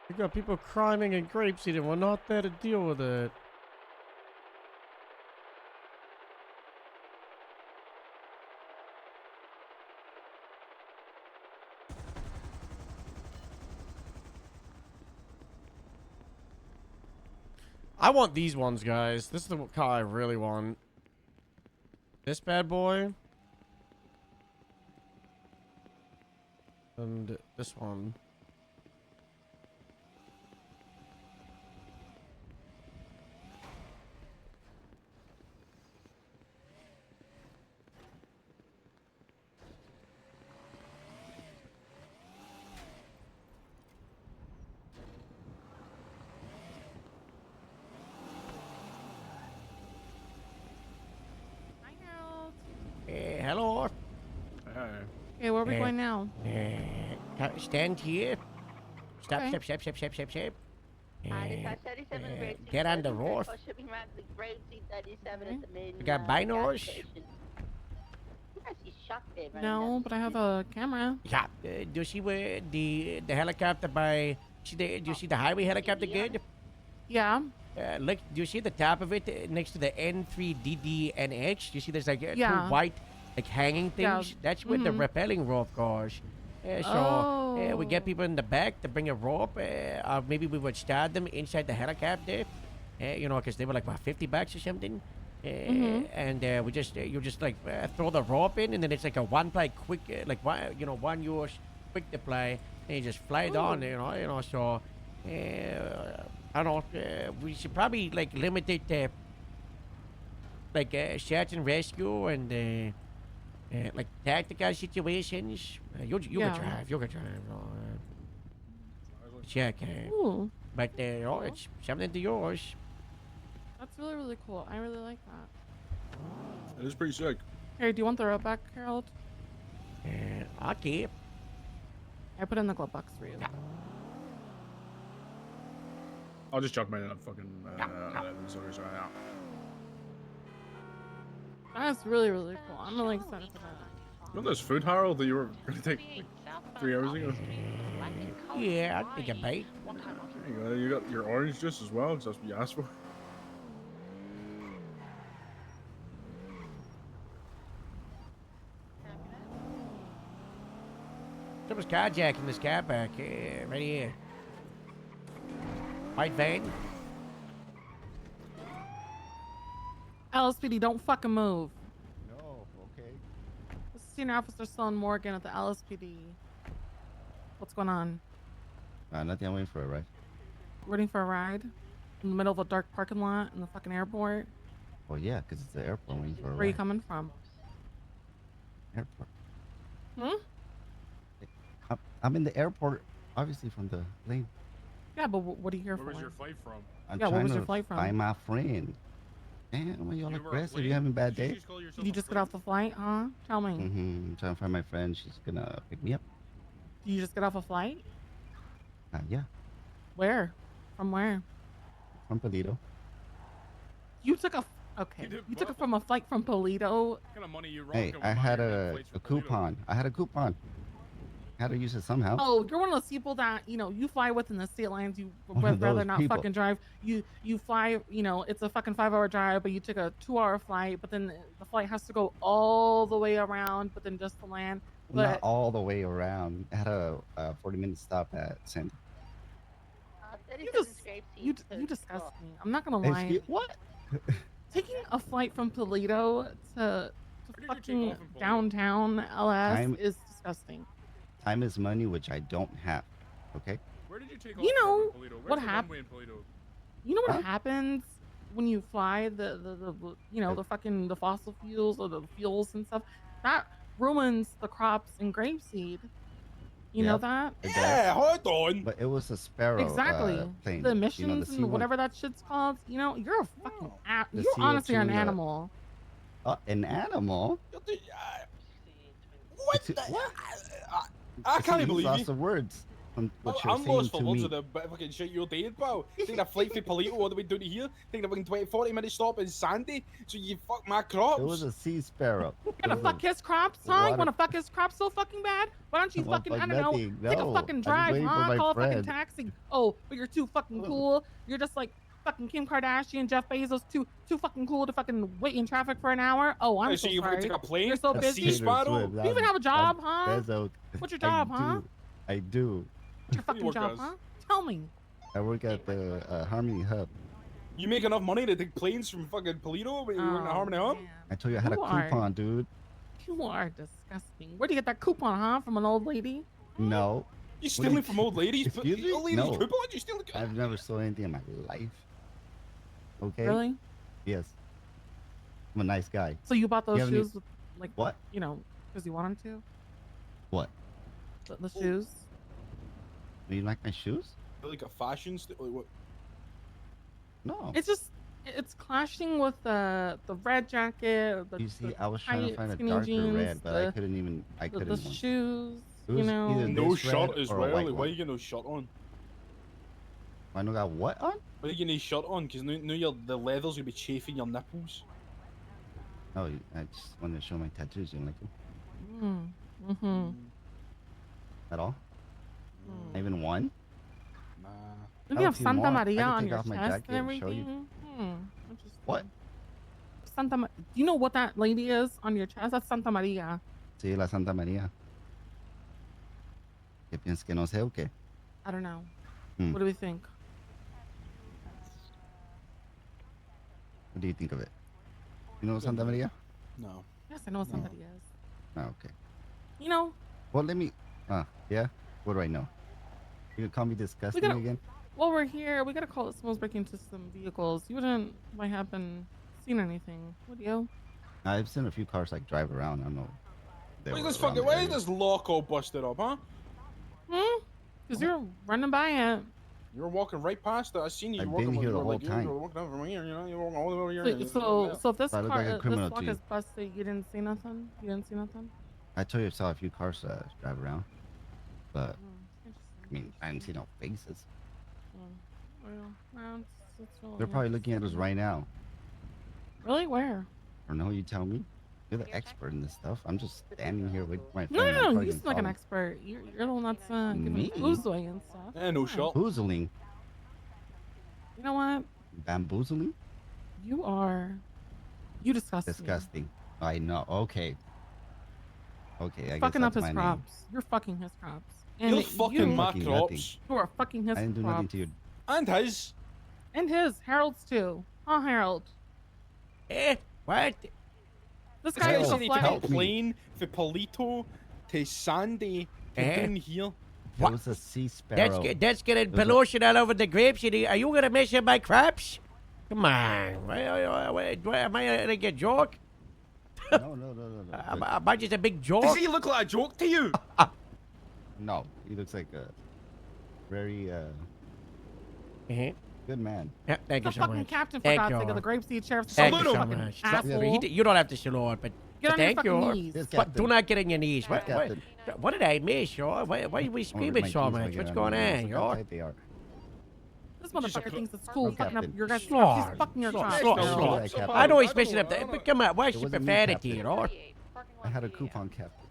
We got people crying in grapeseed and we're not there to deal with it. I want these ones, guys. This is the car I really want. This bad boy. And this one. Hello. Okay, where are we going now? Stand here. Stop, Okay. stop. Get on the roof. You got binos? No, but I have a camera. Yeah. Do you see where the helicopter by? Do you see the highway helicopter good? Yeah. Look, do you see the top of it next to the N3DDNX? You see there's like Yeah. two white like hanging Yeah. things? That's where the rappelling rope goes. So we get people in the back to bring a rope. Maybe we would start them inside the helicopter. You know, because they were like what, $50 or something. And we just you just like throw the rope in, and then it's like a one ply quick like one one use quick deploy, and you just fly it on. You know. So I don't know. We should probably like limit it to like search and rescue and like tactical situations. You Yeah. can drive. You can drive. Check. Ooh, But it's something to yours. that's really, really cool. I really like that. It is pretty sick. Here, do you want the rope back, Harold? Okay. I put it in the glove box for you. I'll just chuck mine in a fucking sorry now. That's really, really cool. I'm really excited for that. You know those food, Harold, that you were gonna take like 3 hours ago? Yeah, I'll take a bite. There you go. You got your orange juice as well, because that's what you asked for. Someone's carjacking this car back right here. White van. LSPD, don't fucking move. No, okay. This is Senior Officer Sloan Morgan at the LSPD. What's going on? Nothing. I'm waiting for a ride. Waiting for a ride? In the middle of a dark parking lot in the fucking airport? Well, yeah, because it's the airport. I'm waiting for a Where are you ride. coming from? Airport. Hmm? I'm in the airport, obviously from the plane. Yeah, but what are you here Where for? was your flight from? I'm Yeah, where trying was to your flight from? find my friend. Damn, why y'all You were aggressive? late? You having a bad Did you day? just call yourself Did you a just get friend? off the flight, huh? Tell me. I'm trying to find my friend. She's gonna pick me up. Did you just get off a flight? Yeah, Where? From where? from Polito. You took a... Okay. You did You took it what? from a flight from Polito. What kind of money you Hey, rocking I with had buying a flights from Polito? coupon. I had a coupon. Had to use it somehow. Oh, you're one of those people that, you fly within the state lines. You One would of rather those not people. fucking drive. You fly, it's a fucking 5-hour drive, but you took a 2-hour flight, but then the flight has to go all the way around, but then just to land. Not But all the way around. I had a 40-minute stop at San. you disgust me. I'm not gonna lie. What? Taking a flight from Toledo to Where did you take fucking off in Toledo? downtown LS Time- is disgusting. Time is money, which I don't have. Okay. Where did you take You off know from in Polito? Where's what the hap- runway in Polito? You know what Huh? happens when you fly the fossil fuels or the fuels and stuff? That ruins the crops in grapeseed. You know Yep. that? It does. Yeah, hold on. But it was a Sparrow Exactly. plane. The emissions the and C1. whatever that shit's called. You're a fucking The you honestly are an CO2, animal. An animal? What It's- the? what? I See, can't you believe lost you. the words. what you're I'm saying lost for to words me. of the bit of fucking shit you're doing, pal. Taking a flight from Palito all the way down to here, taking a fucking 40-minute stop in Sandy, so you fuck my crops. It was a sea sparrow. You It wanna was fuck his crops, huh? You water- wanna fuck his crops so fucking bad? Why don't you Well, fucking, fuck I don't know, nothing. take a No, fucking I'm just drive, waiting for huh? my Call a fucking friend. taxi. Oh, but you're too fucking cool. You're just like fucking Kim Kardashian, Jeff Bezos, too fucking cool to fucking wait in traffic for an hour. Oh, I'm Hey, so so you fucking sorry. take a plane? You're so A busy. sea sparrow? Swift, Do you even have a job, I'm huh? Bezos. What's your I job, huh? do. I do. What's your What do you fucking work job, as? huh? Tell me. I work at the Harmony Hub. You make enough money to take planes from fucking Palito when you work in the Harmony Hub? man. I told you I had a You are- coupon, dude. You are disgusting. Where'd you get that coupon, huh? From an old lady? No, You stealing from old ladies? Excuse me? Old ladies No. coupon? You stealing? I've never sold anything in my life. Okay. Really? Yes. I'm a nice guy. So you bought those have any- shoes with, like, What? you know, because you wanted to? What? The shoes? Do you like my shoes? Like a fashion like what? No. It's just, it's clashing with the red jacket. You see, the I was trying to tight, find a skinny darker jeans, red, but I the- couldn't even. I the couldn't. one. shoes, It you was know. either No this shirt red as or a well. white Like, why one. you get no shirt on? I don't got what on? Why you get no shirt on? Because now the leather's gonna be chafing your nipples. Oh, I just wanted to show my tattoos. You like them Mm-hmm. at all? Mm. Not even one? Nah. Don't you have if you Santa want, I Maria could on take your off my chest jacket and and show you. everything? Interesting. What? Do you know what that lady is on your chest? That's Santa Maria. Sí, la Santa María. ¿Qué piensas que no sé o qué? I don't know. Hmm. What do we think? What do you think of it? You know Santa María? No. Yes, I know what No. somebody is. Oh, okay. You know, Well, let me. Yeah. What do I know? You gonna call me disgusting gotta- again? while we're here, we gotta call it someone's breaking into some vehicles. You wouldn't might have been seen anything, would you? I've seen a few cars like drive around. I don't know. They Why is were this around fucking? the Why is area. this lock all busted up, huh? Because you're running by it. You were walking right past it. I seen you. I've walking been like, here you the were whole like, time. You were walking up from here, you know. You were walking all the way over here. So, and so if this I look car, like a this criminal lock to you. is busted, you didn't see nothing. You didn't see nothing. I told you I saw a few cars drive around, but Interesting. I mean I didn't see no faces. Well, it's really They're probably looking at us interesting. right now. Really? Where? Or no, you tell me. You're the expert in this stuff. I'm just standing here with my friend. No, I'm no, probably you gonna seem like call an him. expert. You're the one that's giving Me? clues away and stuff. Eh, no Yeah. shot. Bamboozling. You know what? Bamboozling? You are. You disgust me. Disgusting. I know. Okay. Okay, I guess Fucking up that's his my name. crops. You're fucking his crops. And You're fucking my Fucking crops. You are fucking his I didn't do nothing crops. to you. And his. And his. Harold's too. Huh, Harold? Eh? What? This This guy guy is a said he took a flight. Help me. plane for Palito to Sandy to Eh? down here. It What? was a sea sparrow. That's getting There's a- pollution all over the grapes. Are you gonna mess up my crops? Come on. What, am I gonna get joke? No. Am I just a big joke? Does he look like a joke to you? No, he looks like a very Uh-huh. good man. Yeah, thank The you so fucking much. captain, for Thank God's you. sake, of the Grapeseed Sheriff's Thank Salute you him. so fucking much. asshole. You don't have to salute, but Get on your thank fucking you. knees. Yes, But Captain. do not get on your knees. What, Captain. what did I miss, yo? Why are we screaming so much? What's going on, yo? They are. This motherfucker Just- thinks it's cool Okay, fucking up Captain. your guys' Slow, crops. He's fucking your slow, crops. slow, Harold. slow. Yeah, Captain. I know he's I messing don't up know, I the. don't But come on, why It is wasn't me, profanity, Captain. you know? I had a coupon, Captain.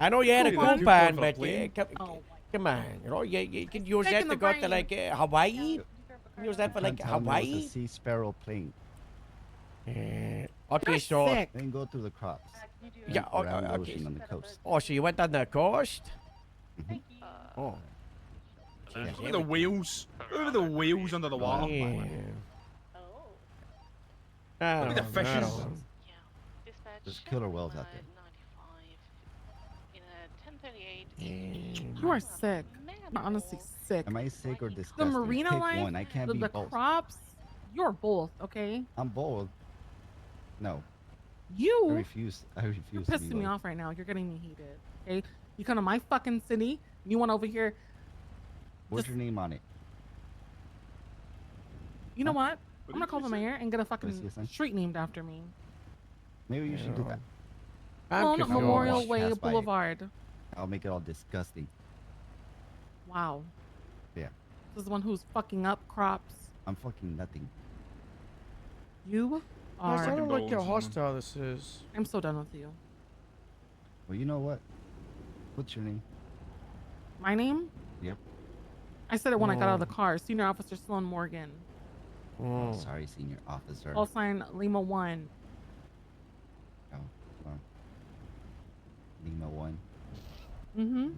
I know you had a Coupon? coupon, For a but plane? Oh. come on, you know, you can use Taking that to the go to brain. like Hawaii. Use that for like Tell me it was Hawaii. a sea sparrow plane. Okay, You're so sick. They didn't go through the crops. yeah, Went around the okay. ocean on the coast. Oh, so you went on the coast? Mhm. Oh, Look at the whales. Look at the whales under the water. yeah. Look at the fishes. There's killer whales out there. You are sick. You're honestly sick. Am I sick or The disgusting? marina Pick life, one. I can't be the both. crops, you're both, okay? I'm bold. No, I You, refuse. I refuse. you're to be pissing me bold. off right now. You're getting me heated, okay? You come to my fucking city, and you want over here. What's just- your name on it? You know Huh? what? I'm did gonna call you the say? mayor and get a see fucking a sign? street named after me. Maybe you should do that. I'm On confused. Memorial Walk Way past by it. Boulevard. I'll make it all disgusting. Wow. Yeah. This is the one who's fucking up crops. I'm fucking nothing. You I are. don't like how condolences, man. hostile this is. I'm so done with you. Well, you know what? What's your name? My name? Yep. I said it when I got out of the car. Senior Officer Sloan Morgan. Oh, sorry, senior officer. Call sign Lima 1. Oh, well. Lima 1. Mm-hmm.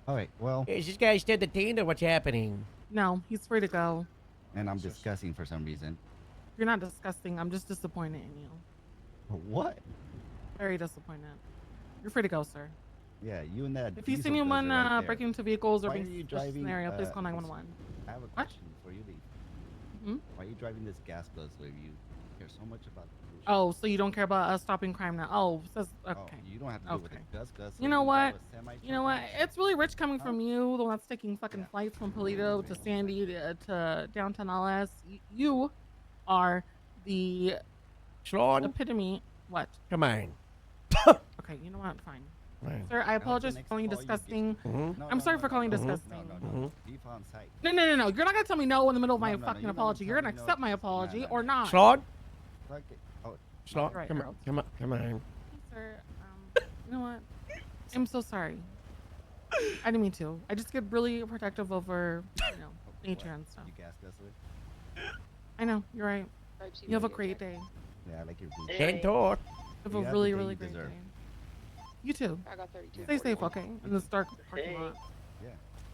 All right, well, Is this guy still detained or what's happening? No, he's free to go. and I'm discussing for some reason. You're not disgusting. I'm just disappointed in you. What? Very disappointed. You're free to go, sir. Yeah, you and that. If you see diesel anyone does it right there. breaking into vehicles or Why being are you suspicious driving, scenario, please call this- 911. I have a question before you leave. Hmm? Why are you driving this gas guzzler? You care so much about the pollution. Oh, so you don't care about us stopping crime now? Oh, says okay. Oh, you don't have to do it with Okay. a gas guzzler. You know can what? drive a semi-truck You know what? on it. It's really rich coming Huh? from you, the one that's taking fucking Yeah. flights from Polito to Sandy to downtown LS. You are the Sloan, epitome. What? come on. Okay, you know what? Fine. Right. Sir, I the apologize for next calling you call you get- disgusting. Mhm. No, I'm no, sorry no, for no, calling no, disgusting. No. Mhm. Beef on site. No. You're not gonna tell me no in the middle of my No, no, fucking you're gonna apology. tell You're gonna me no. accept my No, apology no, or no. not. Sloan, Fuck it. Oh, Sloan, Right, come on, Harold. come on, come on. Sir, you know what? I'm so sorry. I didn't mean to. I just get really protective over, nature what? and stuff. You gas guzzler? I know, you're right. You have a great day. Yeah, I like your boots. Can't talk. You have You a have really, the day really you great deserve. day. You too. I got 32. Stay safe, okay? In this dark parking lot. Yeah.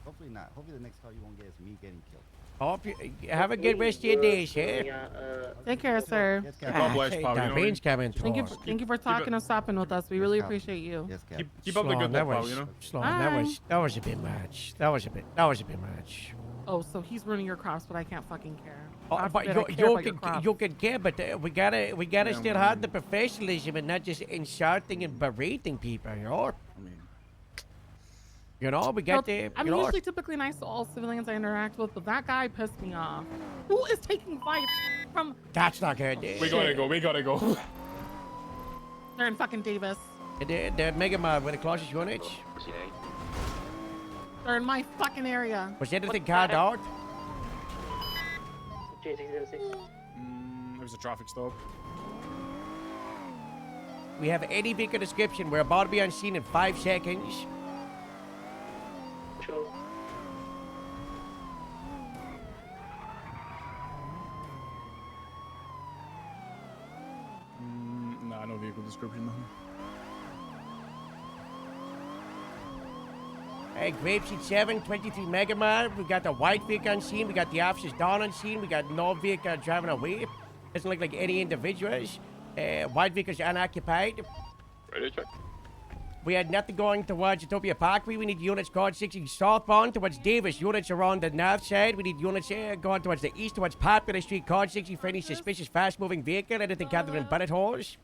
Hopefully not. Hopefully the next call you won't get is me getting killed. Hope you have a good rest of your day, sir. Take care, sir. Yes, God Captain. bless, pal, you know what I mean? Rain's coming through. Thank you for talking and stopping with us. We really appreciate you. Yes, Captain. Keep up the good that work, pal, was, you know? Sloan, Bye. that was a bit much. That was a bit much. Oh, so he's ruining your crops, but I can't fucking care. Oh, God but forbid I care about your crops. you can care, but we gotta Yeah, still have the professionalism and not just insulting and berating people, you know? I mean, We got the, I'm usually typically nice to all civilians I interact with, but that guy pissed me off. Who is taking flights from? that's not good. we gotta go. They're in fucking Davis. The Mega Mart with the closest units. They're in my fucking area. Was anything called out? It was a traffic stop. We have any vehicle description. We're about to be on scene in 5 seconds. Nah, no vehicle description. Hey, Grapeseed 7, 23 Mega Mart. We got the white vehicle on scene. We got the officers down on scene. We got no vehicle driving away. Doesn't look like any individuals. White vehicles unoccupied. Ready to check. We had nothing going towards Utopia Parkway. We need units code 60 southbound towards Davis. Units are on the north side. We need units going towards the east towards Popular Street, code 60 for any suspicious fast-moving vehicle. Anything covered in bullet holes.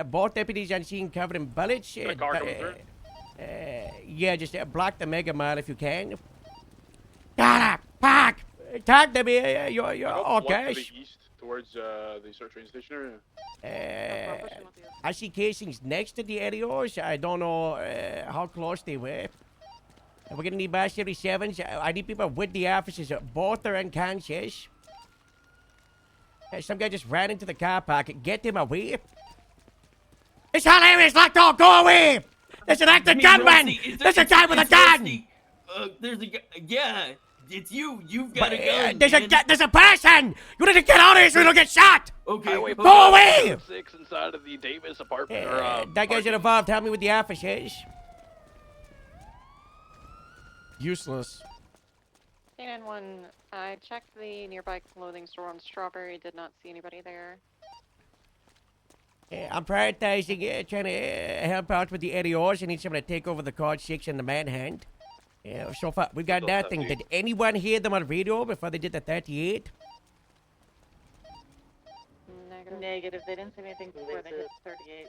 Both deputies on scene covered in bullets. Got a car coming through? Yeah, just block the Mega Mile if you can. Park! Tag them here. You're One to okay. the east towards the search train station area. I see casings next to the areas. I don't know how close they were. We're gonna need Bass 77s. I need people with the officers. Both are unconscious. Some guy just ran into the car park. Get him away. This whole area is locked off. Go away. There's an active gunman. There's a guy with a gun. There's a guy. Yeah, it's you. You've got a gun. There's man. there's a person. You need to get out of here so you don't get shot. Okay. Highway okay. Go away. 6 inside of the Davis apartment. That guy's involved. Help me with the officers. Useless. K91, I checked the nearby clothing store on Strawberry, did not see anybody there. I'm prioritizing trying to help out with the areas. I need someone to take over the code 6 and the manhunt. So far, we got nothing. Did anyone hear them on radio before they did the 38? Negative, they didn't say anything before they hit 38.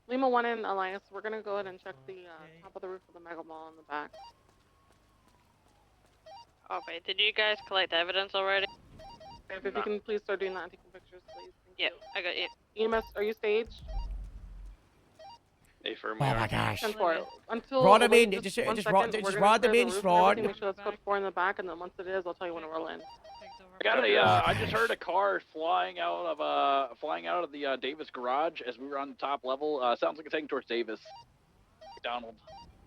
Lima 1 in Alliance. We're gonna go ahead and check the top of the roof of the Mega Mall in the back. Okay, did you guys collect evidence already? If you can please start doing that and taking pictures, please. Thank Yep, you. I got it. EMS, are you staged? Affirm, Oh we my are. gosh. 10-4. Until Rod them wait, in. Just one just second, rod we're just gonna rod them clear in, the roof and Strad. everything, make sure that's code 4 in the back, and then once it is, I'll tell you when to roll in. I got a. I just heard a car flying out of the Davis garage as we were on the top level. Sounds like it's heading towards Davis. McDonald.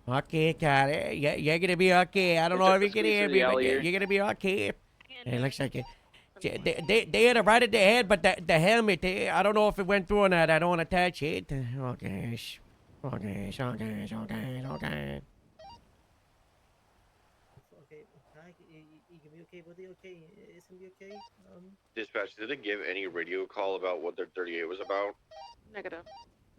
Okay, got it. Yeah, you're gonna be okay. I don't They know took if you the can squeeze hear through me, the but alley here. you're gonna be okay. It looks like it. They hit it right at the head, but the helmet, I don't know if it went through or not. I don't want to touch it. Oh gosh. Oh gosh, oh gosh, oh gosh, oh gosh. Okay, hi, you gonna be okay, buddy? Okay, it's gonna be okay. Dispatch, did it give any radio call about what their 38 was about? Negative.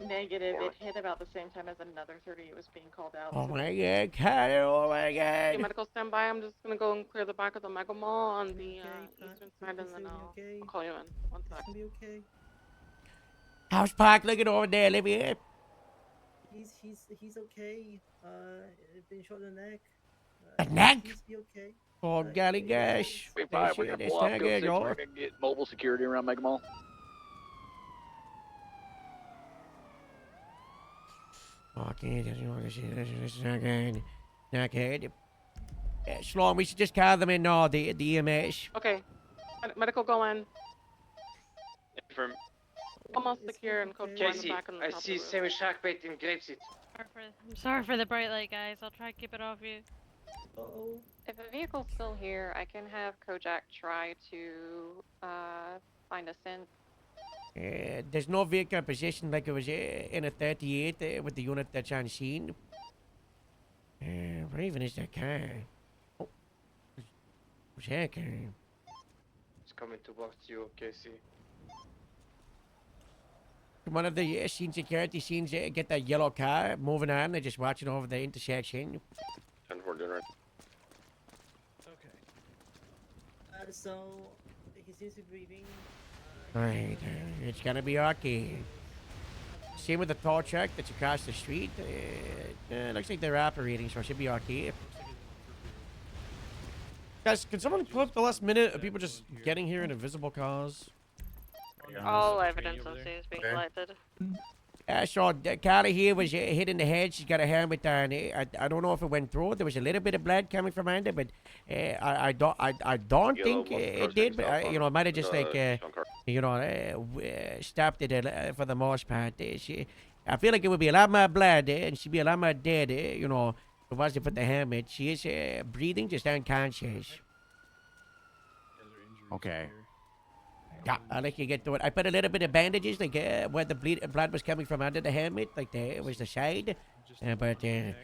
Negative. Or- It hit about the same time as another 38 was being called out. Oh so my god, got it. Oh my Okay, god. medical standby. I'm just gonna go and clear the back of the Mega Mall on the Okay, eastern side, and then I'll call you in. One It's sec. gonna be okay. How's Park looking over there, Olivia? He's okay. Been shot in the neck. The neck? He's be okay. Oh golly gosh. Wait, That we're gonna shit is pull up, not go good, 6, y'all. we're gonna get mobile security around Mega Mall. Okay, this is not good. Not good. Sloan, we should just call them in now, the EMS. Okay, medical go in. Affirm. Almost secure and code 4 in the back and the top of the roof. Sharkbait in Grapeseed. I'm sorry for the bright light, guys. I'll try to keep it off you. Uh-oh. if a vehicle's still here, I can have Kojak try to find a scent. There's no vehicle position like it was in a 38 with the unit that's on scene. Where even is that car? Oh, what's that car? It's coming towards you, Casey. One of the scene security scenes get that yellow car moving on. They're just watching over the intersection. 10-4 dinner. Okay. So he seems to be breathing. Right, it's gonna be okay. Same with the tow truck that's across the street. Looks like they're operating, so it should be okay. Guys, can someone clip the last minute of people just getting here in invisible cars? All evidence on scene is being collected. So Carla here was hit in the head. She's got a helmet on. I don't know if it went through. There was a little bit of blood coming from under, but I don't think it did. But it might have just stopped it for the most part. I feel like it would be a lot more blood, and she'd be a lot more dead. If it wasn't for the helmet. She is breathing, just unconscious. Okay. Yeah, I'll let you get to it. I put a little bit of bandages, like where the blood was coming from under the helmet, like it was the side. But I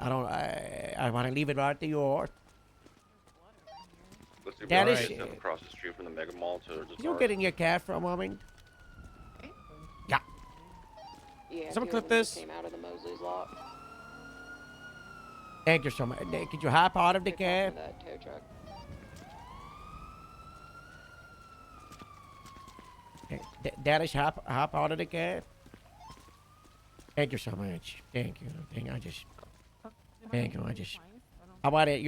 don't. I want to leave it right to you. Let's do That that is- across the street from the Mega Mall to just You get in your car for a moment. Yeah. Yeah, Someone two clip of them this? Came out of the Mosley's lot. Thank you so much. Could you hop out of the They're car? from that tow truck. Dallas, hop out of the car. Thank you so much. Thank you. Thank you. How about it?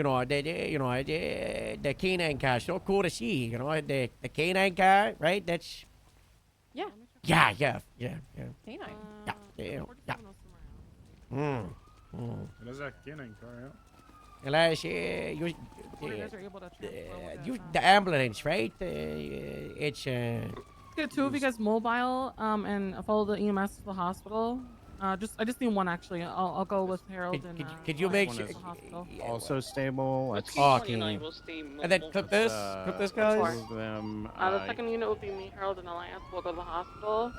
The canine car. So cool to see. The canine car, right? That's. Yeah. Yeah. Canine. Yeah. What is that canine car, yeah? Unless You guys are able to transfer the ambulance, right? It's Get two of you guys mobile and follow the EMS to the hospital. I just need one actually. I'll go with Harold and. could you make to sure? the hospital. Also stable. Let's Okay. And then clip this. Clip this, guys. Sure. them. The second unit will be me, Harold, and LIS. We'll go to the hospital.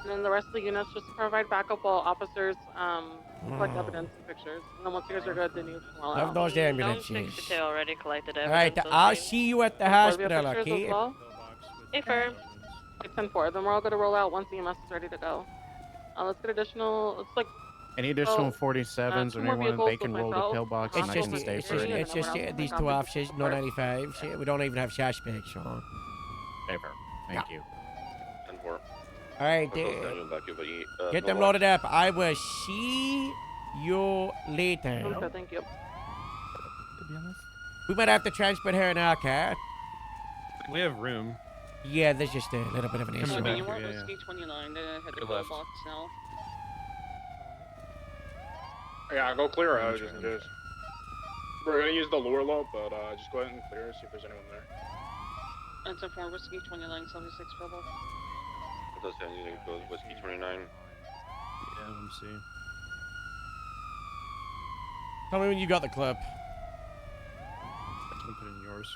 And then the rest of the units just provide backup while officers collect evidence and pictures. And then once you guys are good, then you can roll Love out. those Don't ambulances. fix it. They already collected All right, evidence. I'll see you at the hospital, Pictures okay? as well? Affirm. It's 10-4. Then we're all going to roll out once EMS is ready to go. Let's get additional. It's like Any additional So, 47s two or more anyone, vehicles they can with roll the myself. pillbox It's and I just, can stay it's for just, it. it's just these two officers, no 95s. We don't even have suspects, so. All Favor. Thank you. 10-4. right, get them loaded up. I will see you later. Okay, thank you. To be honest. We might have to transport her in our car. We have room. Yeah, there's just a little bit of an Come issue. back you here, want yeah, whiskey 29 to head Your to the left. box now? Yeah, go clear out just in case. We're gonna use the lower low, but just go ahead and clear, see if there's anyone there. That's a 4 whiskey 2976 pillbox. What's that using goes whiskey 29? Yeah, let me see. Tell me when you got the clip. I can put it in yours.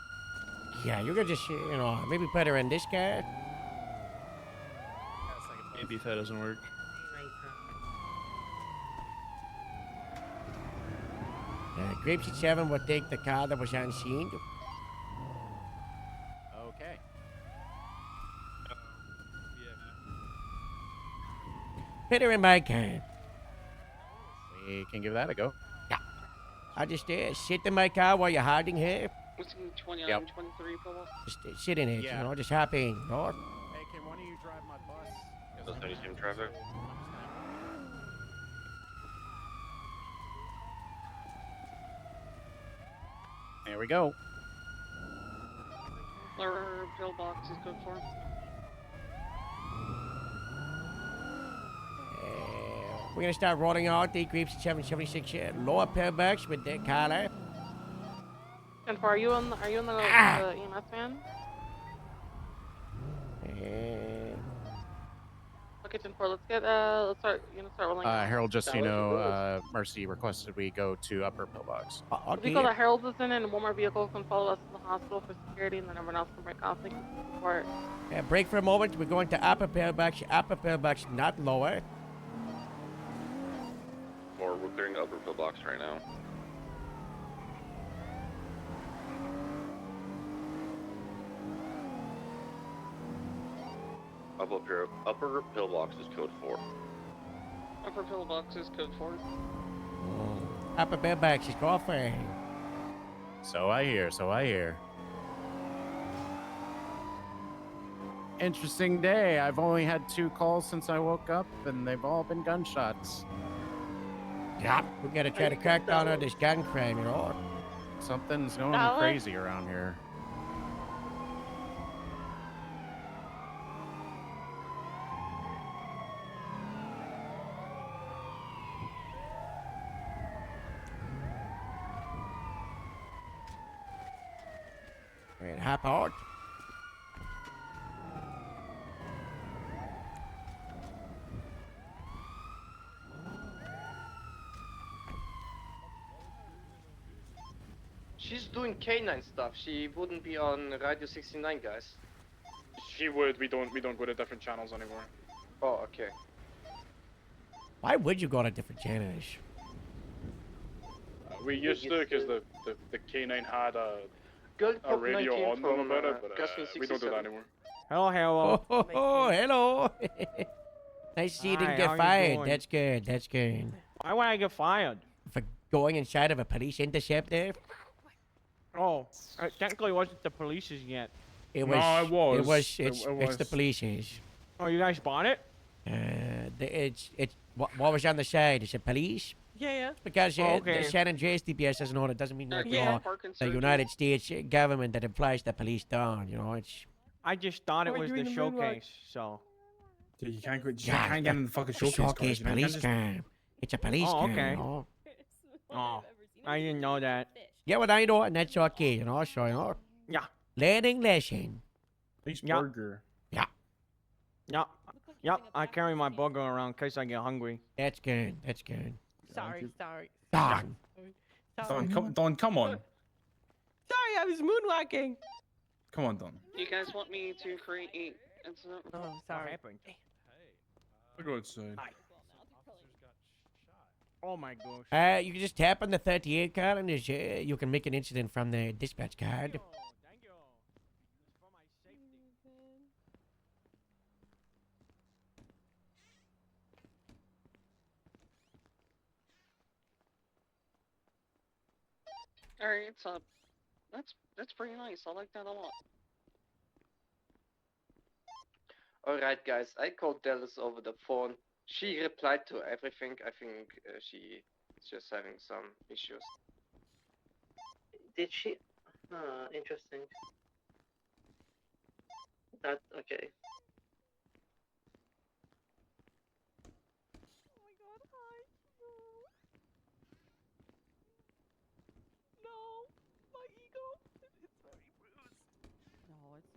Yeah, you could just, maybe put her in this guy. Maybe if that doesn't work. Grapeseed 7 will take the car that was on scene. Okay. Put her in my car. We can give that a go. I just sit in my car while you're hiding here. Whiskey 2923 pillbox. Just sit in it, Yeah. just hop in, Hey, can one of you drive my bus? Does any seem traffic? There we go. Lower pillbox is code 4. We're gonna start rolling out the Grapeseed 776 lower pillbox with the collar. 10-4, are you in the Ah! the EMS van? Okay, 10-4, let's start rolling out. Harold, just so you know, Mercy requested we go to upper pillbox. The vehicle that Harold's is in and one more vehicle can follow us to the hospital for security, and then everyone else can break off. Thank you for the support. Break for a moment. We're going to upper pillbox, not lower. Or we're clearing the upper pillbox right now. Upper pillbox is code 4. Upper pillbox is code 4. Upper pillbox is coffee. So I hear. Interesting day. I've only had 2 calls since I woke up, and they've all been gunshots. Yeah, we gotta try to crack down on this gun crime, Something's going Dollar? crazy around here. Right, hop out. She's doing canine stuff. She wouldn't be on Radio 69, guys. She would. We don't go to different channels anymore. Oh, okay. Why would you go to different channels? We used to because the K9 had a radio 19 on them from, about it, but Gaston we don't do 67. that anymore. Hello, hello. Oh, hello. Nice to see you didn't Hi, get how you fired. doing? That's good. That's good. Why would I get fired? For going inside of a police interceptor. Oh, technically it wasn't the police's yet. It was. No, it was. It was. It It's was. the police's. Oh, you guys bought it? It's what was on the side? Is it police? Yeah. Because okay. the San Andreas DPS doesn't own it. Doesn't mean that Yeah. the United States government that implies the police down. It's. I just thought it Why was doing the the showcase, so. Dude, you can't go. You Yeah, can't get in the fucking showcase. Showcase cars, you know, you police can't car. It's a police car. okay. Oh, I didn't know that. Yeah, well, I know, and that's okay. So Yeah. learning lesson. Police Yeah. burger. Yep, I carry my burger around in case I get hungry. That's good. That's good. Sorry. Don. Don, come on. Sorry, I was moonwalking. Come on, Don. Do you guys want me to create an incident? Oh, sorry. What happened? I'll go outside. Oh my gosh. You can just tap on the 38 card and you can make an incident from the dispatch card. Thank you. It's for my safety. Alright, so that's pretty nice. I like that a lot. Alright, guys, I called Dallas over the phone. She replied to everything. I think she's just having some issues. Did she? Interesting. That okay.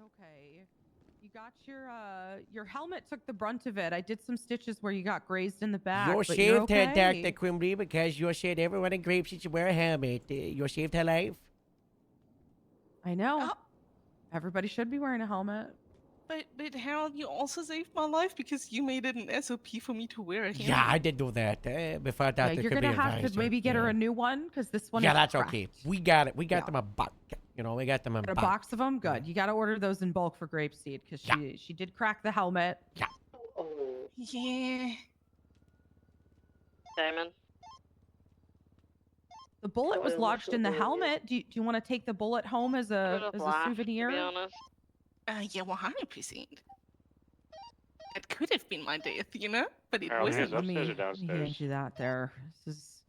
okay. You got your helmet took the brunt of it. I did some stitches where you got grazed in the back, You but you're saved her, okay. Dr. Quimby, because you said everyone in Grapeseed should wear a helmet. You saved her life. I know. Everybody should be wearing a helmet. But Harold, you also saved my life because you made it an SOP for me to wear a helmet. Yeah, I did do that before Yeah, Dr. you're Quimby gonna have advised to maybe get her yeah. a new one because this one Yeah, is that's cracked. okay. We got it. We got Yeah. them a buck. You know, we got them a Got a buck. box of them. Good. You got to order those in bulk for Grapeseed because she did crack the helmet. Yeah. Oh. Yeah. Diamond. The bullet was Well, lodged in the so- helmet. Do you want to take the bullet home as I a would have laughed, to be souvenir? honest. Yeah, 100%. It could have been my death, you know, but it Harold, wasn't. hands upstairs or Let me downstairs? hand you that there. This is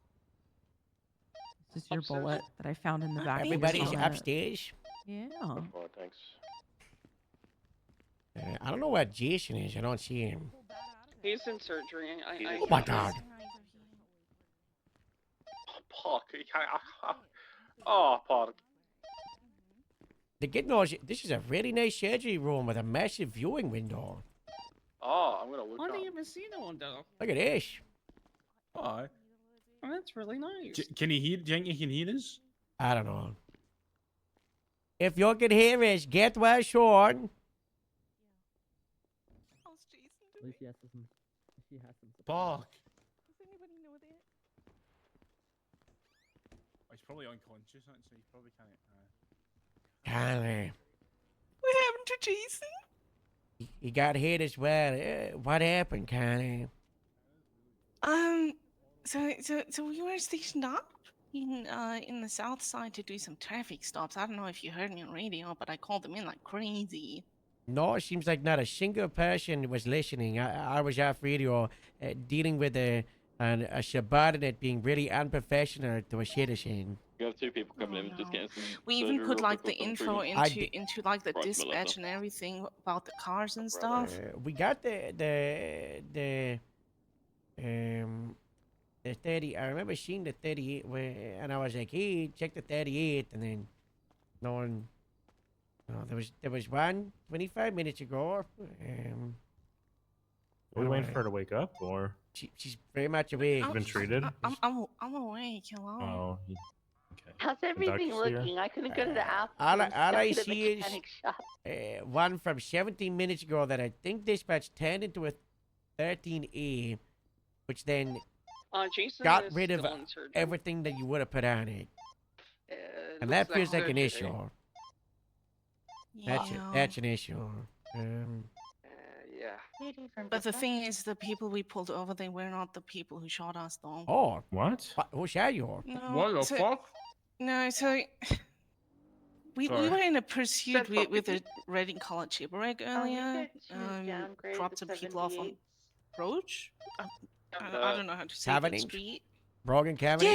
your Upstairs. bullet that I found in the back. of your Everybody's helmet. upstairs. Yeah. Oh, thanks. I don't know where Jason is. I don't see him. He's in surgery. Oh my God. Park. Oh, Park. They're getting all. This is a really nice surgery room with a massive viewing window. Oh, I'm gonna look I up. didn't even see no one though. Look at this. Oh, that's really nice. Can he hear? Do you think he can hear us? I don't know. If you can hear us, get well, Sean. How's Jason At least she has some support. Park. Does anybody know that? He's probably unconscious, actually. He probably can't. Connie. What happened to Jason? He got hit as well. What happened, Connie? So we were stationed up in the south side to do some traffic stops. I don't know if you heard me on radio, but I called them in like crazy. No, it seems like not a single person was listening. I was off radio dealing with a subordinate being really unprofessional to a citizen. We have two people coming in, just getting some. We even surgery put real like quick the with some info treatment. into like the Right, Melissa. dispatch and everything about the cars and stuff. We got the 30. I remember seeing the 38, and I was like, "Hey, check the 38," and then no one. No, there was one 25 minutes ago. Are we waiting for her to wake up, or she's very much awake. She's been treated? I'm awake. Hello. Oh, okay. How's everything Doctor's here? looking? I couldn't go to the app. All I to the see is mechanic shop. one from 17 minutes ago that I think dispatch turned into a 13A, which then Jason got is rid of still in surgery. everything that you would have put on it. And looks that feels like an surgery. issue. Yeah. That's an issue. Yeah. But the thing is, the people we pulled over, they were not the people who shot us, though. Oh, what? Who shot you? No, What the so- fuck? No, so we Sorry. were in a pursuit That's with okay. a red and colored chipwreck you earlier. get to downgrade Dropped the some people off on 78s. Roach. I don't know how to say that Cavendish? street. Brogan Cavendish?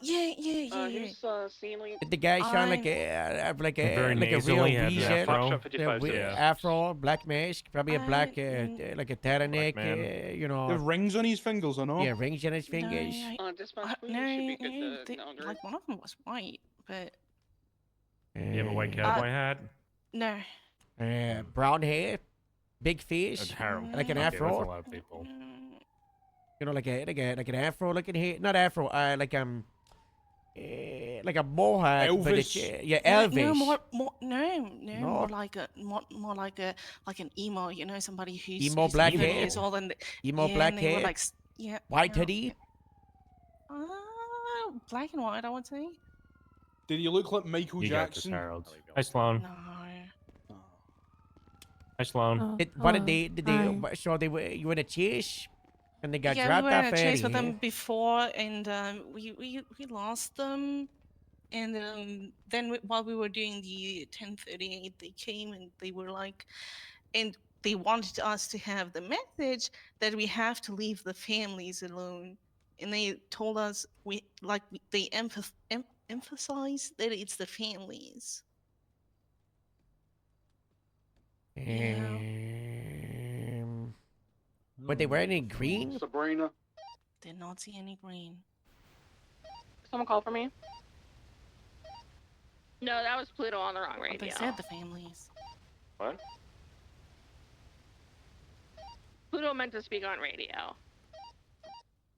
Yeah, yeah. Who's Sealy? Did the guy sound like a Very like a real nasally, had an weasel? afro. Yeah, afro, black mask, probably a black like a turtleneck, man. you know. The rings on his fingers, I know. Yeah, rings on his fingers. Dispatch, we No, should be good to they- downgrade. like one of them was white, but You have a white cowboy hat? no. Brown hair, big face, That's Harold. like an Okay, that's afro. a lot of people. You know, like an afro looking hair, not afro, like a mohawk, but it's, Elvis? yeah, No, Elvis. No, No? more like an emo, you know, somebody who's Emo who's black 30 hair? years old and Emo yeah, black and they were hair? like yeah, White no, hoodie. black and white, I would say. Did he look like Michael You got this, Jackson? Harold. Hi, Sloan. No. Hi, Sloan. What did they? So they were you were in a chase, and they got Yeah, dropped we were off in a chase early, with them yeah? before, and we lost them. And then while we were doing the 1038, they came and they were like, and they wanted us to have the message that we have to leave the families alone. And they told us they emphasize that it's the families. Were they wearing any green? Sabrina. Did not see any green. Someone call for me. No, that was Pluto on the wrong But radio. they said the families. What? Pluto meant to speak on radio.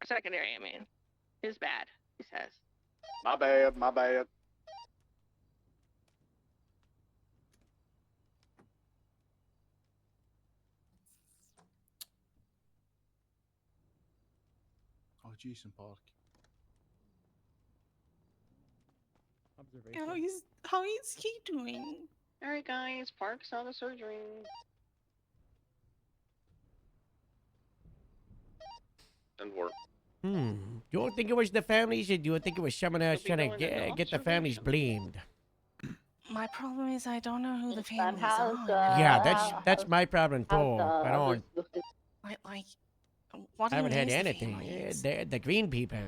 Secondary, I mean. His bad, he says. My bad, my bad. Oh, Jason Park. How is he doing? Alright, guys, Park's out of surgery. And work. You don't think it was the families, or do you think it was someone else He'll be trying to going into get the families blamed? My problem is I don't know who the families how's, are. Yeah, that's my problem too. I don't. Like, what I haven't had is the anything. families? The green people.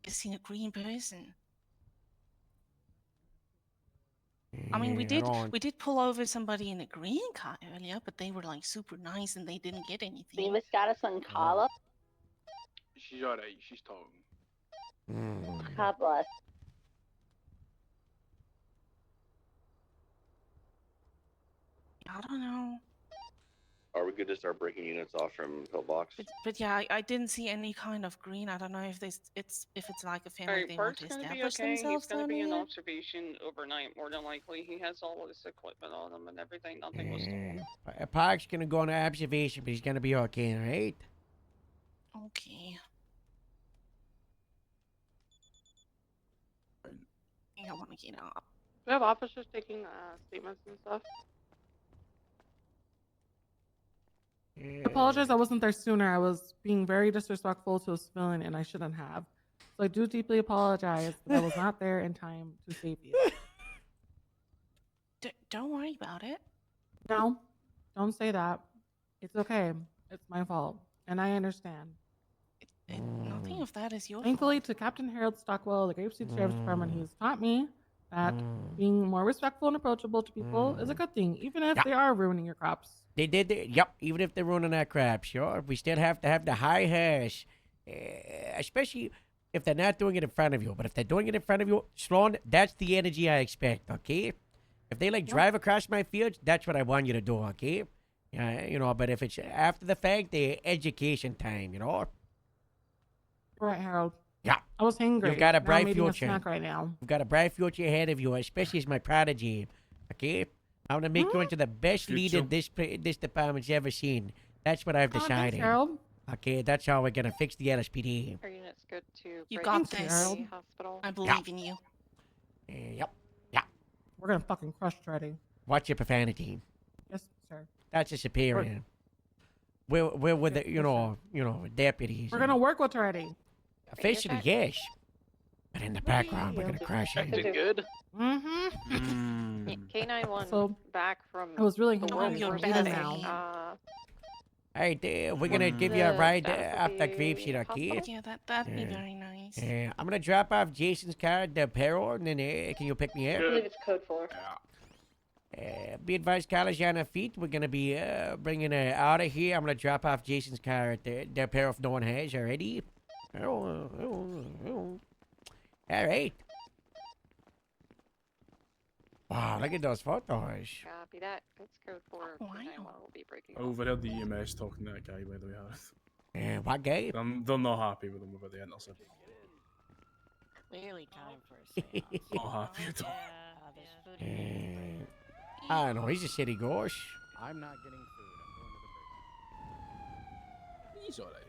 Is he a green person? I mean, we I did don't. pull over somebody in a green car earlier, but they were like super nice and they didn't get anything. Beavis got us on call. She's alright. She's talking. God bless. I don't know. Are we good to start breaking units off from pillbox? But yeah, I didn't see any kind of green. I don't know if it's like a family Alright, they want Park's to gonna be establish okay. He's themselves gonna down be in here. observation overnight, more than likely. He has all his equipment on him and everything. Nothing was stolen. Park's gonna go on observation, but he's gonna be okay, right? Okay. I want to get up. We have officers taking statements and stuff. I apologize I wasn't there sooner. I was being very disrespectful to a civilian and I shouldn't have. So I do deeply apologize that I was not there in time to save you. Don't worry about it. No, don't say that. It's okay. It's my fault. And I understand. Nothing of that is your Thankfully, to Captain Harold Stockwell, the Grapeseed Sheriff's Department, he's taught me that being more respectful and approachable to people is a good thing, even if they are ruining your crops. They did. Yep. Even if they're ruining our crap, sure. We still have to have the high hash, especially if they're not doing it in front of you. But if they're doing it in front of you, Sloan, that's the energy I expect. Okay. If they like drive across my fields, that's what I want you to do. Okay. You know. But if it's after the fact, the education time. You know. Right, Harold. Yeah. I was hungry. You've got a Now I'm bright eating a future. snack right now. You've got a bright future ahead of you, especially as my prodigy. Okay. I'm gonna make you into the best leader this department's ever seen. That's what I've Thanks, decided. Harold. Okay, that's how we're gonna fix the LSPD. Our unit's good to You break got into this. the hospital. I believe in you. Yep. We're gonna fucking crush Treddy. Watch your profanity. Yes, sir. That's a superior. We're with the you know deputies. We're gonna work with Treddy. Officially, yes. But in the background, we're gonna crush him. Acting good. Mm-hmm. K91 So, back from I was really the hungry. world You're war better setting. now. Alright, we're gonna give you a ride up the Grapeseed, okay? Yeah, that'd be very nice. I'm gonna drop off Jason's car at the Peril, and then can you pick me I up? believe it's code 4. Be advised, college on her feet. We're gonna be bringing her out of here. I'm gonna drop off Jason's car at the Peril if no one has already. Alright. Wow, look at those photos. Copy that. It's code 4. K91 will be breaking. I overheard the EMS talking to that guy, by the way. What guy? They're not happy with him over the intercept. Clearly time for a seance. Not happy at all. I don't know, he's a city ghost. I'm not getting food. He's alright.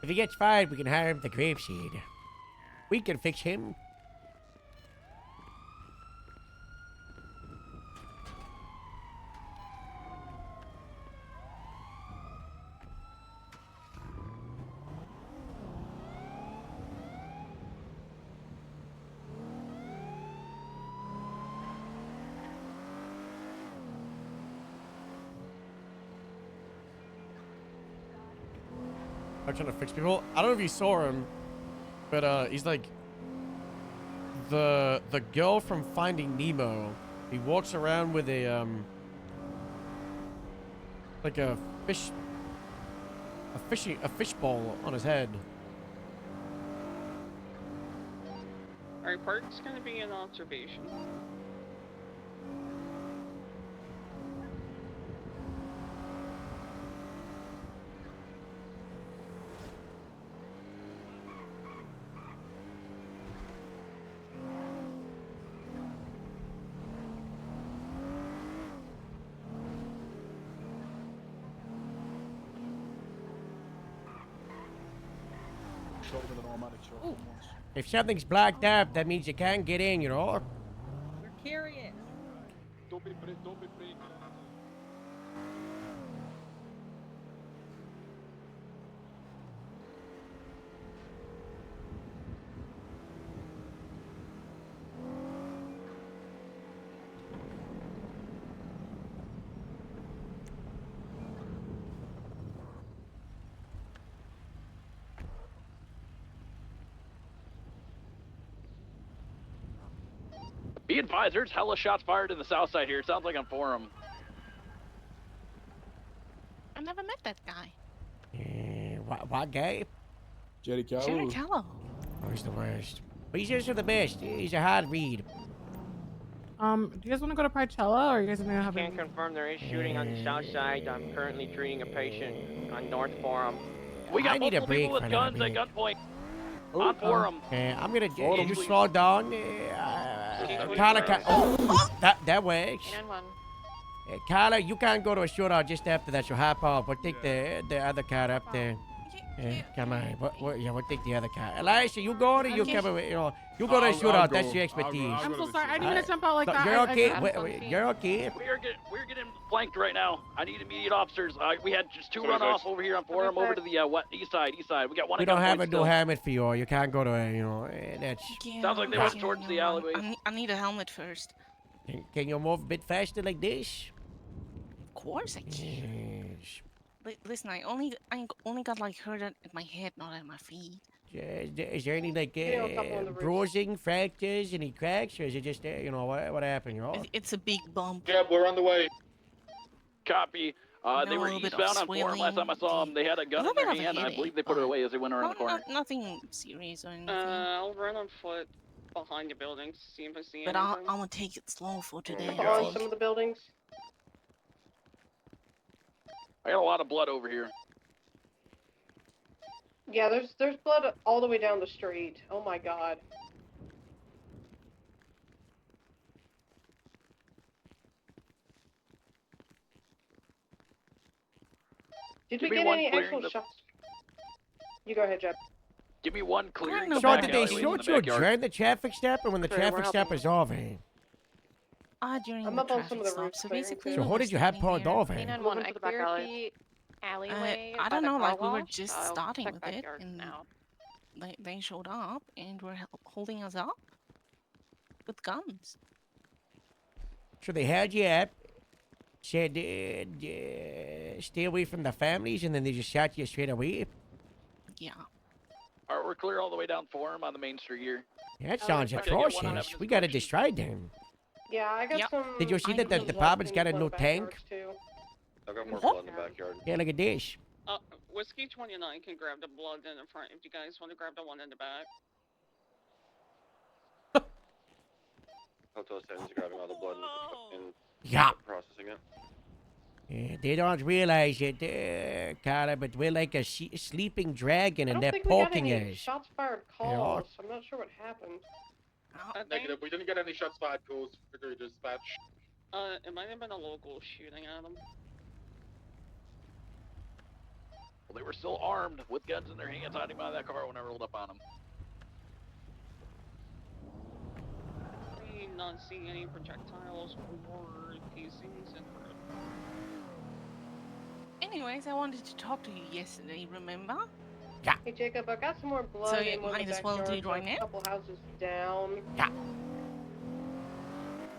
If he gets fired, we can hire him the Grapeseed. We can fix him. I'm trying to fix people. I don't know if you saw him, but he's like the girl from Finding Nemo. He walks around with a like a fishbowl on his head. Alright, Park's gonna be in observation. shot with an automatic shotgun once. If something's blocked up, that means you can't get in, you know? We're curious. Don't be breaking. Be advised, there's hella shots fired in the south side here. It sounds like on Forum. I never met that guy. What guy? Jerry Callow. Jerry Callow. Oh, he's the worst. But he's just the best. He's a hard read. Do you guys want to go to Pricella, or are you guys gonna have? Can confirm there is shooting on the south side. I'm currently treating a patient on North Forum. We got I need a multiple break people with for guns that at gunpoint. Oh, on Forum. I'm gonna you slow down. Carla, that works. 911. Carla, you can't go to a shootout just after that, so hop off. We'll take the other car up there. Come on, we'll take the other car. Elisha, you go or you come away, you go to a shootout. That's your expertise. I'm so sorry. I didn't mean to jump out like that. You're okay. You're okay. We're getting flanked right now. I need immediate officers. We had just two runoffs over here on Forum over to the east side. We got one. We don't have a new helmet for you. You can't go to that's. Sounds like they went towards the alleyway. I need a helmet first. Can you move a bit faster like this? Of course I can. Yes. Listen, I only got like hurt at my head, not at my feet. Is there any like bruising, fractures, any cracks, or is it just what happened? It's a big bump. Yeah, we're on the way. Copy. They were eastbound on Forum last time I saw them. They had a gun in their hand. I believe they put it away as they went around the corner. Nothing serious or anything. I'll run on foot behind the building to see if I see but anything. I'm gonna take it slow for today. On some of the buildings. I got a lot of blood over here. Yeah, there's blood all the way down the street. Oh my god. Did we get any actual shots? You go ahead, Jeff. Give me one clearing. So did they shoot you during the traffic stop or when the Sure, traffic we're stop helping. is over? During I'm the up on some traffic of the stop. roofs So clearing, basically, too. So we who were did you have standing pulled there. over? 911, I to the back cleared alley. the alleyway. I by don't the know, car like we were wash. just I'll starting check with it, backyards and now. they showed up and were holding us up with guns. So they had you up, said stay away from the families, and then they just shot you straight away. Yeah. All right, we're clear all the way down Forum on the main street here. That sounds Okay, get one on atrocious. evidence We gotta destroy them. Yeah, I got some. Did you see that the blood department's in got a one new of the tank? backyards, too. I got more blood in the backyard. Yeah, look at this. Whiskey 29 can grab the blood in the front if you guys want to grab the one in the back. Hotel 7's grabbing all the blood and Yeah. processing it. Yeah, they don't realize it, Carla, but we're like a sleeping dragon, I and don't they're think we got poking any us. shots fired calls. I'm not sure what happened. Negative. We didn't get any shots fired calls. Figure dispatch. It might have been a local shooting at them. Well, they were still armed with guns in their hands, hiding behind that car when I rolled up on them. We not seeing any projectiles or casings in the road. Anyways, I wanted to talk to you yesterday, remember? Hey Jacob, I got some more blood So in you one of might the as well do backyards, it right like now? a couple houses down.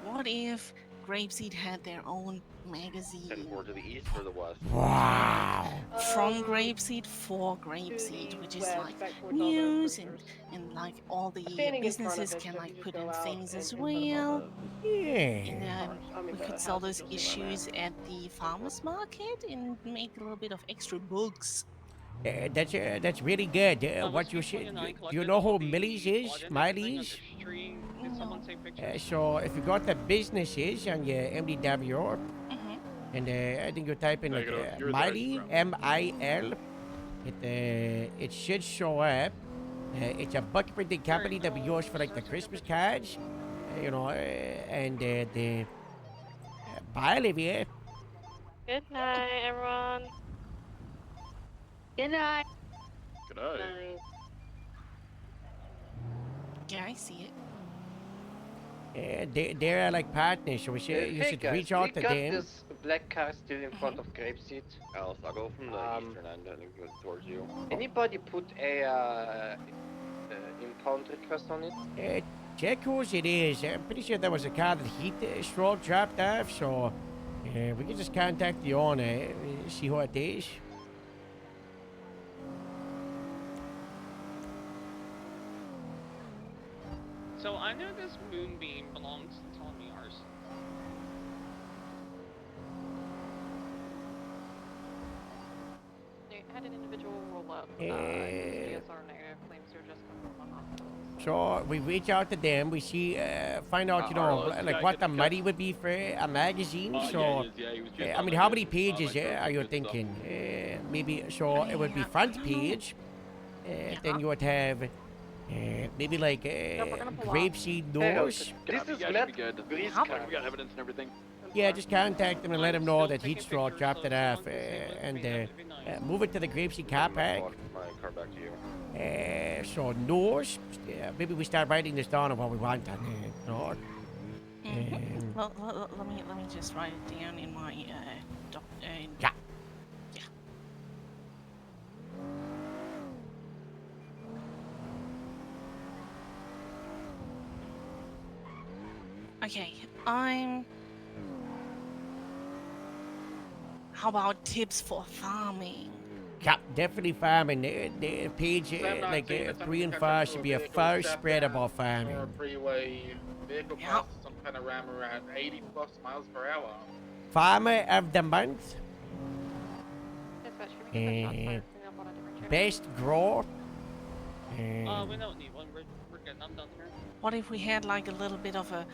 What if Grapeseed had their own magazine? 10-4 to the east or the west? Wow. From Grapeseed for Grapeseed, which is like news and like all the Standing in front of businesses it, can so like you put just in go out things as and put them on well. Yeah. And we could sell those issues at the farmers market and make a little bit of extra books. That's really good. What you should, do you know who Millie's is? Miley's? Did someone take pictures? So if you got the businesses on your MDW, and I think you type in like Miley, M-I-L, it should show up. It's a book printing company that we use for like the Christmas cards, and the bye, Olivia. Good night, everyone. Good night. Good night. Yeah, I see it. They're like partners, so you Hey should guys, reach we out to got them. this black car still in front of Grapeseed. Alice, I'll go from the eastern end and go towards you. Anybody put a impound request on it? Check whose it is. I'm pretty sure there was a car that Heat Stroke dropped off, so we can just contact the owner, see who it is. So I know this moonbeam belongs to Tommy Arson. They had an individual roll up. DSR negative claims they're just coming from the hospital. So we reach out to them. We see, find out, like what the money would be for a magazine. So, I mean, how many pages are you thinking? Maybe so it would be front page. Then you would have maybe like grapeseed doors. This is Yeah, Matt should be good. Grease We car. got evidence and everything. Yeah, just contact them and let them know that Heat Stroke dropped it off, and move it to the grapeseed car park. My car back to you. So doors. Maybe we start writing this down of what we want on it. Well, let me just write it down in my Yeah. Okay, how about tips for farming? Yeah, definitely farming. The page like 3 and 5 should be a first spread about farming. Freeway vehicle passes some panorama at 80 plus miles per hour. Farmer of the month. Dispatch, can we get the shots fired up on a different channel? Best growth. We don't need one. We're good. I'm done here. What if we had like a little bit of a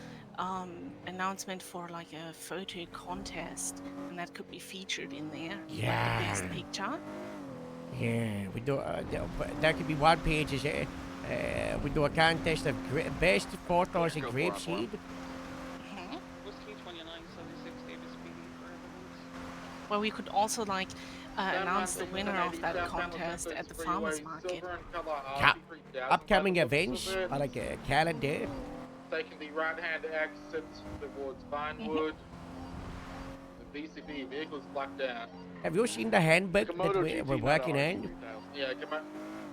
announcement for like a photo contest, and that could be featured in there? Yeah. Like the best picture. Yeah, we do. That could be one page. We do a contest of best photos of grapeseed. Whiskey 2976 Davis PD for evidence. Well, we could also like announce the winner of that contest at the farmers market. Yeah. Upcoming events, like a calendar. Taking the right-hand exit towards Vinewood. The VCB vehicle's blacked out. Have you seen the handbook that we're working on? Yeah,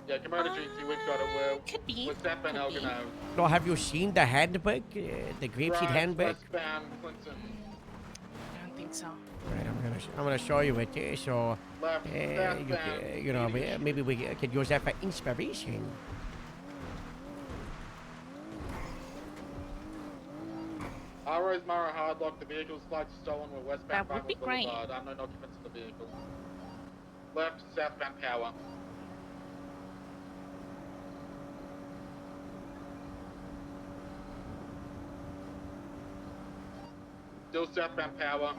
Komodo GT, we've got it. Could be. We're stepping Elgano. No, have you seen the handbook? The grapeseed handbook? Westbound Clinton. I don't think so. Right, I'm gonna show you it. So, Left, you know, maybe we could use that for inspiration. Rosemara Hardlock, the vehicle's flagged stolen with westbound That would be Vinewood great. Boulevard. Unknown occupants of the vehicle. Left, southbound Power. Still southbound Power.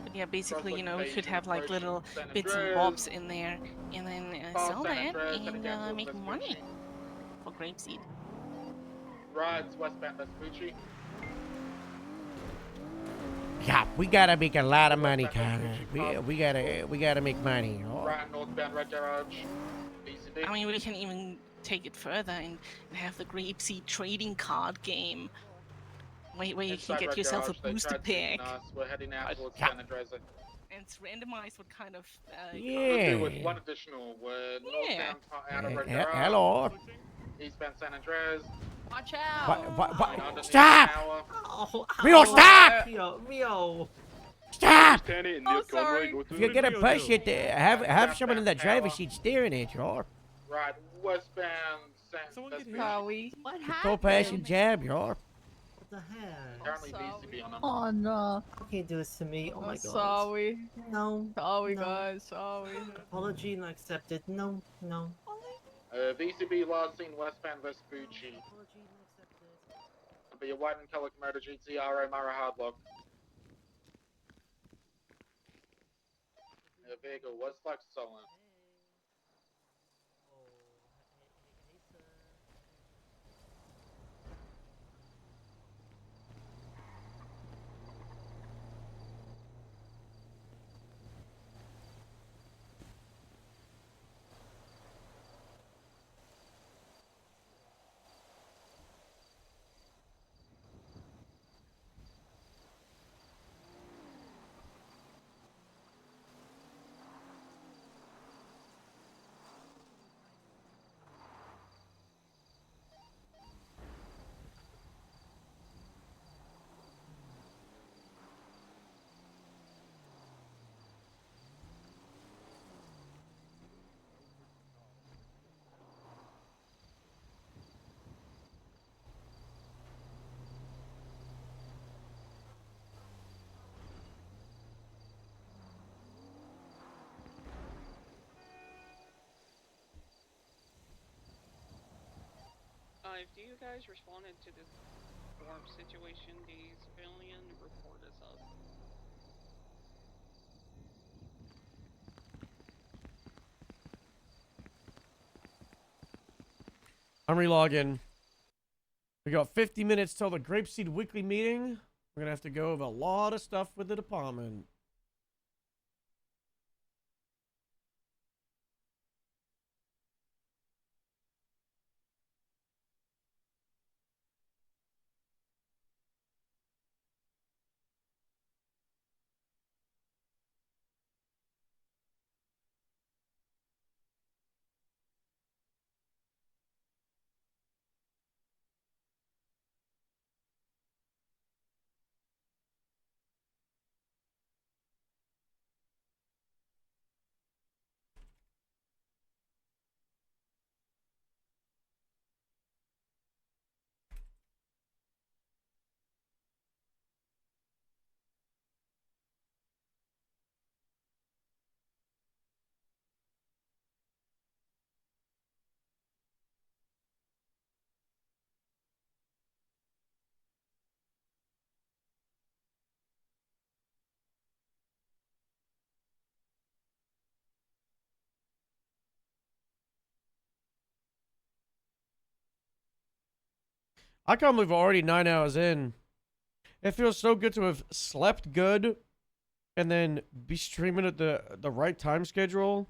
But yeah, basically, you know, we could Location have like approaching little San bits and Andreas. bobs in there, and then sell San that Andreas, heading and down towards make money Vespucci. for grapeseed. Rides westbound Vespucci. Yeah, we gotta make a lot of money, Connor. We gotta make money. Oh. Right northbound Red Garage. VCB. I mean, we can even take it further and have the grapeseed trading card game, where you can Inside get Red yourself Garage, a they booster tried shooting pack. us. We're heading out towards Yeah. San Andreas. And it's randomized what kind of. Yeah. With one additional. We're Yeah. northbound out of Red Garage. Hello. Eastbound San Andreas. Watch out! What? Underneath Stop! Tower. Oh, Rio, stop! Rio. Stop! Oh, sorry. If you're gonna push it, have someone in the driver's seat steering it, or Right westbound San Vespucci. Sorry. What co-passing jab, or What the heck? Currently VCB on them. Oh no. You can't do this to me. Oh my god. Sorry. No. Sorry, no. guys. Sorry. Apology not accepted. No. No. VCB last seen westbound Vespucci. Apology not accepted. It'll be a white and color Komodo GTR Mara Hardlock. The vehicle was flagged stolen. If you guys responded to this warp situation, the civilian report is up. I'm relogging. We got 50 minutes till the Grapeseed weekly meeting. We're gonna have to go over a lot of stuff with the department. I can't believe we're already 9 hours in. It feels so good to have slept good and then be streaming at the right time schedule.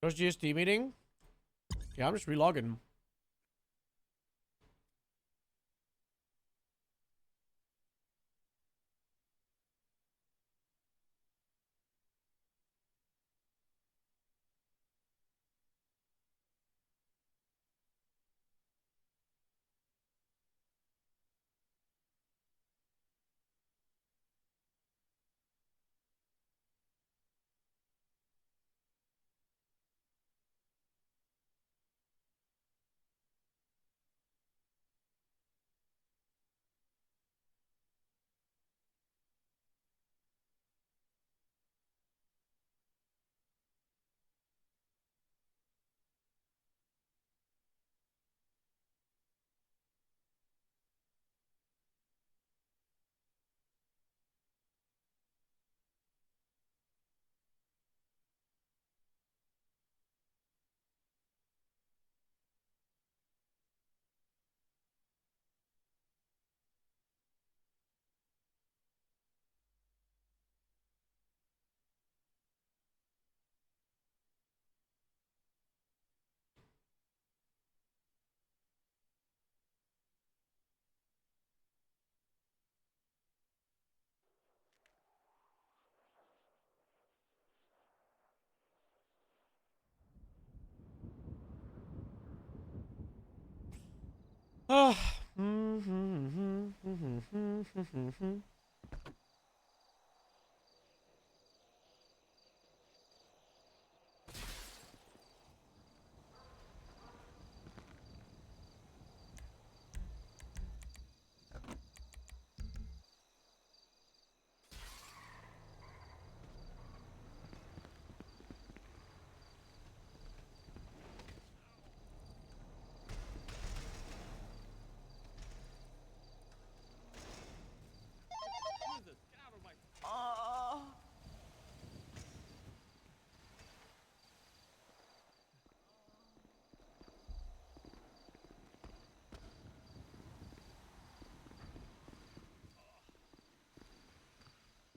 Those GST meeting? Yeah, I'm just relogging.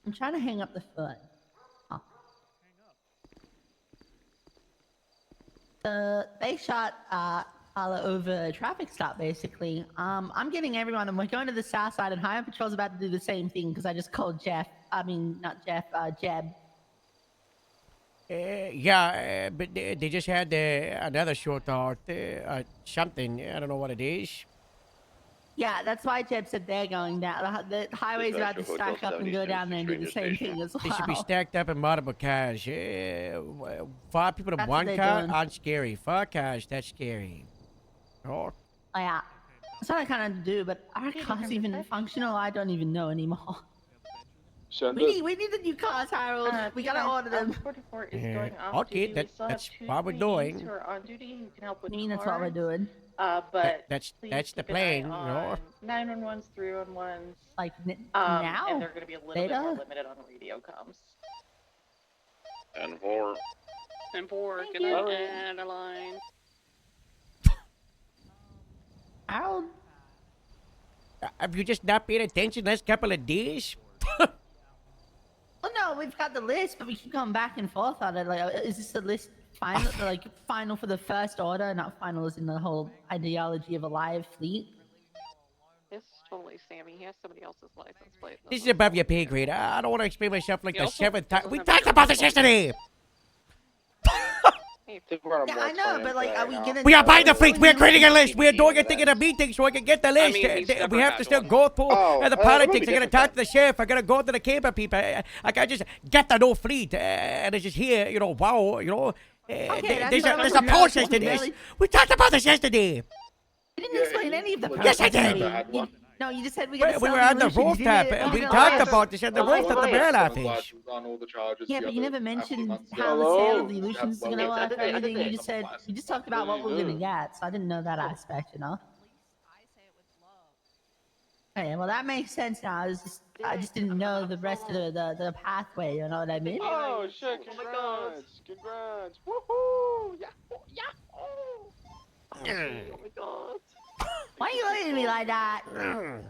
I'm trying to hang up the phone. They shot Carla over a traffic stop, basically. I'm getting everyone, and we're going to the south side, and Highway Patrol's about to do the same thing because I just called Jeff. I mean, not Jeff, Jeb. Yeah, but they just had another shootout, something. I don't know what it is. Yeah, that's why Jeb said they're going down. The highway's about to stack up and go down there and do the same thing as well. They should be stacked up in multiple cars. 5 people in That's what one they're car doing. aren't scary. 5 cars, that's scary. Oh. Yeah. That's what I kind of do, but our car's even functional. I don't even know anymore. We need the new cars, Harold. We gotta order them. 44 is going off Okay, duty. We still have that's 2 what we're trainees doing. who are on duty who can help with I mean, that's what we're cars. doing. But That's please the keep an plan, eye you know. on 911s, 311s. Like now? And they're going to be a little bit more Later? limited on radio comms. And 4. And 4, Thank good you. night, Adeline. Harold? Have you just not paid attention last couple of days? Well, no, we've got the list, but we keep going back and forth on it. Like, is this the list final, like final for the first order, not final as in the whole ideology of a live fleet? It's totally Sammy. He has somebody else's license plate. This is above your pay grade. I don't want to explain myself like He the also 7th time. doesn't We have talked a about this license. yesterday. Yeah, I know, but like, are we gonna? We are buying the fleet. We're creating a list. We're doing a thing in a meeting so I can get the list. mean, he's never We have had to still one. go through the that politics. would be I gotta different talk to the sheriff. I gotta go to the cable people. I can't just get the new fleet and it's just here. You know, wow. You know, there's a process to this. We talked about this yesterday. You didn't explain any of the Yes, I process to did. me. No, you just said we gotta We sell were on the Evolution. You rooftop. didn't- We you talked didn't- about this at the rooftop of the Maryland office. Yeah, but you never mentioned how the sale of the illusions is gonna work or anything. You just said you just talked about what we're gonna get, so I didn't know that aspect, you know. Okay, well that makes sense now. I just didn't know the rest of the pathway. You know what I mean? Oh shit! Congrats! Congrats! Woohoo! Yeah! Yeah! Oh my god! Why are you looking at me like that? I'm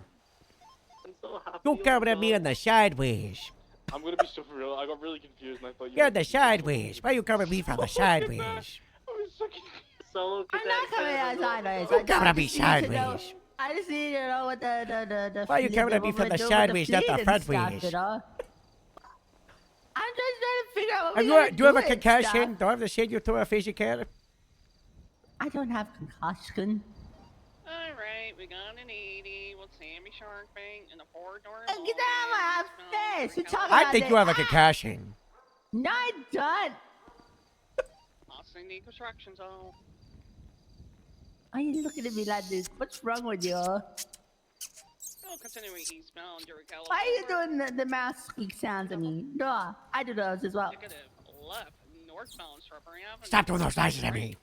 so happy. You coming at me on the sideways. I'm gonna be so real. I got really confused and I thought you. You're on the sideways. Why you coming at me from the sideways? I was so confused. Solo I'm not coming out sideways. You coming at me just need to know- sideways. I just need to know what the Why are you fleet- coming at me what from we're the doing with sideways, not the fleet and stuff, frontways? you know? I'm just trying to figure out what Have we you, gotta do you have a and concussion? stuff. Do I have to send you to a physical care? I don't have concussion. Alright, we got an 80 with Sammy Shark Bank and a 4-door. Hey, get out of my face! You're talking I about think the- you have a concussion. No, I don't. I'll send the construction zone. Why are you looking at me like this? What's wrong with you? Oh, continuing eastbound, you're California. Why are you doing the mouse squeak sounds at me? No, I do those as well. Negative left, northbound, Strawberry Avenue. Stop doing those noises at me.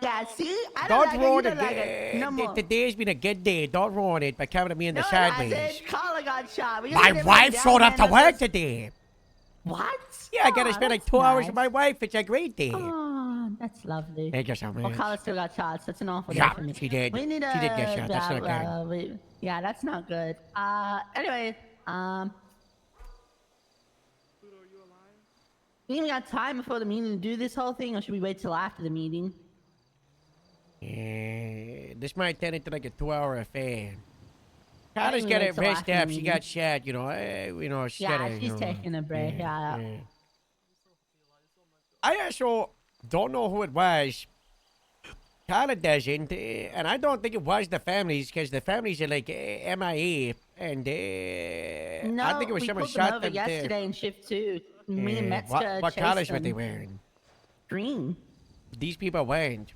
Yeah, see? I Don't like it. ruin You it. don't like it. No more. Today's been a good day. Don't ruin it by coming at me in the No, it sideways. hasn't. Carla got shot. We My gotta get wife down showed there up to and work let's- today. What? Yeah, I gotta Aw, spend like that's 2 hours nice. with my wife. It's a great day. Oh, that's lovely. Thank you so Well, much. Carla still got shot, so that's an awful Yeah, day for me. she did. We need She did get shot. That's not good. Yeah, that's not good. Anyway, we even got time before the meeting to do this whole thing, or should we wait till after the meeting? Yeah, this might turn into like a 2-hour affair. I Carla's think we gotta wait till rest after up. the She meeting. got shot, you know. She's Yeah, gotta, she's you know, taking a break. Yeah. I also don't know who it was, Carla doesn't, and I don't think it was the families because the families are like MIA, and No, I think it was we someone pulled them shot over them there. yesterday in shift 2. Me and Metzger What chased colors were they them. wearing? Green. These people weren't.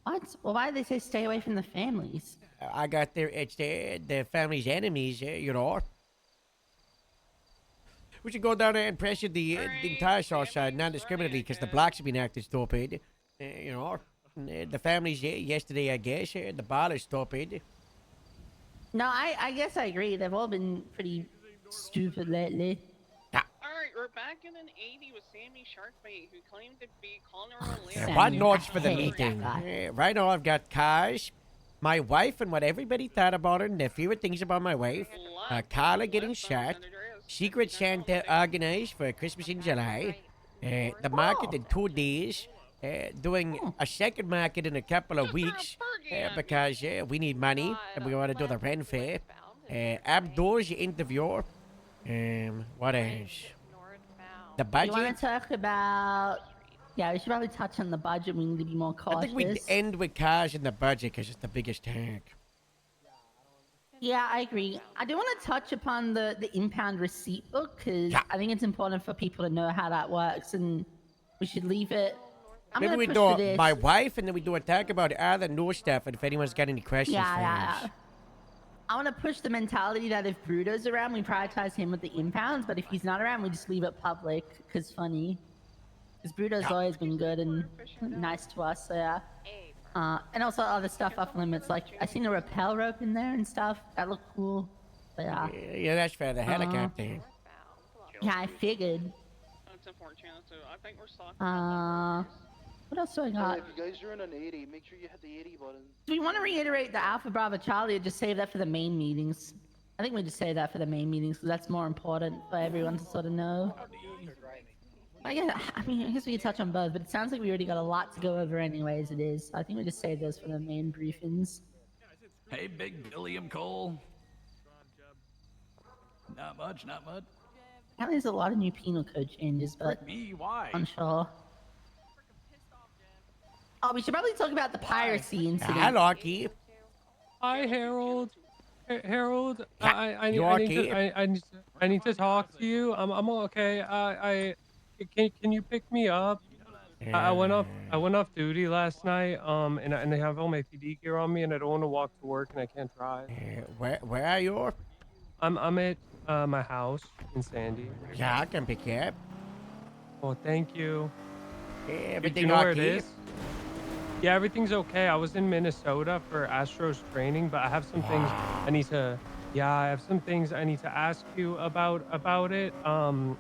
What? Well, why did they say stay away from the families? I got there. It's the family's enemies, you know. We should go down there and pressure the entire south side non-discriminately because the blacks have been acting stupid. You know, the families yesterday, I guess, the bar is stupid. No, I guess I agree. They've all been pretty stupid lately. Alright, we're back in an 80 with Sammy Sharkbait, who claimed to be Colonel O'Leary. What notes for the meeting? Right now, I've got cars, my wife, and what everybody thought about her, and their favorite things about my wife. Carla getting shot. Secret Santa organized for Christmas in July. The market in 2 days. Doing a second market in a couple of weeks because we need money and we want to do the rent fair. Abdul's interview. What else? The You budget. want to talk about? Yeah, we should probably touch on the budget. We need to be more cautious. I think we end with cars in the budget because it's the biggest tank. Yeah, I agree. I do want to touch upon the impound receipt book because I think it's important for people to know how that works, and we should leave it. I'm Maybe gonna we push do for this. my wife and then we do a talk about other new stuff and if anyone's got any questions for us. Yeah. I want to push the mentality that if Bruto's around, we prioritize him with the impounds, but if he's not around, we just leave it public because funny. Because Bruto's always been good and nice to us, so yeah. And also other stuff off limits, like I seen a rappel rope in there and stuff. That looked cool. But yeah. Yeah, that's fair. The helicopter. Yeah, I figured. That's unfortunate, so I think we're stuck. What else do I got? If you guys are in an 80, make sure you hit the 80 button. Do we want to reiterate the Alpha Bravo Charlie or just save that for the main meetings? I think we just save that for the main meetings because that's more important for everyone to sort of know. I guess we could touch on both, but it sounds like we already got a lot to go over anyway as it is. I think we just save those for the main briefings. Hey, Big Billiam Cole. Not much, not much. Apparently there's a lot of new penal code changes, but Me, why? I'm sure. Oh, we should probably talk about the piracy incident. Hi, Lucky. Hi, Harold. Harold, I You need to talk to you. I'm okay. Can you pick me up? I went off duty last night. And I have all my PD gear on me, and I don't want to walk to work, and I can't drive. Where are you? I'm at my house in Sandy. Yeah, I can pick you up. Oh, thank you. Everything Do you know where it okay? is? Yeah, everything's okay. I was in Minnesota for Astros training, but I have some things I need to. Yeah, I have some things I need to ask you about it. To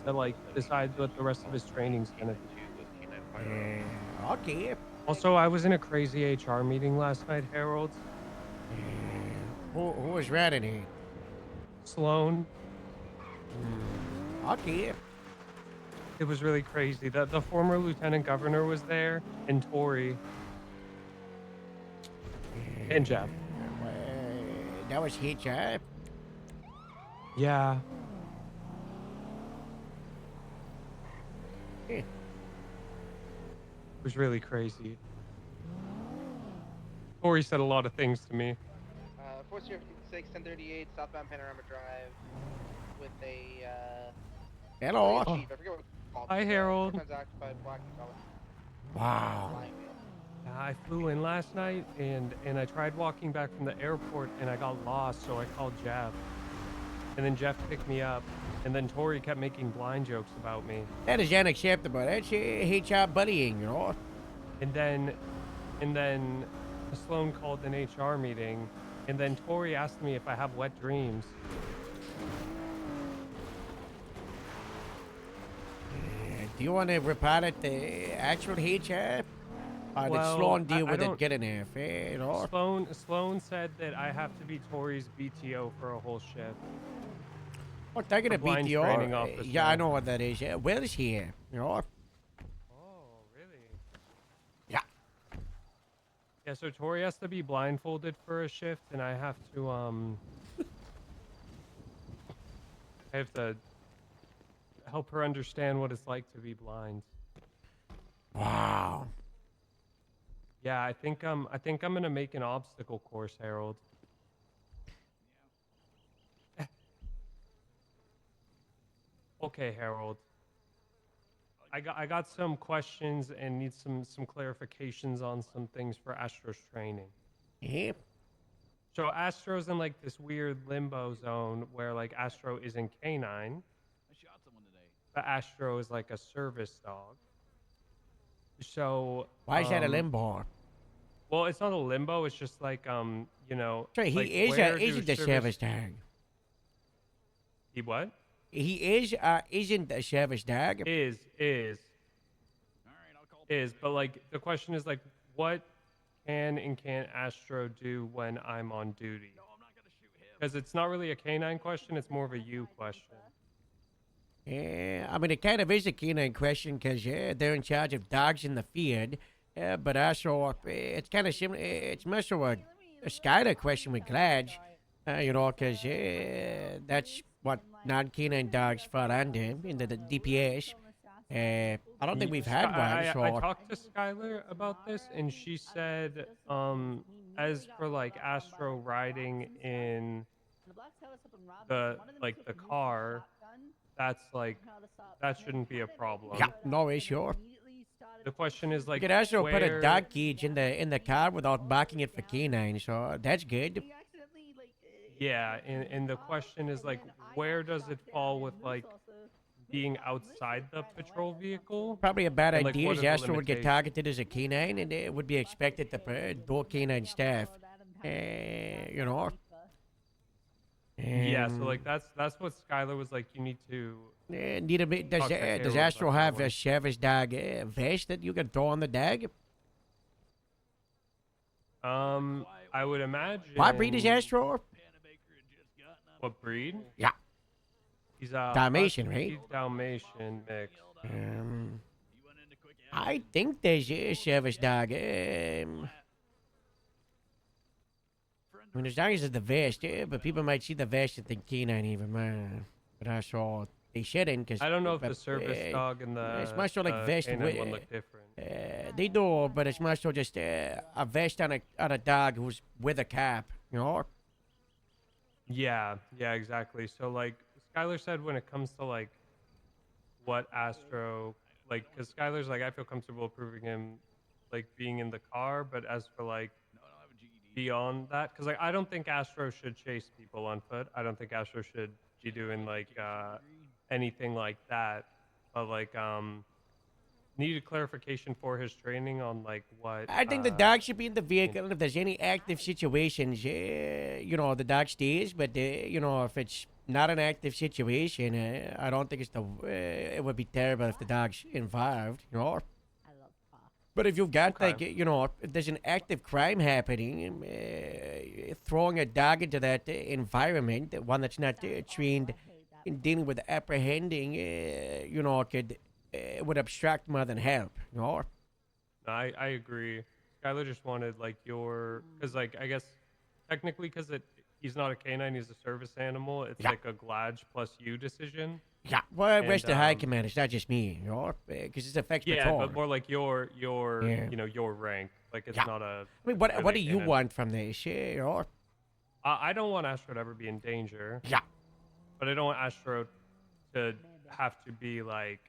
like decide what the rest of his training's gonna be. Okay. Also, I was in a crazy HR meeting last night, Harold. Who was running it? Sloan. Okay. It was really crazy. The former lieutenant governor was there, and Tory. And Jeff. That was HR. Yeah. It was really crazy. Tory said a lot of things to me. 4056 1038 southbound Panorama Drive with a Hello. Chief. I forget what it's called. Hi, Harold. Occupied black and color. Wow. I flew in last night and I tried walking back from the airport and I got lost, so I called Jeff. And then Jeff picked me up, and then Tori kept making blind jokes about me. That is unacceptable. That's HR bullying, you know. And then Sloan called an HR meeting, and then Tori asked me if I have wet dreams. Do you want to report it to actual HR? Or did Well, Sloan deal I with it don't- good enough, you know? Sloan said that I have to be Tori's BTO for a whole shift. Oh, taking A a blind BTO? training officer. Yeah, I know what that is. Yeah, where is he? You know? Oh, really? Yeah. Yeah, so Tori has to be blindfolded for a shift, and I have to, I have to help her understand what it's like to be blind. Wow. Yeah, I think I'm gonna make an obstacle course, Harold. Okay, Harold. I got some questions and need some clarifications on some things for Astro's training. Yep. So Astro's in like this weird limbo zone where like Astro isn't canine, I shot someone today. but Astro is like a service dog. So Why is that a limbo? Well, it's not a limbo. It's just like you know. So he like, is where isn't do the service dog. He what? He isn't the service dog. Is. But like the question is like, what can and can't Astro do when I'm on duty? No, I'm not gonna shoot him. Because it's not really a canine question. It's more of a you question. Yeah, I mean, it kind of is a canine question because they're in charge of dogs in the field. But also, it's kind of similar. It's more so a Skylar question with Gladge, you know, because that's what non-canine dogs fall under in the DPS. I don't think we've had one. So I talked to Skylar about this, and she said, as for like Astro riding in the car, that's like that shouldn't be a problem. yeah, no issue. The question is like, You could also put a where- dog cage in the car without marking it for canine, so that's good. Yeah, and the question is like, where does it fall with like being outside the patrol vehicle? Probably a bad And, like, idea. what Is are the Astro would get limitations? targeted as a canine, and it would be expected to do canine staff. You know. Yeah, so like that's what Skylar was like. You need to. Need a bit. Does talk to Harold does about Astro that have one. a service dog vest that you can throw on the dog? I would imagine. What breed is Astro? What breed? Yeah. He's a Dalmatian, husky right? Dalmatian mix. I think there's a service dog. I mean, as long as it's the vest, but people might see the vest and think canine even, man. But I saw they shouldn't because I don't know if the service dog and the it's much so like vest canine one look different. they do, but it's much so just a vest on a dog who's with a cap, you know. Yeah, exactly. So like Skylar said, when it comes to like what Astro like, because Skylar's like, I feel comfortable approving him like being in the car, but as for like beyond that, because like I don't think Astro should chase people on foot. I don't think Astro should be doing like anything like that. But like needed clarification for his training on like what I think the dog should be in the vehicle, and if there's any active situations, you know, the dog stays. But you know, if it's not an active situation, I don't think it's it would be terrible if the dog's involved, you know. But if you've got like, you know, if there's an active crime happening, throwing a dog into that environment, one that's not trained in dealing with apprehending, you know, would obstruct more than help, you know. I agree. Skylar just wanted like because like I guess technically because he's not a canine, he's a service animal. It's like a Gladge plus you decision. Yeah, well, rest the high And, command. It's not just me, you know, because it affects Yeah, patrol. but more like your Yeah. you know, your rank. Like it's Yeah. not a. I mean, what really do you canine. want from this, you know? I don't want Astro to ever be in danger. Yeah. But I don't want Astro to have to be like.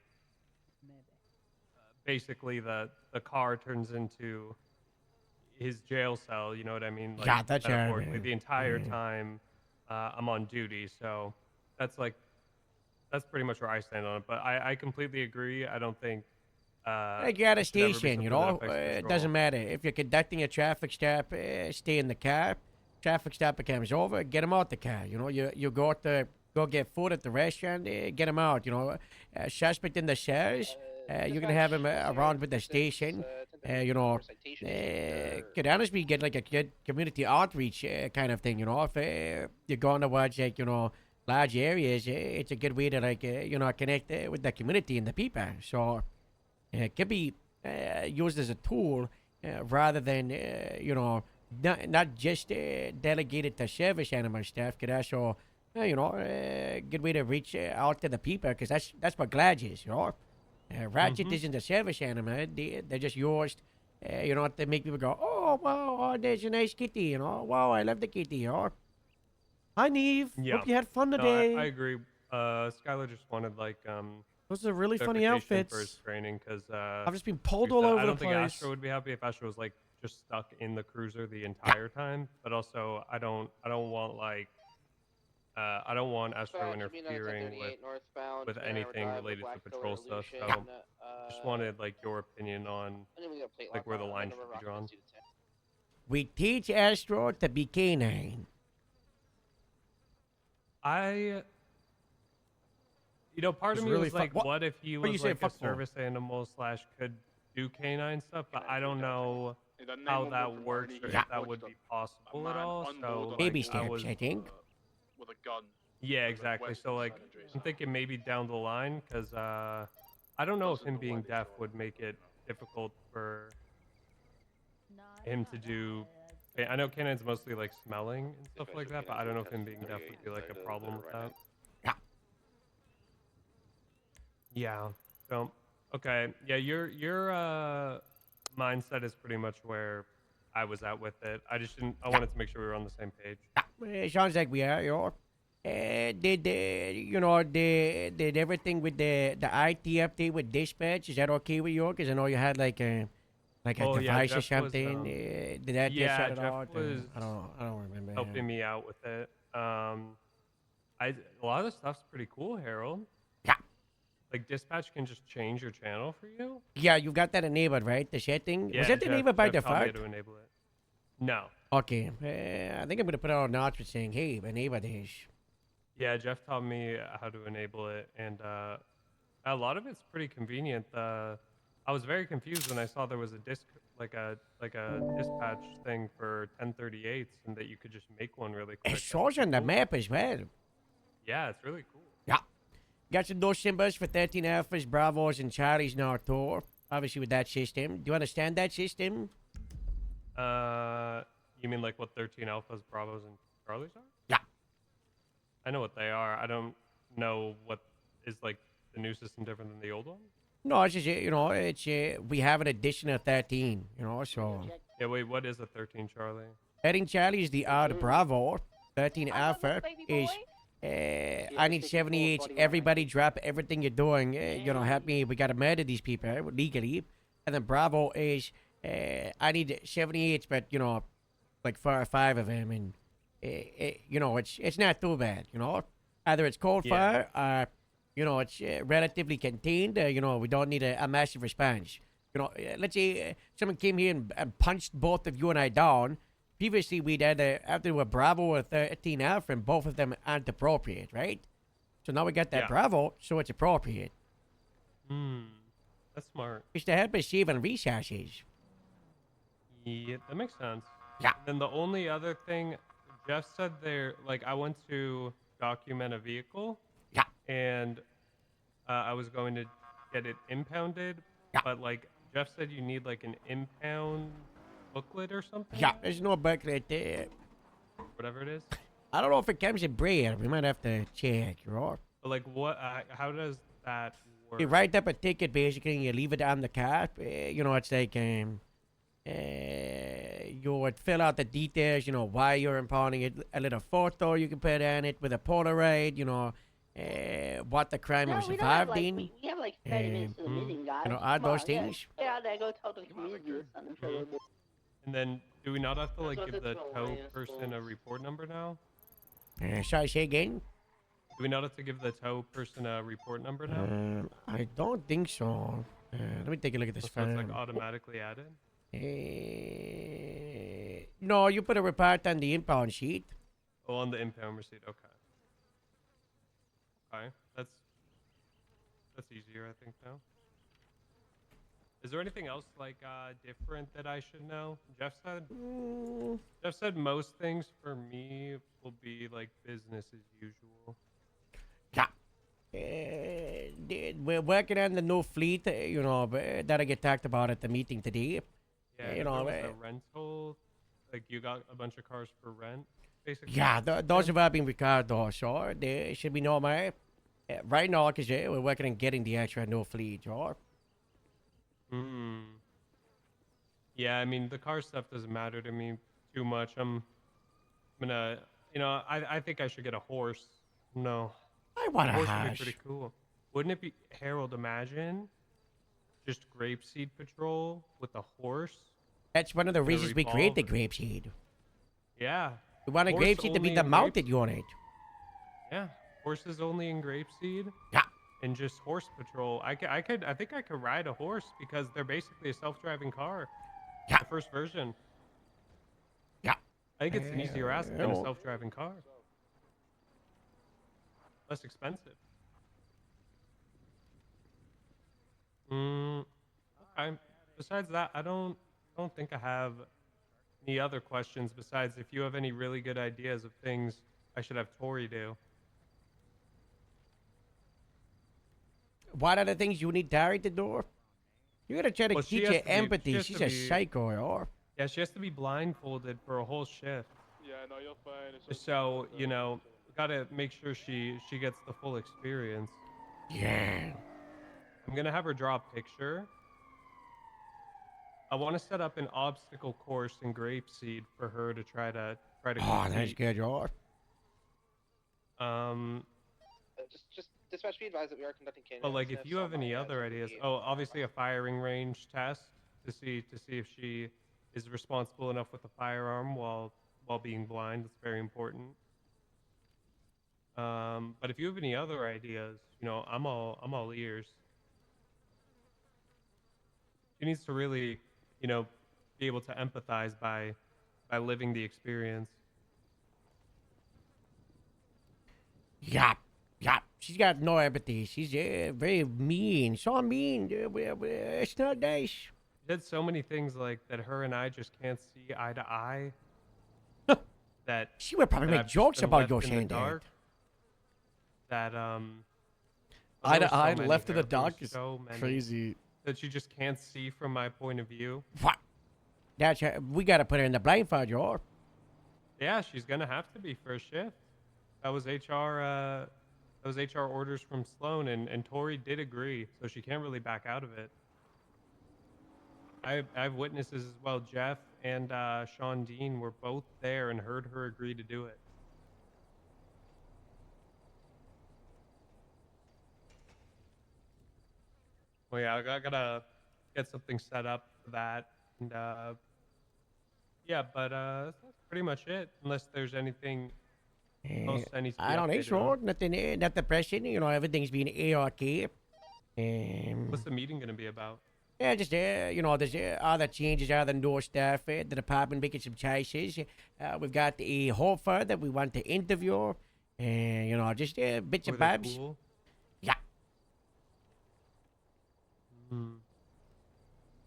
Basically, the car turns into his jail cell. You know what I mean? Like, Yeah, that's right, metaphorically, man. the entire Yeah. time I'm on duty. So that's pretty much where I stand on it. But I completely agree. I don't think. Like you're at a it should ever be station, you something that know. affects It patrol. doesn't matter if you're conducting a traffic stop. Stay in the car. Traffic stop becomes over. Get them out the car. You know, you go get food at the restaurant. Get them out. You know, suspect in the cells. You're gonna have him around with the station. You know, could honestly get like a good community outreach kind of thing. You know, if you're going towards like, you know, large areas, it's a good way to like you know, connect with the community and the people. So it can be used as a tool rather than you know, not just delegated to service animal staff. Could also you know, good way to reach out to the people, because that's what Gladge is. You know. Ratchet isn't a service animal. They're just used You know, to make people go, oh, wow, oh, there's a nice kitty, you know. Wow, I love the kitty, you know. Hi, Neve. Yeah. Hope you had fun No, today. I agree. Skylar just wanted like Those are really funny certification for his outfits. training because I've just been pulled all over I the don't think place. Astro would be happy if Astro was like just stuck in the cruiser the entire time. But also, I don't want like I don't want Astro Dispatch, should be interfering 1038 northbound, with Panorama anything Drive, related to Black Color patrol stuff. So Illusion, just wanted like your opinion on I think we got a plate like lock where the on line number should be rock drawn. to 10. We teach Astro to be canine. Part of It's me really was like, what? what if he What you was say like a fuck for? service animal / could do canine stuff, but I don't know how that works or if that would be possible at all. So Baby like, steps, I think. With a gun. Yeah, exactly. So like, I'm thinking maybe down the line, because I don't know if him being deaf would make it difficult for him to do. I know canine's mostly like smelling and stuff like that, but I don't know if him being deaf would be like a problem with that. Yeah. So, okay. Yeah, your mindset is pretty much where I was at with it. I just didn't. I wanted to make sure we were on the same page. It sounds like we are, you know. Did everything with the IT update with dispatch? Is that okay with you? Because I know you had like a Oh, yeah, device or Jeff was, something. Did that get yeah, shut Jeff out? was I don't remember. helping me out with it. A lot of the stuff's pretty cool, Harold. Yeah. Like dispatch can just change your channel for you. Yeah, you got that enabled, right? The setting. Yeah, Was that enabled by Jeff taught me default? how to enable it. No. Okay. I think I'm gonna put out an announcement saying, "Hey, enable this." Yeah, Jeff taught me how to enable it, and a lot of it's pretty convenient. I was very confused when I saw there was a like a dispatch thing for 1038s, and that you could just make one really quick. It shows on the map as well. Yeah, it's really cool. Yeah. Got some those symbols for 13 Alphas, Bravos, and Charlies now too. Obviously with that system. Do you understand that system? You mean like what 13 Alphas, Bravos, and Charlies are? Yeah. I know what they are. I don't know what is like the new system different than the old one. No, it's just, it's we have an additional 13, so. Yeah, wait, what is a 13 Charlie? 13 Charlie is the odd Bravo. 13 Alpha is, I need 78. Everybody drop everything you're doing. Help me. We got to murder these people legally. And then Bravo is, I need 78, but, like 4 or 5 of them. And, it's not too bad, Either it's cold fire or, it's relatively contained. We don't need a massive response. Let's say someone came here and punched both of you and I down. Previously, we'd had after a Bravo or 13 Alpha, and both of them aren't appropriate, right? So now we got that Bravo, so it's appropriate. That's smart. It's to help us save on resources. Yeah, that makes sense. Yeah. Then the only other thing, Jeff said there, like I went to document a vehicle. Yeah. And I was going to get it impounded, but like Jeff said, you need like an impound booklet or something. Yeah, there's no booklet there. Whatever it is. I don't know if it comes in braille. We might have to check, right? But like, what? How does that work? You write up a ticket basically, and you leave it on the car. It's like you would fill out the details. Why you're impounding it. A little photo you can put on it with a Polaroid. What the crime was we don't have, involved in. we have like 30 minutes to the meeting, guys. All Come on, those things. Get out there, go talk to the community or something for a little bit. And then, do we not have to like give the tow person a report number now? Sorry, say again. Do we not have to give the tow person a report number now? I don't think so. Let me take a look at this. So it's like automatically added. No, you put a report on the impound sheet. Oh, on the impound receipt. Okay. Okay, that's easier, I think now. Is there anything else like different that I should know? Jeff said most things for me will be like business as usual. Yeah. We're working on the new fleet, that I get talked about at the meeting today. Yeah, there was a rental. Like you got a bunch of cars for rent, basically. Yeah, those have all been recorded, though, so they should be normal. Right now, because we're working on getting the actual new fleet, right? Yeah, I mean the car stuff doesn't matter to me too much. I'm gonna, I think I should get a horse. No, I want a horse would be pretty horse. cool. Wouldn't it be, Harold? Imagine just grapeseed patrol with a horse That's one of the and a reasons we create the revolver. grapeseed. Yeah, We want a horse grapeseed to be only the in mounted unit. Yeah, horses only in grapeseed. Yeah. And just horse patrol. I think I could ride a horse because they're basically a self-driving car. Yeah. The first version. Yeah. I think it's an easier ask than a self-driving car. Less expensive. Okay. Besides that, I don't think I have any other questions besides if you have any really good ideas of things I should have Tori do. What are the things you need Terry to do? You gotta try to Well, she teach has her to be- empathy. she has She's to a be- psycho, or Yeah, she has to be blindfolded for a whole shift. Yeah, no, you're fine. It's So, gotta make sure she gets the full experience. yeah. I'm gonna have her draw a picture. I want to set up an obstacle course in grapeseed for her to try to Oh, that's complete. good, or Just dispatch be advised that we are conducting canine. But like, if you have any other ideas, obviously a firing range test to see if she is responsible enough with a firearm while being blind. That's very important. But if you have any other ideas, I'm all ears. She needs to really, be able to empathize by living the experience. Yeah. Yeah. She's got no empathy. She's very mean. So mean. It's not nice. She did so many things like that her and I just can't see eye to eye. That She would probably that make I've just jokes been about left you in the saying that. dark. That Eye there to were so eye, many, left in the there were dark is so many crazy. that you just can't see from my point of view. What? That's we gotta put her in the blindfold, or Yeah, she's gonna have to be for a shift. That was HR. Those HR orders from Sloan, and Tori did agree, so she can't really back out of it. I have witnesses as well. Jeff and Sean Dean were both there and heard her agree to do it. Well, yeah, I gotta get something set up for that, and yeah, but that's pretty much it. Unless there's anything else I need to be I don't think updated so. on. Nothing, not depression. Everything's been A-OK. What's the meeting gonna be about? Yeah, just there's other changes, other new stuff. The department making some choices. We've got a Hofer that we want to interview. Just bits and Were they bobs. cool? Yeah.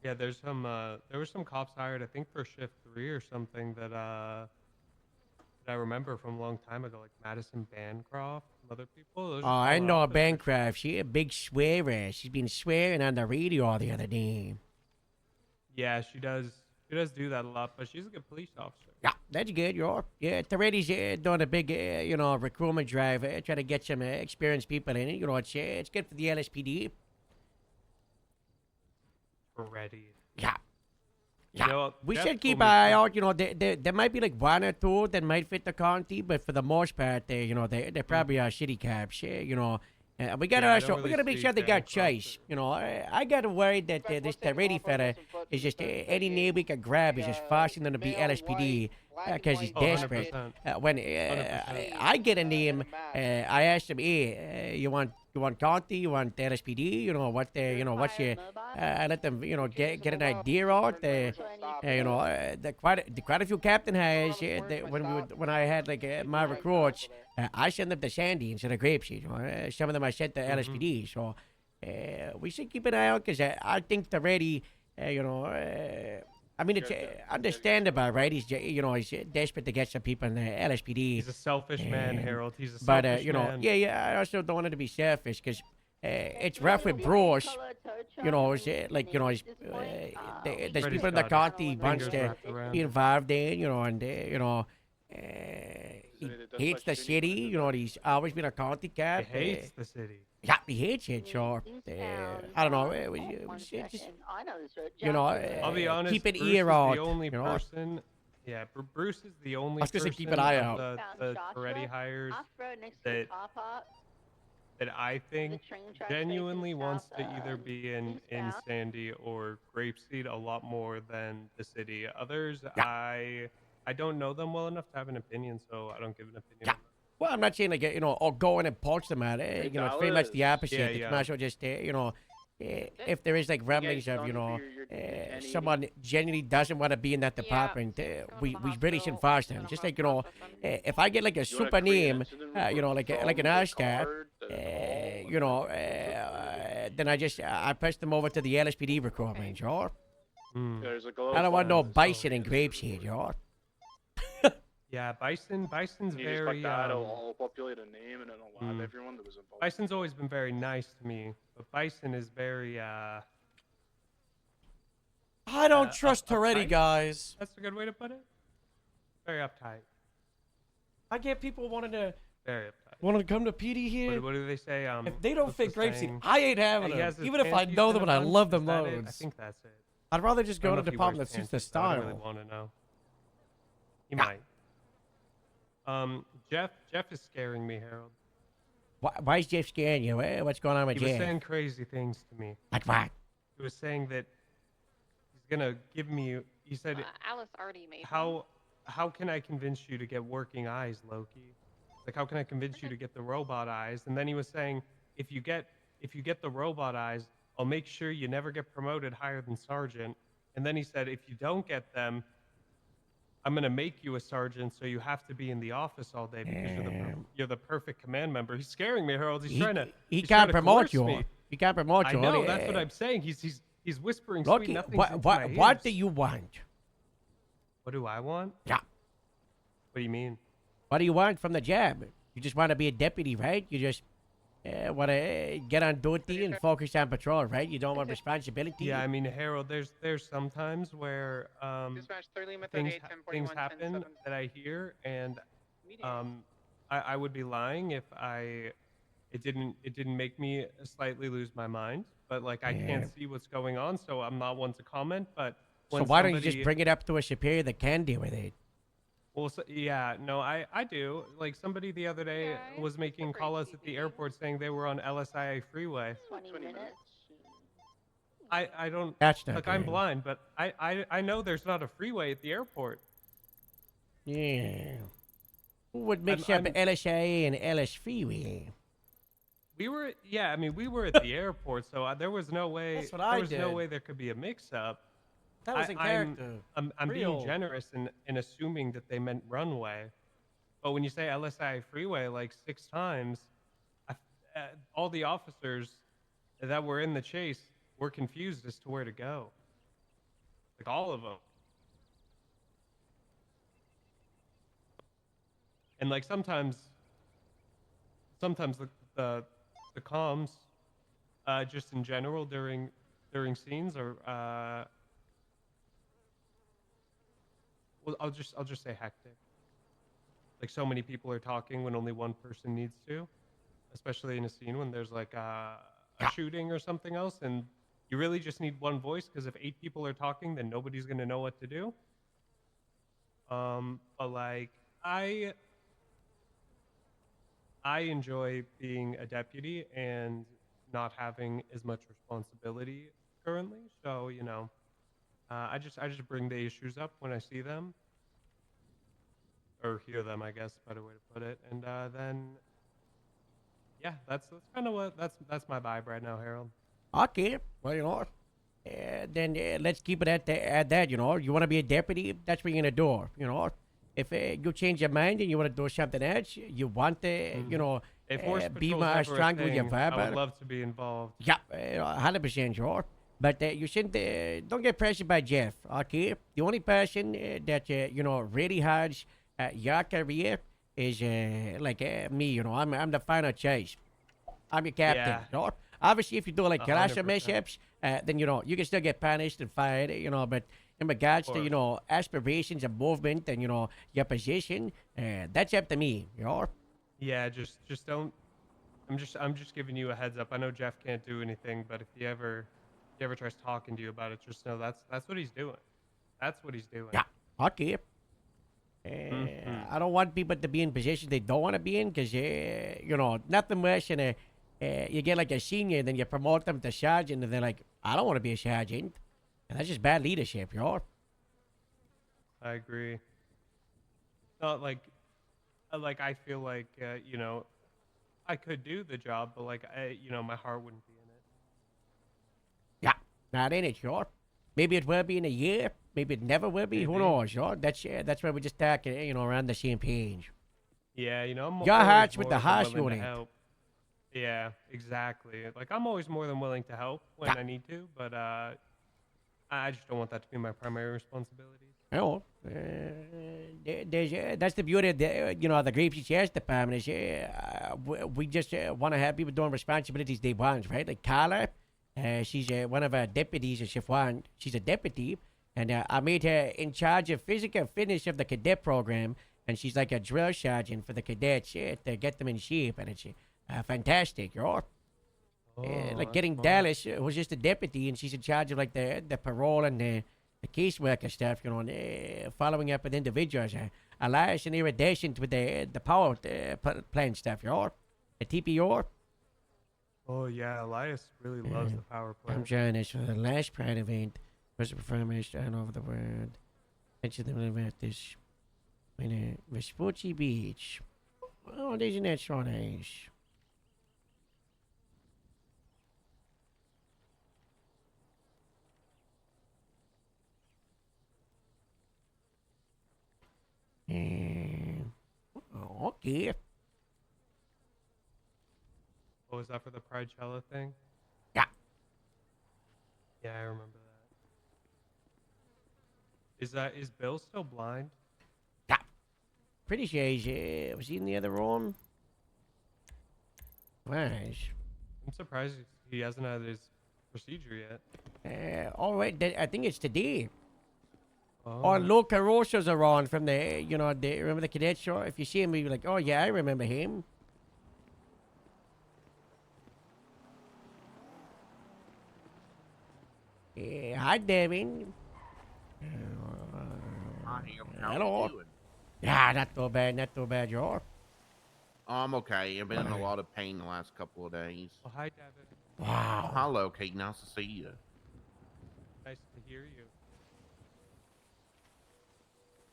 Yeah, there's some. There were some cops hired, I think, for shift 3 or something that I remember from a long time ago, like Madison Bancroft, some other people. Those Oh, are I solid know officers. Bancroft. She a big swearer. She's been swearing on the radio the other day. Yeah, she does. She does do that a lot, but she's a good police officer. Yeah, that's good, Yeah, Toretti's doing a big, recruitment drive, trying to get some experienced people in it. It's good for the LSPD. Ready. Yeah. Yeah. We Jeff should keep told an me eye too- out. There might be like one or two that might fit the county, but for the most part, they probably are shitty cops. We gotta Yeah, I also don't we really gotta make see sure they got Bancroft choice. I got worried that this Toretti fella is just any name we can grab is just faster than to be LSPD because he's Oh, desperate. 100%. When 100%. I get a name, I ask him, hey, you want county, you want LSPD, what's your, I let them, get an idea out. Quite a few captain has when I had like my recruits, I send them to Sandy instead of Grapeseed. Some of them I sent to LSPD. So we should keep an eye out because I think the ready, I mean, it's understandable, right? He's desperate to get some people in the LSPD. He's a selfish man, Harold. He's a But selfish man. yeah. I also don't want it to be selfish because it's rough with Bruce. There's Freddy's people in the got county wants fingers to wrapped around be him. involved in, he hates the city. He's always been a county He cap. hates the city. Yeah, he hates it, sure. I don't know. Just, you know, Uh, I'll be honest. keep an Bruce ear is out. the only You know? person. Yeah, Bruce is the only was gonna say person keep an eye of out. the Toretti hires that I think genuinely wants to either be in Sandy or Grapeseed a lot more than the city. Others, I don't know them well enough to have an opinion, so I don't give an opinion. On Well, I'm not saying like you know, or go in and poach them at it. You know, it's very much the opposite. Yeah, It's yeah. much just you know, if there is like rumblings of you know, someone genuinely doesn't want to be in that department, we really should force them. Just like you know, if I get like a super name, you know, like an Astar, you know, then I push them over to the LSPD recruitment, sure. There's a I don't want no glove. bison and grapeseed, sure. Yeah, Bison's You very. just that, I'll populate a name and then I'll add everyone that was involved. Bison's always been very nice to me, but Bison is very. I don't trust Toretti, uptight? guys. That's a good way to put it. Very uptight. I get people wanting to Very uptight. come to PD here. What do they say? If they don't what's fit the Grapeseed, saying? I ain't having He them. has his Even if I panties know in them a and I bunch? love them Is that it? loads. I think that's it. I'd rather just I go don't to know the if he department wears that suits the panties, but I don't style. really want to know. He might. Jeff is scaring me, Harold. Why is Jeff scaring you? What's going on with He was Jeff? saying crazy things to me. Like what? He was saying that he's gonna give me. He said, Alice already made one. "How can I convince you to get working eyes, Loki? Like, how can I convince you to get the robot eyes?" And then he was saying, if you get the robot eyes, I'll make sure you never get promoted higher than sergeant. And then he said, if you don't get them, I'm gonna make you a sergeant, so you have to be in the office all day because you're the perfect command member. He's scaring me, Harold. He's trying to. He he's trying can't to promote coerce you. me. He can't promote you. I know. That's what I'm saying. He's whispering Look, sweet nothings what into my what ears. do you want? What do I want? Yeah. What do you mean? What do you want from the job? You just want to be a deputy, right? You just want to get on duty and focus on patrol, right? You don't want responsibility. Yeah, I mean, Harold, there's sometimes where Dispatch 3 Lima things 38, 10, things 41, happen 10, that I hear, and I would be lying if it didn't make me slightly lose my mind. But like I can't see what's going on, so I'm not one to comment. But So when why don't you somebody- just bring it up to a superior that can deal with it? Well, yeah, no, I do. Like somebody the other day was making call-outs at the airport saying they were on LSIA freeway. 20 minutes. I don't. That's not like I'm good. blind, but I know there's not a freeway at the airport. Yeah. Who would mix I'm- up LSIA and LS freeway? We were, yeah, I mean, we were at the airport, so there was no way. That's what there I was no did. way there could be a mix-up. That was in character. I'm being Real. generous in assuming that they meant runway, but when you say LSI freeway like 6 times, all the officers that were in the chase were confused as to where to go. Like all of them. And like sometimes the comms, just in general during scenes are well, I'll just say hectic. Like so many people are talking when only one person needs to, especially in a scene when there's like a shooting or something else, and you really just need one voice because if 8 people are talking, then nobody's gonna know what to do. But like I enjoy being a deputy and not having as much responsibility currently. So, you know, I just bring the issues up when I see them or hear them, I guess, is a better way to put it. And then, yeah, that's kind of what that's my vibe right now, Harold. Okay, well, you know, then let's keep it at that. You know, you want to be a deputy, that's what you're gonna do. You know, if you change your mind and you want to do something else, you want to, you know, If horse be patrol's more ever a strong with your thing, vibe. I would love to be involved. Yeah, 100% sure. But you shouldn't, don't get pressured by Jeff, okay? The only person that, you know, really has your career is like me, you know. I'm the final choice. I'm your captain, Yeah. you know? Obviously, if you do like crash 100%. mishaps, then, you know, you can still get punished and fired, you know, but in regards to, you know, aspirations and movement and, you know, your position, that's up to me, you know? Yeah, just don't I'm just giving you a heads up. I know Jeff can't do anything, but if he ever tries talking to you about it, just know that's what he's doing. That's what he's doing. Yeah. Okay. Mhm. I don't want people to be in positions they don't want to be in because, you know, nothing worse than you get like a senior, then you promote them to sergeant, and they're like, I don't want to be a sergeant. And that's just bad leadership, you know? I agree. Not like I feel like you know, I could do the job, but like you know, my heart wouldn't be in it. Yeah. Not in it, sure. Maybe it will be in a year. Maybe it never will be. Who Maybe. knows, sure? That's where we just talk, you know, around the same page. Yeah, you know, I'm Your always heart's with more the than harsh willing to unit. help. Yeah, exactly. Like I'm always more than willing to help when I need to, but I just don't want that to be my primary responsibility. You know, that's the beauty of the, you know, the Grapes Sheriff's Department is we just want to have people doing responsibilities they want, right? Like Carla, she's one of our deputies in Chiffon. She's a deputy, and I made her in charge of physical fitness of the cadet program, and she's like a drill sergeant for the cadets to get them in shape, and it's fantastic, you know? Like getting Dallas, who's just a deputy, and she's in charge of like the parole and the caseworker stuff, you know, and following up with individuals. Elias, in addition with the power plant stuff, you know, the TPO. Oh yeah, Elias really loves the power plant. I'm trying this for the last Pride event. Was a performance all over the world. Mention them about this. In Vespucci Beach. Oh, isn't that so nice? Okay. Oh, was that for the Pride Cello thing? Yeah. Yeah, I remember that. Is Bill still blind? Yeah. Pretty sure he's, was he in the other room? Was. I'm surprised he hasn't had his procedure yet. All right, I think it's today. Oh. Or Luke Carosso's around from the, you know, remember the cadet show? If you see him, you're like, oh yeah, I remember him. Hi, Devin. Hello. Yeah, not too bad, Joe. I'm okay. I've been in a lot of pain the last couple of days. Oh, hi, Devin. Wow. Oh, hello, Kate. Nice to see you. Nice to hear you.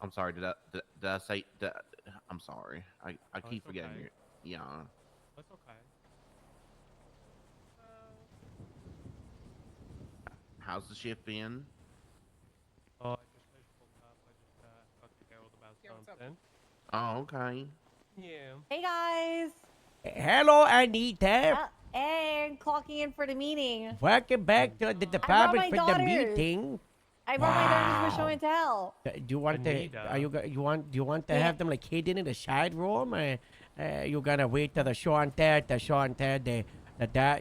I'm sorry. Did I say? I'm sorry. I keep forgetting okay. you. Yeah. That's okay. How's the shift been? Oh, I just woke up. I just talked to Harold about something. Oh, okay. Yeah. Hey guys. Hello, Anita. Hey, I'm clocking in for the meeting. Welcome back to the department for the daughters. meeting. I brought my daughters for show and tell. Do you want to? Are you do you want to have them like hidden in the side room? You gonna wait till the show and tell,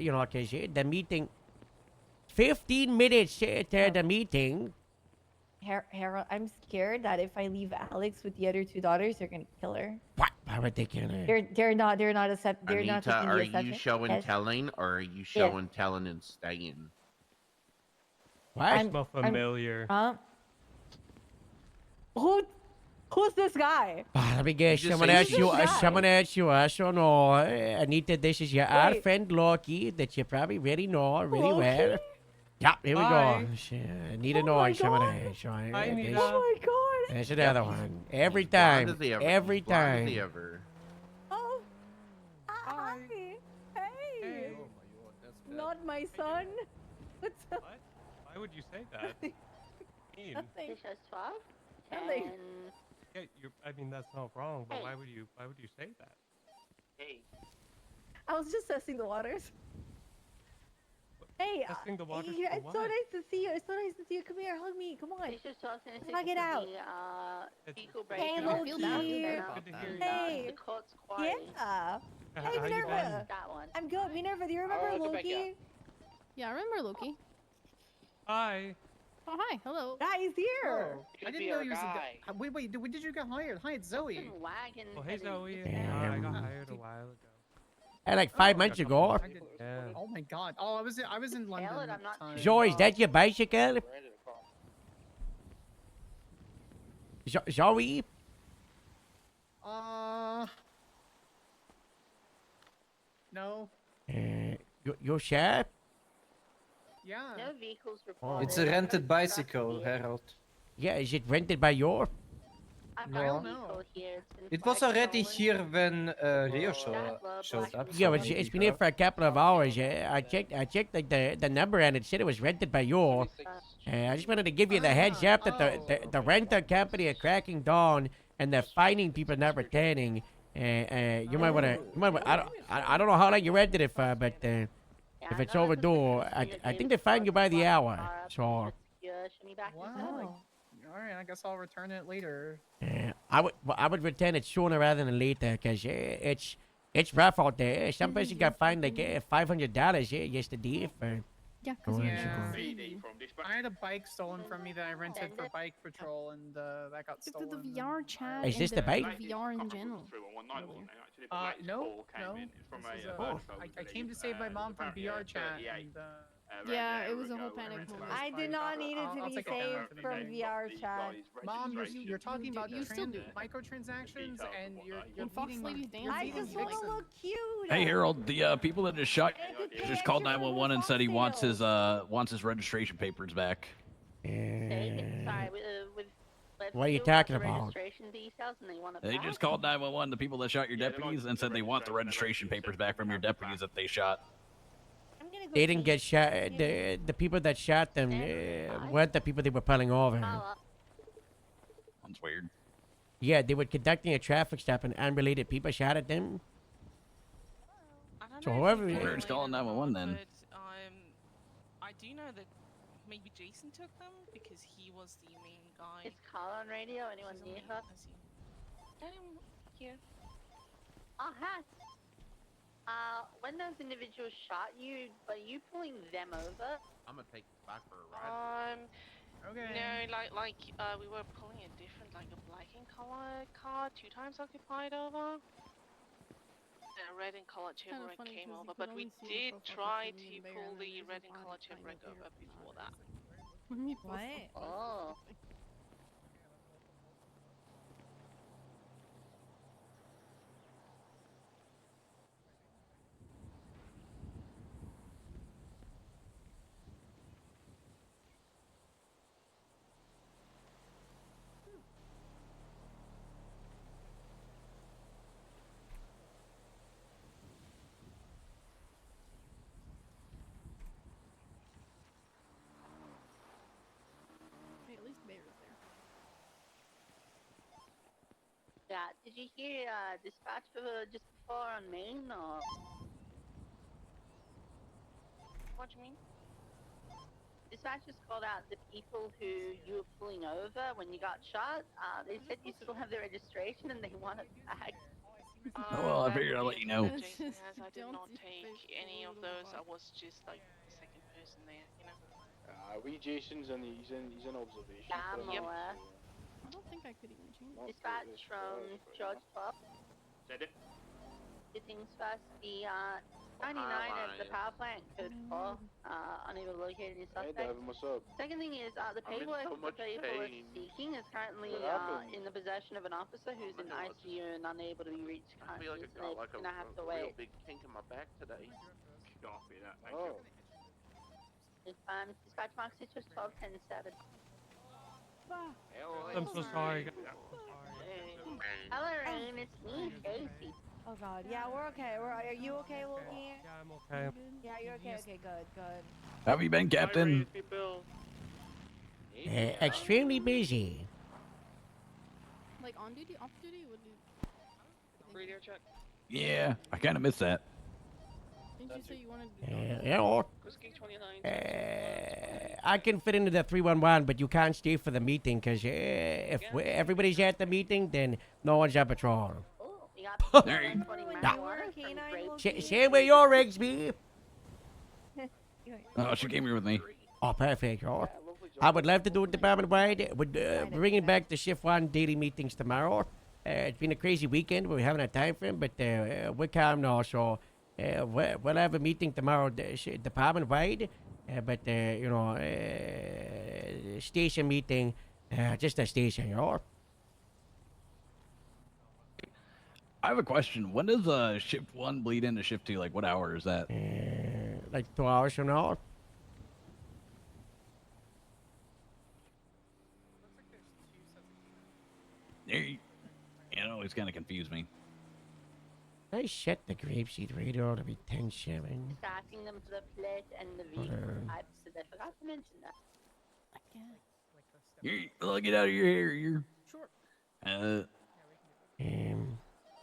you know, cause the meeting. 15 minutes to the meeting. Harold, I'm scared that if I leave Alex with the other two daughters, they're gonna kill her. What? Why would they kill her? They're not accept. They're Anita, not taking the are exception. you show and Yes. telling, or are you show and telling and staying? What? Smell familiar. Who's this guy? Let me guess. Just Someone say asked you. who's this guy? Someone asked you. So no, Anita. This is your old Wait. friend Loki that you probably really know really Loki? well. Yeah, here we Hi. go. Anita knows someone else. Hi, Anita. Oh my god. There's another one. Every He's blind time. as ever. Every He's blind time. as ever. Oh. Hi. Hey. Not my son. What's up? What? Why would you say that? Mean. Nothing. And Yeah, I mean that's not wrong, but why would you say that? Hey. I was just testing the waters. Hey, Testing the waters yeah, for it's what? so nice to see you. It's so nice to see you. Come here, hug me. Come on. he's just talking Let's hug it out. equal Hey, break. Loki. Good to hear you. Hey. The court's quiet. Yeah. Hey, How you Minerva. That one. I'm good. Minerva, do you remember Loki? Yeah, I remember Loki. Hi. Oh, hi. Hello. Yeah, he's here. I didn't know you was a wait, when did you get hired? Hi, it's Zoe. Wagon. Oh, hey Zoe. Damn. I got hired a while ago. Like 5 months ago. Oh my god. Oh, I was in London at the time. Joe, is that your bicycle? Joey? No. Your share? Yeah. No vehicles Oh. reported. It's a rented bicycle, Harold. Yeah, is it rented by you? I've No. got a vehicle here. It's been It was flagged already stolen. here when Rio showed up. Yeah, so it's maybe been here her. for a couple of hours. I checked like the number and it said it was rented by you. I just wanted to give you the heads up that the rental company are cracking down and they're fining people not returning. You might wanna, I don't know how long you rented it for, but if it's overdue, I think they fine you by the hour. So Wow. All right, I guess I'll return it later. I would return it sooner rather than later, cause it's rough out there. Some person got fined like $500 yesterday for. Yeah, going I had a bike stolen from me that I rented for bike patrol, and that got stolen. The VR chat. Is this the bike? VR in general. No. This is, I came to save my mom from VR chat. And, Yeah, it was a whole panic moment. I did not need it to I'll be take it down saved for the from day. VR chat. Mom, you're talking about You still do. microtransactions, and you're When Fox beating Lady's you're dancing. I beating just want to Vixen. look cute. Hey Harold, the people that just shot just called 911 and said he wants his registration papers back. What are you talking about? Registration details and they want it They back? just called 911, the people that shot your deputies, and said they want the registration papers back from your deputies that they shot. They didn't get shot. The people that shot them weren't the people they were pulling over. That's weird. Yeah, they were conducting a traffic stop and unrelated people shot at them. So whoever. We're just calling 911 then. But I do know that maybe Jason took them because he was the main guy. Is Carl on radio? Anyone near her? Here. Oh, Hat. When those individuals shot you, are you pulling them over? I'm gonna take you back for a ride. Okay. No, like we were pulling a different, like a black and color car, 2 times occupied over. And a red and color Chevrolet funny came 'cause over, you but can we only see the did profile try picture of to me and Bear, pull and the then red there's and a color body behind Chevrolet here. over before that. What? Oh. Hey, at least Bear is there. Yeah, did you hear dispatch for just before on Main or? What do you mean? Dispatch just called out the people who you were pulling over when you got shot. They said you still have their registration and they want it back. Well, I figured I'd let you know. Jason has, I did not take any of those. I was just like the second person there, you know. We Jason's and he's in observation. Yeah, I'm Yep. aware. I don't think I could even change it. Dispatch from George 12. Said it. Two things first. The 99 at the power plant, code 4, unable to locate any Hey suspect. Devin, what's up? Second thing is the I'm in paperwork so the much people are pain. seeking is currently What happened? in the possession of an officer who's in ICU and unable to be reached I feel currently, like I so got like they're gonna have to a real wait. big kink in my back today. Copy that. Thank Oh. Dispatch mark citrus 1210-7. I'm so sorry. Hello, Rain, it's me, Casey. Oh God, yeah, we're okay. Are you okay, Loki? Yeah, I'm okay. Yeah, you're okay. Okay, good, good. How have you been, Captain? Extremely busy. Like on duty, off duty? What do you... Radio check. Yeah, I kind of miss that. Didn't you say you wanted to You know, Whiskey 29. I can fit into the 311, but you can't stay for the meeting because if everybody's at the meeting, then no one's on patrol. There you Share where your rigs be. Oh, she came here with me. Oh, perfect. Oh. I would love to do it department-wide. We're bringing back the Shift 1 daily meetings tomorrow. It's been a crazy weekend. We're having a time frame, but we're calm now, so we'll have a meeting tomorrow, department wide. But station meeting, just a station, you know. I have a question. When does shift 1 bleed into shift 2? Like, what hour is that? Like 2 hours from now. You know, it's kind of confused me. I set the grapeseed radio to be 10-7. Starting them for the plate and the vegan types, so they forgot to mention that. Get out of your hair. Sure.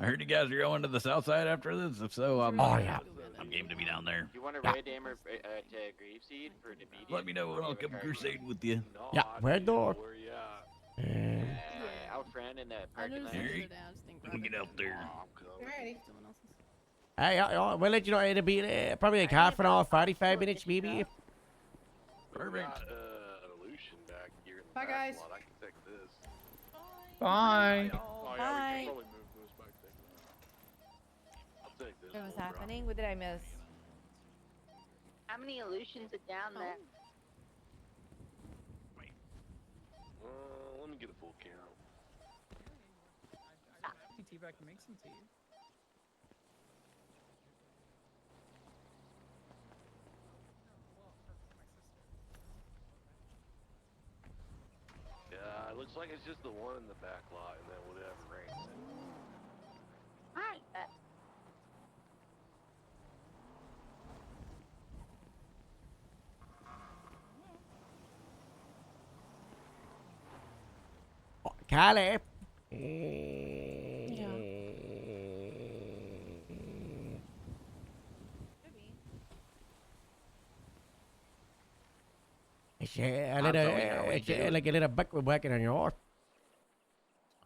I heard you guys are going to the south side after this. If so, I'm game to be down there. You want a red hammer to grapeseed for an immediate? Let me know and I'll come crusade with you. Yeah, where door? Out front in the parking lot. We'll get out there. Alrighty. Hey, we'll let you know. It'll be probably like half an hour, 45 minutes, maybe. Perfect. Illusion back here in the Bye, back guys. lot. I can take this. Bye. Oh, yeah, we Bye. can probably move those back there. I'll take this. What was happening? What did I miss? How many illusions are down there? Let me get a full count. Tea back and make some tea. Yeah, it looks like it's just the one in the back lot, and then whatever rains. Alright, Caleb. It's like a little buck we're working on your.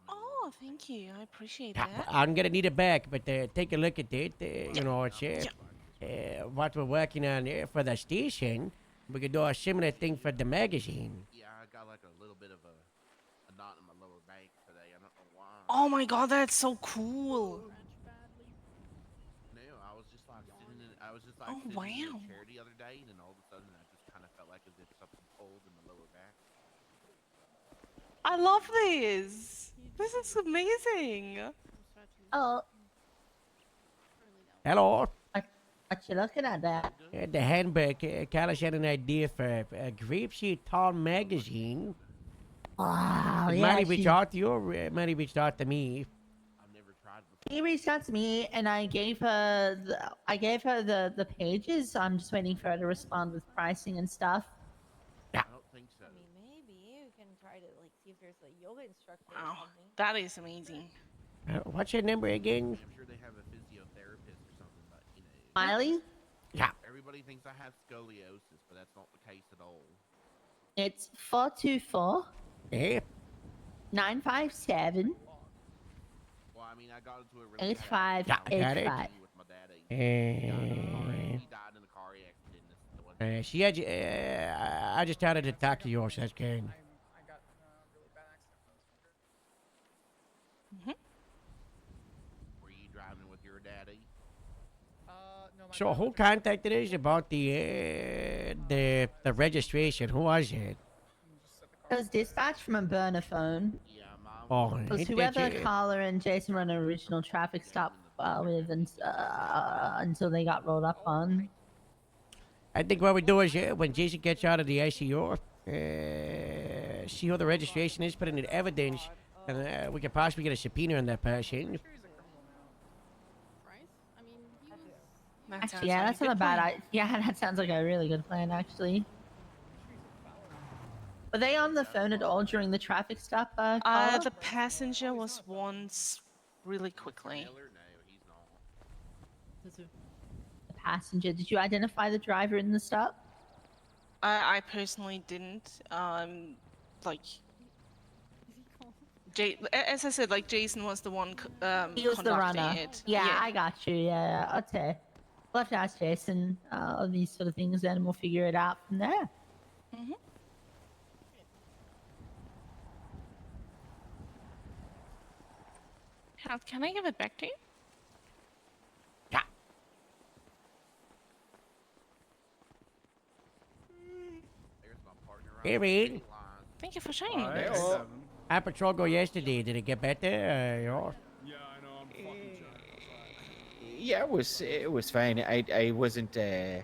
Oh, thank you. I appreciate that. I'm gonna need it back, but take a look at it. It's what we're working on for the station. We could do a similar thing for the magazine. Yeah, I got like a little bit of a knot in my lower back today. I don't know why. Oh my god, that's so cool. No, I was just like sitting in a chair the other day, and then all of a sudden I just kind of felt like as if something pulled in my lower back. I love this. This is amazing. Oh, Hello. what you looking at there? The handbook. Carlos had an idea for a grapeseed tall magazine. Wow, Did yeah. Manny reach out to you, or Manny reached out to me? She reached out to me, and I gave her the pages. I'm just waiting for her to respond with pricing and stuff. I don't think so. I mean, maybe you can try to like see if there's a yoga instructor or Wow, something. that is amazing. What's your number again? I'm sure they have a physiotherapist or something, but you know. Miley, Yeah. Everybody thinks I have scoliosis, but that's not the case at all. it's 424 Yeah. 957 Well, I mean, I got into a really 85 Yeah, I got it. 85. with my daddy. Uh, He died in a car accident. This is the one. she had. I just started to talk to you, so that's good. I got really bad accident when I was younger. Were you driving with your daddy? No, my So dad who was contacted us about the registration? Who was it? It was dispatched from a burner phone. Yeah, mom. Oh, It was it- whoever it- Carla and Jason ran an original traffic stop with until they got rolled up on. I think what we do is when Jason gets out of the ICU, see who the registration is, put it in evidence, and we could possibly get a subpoena on that person. Price? I mean, he was. Actually, yeah, that's not a bad. Yeah, that sounds like a really good plan, actually. Were they on the phone at all during the traffic stop? Carla? The passenger was once really quickly. Taylor? No, he's not. The passenger. Did you identify the driver in the stop? I personally didn't. As I said, like Jason was the one. He was the conducting runner. It. Yeah, I got you. Yeah, okay. We'll have to ask Jason on these sort of things, then, and we'll figure it out from there. Can I give it back to you? Hey, Reed. Thank you for sharing Alright, this. seven. How patrol go yesterday? Did it get better? You know? Yeah, I know. I'm fucking jacked. Yeah, it was fine. I wasn't. I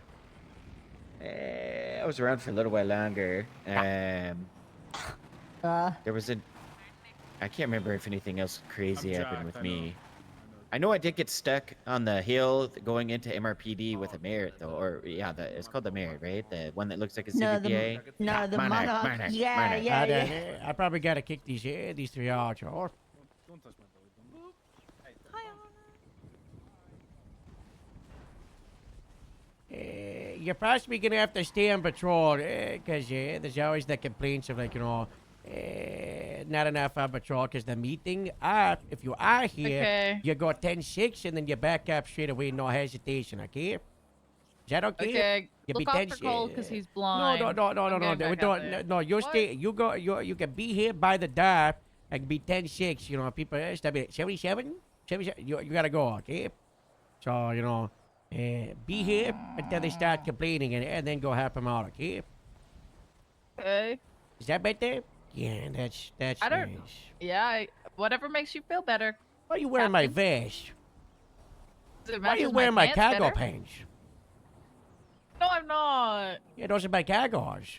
was around for a little while longer. There was a. I can't remember if anything else crazy happened with me. I know I did get stuck on the hill going into MRPD with a merit though, or yeah, it's called the merit, right? The one that looks like a CVPA. The monarch. I probably gotta kick these three out, y'all. Don't touch my belly. You're possibly gonna have to stay on patrol, cause there's always the complaints of like, not enough on patrol, cause the meeting, if you are here, Okay. you go 10-6 and then you back up straight away, no hesitation, okay? Is that okay? Okay. You Look be out for Cole because he's No, blind. no, I'm we going back out don't. there. No, you What? stay. You can be here by the door. I can be 10-6. People. 77. You gotta go. Okay. So be here until they start complaining, and then go help them out. Okay. Okay. Is that better? Yeah, that's I don't. nice. Yeah. Whatever makes you feel better. Why are you wearing my vest? Does it Why are you matches wearing my pants cargo better? pants? No, I'm not. Yeah, those are my cargos.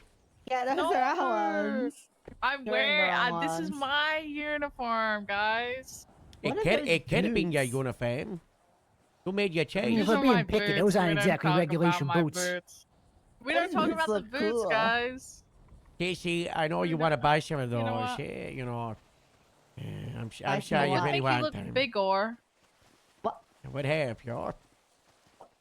Yeah, those No. are our ones. I'm You're wearing the wearing. wrong This is ones. my uniform, guys. It could have been your uniform. Who made your change? These are my boots. We don't talk about my boots. We don't talk about the boots, guys. Casey, I know you want to buy some of those. know what? I'm sure I you think really you want look them. bigger. What have you?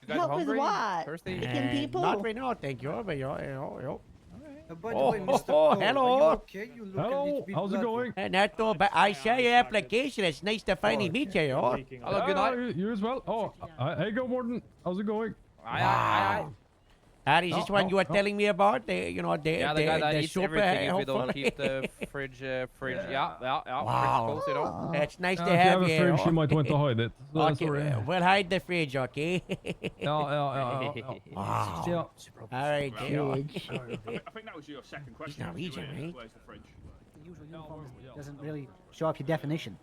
Help with what? Picking people? Not right now, thank you. But By the Oh, way, oh, Mr. oh, Cole, hello. Are you okay? You look a Hello, little bit how's it bloody. going? not too bad. I saw your application. It's nice to finally meet you. Hello, good night. You as well. Oh, hey, go Morton. How's it going? Wow. That is this one you were telling me about? The guy that eats super everything if we helpful? don't keep the fridge. Yeah. Wow. Fridge closed, you know. That's nice If to you have have a you. fridge, you might want to hide it. So that's Okay, all right. we'll hide the fridge, okay? Yeah. Wow. Yeah. All right, Dale. I think that was your second question. Norwegian, right? Where's the fridge? The usual uniform doesn't really show up your definition.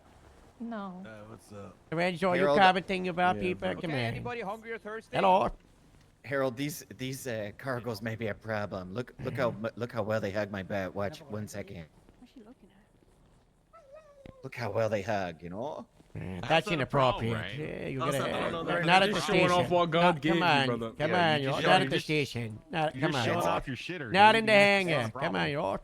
No. What's up? Lorenzo, you Harold- commenting about Yeah, people? bro. Come Okay, on. anybody hungry or thirsty? Hello. Harold, these cargos may be a problem. Look how well they hug my butt. Watch 1 second. What's she looking at? Look how well they hug. That's inappropriate. right? Yeah, you How's gotta. that- no, You're no, not you're at the just station. showing off what God No, gave come you, on, brother. come Yeah, on, you you're just- not you're at the just- station. You're Come on, showing you're off your shitter. not dude. in the That's hangar. the Come problem. on, you're.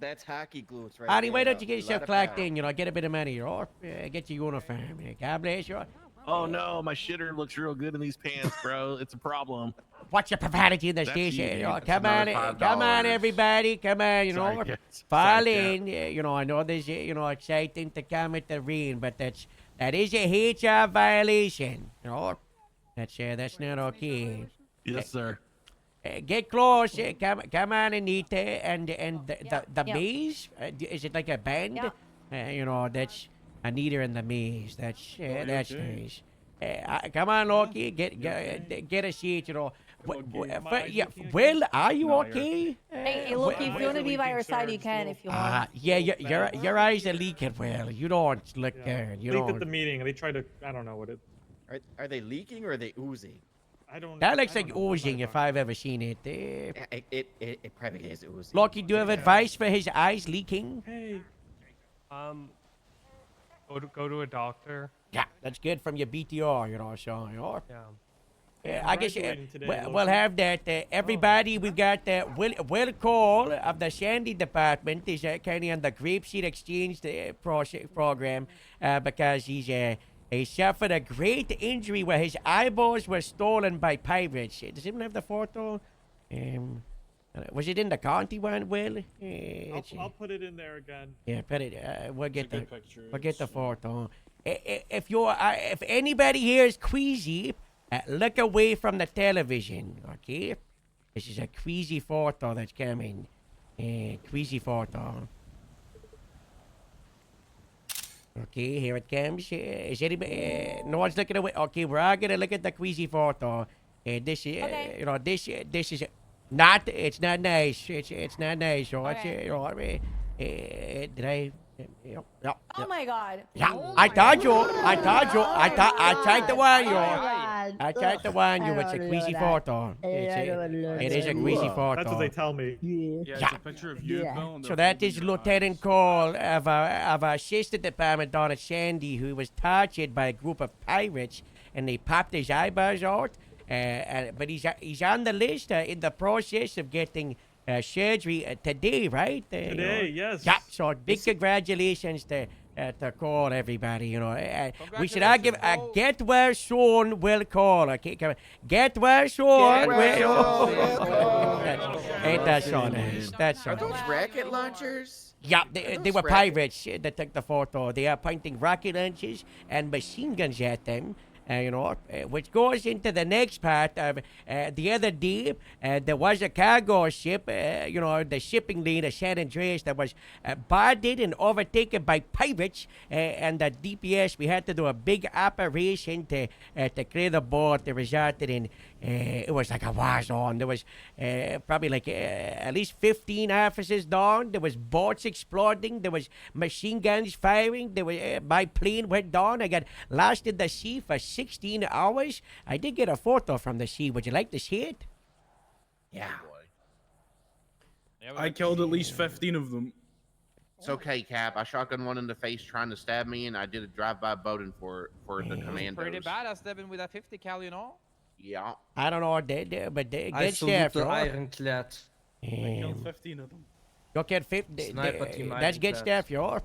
That's hockey glutes right Artie, there. why don't you get A lot yourself of clocked power. in? Get a bit of money, you're. Get your uniform. God bless you. Oh no, my shitter looks real good in these pants, bro. It's a problem. Watch your profanity in the That's station. you, dude. That's Come on, another come on, $5. everybody. Come on, Sorry, kids. Fall Sorry, in. I know this, exciting to come at the ring, but that is a HR violation. That's not okay. Yes, sir. Get close. Come on, Anita, and the yeah. maze. Is it like a band? That's Anita and the maze. That's nice. Come on, Loki. Get a seat. Will, are you okay? Hey, look, if you want to be by our side, you can if you want. Yeah, your eyes are leaking. Well, you don't look good. You Leaked don't. at the meeting. They tried to. I don't know what it. Are they leaking or are they oozing? I don't. That looks like oozing if I've ever seen it. It probably is oozing. Loki, do you have advice for his eyes leaking? Hey. Go to a doctor. Yeah, that's good from your BTR, so. Yeah. I guess graduating today, we'll Loki. have that. Everybody, we've got Will Cole of the Sandy Department is kind of on the Grapeseed Exchange program because he suffered a great injury where his eyeballs were stolen by pirates. Does anyone have the photo? Was it in the county one, Will? I'll put it in there again. Yeah, put it. We'll get It's a the good picture. we'll get the photo. If anybody here is queasy, look away from the television, okay? This is a queasy photo that's coming. Queasy photo. Okay, here it comes. Is anybody? No one's looking away. Okay, we're all gonna look at the queasy photo. This is, Okay. this is. It's not nice. It's not nice. So Okay. you know, did I? Yeah. Oh my god. Yeah, Oh I my told you. God. I told you. Oh I my thought I tried to warn God. you. Oh my God. I tried to Ugh, warn I you. It's a don't greasy know photo. that. I don't know It is a that. greasy That's photo. what they tell me. Yeah. It's a picture of you, Yeah. Bill. And So they're that holding is your Lieutenant eyes. Cole of our assistant department down at Sandy, who was tortured by a group of pirates, and they popped his eyeballs out. But he's on the list in the process of getting surgery today, right? Today, yes. Yeah. So big congratulations to Cole, everybody. We should all give a get well soon will call. Okay, come on. Get well soon will. Ain't that so nice? That's so Are those nice. rocket launchers? Yeah, Are they those were rocket- pirates that took the photo. They are pointing rocket launchers and machine guns at them. Which goes into the next part of the other day. There was a cargo ship, the shipping lane of San Andreas that was boarded and overtaken by pirates. And the DPS, we had to do a big operation to clear the boat. It resulted in, it was like a war zone. There was probably like at least 15 officers down. There was boats exploding. There was machine guns firing. There was my plane went down. I got lost in the sea for 16 hours. I did get a photo from the sea. Would you like to see it? Yeah. I killed at least 15 of them. It's okay, Cap. I shotgun one in the face trying to stab me, and I did a drive-by boating for the commandos. Pretty badass stepping with a 50 cal, you know. Yeah. I don't know, but they I good salute stuff, the bro. ironclad. I killed 15 of them. You killed 50. Sniper team That's good ironclad. stuff, yo.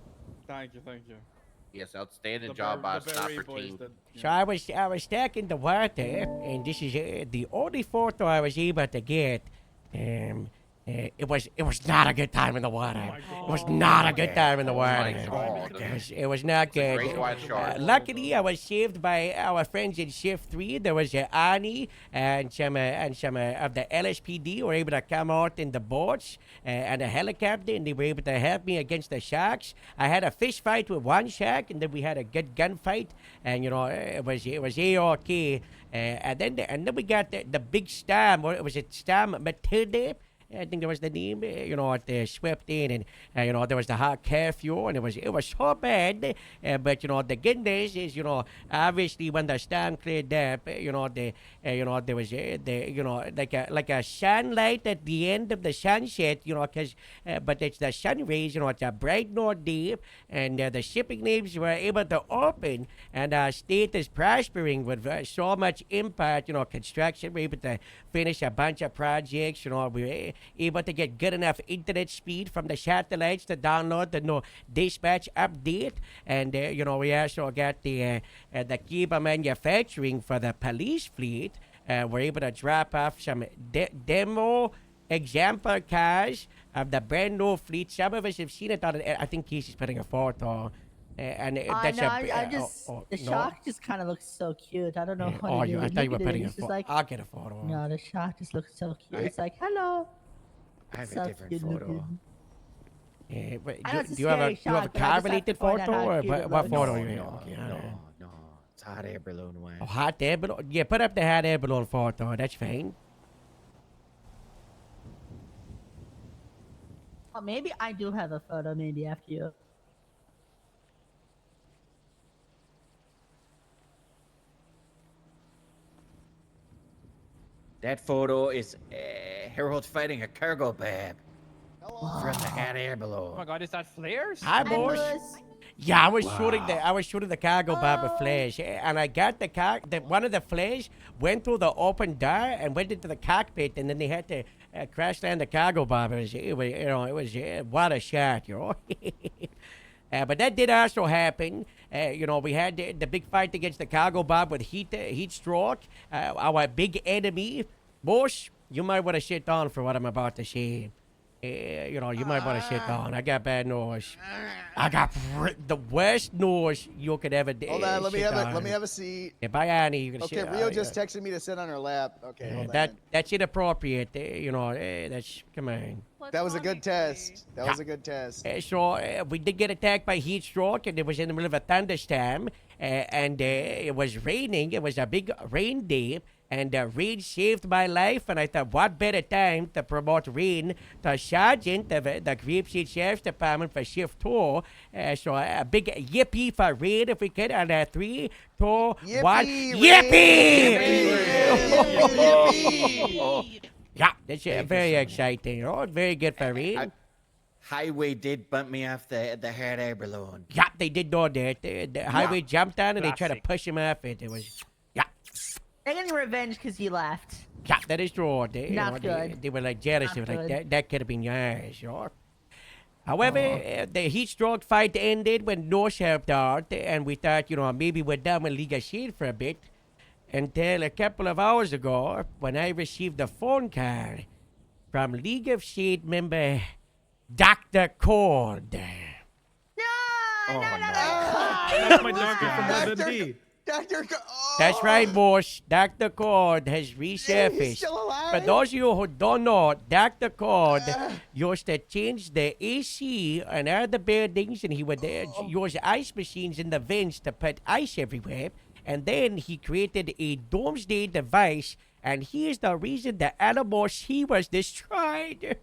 Thank you, thank you. Yes, outstanding job by a sniper team. So I was stacking the water, and this is the only photo I was able to get. It was not a good time in the water. It was not a good time in the water. It was not good. Great white shark. Luckily, I was saved by our friends in Shift 3. There was Ani and some of the LSPD were able to come out in the boats and a helicopter, and they were able to help me against the sharks. I had a fish fight with one shark, and then we had a good gunfight, and it was A-OK. And then we got the big storm. Or was it Storm Matilda? I think that was the name. They swept in, and there was the hot curfew, and it was so bad. But the good news is, obviously when the storm cleared up, there was like a sunlight at the end of the sunset, but it's the sun rays, it's a bright north day, and the shipping lanes were able to open, and our state is prospering with so much impact, construction. We're able to finish a bunch of projects, we're able to get good enough internet speed from the satellites to download the dispatch update, and we also got the cable manufacturing for the police fleet. We're able to drop off some demo example cars of the brand new fleet. Some of us have seen it on. I think Casey's putting a photo. And that's the shark just kind of looks so cute. I don't know what Oh, it is. I thought you were Look at putting it, a it's just photo. like, I'll get a photo. no, the shark just looks so cute. It's like, hello. I have So a different cute photo. looking. But I know it's a do you have a scary shark, but I just have car-related to point out photo, how or cute it what looks. photo No, you have? no, Okay, all right. no. It's hot air balloon one. Oh, hot air balloon. Yeah, put up the hot air balloon photo. That's fine. Oh, maybe I do have a photo. Maybe after you. That photo is Harold fighting a cargo bab from the hot air balloon. Oh my god, is that flares? Hi, boys. Yeah, I was shooting the cargo bar with flares, and I got one of the flares went through the open door and went into the cockpit, and then they had to crash land the cargo bar. It was what a shot, But that did also happen. We had the big fight against the cargo bar with heat stroke. Our big enemy, boss. You might want to sit down for what I'm about to say. You might want to sit down. I got bad nose. I got the worst nose you could ever do. Hold on, let me have a seat. Yeah, bye, Annie. You can Okay, sit, Rio just texted me to sit on her lap. Okay, hold on. That's inappropriate. That's come on. That was a good test. That was a good test. So we did get attacked by heat stroke, and it was in the middle of a thunderstorm, and it was raining. It was a big rain day, And Reed saved my life, and I thought, what better time to promote Reed to sergeant of the Grapeseed Sheriff's Department for Shift 2. So a big yippee for Reed if we could. And 3, 2, 1. Yippee! Yippee! Yeah, that's very exciting. Oh, very good for Reed. Highway did bump me off the hot air balloon. Yeah, they did know that. The highway jumped on and they tried to push him off it. It was, yeah. They're getting revenge because you left. Yeah, that is true. They, Not good. They were like jealous. They Not were like, good. that could have been yours, sure. However, the heat stroke fight ended when Norse helped out, and we thought, maybe we're done with League of Shield for a bit. Until a couple of hours ago, when I received a phone call from League of Shield member Dr. Cord. That's my doctor from WebMD. That's right, boss. Dr. Cord has resurfaced. For those of you who don't know, Dr. Cord used to change the AC in all the buildings, and he would use ice machines in the vents to put ice everywhere. And then he created a doomsday device, and here's the reason the animals he was destroyed.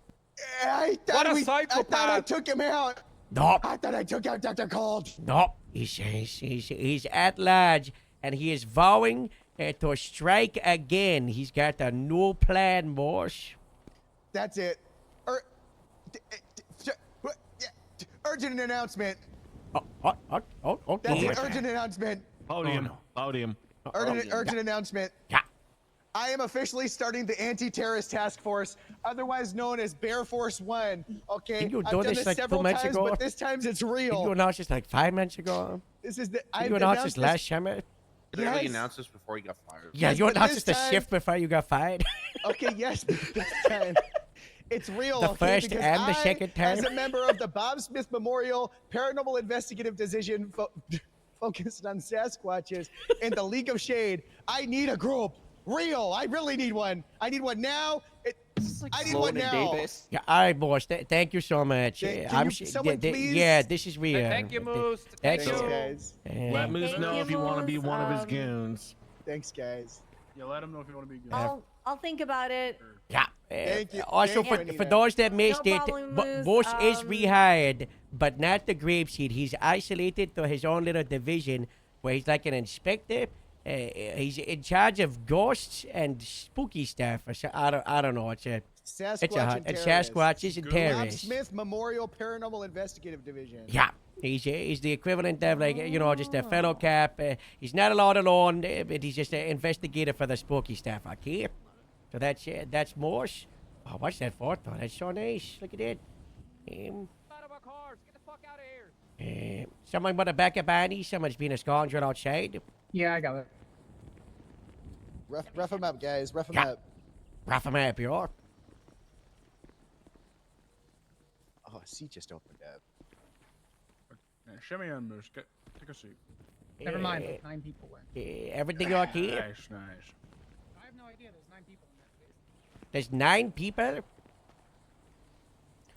I thought I took him out. No. I thought I took out Dr. Cold. No. He's at large, and he is vowing to strike again. He's got a new plan, boss. That's it. Urgent announcement. Okay. That's an urgent announcement. Podium. Urgent announcement. Yeah. I am officially starting the Anti-Terrorist Task Force, otherwise known as Bear Force 1. Okay, Didn't you I've do done this this like 2 several months times, ago? but this time it's Did you real. announce this like 5 months ago? This is the. Did you announce this last summer? Did I really announce this before you got fired? Yeah, Yes, you but announced this this the time- shift before you got fired. Okay, yes, but this time it's real. The okay, first because and the I, second time? as a member of the Bob Smith Memorial Paranormal Investigative Division focused on Sasquatches in the League of Shade, I need a group. Real. I really need one. I need one now. I need one now. Yeah, all right, boss. Thank you so much. Someone please? Yeah, this is real. Thank you, Moose. Thanks, Thanks, guys. Let Moose know if you want to be one of his goons. Thanks, guys. Yeah, let him know if you want to be good. I'll think about it. Yeah. Thank you. Also, Thank you, for Anita. those that missed it, problem, Moose. Boss is rehired, but not the Grapeseed. He's isolated to his own little division where he's like an inspector. He's in charge of ghosts and spooky stuff. I don't know. It's Sasquatches and Bob terrorists. Smith Memorial Paranormal Investigative Division. Yeah. He's the equivalent of just a fellow cap. He's not allowed alone, but he's just an investigator for the spooky stuff. Okay. So that's Morse. Oh, what's that for? Oh, that's so nice. Look at it. Someone want to back up Annie? Someone's being a scoundrel outside. Yeah, I got it. Rough him up, guys. Rough him Yeah. up. Rough him up, you know. Oh, a seat just opened up. Shimmy in, Moose. Take a seat. Never mind. 9 people went. Everything okay? Nice. I have no idea. There's 9 people in that case. There's 9 people?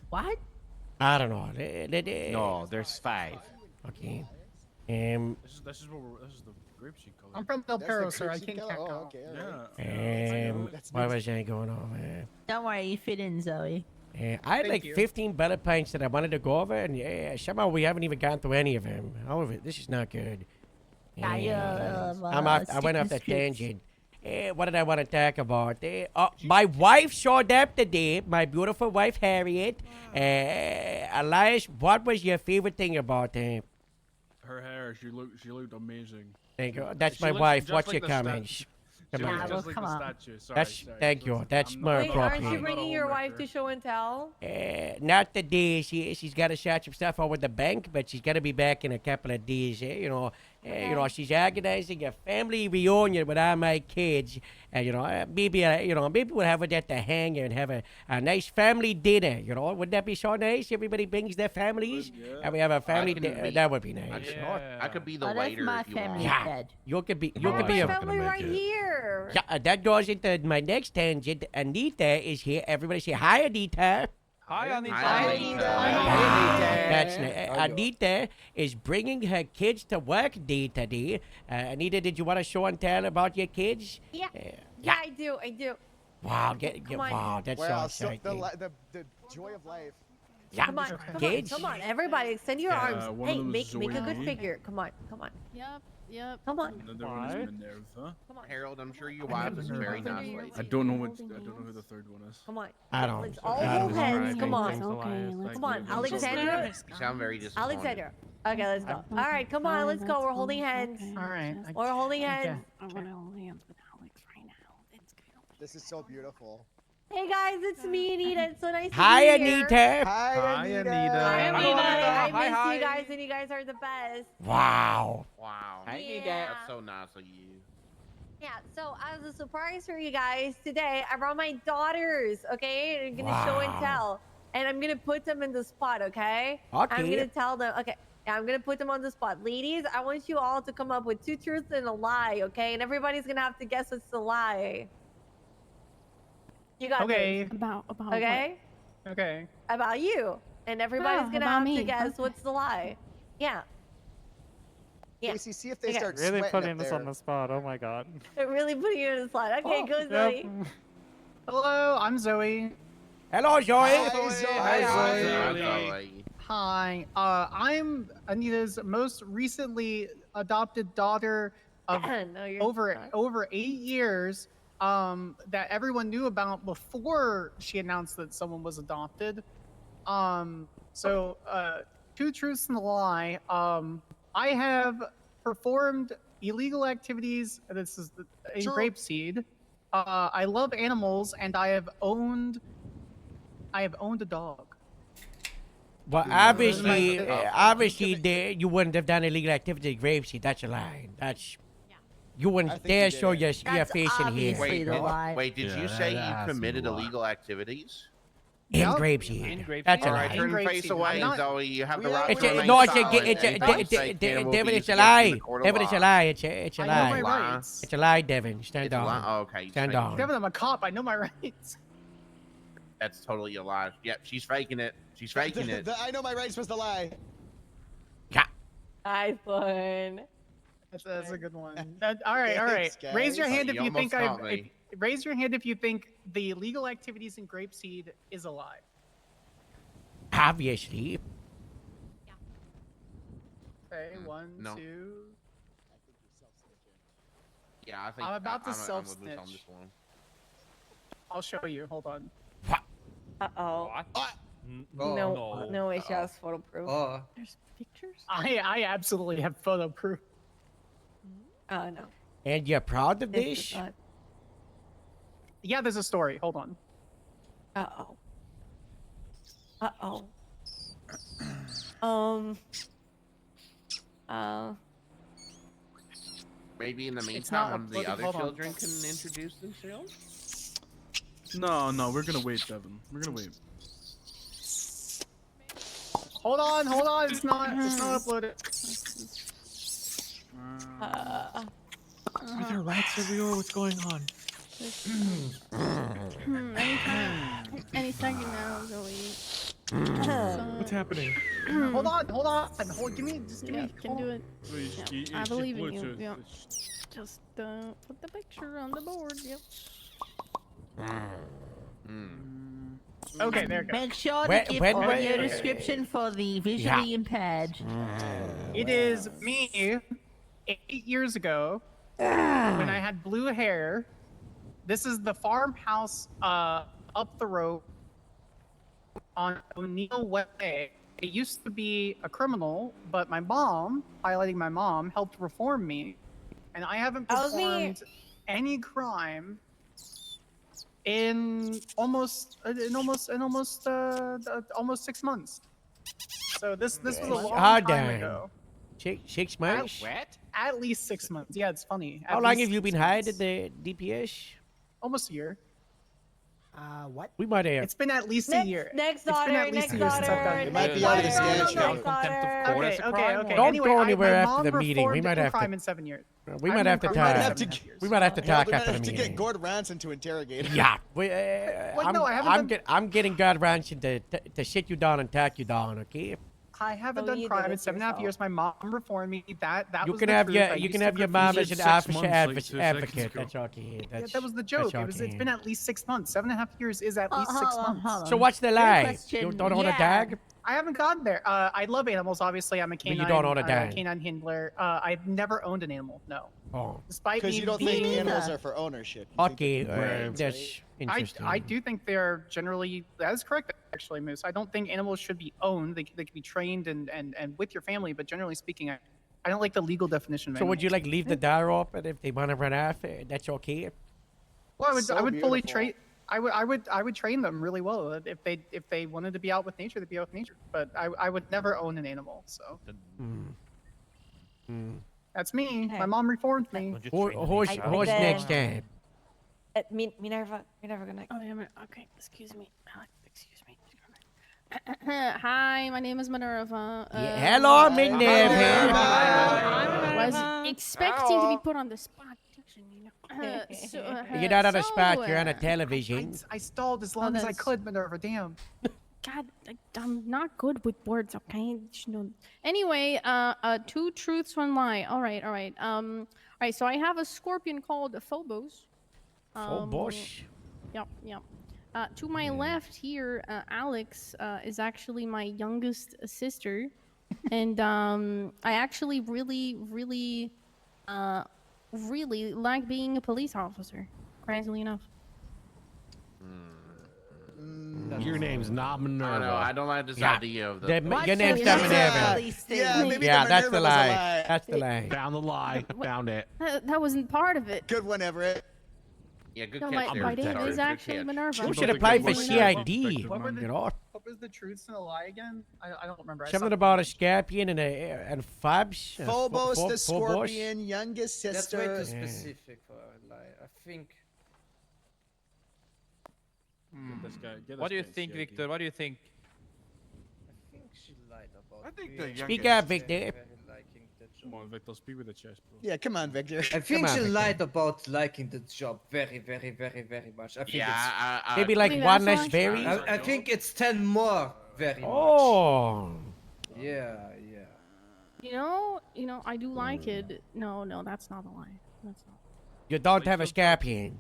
What? I don't know. No, there's 5. Okay. This is the grapeseed color. I'm from Del That's the Perro, sir. I Grapeseed can't color? count. Oh, okay, all right. What was I going on? Don't worry, you fit in, Zoe. I had Thank like you. 15 bullet points that I wanted to go over, and somehow we haven't even gone through any of them. However, this is not good. I went off that tangent. What did I want to talk about? My wife showed up today, my beautiful wife, Harriet. Elias, what was your favorite thing about her? Her hair, she looked amazing. Thank you. That's She my looks wife. just What's like your the sta- comments? She Come looks on. just Well, like come the on. statue. Sorry, That's sorry. thank you. That's I'm more not- Wait, aren't you appropriate. bringing your wife to show and tell? Not today. She's got to set some stuff over the bank, but she's got to be back in a couple of days. She's organizing a family reunion with all my kids, and maybe we'll have it at the hangar and have a nice family dinner. Wouldn't that be so nice? Everybody brings their families, and we have a family dinner. That would be nice. I could be the Oh, that's waiter my if you want. family Yeah. bed. You could be My a family right here. yeah. That goes into my next tangent. Anita is here. Everybody say hi, Anita. Hi, Anita. That's Anita is bringing her kids to work day today. Anita, did you want to show and tell about your kids? Yeah. Yeah, I do. I do. Wow, Come on. wow, that's so Wow, exciting. the joy of life. Yeah, Come on, come on, kids. come on, everybody, extend your arms. one of Hey, them make is a good Zoe. figure. Come on, come on. Yep. Come on. Another one is Minerva. Come on. Harold, I'm sure your wife is a very nice lady. I don't know who the third one is. Come on. I don't. Let's all I hold don't hands. know. Come on. Okay, Come on, Alexandra. You sound very disappointed. Alexandra. Okay, let's go. All right, come on, let's go. We're holding hands. All right. We're holding hands. I want to hold hands with Alex right now. Let's go. This is so beautiful. Hey guys, it's me, Anita. It's so nice Hi, to be here. Anita. Hi, Anita. Hi, Anita. I Hi, miss hi. you guys, and you guys are the best. Wow. Wow. Yeah. That's so nice of you. Yeah, so as a surprise for you guys, today I brought my daughters, okay? I'm gonna show and Wow. tell. And I'm gonna put them in the spot, okay? Okay. I'm gonna tell them, okay. Yeah, I'm gonna put them on the spot. Ladies, I want you all to come up with 2 truths and a lie, okay? And everybody's gonna have to guess what's the lie. You got this. About Okay? Okay. About you. And everybody's Oh, gonna about have me. to guess Okay. what's the lie. Yeah. Yeah. Casey, see if they Okay. start Really sweating putting up us there. on the spot. Oh my god. They're really putting you in the slot. Okay, go Yep. Zoe. Hello, I'm Zoe. Hello, Joey. Hi, Zoe. Zoe. Hi. I'm Anita's most recently adopted daughter of No, you're not. over 8 years. That everyone knew about before she announced that someone was adopted. So 2 truths and a lie. I have performed illegal activities. This is in True. Grapeseed. I love animals, and I have owned a dog. Well, obviously, you wouldn't have done illegal activity at Grapeseed. That's a lie. That's you I wouldn't think dare you did show it. your That's face in here obviously the lie. Wait, did you say you committed illegal activities? in Yep. Grapeseed. That's a All right, lie. turn your Grapeseed. face away, I'm not- Zoe. You have the We right have- to it's a- remain No, it's silent. Anything you say can will be Devin, used it's a against you in lie. the court of Devin, it's a law. lie. It's a I know my lie. rights. It's a lie, Devin. Stand It's a lie? down. Oh, okay. Stand Fake. down. Devin, I'm a cop. I know my rights. That's totally a lie. Yep, she's faking it. She's faking it. I know my rights was the lie. Nice one. That's a good one. All right, all right. Thanks, Raise your guys. hand You if you think almost I. got me. Raise your hand if you think the illegal activities in Grapeseed is a lie. Obviously. Okay, Mm, 1, no. 2. Yeah, I think I'm about to I'm with Moose on self-snitch. this one. I'll show you. Hold on. Uh-oh. No, it's just photo proof. There's pictures. I absolutely have photo proof. Oh, no. And you're proud of This this? is not. Yeah, there's a story. Hold on. Uh-oh. Uh-oh. Um. Maybe in the It's not meantime, one of the uploaded. other Hold on. children can introduce themselves. No, we're gonna wait, Devin. We're gonna wait. Hold on. It's not uploaded. Are there rats everywhere? What's going on? Any second now, Zoe. What's happening? Hold on. Give me. Yeah, you can do it. I believe in you. Bluetooth. Yeah. Just put the picture on the board. Yep. Okay, there it goes. Make sure to When- give when- audio when- description for the visually impaired. It is me 8 years ago when I had blue hair. This is the farmhouse up the road on O'Neill Way. It used to be a criminal, but my mom, highlighting my mom, helped reform me. And I haven't That was me. performed any crime in almost 6 months. So this was a long Ah, time damn. ago. 6 months? At least 6 months. Yeah, it's funny. How long have you been hired at the DPS? Almost a year. What? We might have. It's been at least a year. Next It's been daughter, at least next a year since I've daughter. done it. It might be out of the scan show. Okay. Don't Anyway, go anywhere my after the mom meeting. We reformed might in have crime to. in 7 years. We I've might been have to in talk. crime might in have 7 to- years. We might have to Yeah, talk we might after the have to meeting. get Gordon Ranson to interrogate him. Yeah, no, I haven't done- I'm getting God Ransom to sit you down and tack you down, okay? I haven't So done you crime did in it 7.5 yourself. years. My mom reformed me. That You was can the have truth. your I you used can to have your refuse- mom You as an said 6 officer months, like, 2 seconds advocate. ago. That's okay. Yeah, That's that was the joke. It's okay. been at least 6 months. 7.5 years is at least 6 months. So what's the Quick lie? question. You don't own a Yeah. dog? I haven't gotten there. I love animals. Obviously, I'm a But canine. you don't own a dog. Canine handler. I've never owned an animal. No. Oh. Despite Because me you don't being think animals are for ownership. You think Okay, they're for brains, that's right? interesting. I do think they're generally, that is correct actually, Moose. I don't think animals should be owned. They can be trained and with your family, but generally speaking, I don't like the legal definition of So would you animals. like leave the dog open if they want to run off? That's okay. Well, I So would fully beautiful. train. I would train them really well. If they wanted to be out with nature, they'd be out with nature. But I would never own an animal. So that's me. Okay. My mom reformed me. Who's next time? Minerva gonna. Oh, yeah, okay, excuse me. Excuse me. Hi, my name is Minerva. Hello, Minerva. I was expecting to be put on the spot. You're not on a spot. You're on a television. I stalled as long as I could, Minerva. Damn. God, I'm not good with words. Okay. Anyway, 2 truths, 1 lie. All right. All right. So I have a scorpion called Phobos. Phobos. Yep. To my left here, Alex is actually my youngest sister, and I actually really like being a police officer. Crazily enough. Your name's not Minerva. I know. I don't like this idea of the. Your name's not Minerva. Yeah, maybe Yeah, the that's Minerva the was a lie. That's the lie. Found the lie. Found it. That wasn't part of it. Good one, Everett. Yeah, good No, catch. my there, name Charlie. is Good actually catch. Minerva. You should apply for CID. What were You know, What was the truths and a lie again? I don't remember. I something saw- about a scorpion and Fabs. Phobos, the Phobos. scorpion, youngest That's sister. way too Yeah. specific for a lie. I think. What do you think, Victor? What do you think? I think she lied about. I think being the Speak youngest- up, Victor. very liking the Come job. on, Victor, speak with the chest, bro. Yeah, come on, Victor. I think on, she Victor. lied about liking the job very much. I think Yeah, it's. Maybe like Think one that's less why? berry. I think it's 10 more very Oh. much. Yeah. You know, I do like it. No, that's not a lie. That's not. You don't have a scorpion.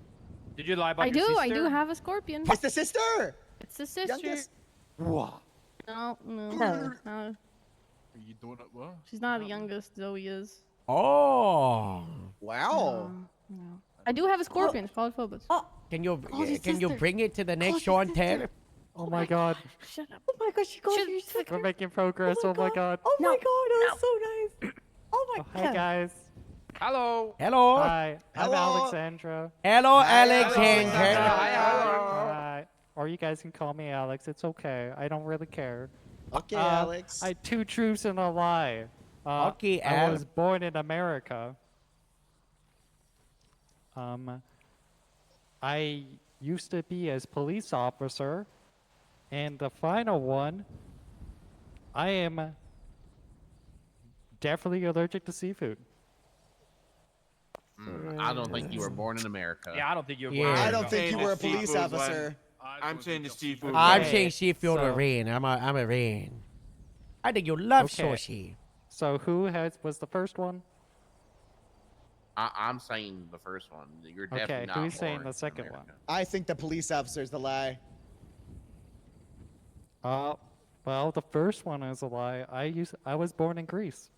Did you lie about I your do. sister? I do have a scorpion. It's the sister. It's the sister. Youngest. Wow. No. Are you doing it well? She's not the youngest. Zoe is. Oh. Wow. No. I do have a scorpion. It's called Phobos. Can you your can you sister. bring it to the next Call show your and tell? sister. Oh my god. Shut up. Oh my gosh, she called Should- your sister. We're making progress. Oh my god. Oh my No, god, that was so nice. Oh my Oh, hey god. guys. Hello. Hello. Hi. I'm Hello. Alexandra. Hello, Hi, Alexander. Hi. Or you guys can call me Alex. It's okay. I don't really care. Okay, Alex. I 2 truths and a lie. Okay, I Al. was born in America. I used to be as police officer, and the final one, I am definitely allergic to seafood. I don't think you were born in America. Yeah, I don't think you're. Yeah. I don't think you Saying were a the police seafood one. officer. I'm saying the seafood. I'm Okay, saying seafood so- with rain. I'm a rain. I think you love Okay. sushi. So who was the first one? I'm saying the first one. You're Okay, definitely not who's saying born the in second America. I think the police officer's the lie. Well, the first one is a lie. I was born in Greece.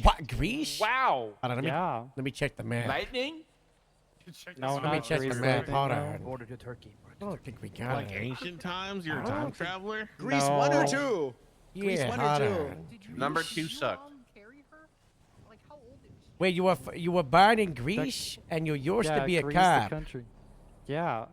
What, Greece? Wow. Hold on, Yeah. let me check the map. Lightning. No, Let me not check Greece. the map. Lightning, Hold no. on. Border to Turkey. I don't think we got Like it. ancient times? You're a time traveler? Grease 1 or No. 2? Grease Yeah, 1 hold or on. 2? Number 2 sucked. Wait, you were born in Greece and you used Yeah, to be a Greece, cop. the country. Yeah.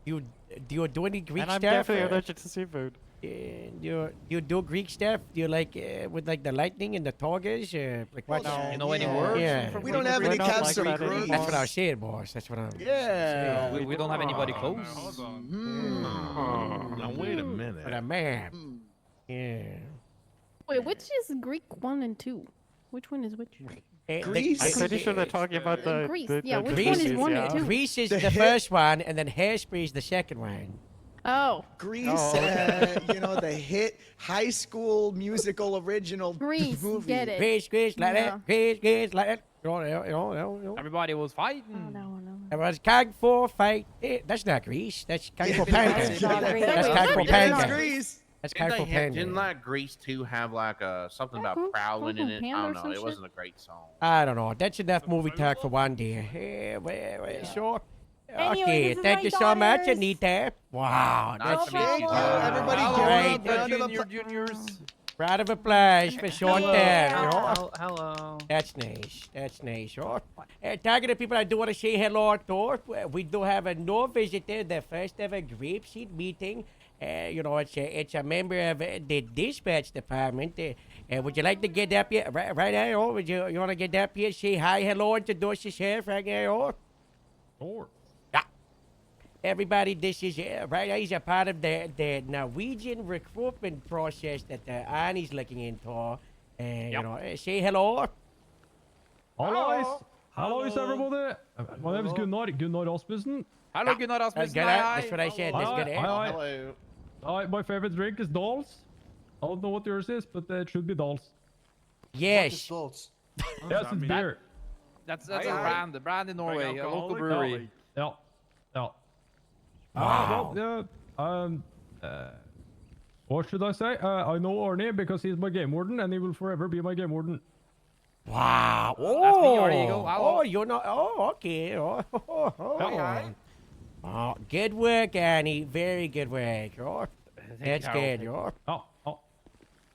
Do you do any Greek And I'm stuff? definitely allergic to seafood. You do Greek stuff? Do you like with like the lightning and the togas? Like what? Well, You know any Yeah. words? Yeah. from We don't have We're any not cops like from that Greece. anymore. That's what I was saying, boss. That's what I'm. Yeah. We don't have anybody close. Now, wait a minute. But a man. Yeah. Wait, which is Greek 1 and 2? Which one is which? Greece? I'm pretty sure they're talking about the Greece, the yeah, which the one is Greece, one yeah. and two? Greece is The the hit- first one, and then Hairspray is the second one. Oh. Grease, Oh. you know, the hit high school musical original Grease, movie. get it. Grease, like Yeah. that. Grease, like that. You know. Everybody was fighting. Oh, no. It was Kung Fu Fight. That's not Grease. That's Kung Fu Panda. That's not Grease. That's That's Kung Fu not Panda. Grease. That's Kung Fu Didn't Panda. like Grease 2 have like something about Kung Fu prowling in it? Panda I or don't know. some It shit? wasn't a great song. I don't know. That's enough movie talk for one day. Sure. Anyway, Okay, this is thank my you so much, daughters. Anita. Wow, Nice that's to meet you. Everybody All give right. a round of applause. Juniors. Round of applause for Sean there. You know? Hello. That's nice. That's nice. Sure. Talking to people, I do want to say hello to. We do have a new visitor, the first ever grape seed meeting. You know, it's a member of the dispatch department. Would you like to get up here? Right there, oh, you want to get up here, say hi, hello, introduce yourself, right there, oh? Sure. Yeah. Everybody, this is, right there, he's a part of the Norwegian recruitment process that Annie's looking into. You know, say hello. Hello. Hello, everybody. My name is Gunnar Rasmussen. Hello, Gunnar Rasmussen. That's what I said. That's Hi, good. eh? hi. Hello. My favorite drink is Dolls. I don't know what yours is, but it should be Dolls. Yes. Yes, it's beer. That's a brand. The brand in Norway, a local brewery. Yeah. Yeah. Wow. What should I say? I know Arnie because he's my game warden, and he will forever be my game warden. Wow. Oh, That's me, Arnie Eagle. Hello. Oh, you're not. Oh, okay. Oh, good work, Annie. Very good work. Oh, that's good. Oh.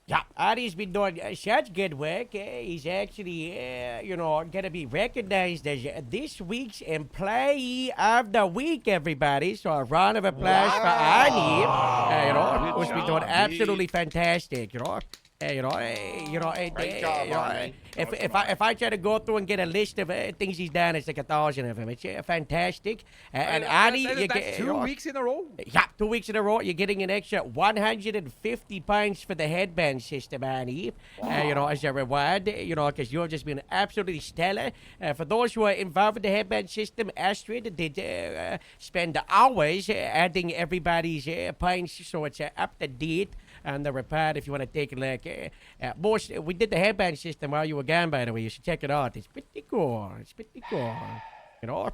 Yeah, Arnie's been doing such good work. He's actually, you know, going to be recognized as this week's Employee of the Week, everybody. So a round of applause for Arnie. You know, who's been doing absolutely fantastic, you know. Great job, Arnie. If I try to go through and get a list of things he's done, it's like 1,000 of them. It's fantastic. And Arnie, you That's get 2 weeks in a row. Yeah, 2 weeks in a row. You're getting an extra 150 points for the headband system, Annie. You know, as a reward. You know, because you've just been absolutely stellar. For those who are involved with the headband system, Astrid did spend hours adding everybody's points, so it's up to date. And the report, if you want to take a look. We did the headband system while you were gone, by the way. You should check it out. It's pretty cool. It's pretty cool. You know?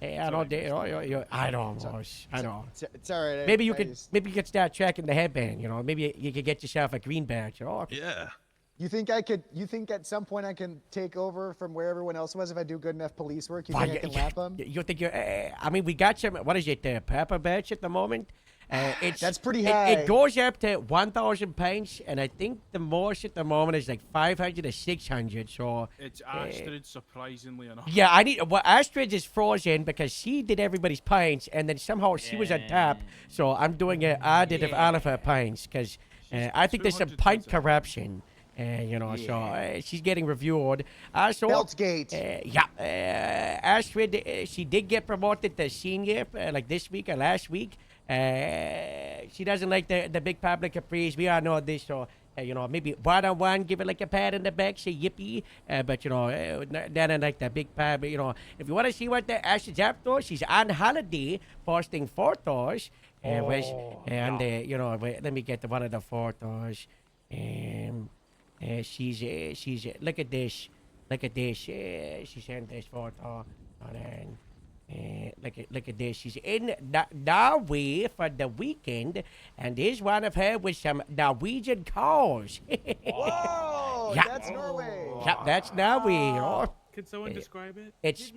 I don't. I don't. I don't. It's all right. Maybe you could start tracking the headband. You know, maybe you could get yourself a green badge. You know? Yeah. You think at some point I can take over from where everyone else was if I do good enough police work? You Why, think I can lap them? You think you're? I mean, we got some. What is it? The pepper badge at the moment. That's pretty high. It goes up to 1,000 points, and I think the most at the moment is like 500 or 600. So It's Astrid, surprisingly enough. yeah, I need. Well, Astrid is frozen because she did everybody's points, and then somehow she was on top. So I'm doing an audit of all of her points because I think there's some point corruption. You know, so she's getting reviewed. So Beltgate. Astrid, she did get promoted to senior like this week or last week. She doesn't like the big public praise. We all know this, so you know, maybe one-on-one, give it like a pat in the back, say yippee. But you know, not like the big pub. You know, if you want to see what the Ash's up to, she's on holiday posting photos. You know, let me get one of the photos. She's look at this. She sent this photo, and then. Look at this. She's in Norway for the weekend, and here's one of her with some Norwegian cows. Whoa, that's Norway. Yep, that's Norway. You know? Can someone describe it? It's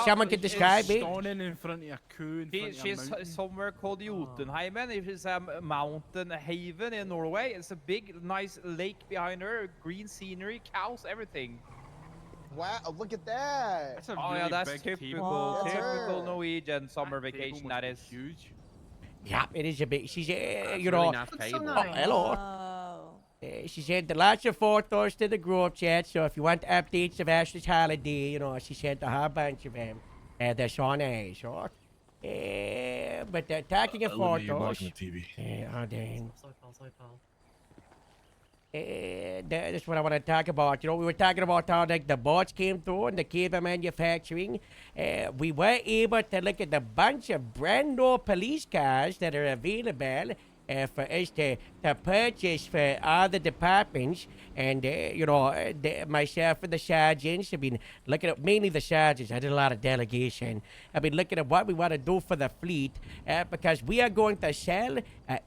someone can describe it. Standing in front of a coup in front of a She's mountain. somewhere called Jotunheimen. It's a mountain haven in Norway. It's a big, nice lake behind her, green scenery, cows, everything. Wow, look at that. That's a Oh really yeah, that's big typical, table. typical Norwegian summer vacation. That is Huge. Yeah, it is a bit. She's you Really know. nice So table. nice. Hello. She sent lots of photos to the group chat, so if you want updates of Ashley's holiday, you know, she sent a whole bunch of them. That's on A, sure. But talking of Olivia, you're photos. blocking the TV. Then. That's what I want to talk about. You know, we were talking about how like the bots came through and the cable manufacturing. We were able to look at a bunch of brand new police cars that are available for us to purchase for all the departments. And, myself and the sergeants have been looking at, mainly the sergeants, I did a lot of delegation. I've been looking at what we want to do for the fleet because we are going to sell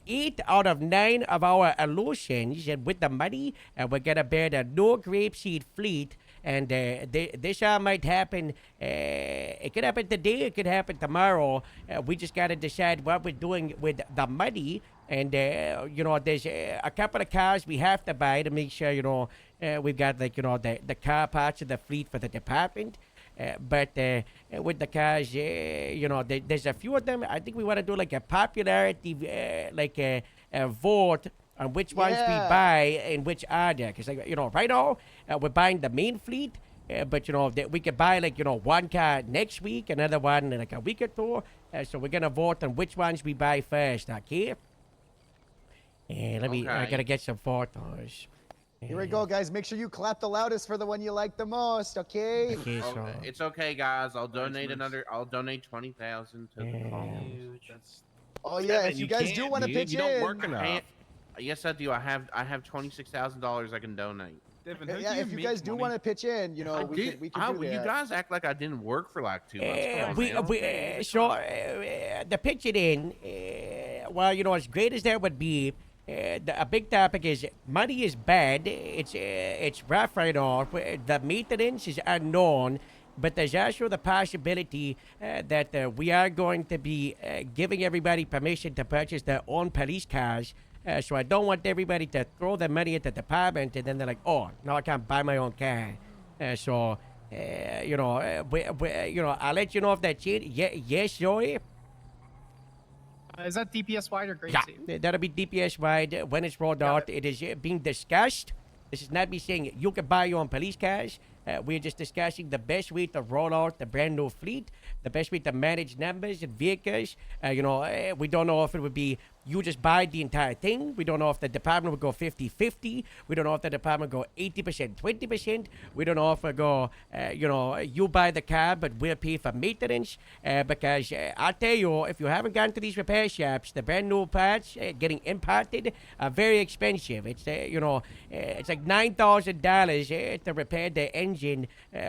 8 out of 9 of our illusions. And with the money, we're going to build a new grapeseed fleet. And this all might happen. It could happen today. It could happen tomorrow. We just got to decide what we're doing with the money. And, there's a couple of cars we have to buy to make sure, we've got, the car parts of the fleet for the department. But with the cars, there's a few of them. I think we want to do, a popularity, a vote on which ones we buy and which order. Because, right now, we're buying the main fleet. But, we could buy, one car next week, another one in, a week or two. So we're going to vote on which ones we buy first, okay? I got to get some photos. Here we go, guys. Make sure you clap the loudest for the one you like the most, okay? Okay, so... It's okay, guys. I'll donate 20,000 to the cause. Oh, yeah. If you guys do want to pitch you in. don't work enough. Yes, I do. I have $26,000 I can donate. Devin, Yeah, if you guys do want to pitch in, we can do that. You guys act like I didn't work for 2 months. The pitch it in, as great as that would be, a big topic is money is bad. It's rough right off. The maintenance is unknown, but there's also the possibility that we are going to be giving everybody permission to purchase their own police cars. So I don't want everybody to throw their money at the department and then they're like, oh, now I can't buy my own car. I'll let you know if that change. Yes, Joey. Is that DPS wide or grade Yeah, that'll be DPS wide when it's rolled out. It is being discussed. This is not me saying you can buy your own police cars. We're just discussing the best way to roll out the brand new fleet, the best way to manage numbers and vehicles. We don't know if it would be you just buy the entire thing. We don't know if the department would go 50-50. We don't know if the department go 80%, 20%. We don't know if it go, you buy the car, but we'll pay for maintenance. Because I'll tell you, if you haven't gone to these repair shops, the brand new parts getting imported are very expensive. It's, it's like $9,000 to repair the engine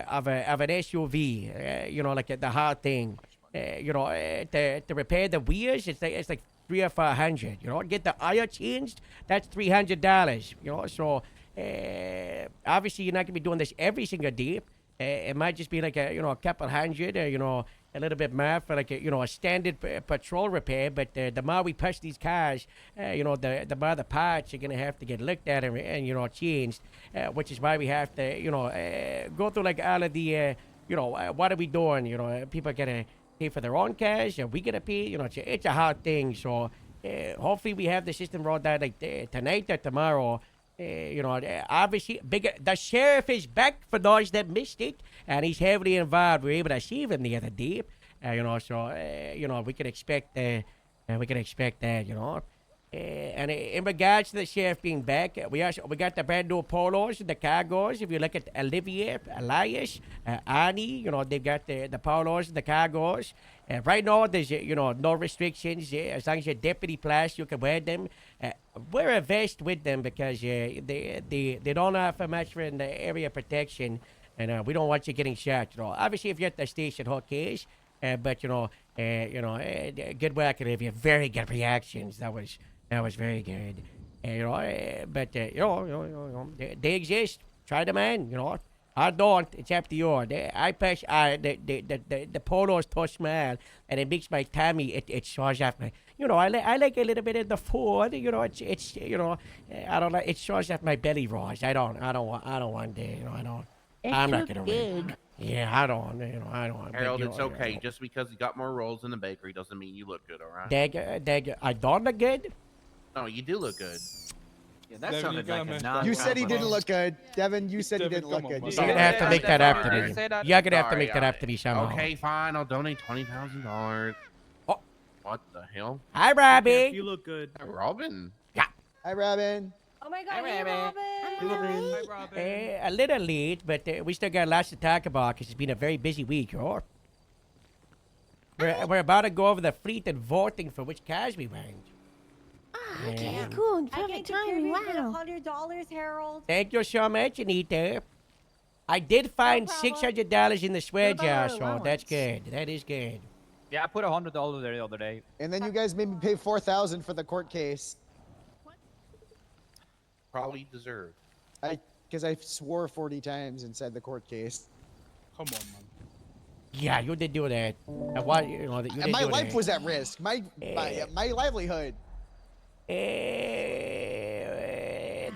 of an SUV, the hard thing. To repair the wheels, it's like $300 or $400. Get the oil changed, that's $300. So obviously you're not gonna be doing this every single day. It might just be like a couple hundred, a little bit more for a standard patrol repair. But the more we push these cars, the more the parts are gonna have to get looked at and changed, which is why we have to go through all of the what are we doing? People gotta pay for their own cars, and we gotta pay. It's a hard thing. So hopefully we have the system rolled out tonight or tomorrow. Obviously, the sheriff is back for those that missed it, and he's heavily involved. We were able to save him the other day. We can expect that. And in regards to the sheriff being back, we got the brand new polos, the cargos. If you look at Olivia, Elias, Annie, they've got the polos and the cargos. Right now, there's no restrictions. As long as you're deputy plus, you can wear them. Wear a vest with them because they don't offer much for in the area protection, and we don't want you getting shot. Obviously, if you're at the station, who cares? But good work, Olivia. Very good reactions. That was very good. They exist. Try them in. I don't. It's up to you. I push. The polos too small, and it makes my tummy. It shows off my. I like a little bit of the food. It's I don't know. It shows off my belly rolls. I don't want that. I don't. I'm not gonna. Big. Yeah, I don't. I don't. Harold, it's okay. Just because you got more rolls in the bakery doesn't mean you look good. All right. Dag. I don't look good. No, you do look good. Yeah, that Devin, sounded like a non. You said he didn't look good. Devin, you said he didn't look good. You're gonna have to make that up to me. You're gonna have to make that up to me somehow. Okay, fine. I'll donate $20,000. Oh. What the hell? Hi, Robbie. You look good. Robin. Yeah. Hi, Robin. Oh my my god, hey, Robin. A little late, but we still got lots to talk about because it's been a very busy week, or? We're about to go over the fleet and voting for which cars we want. Okay, cool. I Perfect can timing. contribute Wow. $100, Harold. Thank you so much, Anita. I did find $600 in the sweat about jar, our so that's good. That is good. Yeah, I put $100 there the other day. And then you guys made me pay $4,000 for the court case. Probably deserved. Because I swore 40 times inside the court case. Come on, man. Yeah, you did do that. What, you know, you And did my do life that. was at risk. My livelihood.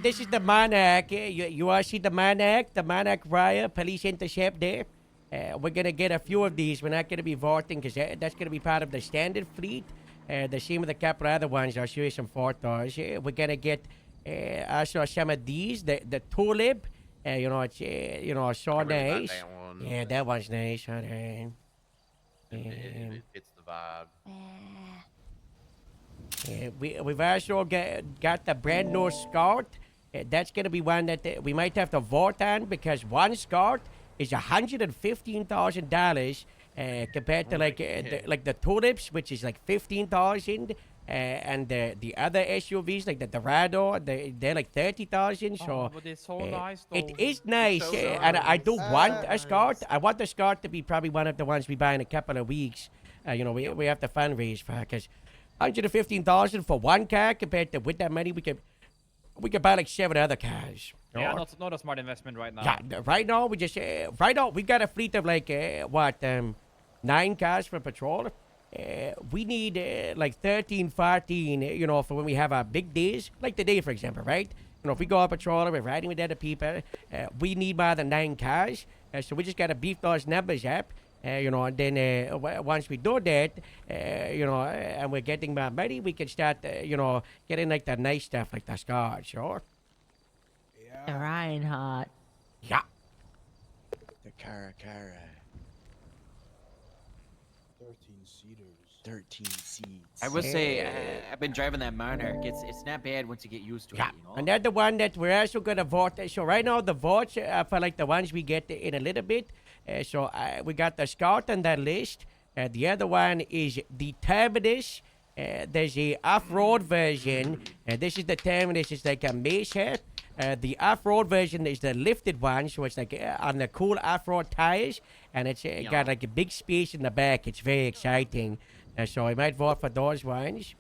This is the Monarch. You all see the Monarch? The Monarch Riot, police intercept there. We're going to get a few of these. We're not going to be voting because that's going to be part of the standard fleet. The same with a couple other ones. I'll show you some photos. We're going to get also some of these. The Tulip. You know, it's, so I really like nice. that one. Yeah, that one's nice. Hold on. It fits the vibe. We've also got the brand new Scout. That's going to be one that we might have to vote on because one Scout is $115,000 compared to like the Tulips, which is like $15,000. And the other SUVs like the Dorado, they're like $30,000. So but it's so nice, though. it is nice, and I do want a Scout. I want the Scout to be probably one of the ones we buy in a couple of weeks. We have to fundraise for because $115,000 for one car compared to with that money we could buy like 7 other cars. Yeah, not a smart investment right now. Yeah, right now we just we got a fleet of like 9 cars for patrol. We need like 13, 14, for when we have our big days, like today, for example, right? If we go on patrol, we're riding with other people, we need more than 9 cars. So we just got to beef those numbers up, and then once we do that, and we're getting more money, we can start, getting like the nice stuff like the Scars, sure? The Reinhardt. Yeah. The Cara. 13 seats. I will say, I've been driving that Monarch. It's not bad once you get used to it. Another one that we're also going to vote. So right now the votes for like the ones we get in a little bit. So we got the Scout on that list. The other one is the Terminus. There's a off-road version. This is the Terminus. It's like a mace hat. The off-road version is the lifted one, so it's like on the cool off-road tires, and it's got like a big space in the back. It's very exciting. So I might vote for those ones.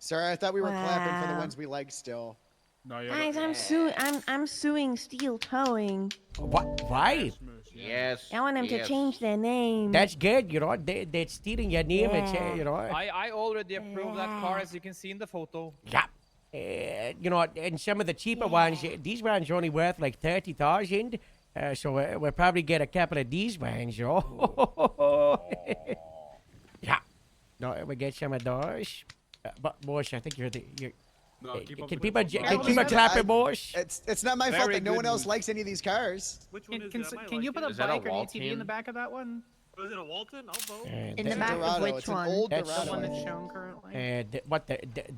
Sorry, I thought we were clapping for the ones we like still. No, Guys, I'm suing Steel Towing. What? Why? Yes. I want them to change their name. That's good, they're stealing your name. It's, I already approved that car, as you can see in the photo. Yeah. And some of the cheaper ones, these ones are only worth like 30,000. So we'll probably get a couple of these ones, Yeah. No, we get some of those. But Bosh, I think you're. No, can people clap it, Bosh? It's not my fault Very that no one good else news. likes any of these cars. Which one is Can you put a Is that a bike or an ATV in Walton? the back of that one? Was it a Walton? I'll vote. In the back of Dorado. which It's an one? old That's Dorado. The one that's shown currently.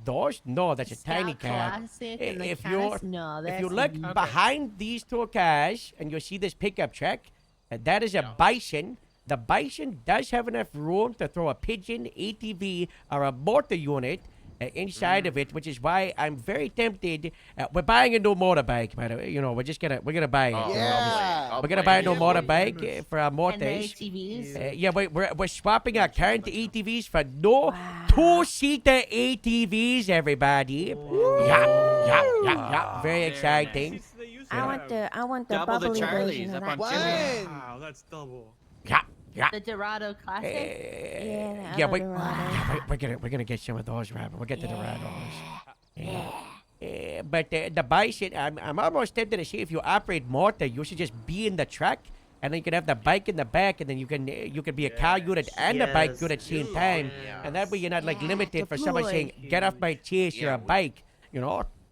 Those? No, that's a tiny Scout car. Classic and the If No, if that's you look behind these 2 cars and you see this pickup truck, that is a Bison. The Bison does have enough room to throw a Pigeon, ATV, or a motor unit inside of it, which is why I'm very tempted. We're buying a new motorbike, by the way. We're gonna buy it. Yeah. We're gonna buy a new motorbike for our And the motors. ATVs. Yeah, we're swapping our current ATVs for no 2-seater ATVs, everybody. Yeah. Very exciting. I want the Double the bubbly Charlies version of up that. on Chili. Wow, that's double. Yeah. The Dorado Classic. Yeah, Yeah, the other Dorado. we're gonna get some of those, Robin. We'll get the Dorados. But the Bison, I'm almost tempted to see if you operate motor, you should just be in the truck, and then you can have the bike in the back, and then you can be a car unit and a bike unit at the same time, and that way you're not like limited for someone saying, "Get off my chase, you're a bike,"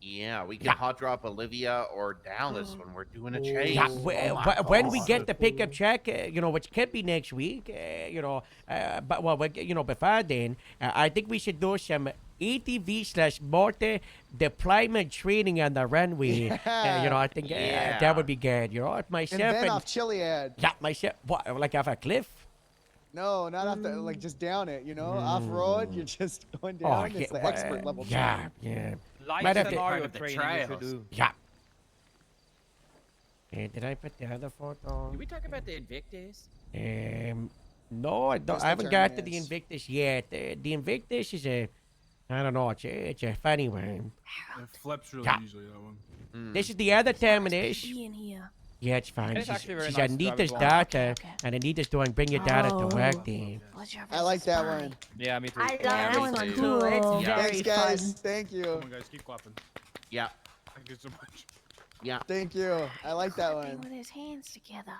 Yeah, we can hot drop Olivia or Dallas when we're doing a chase. Yeah, Oh when my we God. get the pickup truck, which could be next week, but before then, I think we should do some ATV / mortar deployment training on the runway. I think that would be good. Myself And then off Chiliad. Yeah, myself. What? Like off a cliff? No, not off the like just down it. Off road. You're just going down. It's the expert level. Yeah, training. yeah. Light Might have to- scenario Part of the training you should trials. do. Yeah. Did I put the other photo? Did we talk about the Invictus? No, I don't. Just I haven't the got to the tournaments. Invictus yet. The Invictus is I don't know. It's a funny one. It flips really Yeah. easily, that one. This is the other terminus. in here. Yeah, it's fine. It's She's, actually very she's nice to drive Anita's as well. daughter, and Anita's doing bring your daughter to work team. I like that one. Yeah, me too. I love Yeah, that me one too. too. It's Yeah. very Thanks, guys. fun. Thank you. Come on, guys, keep clapping. Yeah. Thank you so much. Yeah. Thank you. I like that one. With his hands together.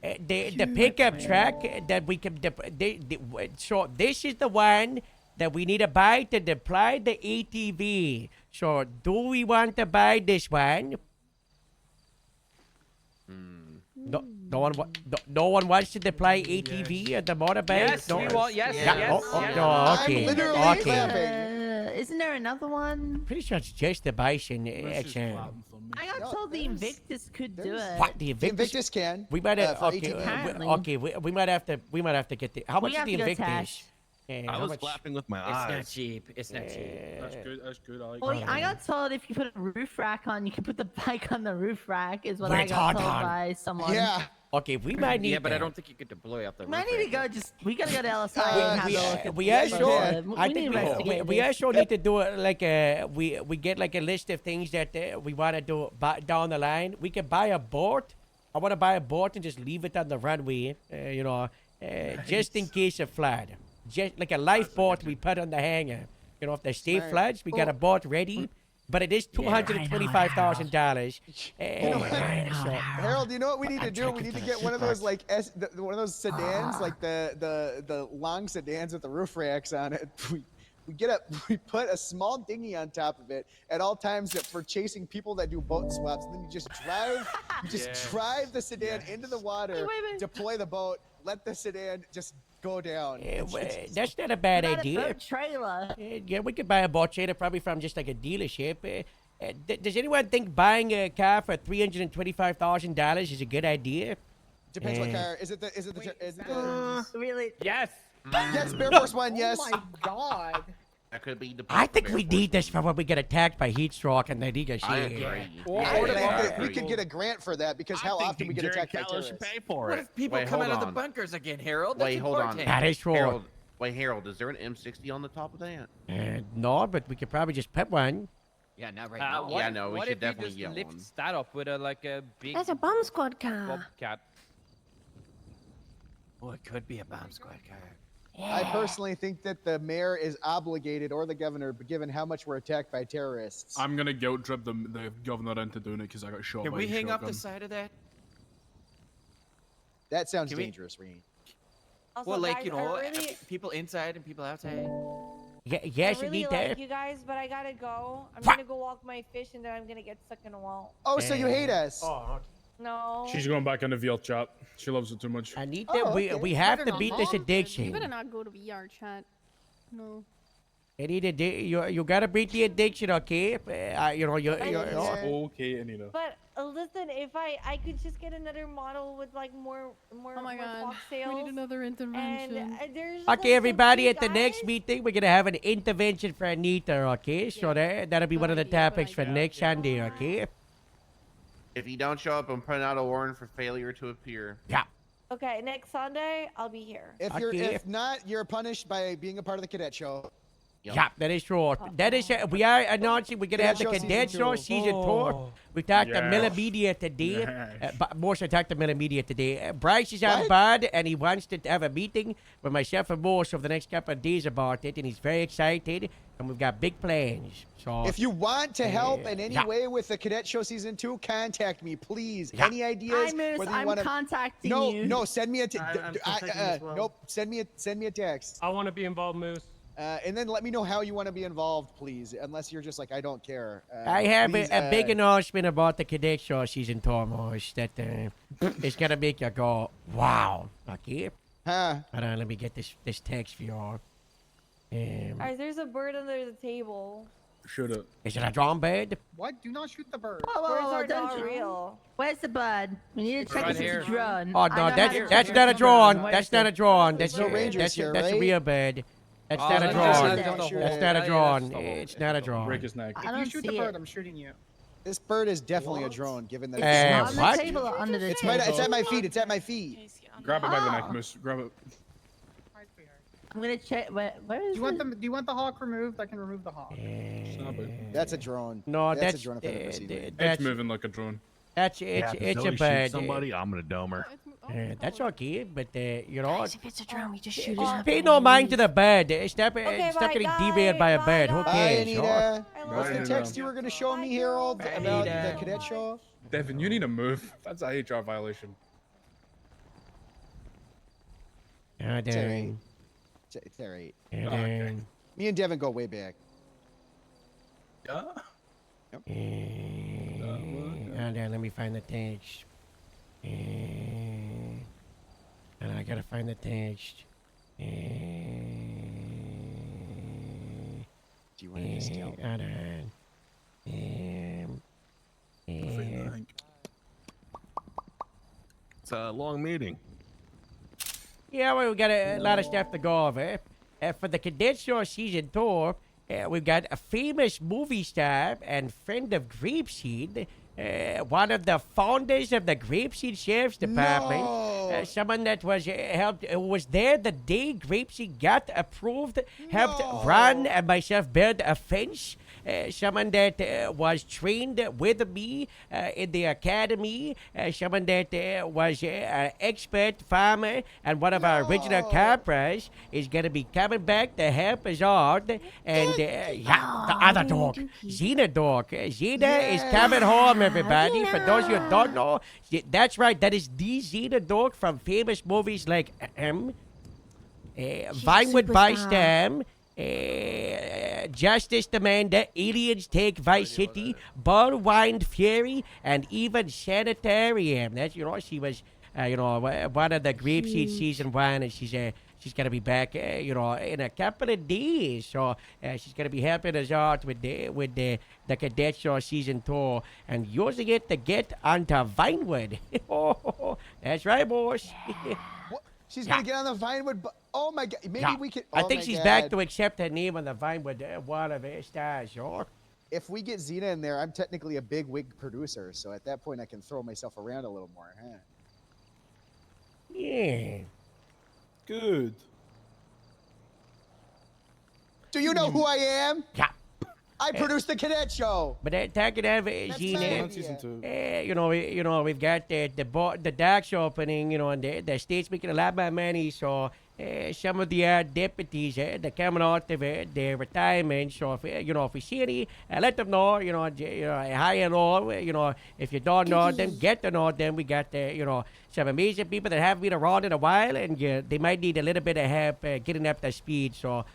The pickup truck that we can so this is the one that we need to buy to deploy the ATV. So do we want to buy this one? No one wants to deploy ATV at the motorbike. Yes, no? we want. Yes, Yeah. yes. Oh, yes. no, okay. I'm literally Okay. clapping. Isn't there another one? Pretty sure it's just the bison. Let's just XM. clap for me. I got No, told the there's- Invictus could do there's- it. What the The Invictus? Invictus can. We might have. for Okay, ATV. Apparently. okay. We might have to get the. How We much is have the to go Invictus? test. I How was much? clapping with my It's not eyes. cheap. It's not cheap. That's good. That's good. I like Well, that. I got told if you put a roof rack on, you can put the bike on the roof rack. Is what I got told Retarded. by someone. Yeah. Okay, we might need. Yeah, but I that. don't think you could deploy up the We might roof need to right go. We gotta go to LSI Uh, and have we, a look at we yeah, also, sure. We I need think to investigate we this. also need to do like we get like a list of things that we want to do down the line. We can buy a boat. I want to buy a boat and just leave it on the runway. Just in case of flood. Just like a lifeboat we put on the hangar. If the state Smart. floods, we got a boat ready. But it is $225,000. Harold, you know what we need to do? We need to get one of those like one of those sedans, like the long sedans with the roof racks on it. We put a small dinghy on top of it at all times for chasing people that do boat swaps. And then you just drive the sedan into the water, deploy the boat, let the sedan just go down. That's not a bad Not a idea. boat trailer. Yeah, we could buy a boat trailer probably from just like a dealership. Does anyone think buying a car for $325,000 is a good idea? Depends what car. Is it the Really? Yes. yes, Bear Force One? Yes. Oh my god. That could be the. I think we need this for when we get attacked by heat stroke and they need to see I it. agree. I think that we agree. could get a grant for that because how often we get attacked by terrorists? should pay for What it. if people Wait, come hold out of the on. bunkers again, Harold? That's Wait, hold on. important. That is true. Harold, Harold, is there an M60 on the top of that? No, but we could probably just put one. Yeah, not right now. Yeah, no, we what should if you definitely just get lift one. that up with a big That's a bomb squad car. bobcat? Oh, it could be a bomb squad car. I personally think that the mayor is obligated, or the governor, given how much we're attacked by terrorists. I'm gonna guilt trip the governor into doing it because I got shot Can by we a hang up shotgun. the side of that? That sounds Can we- dangerous, Reen. Also, Well, like, guys, you I know, really, people inside and people outside. Yes, I really you need like that. you guys, but I gotta go. I'm What? gonna go walk my fish, and then I'm gonna get stuck in a wall. Oh, so you hate us? No. She's going back in the VL chat. She loves it too much. Anita, Oh, we okay. have Better to beat not. this You addiction. better not go to VR chat. No. Anita, you gotta beat the addiction, okay? You're Okay, Anita. But listen, if I could just get another model with like more Oh my more god. fox We sales, need another intervention. and there's Okay, everybody, at the next meeting, we're gonna have an intervention for Anita, okay? So that'll be one of the topics for next Sunday, okay? If you don't show up, I'm putting out a warrant for failure to appear. Yeah. Okay, next Sunday I'll be here. If not, you're punished by being a part of the cadet show. Yeah, that is true. That is, we are announcing we're gonna have the Cadet Show season 2. We talked to Miller Media today. But Morse talked to Miller Media today. Bryce is on board and he wants to have a meeting with myself and Morse over the next couple of days about it, and he's very excited. And we've got big plans. So If you want to help in any yeah. way with the Cadet Show season 2, contact me, please. Yeah. Any ideas? Hi, Moose. whether you I'm wanna... contacting no, you. No, send me a as well. nope. Send me a text. I want to be involved, Moose. And then let me know how you want to be involved, please. Unless you're just like, I don't care. I have please, a big announcement about the Cadet Show season 2, Morse, that it's gonna make you go, wow. Okay? Huh? Hold on, let me get this text for y'all. Guys, there's a bird under the table. Shoot it. Is it a drawn bird? What? Do not shoot the bird. Whoa, whoa, Birds whoa, are don't not you- real. Where's the bird? We need to check right if it's here. a drone. Oh I no, know how that's to that's check not a if it's drawn. Where That's is not a it? drawn. There's That's no rangers here, that's a right? real bird. That's Oh, not a that's drawn. just- don't shoot That's it. not a Yeah, drawn. that's the It's not a drawn. Break his neck. I If you don't shoot see the bird, it. I'm shooting you. This bird is definitely a drone, given that It's on what? the table or under the it's table? right. It's at my feet. It's at my feet. Grab it by the neck, Oh. miss. Grab it. I'm gonna check. Where Do is you want it? them? Do you want the hawk removed? I can remove the hawk. Stop it. That's a drone. No, that's that's a drone if I've ever seen one. It's that's moving like a drone. that's Yeah, it's if a Zoe shoots bird. somebody, I'm gonna dome her. That's okay, but you know, Guys, if it's a drone, we just shoot it. just up pay and no then mind leave. to the bird. Stop Okay, getting bye, derailed by a bye, bird. Who bye. Bye, cares? Anita. I What's love the Bye, text Anita. you were going to show me, Harold, about the cadet show? Devin, you need to move. That's a HR violation. Ah, It's all right. dang. It's all right. Ah, okay. dang. Me and Devin go way back. Yeah. Ah, dang, let me find the text. And I gotta find the text. Do you want to just tell? Hold on. It's a long meeting. Yeah, well, we got a lot of stuff to go over. For the Cadet Show Season 2, we've got a famous movie star and friend of Grapeseed, one of the founders of the Grapeseed Sheriff's Department, No. someone that was was there the day Grapeseed got approved, helped No. run and myself build a fence. Someone that was trained with me in the academy, someone that was an expert farmer, and one of our original campers is going to be coming back to help us out. And yeah, the other dog, Xena dog. Xena is coming home, everybody. For those of you who don't know, that's right, that is the Xena dog from famous movies like Vinewood by superstar. Stam, Justice Demander, Aliens Take Vice City, Bullwind Fury, and even Sanitarium. That's, you know, she was, one of the Grapeseed Season 1, and she's gonna be back, in a couple of days. So she's gonna be helping us out with the Cadet Show Season 2 and using it to get onto Vinewood. That's right, boss. What? She's going to get on the Vinewood. Oh my God. Maybe Yeah. we could. I oh think my she's God. back to accept her name on the Vinewood one of her stars, sure. If we get Xena in there, I'm technically a big wig producer. So at that point, I can throw myself around a little more. Huh? Yeah. Good. Do you know who I am? Yeah. I produced the cadet show. But talking of That's Gene, my On idea. season 2. we've got the docks opening, and the state's making a lot more money. So some of the deputies, they're coming out of their retirement. So if we see any, let them know. High and low. If you don't know them, get to know them. We got some amazing people that haven't been around in a while, and they might need a little bit of help getting up to speed. So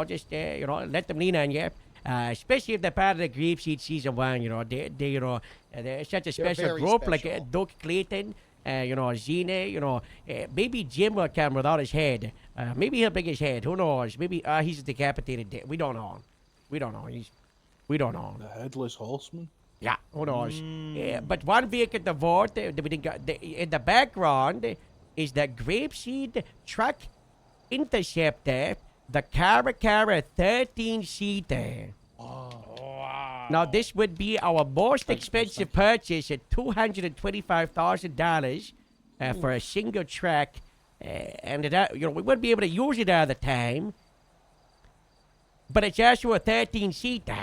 just let them lean on you. Especially if they're part of the Grapeseed Season 1, they're such a special very group, special. like Doug Clayton, Xena, maybe Jim will come without his head. Maybe he'll bring his head. Who knows? Maybe he's decapitated. We don't know. We don't know. We don't know. The headless horseman. Yeah, who knows? But one vehicle to vote that we didn't got, in the background is the Grapeseed Truck Interceptor, the Cara 13-seater. Wow. Now, this would be our most expensive purchase at $225,000 for a single truck. And we wouldn't be able to use it all the time. But it's also a 13-seater.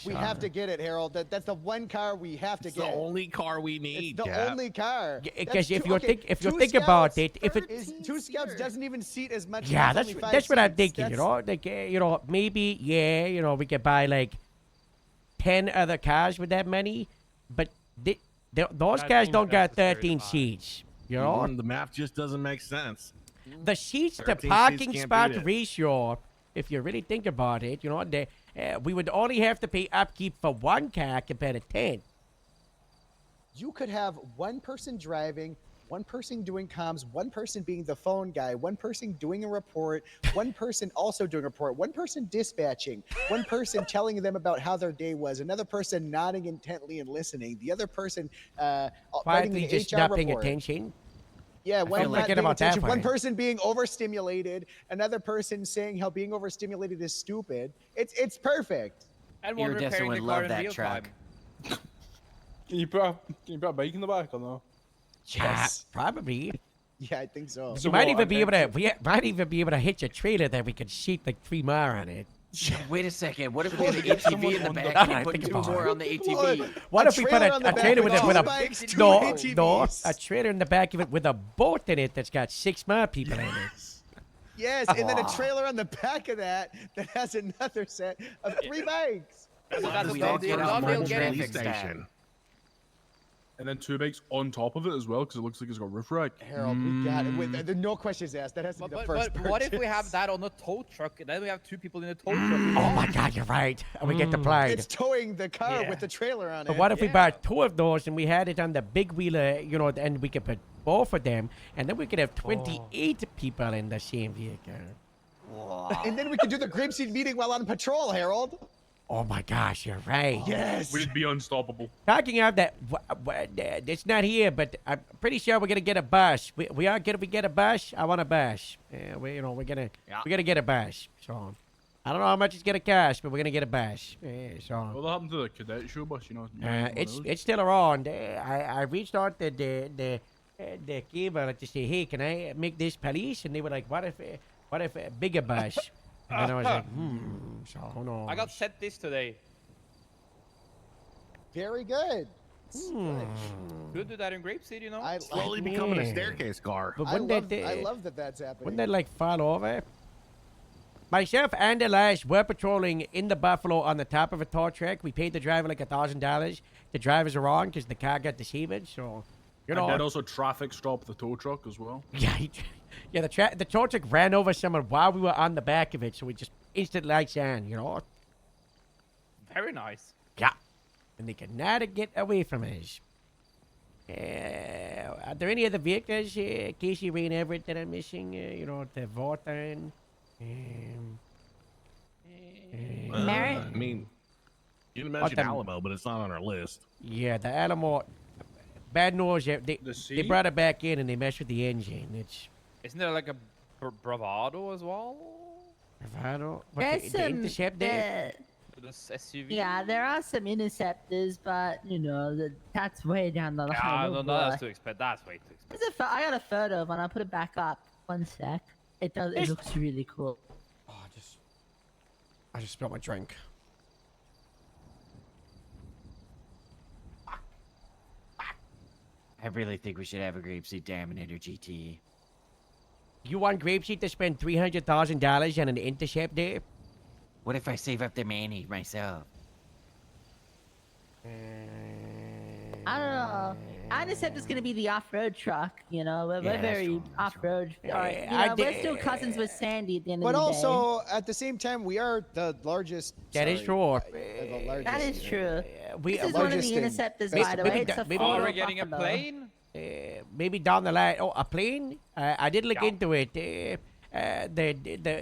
We have to get it, Harold. That's the one car we have to It's get. the only car we need. It's the Cap. only car. Because That's if two- you okay, think two about Scouts it, if it Two Scouts doesn't even seat as much. yeah, as that's only 5 that's what I'm seats. thinking. That's- Maybe we could buy like 10 other cars with that money, but those I cars think don't got that's 13 seats. You know, The math just doesn't make sense. the seats to 13 seats parking can't spot beat it. ratio, if you really think about it, we would only have to pay upkeep for one car compared to 10. You could have one person driving, one person doing comms, one person being the phone guy, one person doing a report, one person also doing a report, one person dispatching, one person telling them about how their day was, another person nodding intently and listening, the other person writing Quietly an just HR not paying report. attention. Yeah, one feel not forget paying about that attention, one part. person being overstimulated, another person saying how being overstimulated is stupid. It's perfect. And You one repairing definitely the love car in that real truck. time. Can you put a bike in the back or no? Yes. Probably. Yeah, I think so. You might even be able to. We might even be able to hitch a trailer that we could seat like 3 more on it. Wait a second. What if we Well, had an get someone ATV in the on the back back. and put Think 2 about more it. on the ATV? What if we put trailer on the a back trailer with with two a bikes, two no, ATVs. a trailer in the back of it with a boat in it that's got 6 more people in it. Yes, and then a trailer on the back of that has another set of 3 bikes. That's We all get out Done deal, mobile get it. traffic station. And then 2 bikes on top of it as well, because it looks like it's got roof rack. Harold, we got it. With, no questions asked. That has to be the But first what if we purchase. have that on a tow truck and then we have 2 people in a tow truck? Oh my God, you're right. And we get deployed. It's towing the car Yeah. with the trailer on But it. what if we Yeah. bought 2 of those and we had it on the big wheeler, you know, and we could put both of them, and then we could have 28 people in the same vehicle. And then we could do the grapeseed meeting while on patrol, Harold. Oh my gosh, you're right. Yes. We'd be unstoppable. Talking of that, it's not here, but I'm pretty sure we're gonna get a bus. We get a bus. I want a bus. We're gonna get a bus. So I don't know how much it's gonna cost, but we're gonna get a bus. So What happened to the cadet show bus? You know, it's still around. I reached out to the cable to say, hey, can I make this police? And they were like, what if a bigger bus? And then I was like, so who knows? I got sent this today. Very good. Could do that in Grapeseed, you know? I Slowly like- becoming a Yeah. staircase car. But I wouldn't love that that's happening. Wouldn't that like fall over? Myself and Elias were patrolling in the Buffalo on the top of a tow truck. We paid the driver like $1,000. The drivers are wrong because the car got deceived. So, you know. I did also traffic stop the tow truck as well. Yeah, the tow truck ran over someone while we were on the back of it. So we just instant lights on, you know. Very nice. Yeah. And they could not get away from us. Are there any other vehicles, Casey, Rain, Everett, that I'm missing? You know, the Vorton. Merritt? I mean, you What mentioned the- Alamo, but it's not on our list. Yeah, the Alamo. Bad news. They sea? brought it back in and they messed with the engine. It's Isn't there like a Bravado as well? Bravado. What, There's the some. Intercept there? This SUV? Yeah, there are some interceptors, but you know that's way down the line. Yeah, Oh, no, boy. that's too expensive. That's way too expensive. I got a photo of one. I'll put it back up. One sec. It does. It looks really cool. Oh, I just spilled my drink. I really think we should have a grapeseed Dominator GT. You want Grapeseed to spend $300,000 on an Interceptor? What if I save up the money myself? I don't know. I Intercept is gonna be the off-road truck. You know, we're Yeah, that's very off-road. All right, you I know, we're did- still cousins with Sandy at the end But of the day. also, at the same time, we are the largest. That is sorry, true. the largest, That is true. We This is one of largest the in- interceptors, Maybe- by the maybe way. It's da- a maybe- Oh, Ford we're getting a Buffalo. plane? Maybe down the line. Oh, a plane? I did look into it. The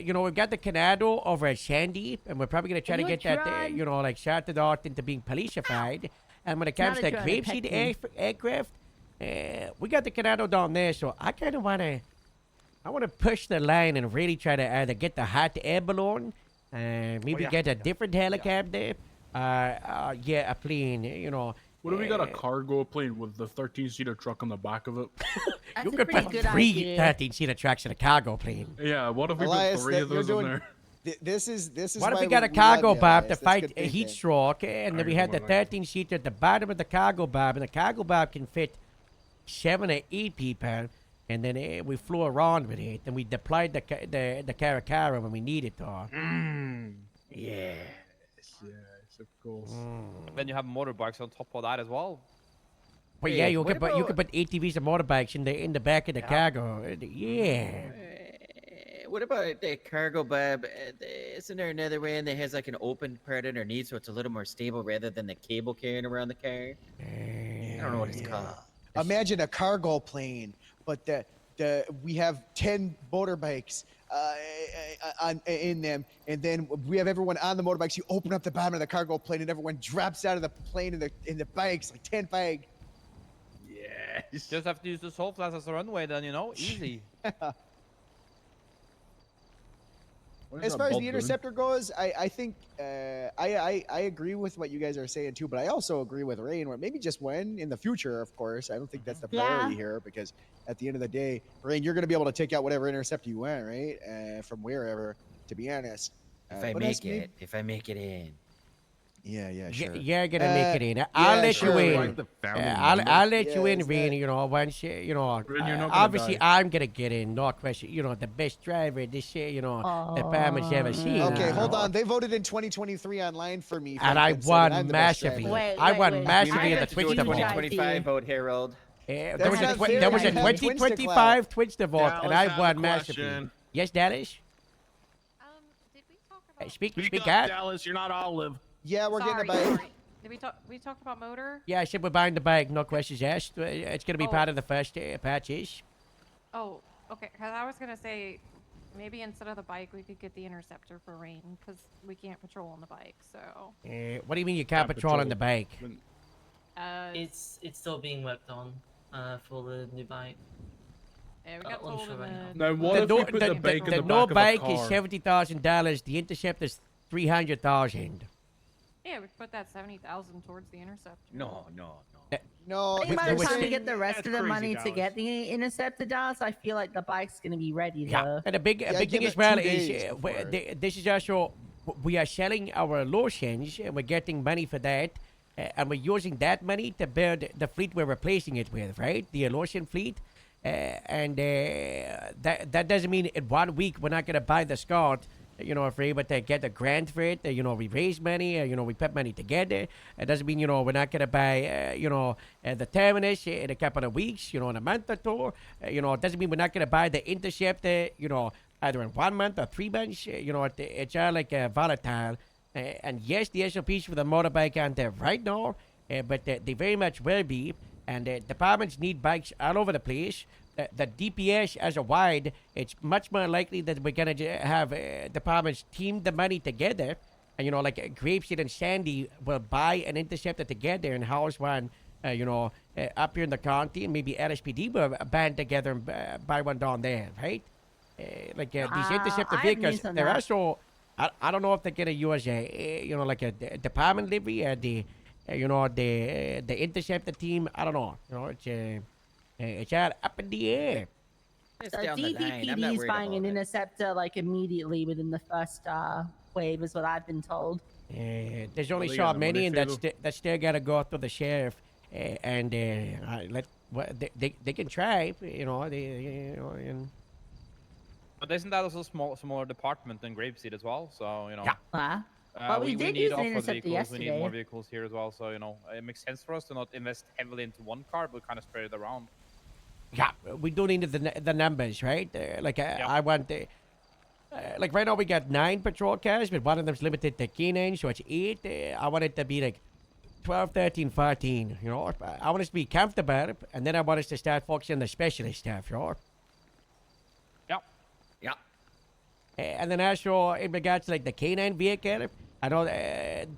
you know, we've got the Canado over at Sandy, and we're probably gonna try to You get that tried- you know, like shouted out into being policified. And when it Not comes a to drone, a Grapeseed pet aircraft, we got the Canado down there, so I kind of wanna push the line and really try to either get the hot air balloon, maybe get a different helicopter, a plane, you know. What if we got a cargo plane with the 13-seater truck on the back of it? That's You a could pretty put good 3 idea. 13-seater trucks in a cargo plane. Yeah, what if we Elias, put 3 that- of you're those in doing- there? This is What if why we got a love cargo you, bob to Elias. That's fight good a heat thinking. stroke, and then we had the 13-seater at the bottom of the cargo bob, and the cargo bob can fit 7 or 8 people, and then we flew around with it, and we deployed the Caracara when we needed to. Yes, of course. Then you have motorbikes on top of that as well. But yeah, you could put ATVs and motorbikes in the back of the cargo. Yeah. What about the cargo bob? Isn't there another one that has like an open part underneath so it's a little more stable rather than the cable carrying around the car? I don't know what it's called. Imagine a cargo plane, but we have 10 motorbikes in them, and then we have everyone on the motorbikes. You open up the bottom of the cargo plane, and everyone drops out of the plane in the bikes, like 10 bike. Yes. Just have to use the salt flats as a runway, then easy. As far as the interceptor goes, I think I agree with what you guys are saying too, but I also agree with Rain, where maybe just when in the future, of course. I don't think that's the priority here, because at the end of the day, Rain, you're going to be able to take out whatever interceptor you want, right? From wherever, to be honest. If I make it in. Yeah, sure. You're gonna make it in. I'll let you in. I'll let you in, Rain. Once obviously I'm gonna get in, no question. The best driver this department's ever seen. Okay, hold on. They voted in 2023 online for me, and I won massively. I won massively in the Twitch vote. 2025 vote, Harold. There was a 2025 Twitch vote, and I won massively. Yes, Dallas. Did we talk about? Speak out, Dallas. You're not Olive. Yeah, we're getting a bike. Sorry. Did we talk about motor? Yeah, I said we're buying the bike. No questions asked. It's gonna be part of the first patches. Oh, okay. 'Cause I was gonna say, maybe instead of the bike, we could get the interceptor for Rain, because we can't patrol on the bike. So. What do you mean you can't patrol on the bike? It's still being worked on for the new bike. Yeah, we got told in the... Now, what if we put the bike in the no back of bike a is car? $70,000. The interceptor's $300,000. Yeah, we put that 70,000 towards the interceptor. No. No, By the time we get the rest of the money to get the interceptor, Dallas, I feel like the bike's gonna be ready. Yeah, and a big thing as well is this is also we are selling our lotions and we're getting money for that, and we're using that money to build the fleet we're replacing it with, right? The lotion fleet, and that doesn't mean in 1 week we're not gonna buy the Scott. If we're able to get a grant for it, we raise money, we put money together. It doesn't mean, we're not going to buy, the Terminus in a couple of weeks, in a month or two. It doesn't mean we're not going to buy the Interceptor, either in 1 month or 3 months. It's all like volatile. And yes, the SOPs for the motorbike aren't there right now, but they very much will be. And departments need bikes all over the place. The DPS as a wide, it's much more likely that we're going to have departments team the money together. And, like Grapeseed and Sandy will buy an interceptor together and house one, up here in the county. And maybe LSPD will band together and buy one down there, right? These interceptor vehicles, they're also, I don't know if they're going to use like a department livery or the interceptor team. I don't know. It's all up in the air. So DPPD is buying an interceptor like immediately within the first wave, is what I've been told. There's only so many, and that's still gotta go through the sheriff, and they can try, and. But isn't that also a smaller department than Grapeseed as well? So Yeah. Well, we did need use an off-road interceptor vehicles. yesterday. We need more vehicles here as well. So it makes sense for us to not invest heavily into one car, but kind of spread it around. Yeah, we do need the numbers, right? I want like right now we got 9 patrol cars, but one of them's limited to K9, so it's 8. I want it to be like 12, 13, 14. I want us to be comfortable, and then I want us to start focusing on the specialist stuff, Yeah. And then also in regards to like the K9 vehicle, I know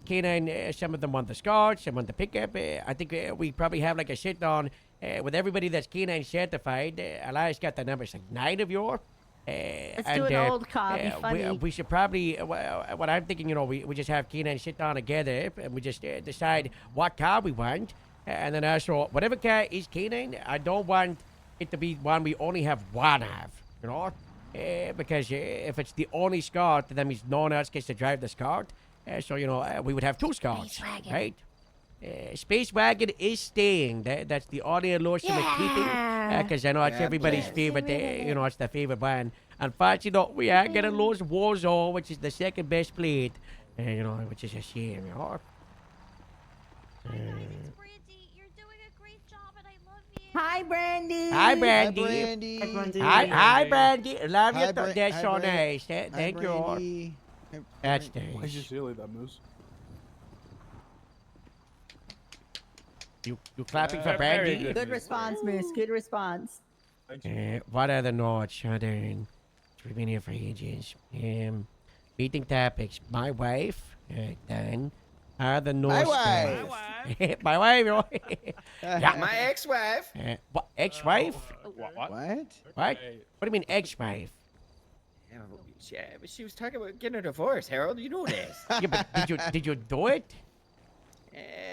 K9, some of them want the Scout, some want the pickup. I think we probably have like a sit down with everybody that's K9 certified. Elias got the numbers, like 9 of you. Let's do an old car. Be funny. We should probably, what I'm thinking, we just have K9 sit down together and we just decide what car we want. And then also, whatever car is K9, I don't want it to be one we only have one of, because if it's the only Scout, that means no one else gets to drive the Scout. So, we would have 2 Scouts, right? Space Wagon is staying. That's the only lotion we're keeping. Because I know it's everybody's favorite. It's the favorite one. Unfortunately, we are going to lose Warzone, which is the second best plate. Which is a shame, Hi, Brandy. Hi, Brandy. Hi, Brandy. Hi, Brandy. Love you. That's Hi, so Brandy. nice. Thank you. That's Why did you nice. say like that, Moose? You clapping for Very Brandy? Good response, Moose. Good response. What are the notes? Then we've been here for ages. Meeting topics. My wife. Then the My notes. wife. My wife. Yeah. My ex-wife. What? Ex-wife? What? What? What? What do you mean ex-wife? Yeah, she was talking about getting a divorce, Harold. You know this. Yeah, but did you do it?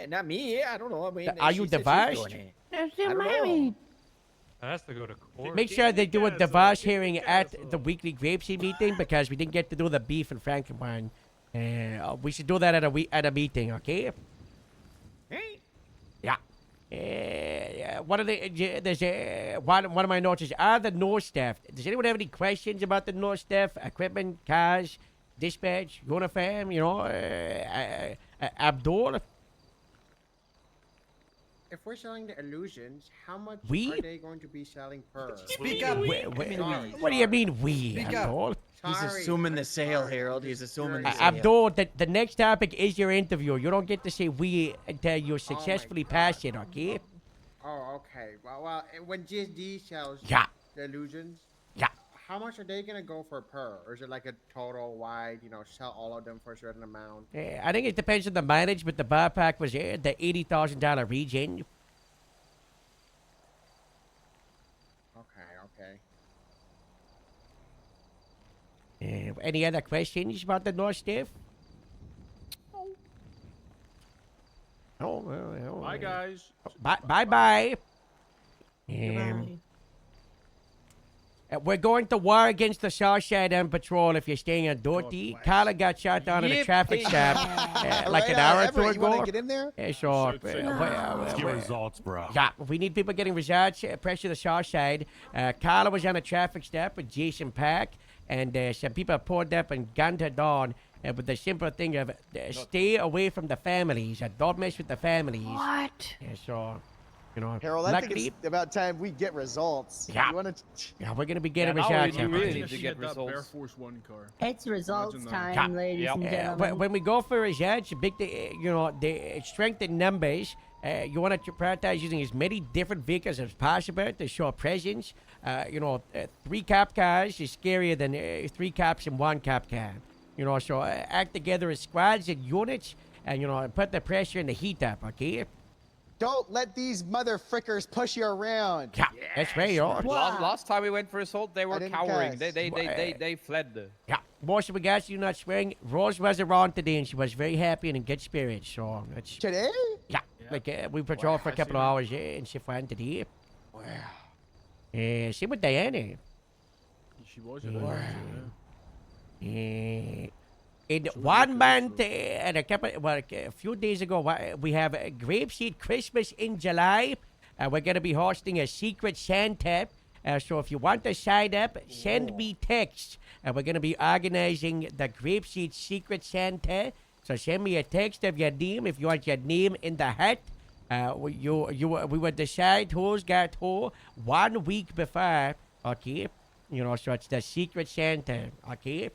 Not me. I don't know. I mean, Are she you said she was divorced? doing it. They're I still don't know. married. That has to go to court. Make sure they do a divorce hearing at the weekly grapeseed meeting because we didn't get to do the beef and Frankenwein. We should do that at a meeting, okay? Hey. Yeah. What are the? There's one of my notes is are the North staff. Does anyone have any questions about the North staff? Equipment, cars, dispatch, uniform. You know, Abdul. If we're selling the illusions, how much We? are they going to be selling per? Speak up. What do you mean we, Speak up. Abdul? He's Sorry. assuming the sale, Harold. He's assuming the sale. Abdul, the next topic is your interview. You don't get to say we until you successfully pass it, okay? Oh, okay. Well, when GSD sells Yeah. the illusions, Yeah. how much are they gonna go for per? Or is it like a total wide, sell all of them for a certain amount? I think it depends on the mileage, but the bar pack was the $80,000 region. Okay. Any other questions about the North staff? Oh, well. Bye, guys. Bye. We're going to war against the South Side on patrol if you're staying on duty. Carla got shot down at a traffic stop like an hour or two Everett, you want ago. to get in there? Yeah, sure. Let's get results, bro. Yeah, we need people getting results. Pressure the South Side. Carla was on a traffic stop with Jason Pack, and some people pulled up and gunned her down with the simple thing of stay away from the families. Don't mess with the families. What? Yeah, so, Harold, I think luckily, it's about time we get results. Yeah. You wanna yeah, we're going to be getting now results. you really here. need to get That Bear results. Force One car. It's results Imagine time, that. ladies Yep. and gentlemen. When we go for results, the strength in numbers, you want to prioritize using as many different vehicles as possible to show presence. 3 cop cars is scarier than 3 cops in 1 cop car. So act together as squads and units, and put the pressure and the heat up. Okay. Don't let these mother frickers push you around. Yeah, that's right. Last time we went for assault, they were didn't cowering. guess. They fled. Yeah, most of the guys do not swearing. Rose was around today, and she was very happy and in good spirits. So that's Today? yeah. Like we patrolled for a couple of hours, and she went today. Wow. Same with Diana. She was. In 1 month and a few days ago, we have a Grapeseed Christmas in July. We're going to be hosting a Secret Santa. So if you want to sign up, send me text. We're going to be organizing the Grapeseed Secret Santa. So send me a text of your name if you want your name in the hat. We will decide who's got who 1 week before. Okay, so it's the Secret Santa. Okay.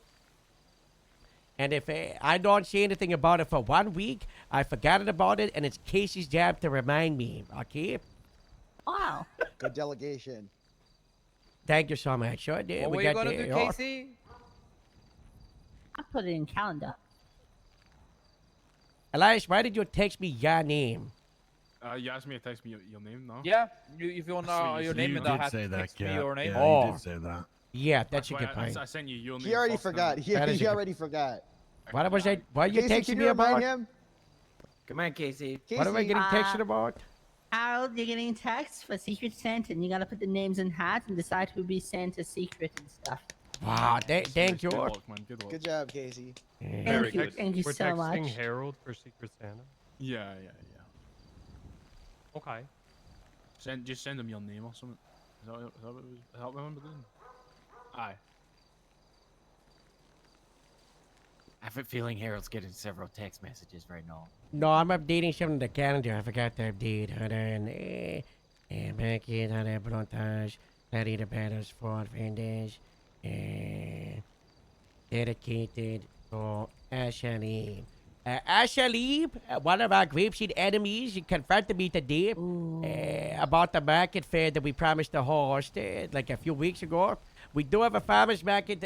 And if I don't say anything about it for 1 week, I forgot about it, and it's Casey's job to remind me. Okay. Wow. Good delegation. Thank you so much. So, What we were you got gonna the- do, oh, Casey? I put it in calendar. Elias, why did you text me your name? You asked me to text me your name, no? Yeah, if you want your name in the hat, say that, text me Cap. your name. Yeah, Oh. you did say that. Yeah, that's a why good point. I sent you your name. He already first forgot. time. He, That is he a good- already forgot. What was I? What are you Casey, texting can me you remind about? him? Come on, Casey. What am I getting Casey, texted about? Harold, you're getting text for Secret Santa, and you gotta put the names in hats and decide who'll be Santa's secret and stuff. Wow, thank you. Good luck, man. Good luck. Good job, Casey. Thank you, thank you We're so texting much. Harold for Secret Santa. Yeah. Okay. Just send him your name or something. Is that what it was? Is that what I remember doing? Aye. I have a feeling Harold's getting several text messages right now. No, I'm updating something in the calendar. I forgot to update. Hold on. Back in, hold on, Brontage. Study the battles for vendors. Dedicated to Ashley. Ashley, one of our grapeseed enemies, confronted me today about the market fair that we promised to host like a few weeks ago. We do have a farmers market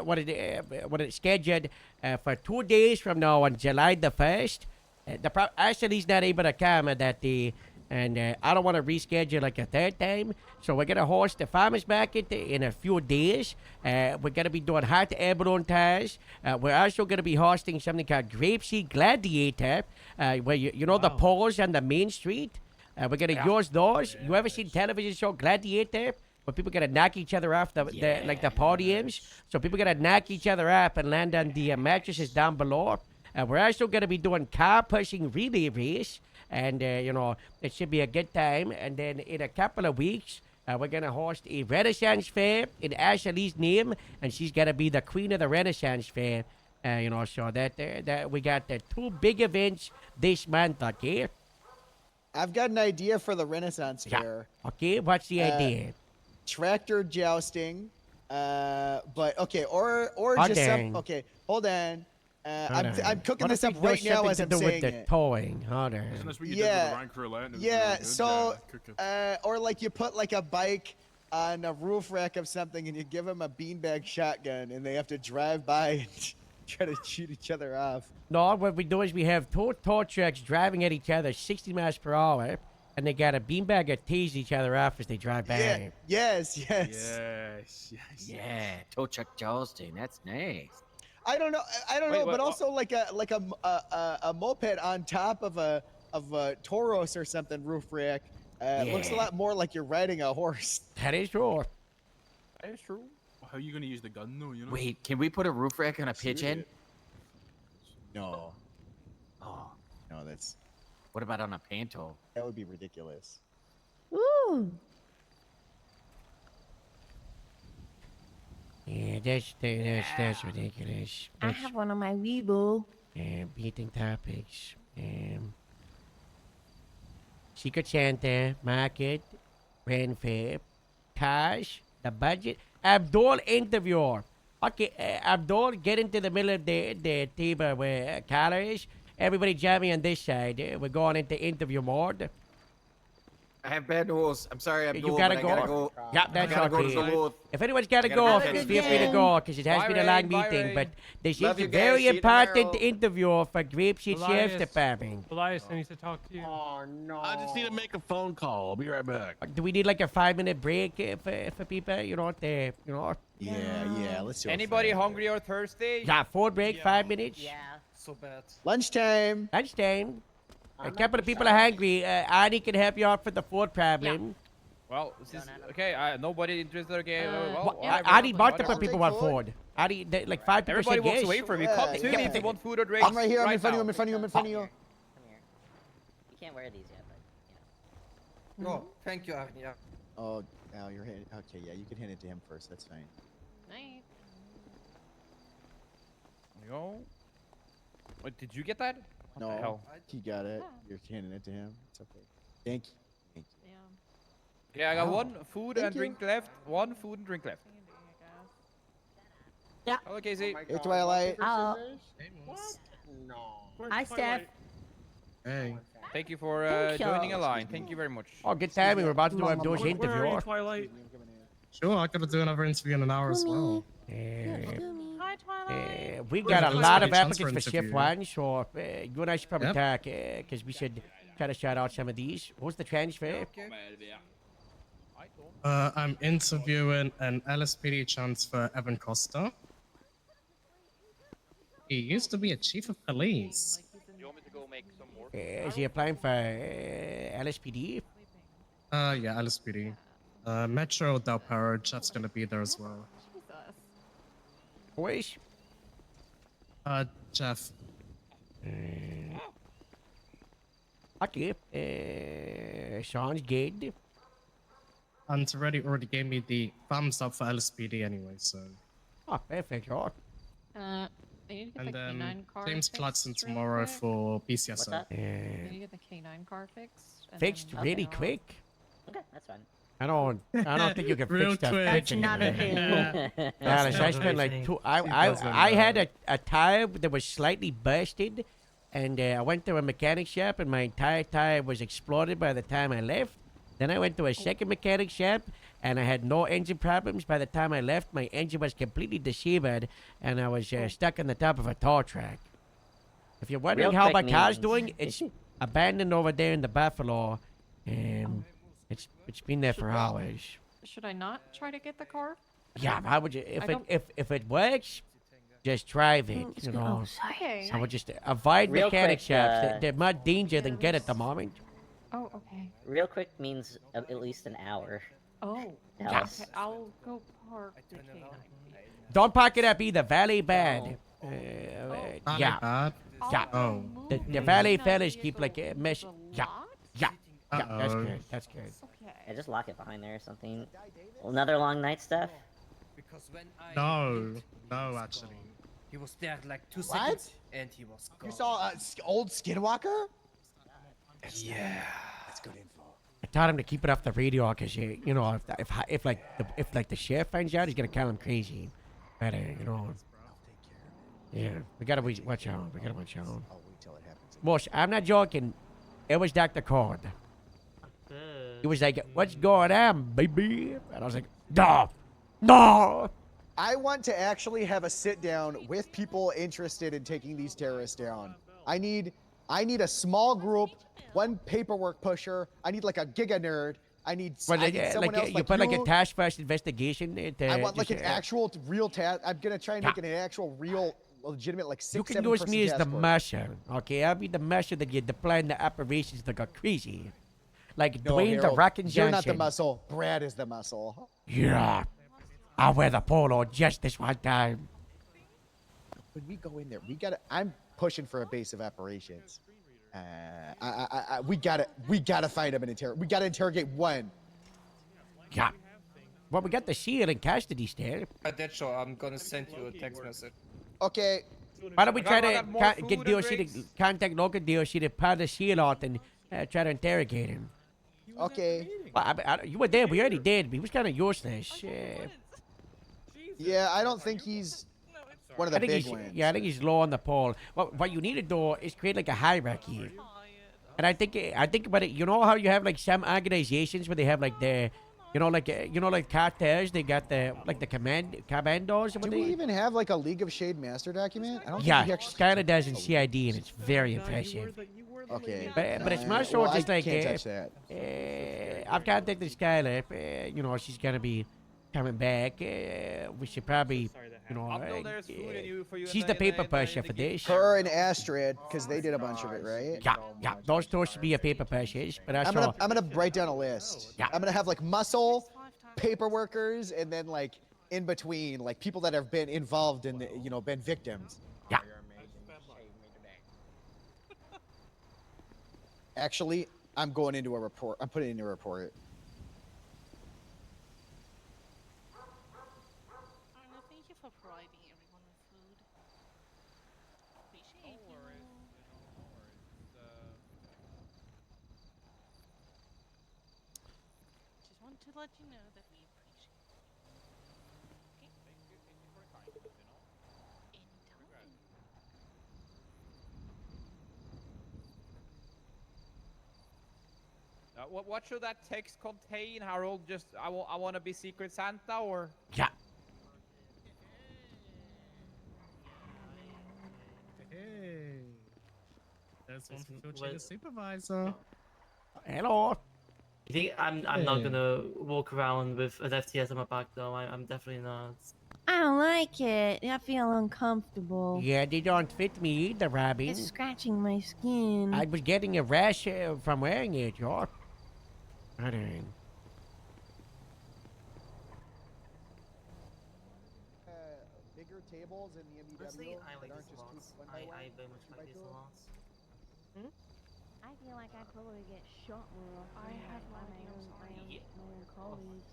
what is scheduled for 2 days from now on July the 1st. Ashley's not able to come that day, and I don't want to reschedule like a third time. So we're going to host the farmers market in a few days. We're going to be doing hot air balloon tires. We're also going to be hosting something called Grapeseed Gladiator, where you know the poles on the main street? We're going to use those. You ever seen television show Gladiator? Where people going to knock each other off the podiums? So people going to knock each other up and land on the mattresses down below. We're also going to be doing car pushing relay race. And, it should be a good time. And then in a couple of weeks, we're going to host a Renaissance Fair in Ashley's name. And she's going to be the queen of the Renaissance Fair. So that we got the 2 big events this month, okay? I've got an idea for the Renaissance Fair. Okay, what's the idea? Tractor jousting. But okay, or just some. Okay, hold on. I'm cooking this up right now as I'm saying it. Towing, hold on. Yeah. So, or like you put like a bike on a roof rack of something, and you give them a beanbag shotgun, and they have to drive by and try to shoot each other off. No, what we do is we have 2 tow trucks driving at each other 60 miles per hour, and they got a beanbag that tease each other off as they drive by. Yeah. Yes. Yeah, tow truck jousting. That's nice. I don't know, but also like a moped on top of a Tauros or something roof rack. Looks a lot more like you're riding a horse. That is true. That is true. How are you gonna use the gun though? You know. Wait, can we put a roof rack on a pigeon? No. Oh. No, that's. What about on a panto? That would be ridiculous. Ooh. Yeah, that's ridiculous. I have one on my Weeble. Beating topics. Secret Santa, market, Ren Fair, cash, the budget. Abdul interviewer. Okay, Abdul, get into the middle of the table where Carla is. Everybody jamming on this side. We're going into interview mode. I have bad news. I'm sorry, You gotta go. Yeah, that's okay. Go If anyone's gotta go, feel free to go, because it has been a long meeting. But this is a very important interview for Grapeseed Sheriff's Department. Elias needs to talk to you. Oh no! I just need to make a phone call. I'll be right back. Do we need like a 5-minute break for people? Yeah. Let's do it. Anybody hungry or thirsty? Yeah, 4 break, 5 minutes. Yeah. So bad. Lunchtime. A couple of people are hungry. Adi can help you out for the food problem. Well, this is okay. Nobody interested. Okay. Adi, multiple people want food. Adi, like 5 people Everybody said walks yes. away from you. Come to me if you want food or drinks. I'm right here. I'm in front of you. Come here. You can't wear these yet, but Oh, thank you, Arnia. Oh, now you're hand. Okay, yeah, you can hand it to him first. That's fine. Night. Yo. Wait, did you get that? What the No, hell? he got it. You're handing it to him. It's okay. Thank you. Okay, I got Oh, one food and drink left. One food and drink left. Yeah. Hello, Casey. Hey, Twilight. Oh. What? No. Hi, Steph. Hey. Thank you for Thank you. joining a line. Thank you very much. Oh, good timing. We're about to do Abdul's Where are interview. you, Twilight? Sure, I gotta do another interview in an hour as well. Hi, Twilight. We got a lot of Chance for applicants for shift interview. 1, so you and I should probably Yep. talk, because we should try to shout out some of these. Who's the transfer? I'm interviewing an LSPD transfer, Evan Costa. He used to be a chief of police. You want me to go make some more? Is he applying for LSPD? Yeah, LSPD. Metro Del Perro, Jeff's gonna be there as well. Who is? Jeff. Okay. Sounds good. And already gave me the thumbs up for LSPD anyway, so. Oh, perfect. Right. I need to get And the then canine car James fixed Clarkson real tomorrow quick. for BCSO. I need to get the canine car fixed. and Fixed then really nothing quick. Okay, that's fine. I don't think you can Real fix that quick. pitch Not a anymore. thing. Alice, I not spent like everything. two. She doesn't I had know. a tire that was slightly busted, and I went to a mechanic shop, and my entire tire was exploded by the time I left. Then I went to a second mechanic shop, and I had no engine problems. By the time I left, my engine was completely disabled, and I was stuck on the top of a tow truck. If you're wondering Real how quick my car's means- doing, it's abandoned over there in the Buffalo, and it's been there for hours. Should I not try to get the car? Yeah, how would you? I don't- If it works, just drive it. You know. Okay. So I would just avoid Real mechanic quick, shops. They're more danger than good at the moment. Oh, okay. Real quick means at least an hour. Oh. Alice. Okay, I'll go park the K9. Don't park it up either. Valet bad. Not Yeah. bad. Yeah. Oh. The valet fellas keep like mess. Yeah. Yeah. Yeah. That's Uh-oh. good. That's good. Yeah, just lock it behind there or something. Another long night, Steph? Because when I No. No, actually. he was there like 2 What? seconds and he was gone. You saw old Skinwalker? Yeah. That's good info. I taught him to keep it off the radio because you know if like the sheriff finds out, he's gonna call him crazy. But you know. Yeah, we gotta watch out. We gotta watch out. I'll wait till it happens. Mosh, I'm not joking. It was Dr. Cord. He was like, "What's going on, baby?" And I was like, "No, no." I want to actually have a sit down with people interested in taking these terrorists down. I need a small group, one paperwork pusher. I need like a giga nerd. I need, But I need someone else you like put like a you. task force investigation. I want like just, an actual real task. I'm gonna try and make it an actual real legitimate like You 6-7 can use person me as the task force. musher, okay? I'll be the musher that you're deploying the operations that go crazy. Like No, Dwayne the Harold, Rockin' Johnson. you're not the muscle. Brad is the muscle. Yeah. I'll wear the polo just this one time. When we go in there, I'm pushing for a base of operations. We gotta find him and interrogate. We gotta interrogate one. Yeah. Well, we got the shield in custody still. At that show, I'm gonna send you a text message. Okay. Why don't we try I to got more get food and DOC drinks. to contact local DOC to pull the shield out and try to interrogate him? Okay. Well, you were there. We already did. He was kind of useless. Yeah, I don't think he's one of the I think big he's, ones. yeah, I think he's low on the pole. What you need to do is create like a hierarchy. And I think about it. You know how you have like some organizations where they have like the, like cartels. They got the like the commandos. Do we even have like a League of Shade master document? I don't Yeah, think we actually. Skylar does in CID, and it's very impressive. Okay. But it's more so well, just I like can't touch that. I've contacted Skylar. She's gonna be coming back. We should probably, she's the paper pusher for this. Her and Astrid, because they did a bunch of it, right? Yeah. Those two should be a paper pushers. But I'm gonna write down a list. Yeah. I'm gonna have like muscle, paper workers, and then like in between, like people that have been involved in, been victims. Yeah. Actually, I'm going into a report. I'm putting in a report. Thank you for providing everyone with food. Appreciate you. Just want to let you know that we appreciate it. Okay? Anytime. What should that text contain, Harold? Just I want to be Secret Santa, or Yeah. Hey. There's one for Well- Filching the supervisor. Hello. You think I'm not gonna walk around with an FTS on my back though? I'm definitely not. I don't like it. I feel uncomfortable. Yeah, they don't fit me either, Robin. It's scratching my skin. I was getting a rash from wearing it, y'all. I don't. Bigger tables in the MEW Honestly, I that like aren't this a just lot. two one by one, I very much two by like this two. a lot. I feel like I'd probably get shot more often. I have by my no own colleagues.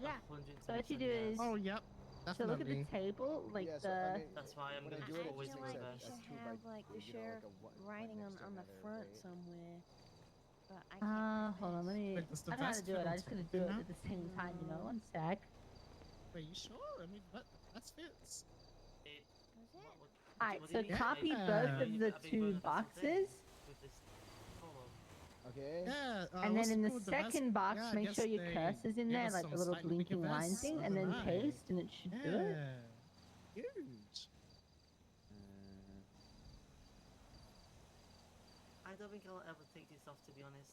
Yeah. So what you do is. Oh, yep. So look at the table, like Yeah, so, the. That's why I'm when I gonna do it, always it's do just the a- best. a two by Have like the two, sheriff like a one writing next on to the another, front right? somewhere. Hold on, let me. Wait, does the I know how to vest do fit it. on I just top gotta of do you it now? at the same time, you know? One sec. Wait, you sure? I mean, that fits. Alright, What do so you mean? copy Like, both are of you- the are you two going to something boxes, with this photo? Okay. Yeah. and What's then in the cool with the vest? second box, Yeah, I make sure guess your they curse is in gave there, us like some the little slightly bigger blinking line vests thing, than and then I. paste, and it should do it. Yeah. Huge. I don't think I'll ever take this off, to be honest.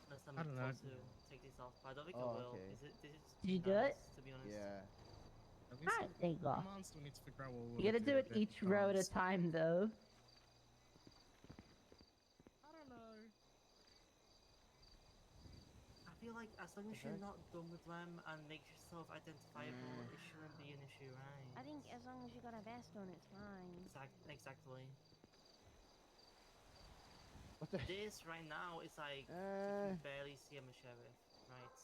Unless I'm I don't know. told to take this off, but I don't think I Oh, will. okay. This is Did you too do nice, it? to be honest. Yeah. At least Alright, there you go. we still need to figure out what You we're gotta gonna do it with each row at a because- time, though. I don't know. I feel like as long as you're not done with them and make yourself identifiable, it shouldn't be an issue, right? I think as long as you got a vest on, it's fine. Exactly. What the? This right now is like you can barely see I'm a sheriff, right?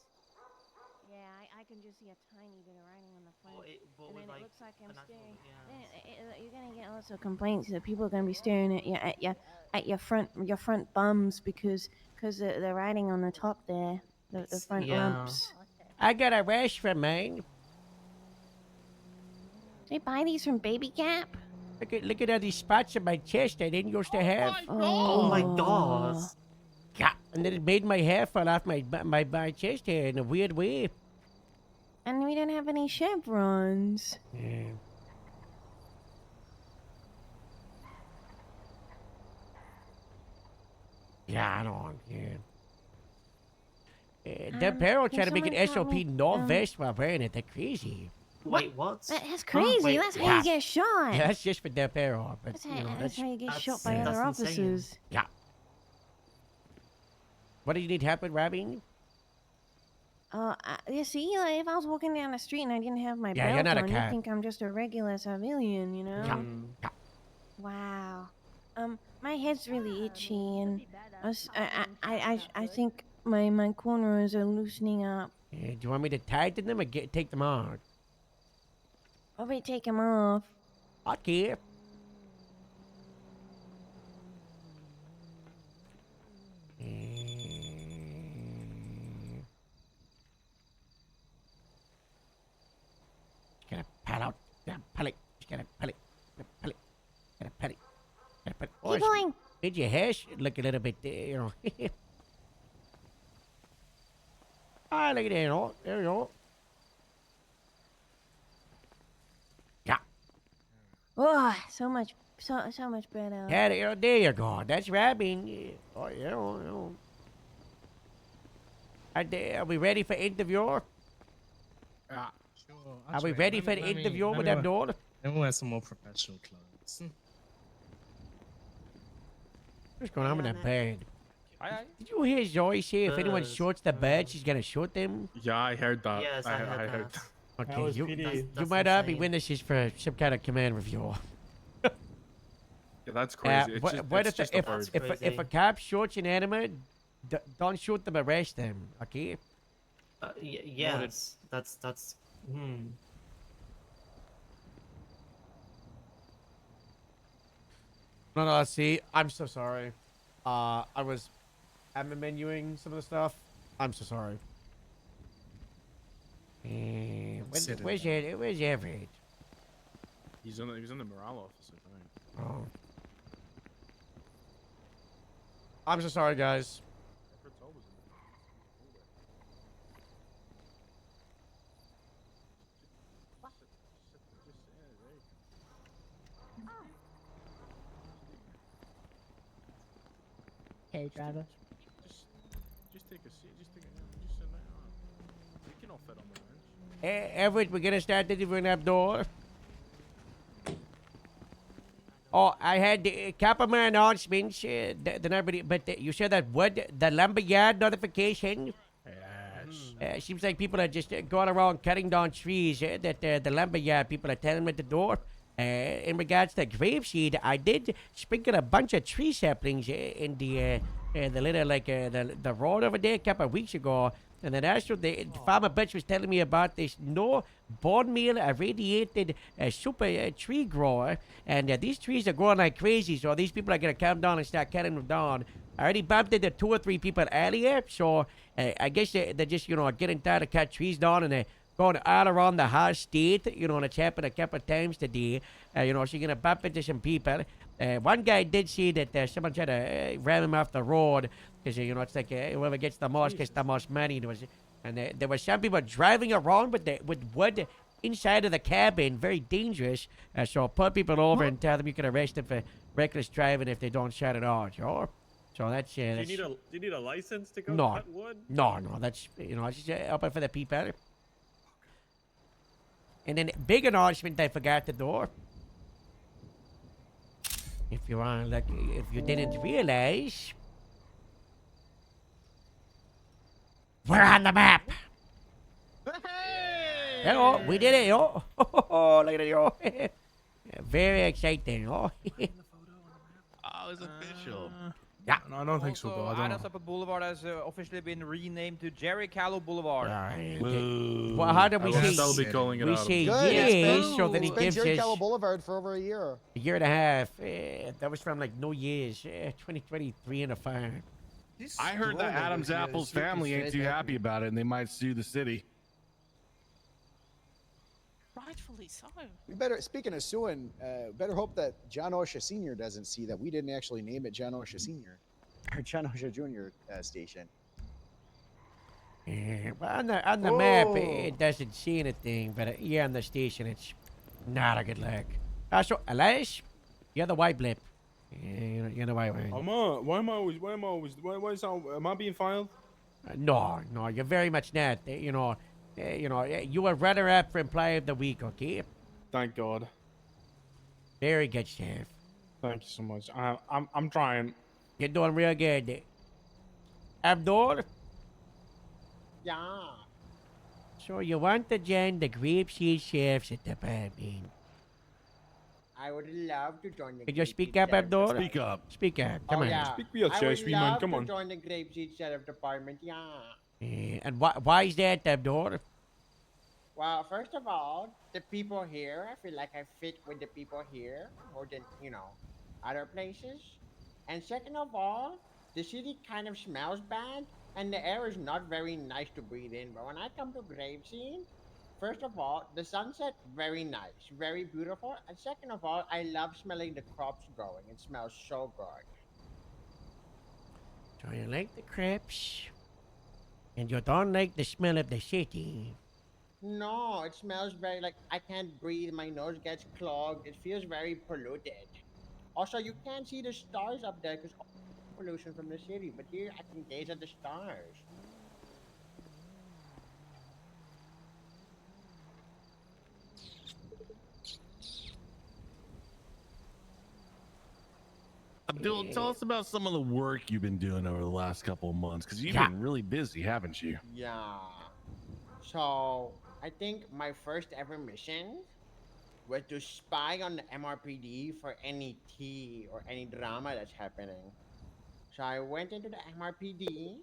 Yeah, I can just see a tiny bit of writing on the front, But and with, then like, it looks like I'm an actual- staring. yeah. Then you're gonna get lots of complaints that people are gonna be staring at your front bums because the writing on the top there, the front lumps. I got a rash from mine. They buy these from Baby Gap. Look at all these spots on my chest I didn't used to have. Oh my god! Yeah, and then it made my hair fall off my chest hair in a weird way. And we don't have any chevrons. Yeah. Yeah, I don't care. That Barrel can tried to make an someone help SOP me? no vest while wearing it. They're crazy. Wait, what? That's crazy. Wait, That's how yeah. you get shot. Yeah, that's just for Del Barrel. But, That's, you know, that's how you get shot by yeah. other that's insane. officers. Yeah. What do you need help with, Robin? You see, like, if I was walking down the street and I didn't have my Yeah, you're belt not a on, you'd cop. think I'm just a regular civilian, you know? Yeah. Wow. My head's really itchy, and I think my corners are loosening up. Yeah, do you want me to tighten them or take them off? Probably take them off. Okay. Gotta pal out. Gotta pull it. Gotta pull it. Gotta pull it. Gotta pull it. Gotta pull it. Keep going. Did your hair should look a little bit, you know. Ah, look at that, you know. There you go. Yeah. Oh, so much better. Yeah, there you go. That's Robin. Yeah. Oh, you know. Are we ready for interview? Yeah. Sure. Are we ready for the interview with them door? Let me wear some more professional clothes. What's going on with that bird? Aye. Did you hear Zoe say if anyone Birds, shoots the bird, she's gonna shoot them? Yeah, I heard that. Yes, I heard that. Okay, was you, PD. you might all be witnesses for some kind of command review. Yeah, that's crazy. It's what just, if, it's just a bird. if a cop shoots an animal, don't shoot them, arrest them, okay? Yes, that's. No, see, I'm so sorry. I was admin menuing some of the stuff. I'm so sorry. Where's Everett? He's in the morale office, I think. Oh. I'm so sorry, guys. Okay, driver. Just take a seat. Just sit down. You can all fit on the bench. Everett, we're gonna start delivering that door. Oh, I had a couple more announcements. But you said that the lumberyard notification. Yes. Seems like people are just going around cutting down trees. That the lumberyard people are telling me at the door. In regards to grapeseed, I did sprinkle a bunch of tree saplings in the little the road over there a couple of weeks ago. And then also the farmer bitch was telling me about this no bone meal irradiated super tree grower. And these trees are growing like crazy. So these people are going to come down and start cutting them down. I already bumped into 2 or 3 people earlier. So I guess they're just, getting tired of cut trees down. And they're going all around the whole state. And it's happened a couple of times today. So you're going to bump into some people. One guy did see that someone tried to ram him off the road. Because, it's like whoever gets the most money. There was some people driving around with wood inside of the cabin. Very dangerous. So pull people over and tell them you can arrest them for reckless driving if they don't shut it off. Sure. So that's... Do you need a license to go No. cut wood? No. That's, it's just open for the people. And then big announcement I forgot to do. If you didn't realize... We're on the map. Hello, we did it, yo. Look at it, yo. Very exciting, yo. Oh, it's official. Yeah. No, I don't think so, though. I don't know. Adamsapple Boulevard has officially been renamed to Jerry Callow Boulevard. Well, how do we say? I'll be calling it we Adam. say Good. yes, so then he It's been gives Jerry us Callow Boulevard for over a year. a year and a half. That was from like no years. 2023 and a fine. I heard that Adam's Apple's family ain't too happy about it, and they might sue the city. Rightfully so. We better, speaking of suing, better hope that John Osha Sr. doesn't see that we didn't actually name it John Osha Sr. or John Osha Jr. Station. Well, on the map, it doesn't see anything, but here on the station, it's not a good look. Also, Elias, you're the white blip. You're the white one. Am I being filed? No, you're very much not. You were runner-up for Employee of the Week, okay? Thank God. Very good, Chef. Thank you so much. I'm trying. You're doing real good. Abdul? Yeah. So you want to join the Grapeseed Chefs at the Batman? I would love to join the. Could you speak up, Abdul? Speak up. Speak up. Come on. Yeah. Speak for yourself, I would sweet man. love Come to on. join the Grapeseed Sheriff Department. Yeah. And why is that, Abdul? Well, first of all, the people here, I feel like I fit with the people here more than, other places. And second of all, the city kind of smells bad, and the air is not very nice to breathe in. But when I come to Grapeseed, first of all, the sunset, very nice, very beautiful. And second of all, I love smelling the crops growing. It smells so good. So you like the crepes, and you don't like the smell of the city. No, it smells very like I can't breathe. My nose gets clogged. It feels very polluted. Also, you can't see the stars up there because pollution from the city. But here, I can gaze at the stars. Abdul, tell us about some of the work you've been doing over the last couple of months, because you've been really busy, haven't you? Yeah. So, I think my first ever mission was to spy on the MRPD for any tea or any drama that's happening. So I went into the MRPD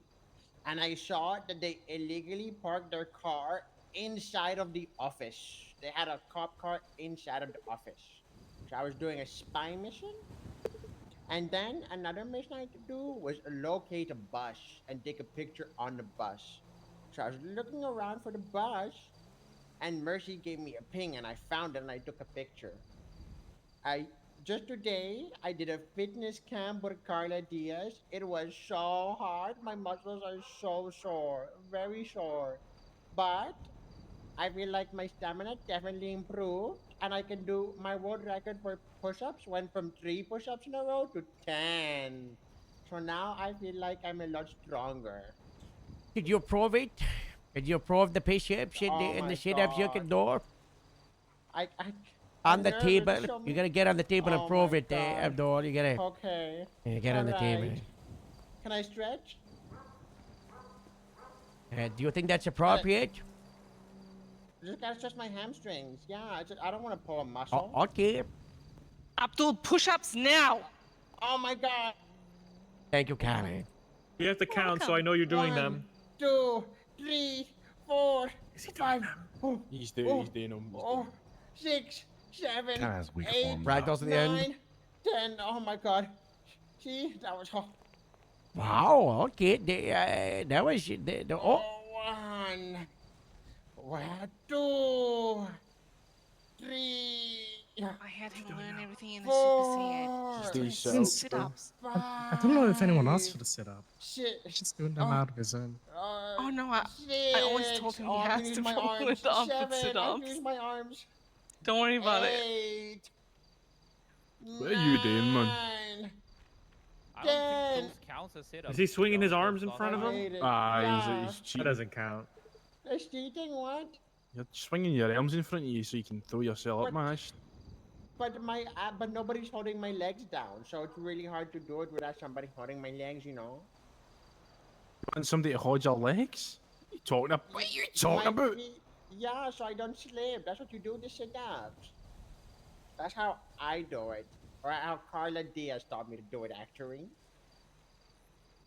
and I saw that they illegally parked their car inside of the office. They had a cop car inside of the office. So I was doing a spy mission. And then another mission I could do was locate a bus and take a picture on the bus. So I was looking around for the bus, and Mercy gave me a ping, and I found it and I took a picture. Just today I did a fitness camp with Carla Diaz. It was so hard. My muscles are so sore, very sore. But I feel like my stamina definitely improved, and I can do my world record for push-ups went from 3 push-ups in a row to 10. So now I feel like I'm a lot stronger. Did you approve it? Did you approve the push-ups and Oh the my sit-ups you can do? I'm On the nervous, table. show me. You gotta get on the table and Oh prove my it, God. Abdul. You gotta Okay. get on the table. Alright. Can I stretch? Do you think that's appropriate? Just gotta stretch my hamstrings. Yeah, I don't want to pull a muscle. Okay. Abdul, push-ups now. Oh my God. Thank you, Carly. You have to count so I know you're doing them. 2, 3, 4, 5. Oh, He's doing them. Oh, 6, 7, Kinda has weak 8, form, Ragdolls at the end. 9, 10. Oh my god. See, that was hard. Wow. Okay. That was oh. 1, 2, 3. I had him learn everything in the Super Saiyan. He's doing so sit-ups. I don't know if anyone asked for the sit-up. Shit. He's just doing them out of his own. Oh no, I always told him he I has can use to my roll arms. with the arms 7, I sit-ups. can use my arms. Don't worry about it. 8, What are you doing, man? 9, I don't 10. think those counts as sit-ups. Is he swinging his arms in front of I him? hate it. Ah, Yeah. he's That cheating. doesn't count. That's cheating, what? You're swinging your arms in front of you so you can throw yourself up, man. But nobody's holding my legs down, so it's really hard to do it without somebody holding my legs, you know. You want somebody to hold your legs? What are you talking about? Yeah, so I don't slip. That's what you do to sit-ups. That's how I do it. Or how Carla Diaz taught me to do it, actually.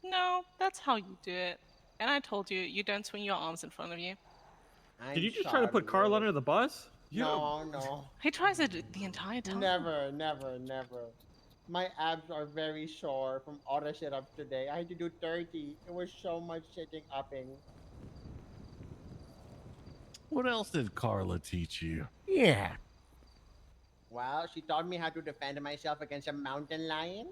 No, that's how you do it. And I told you, you don't swing your arms in front of you. Did you just try to put Carl under the bus? No. He tries it the entire time. Never. My abs are very sore from all the sit-ups today. I had to do 30. It was so much sitting upping. What else did Carla teach you? Yeah. Well, she taught me how to defend myself against a mountain lion.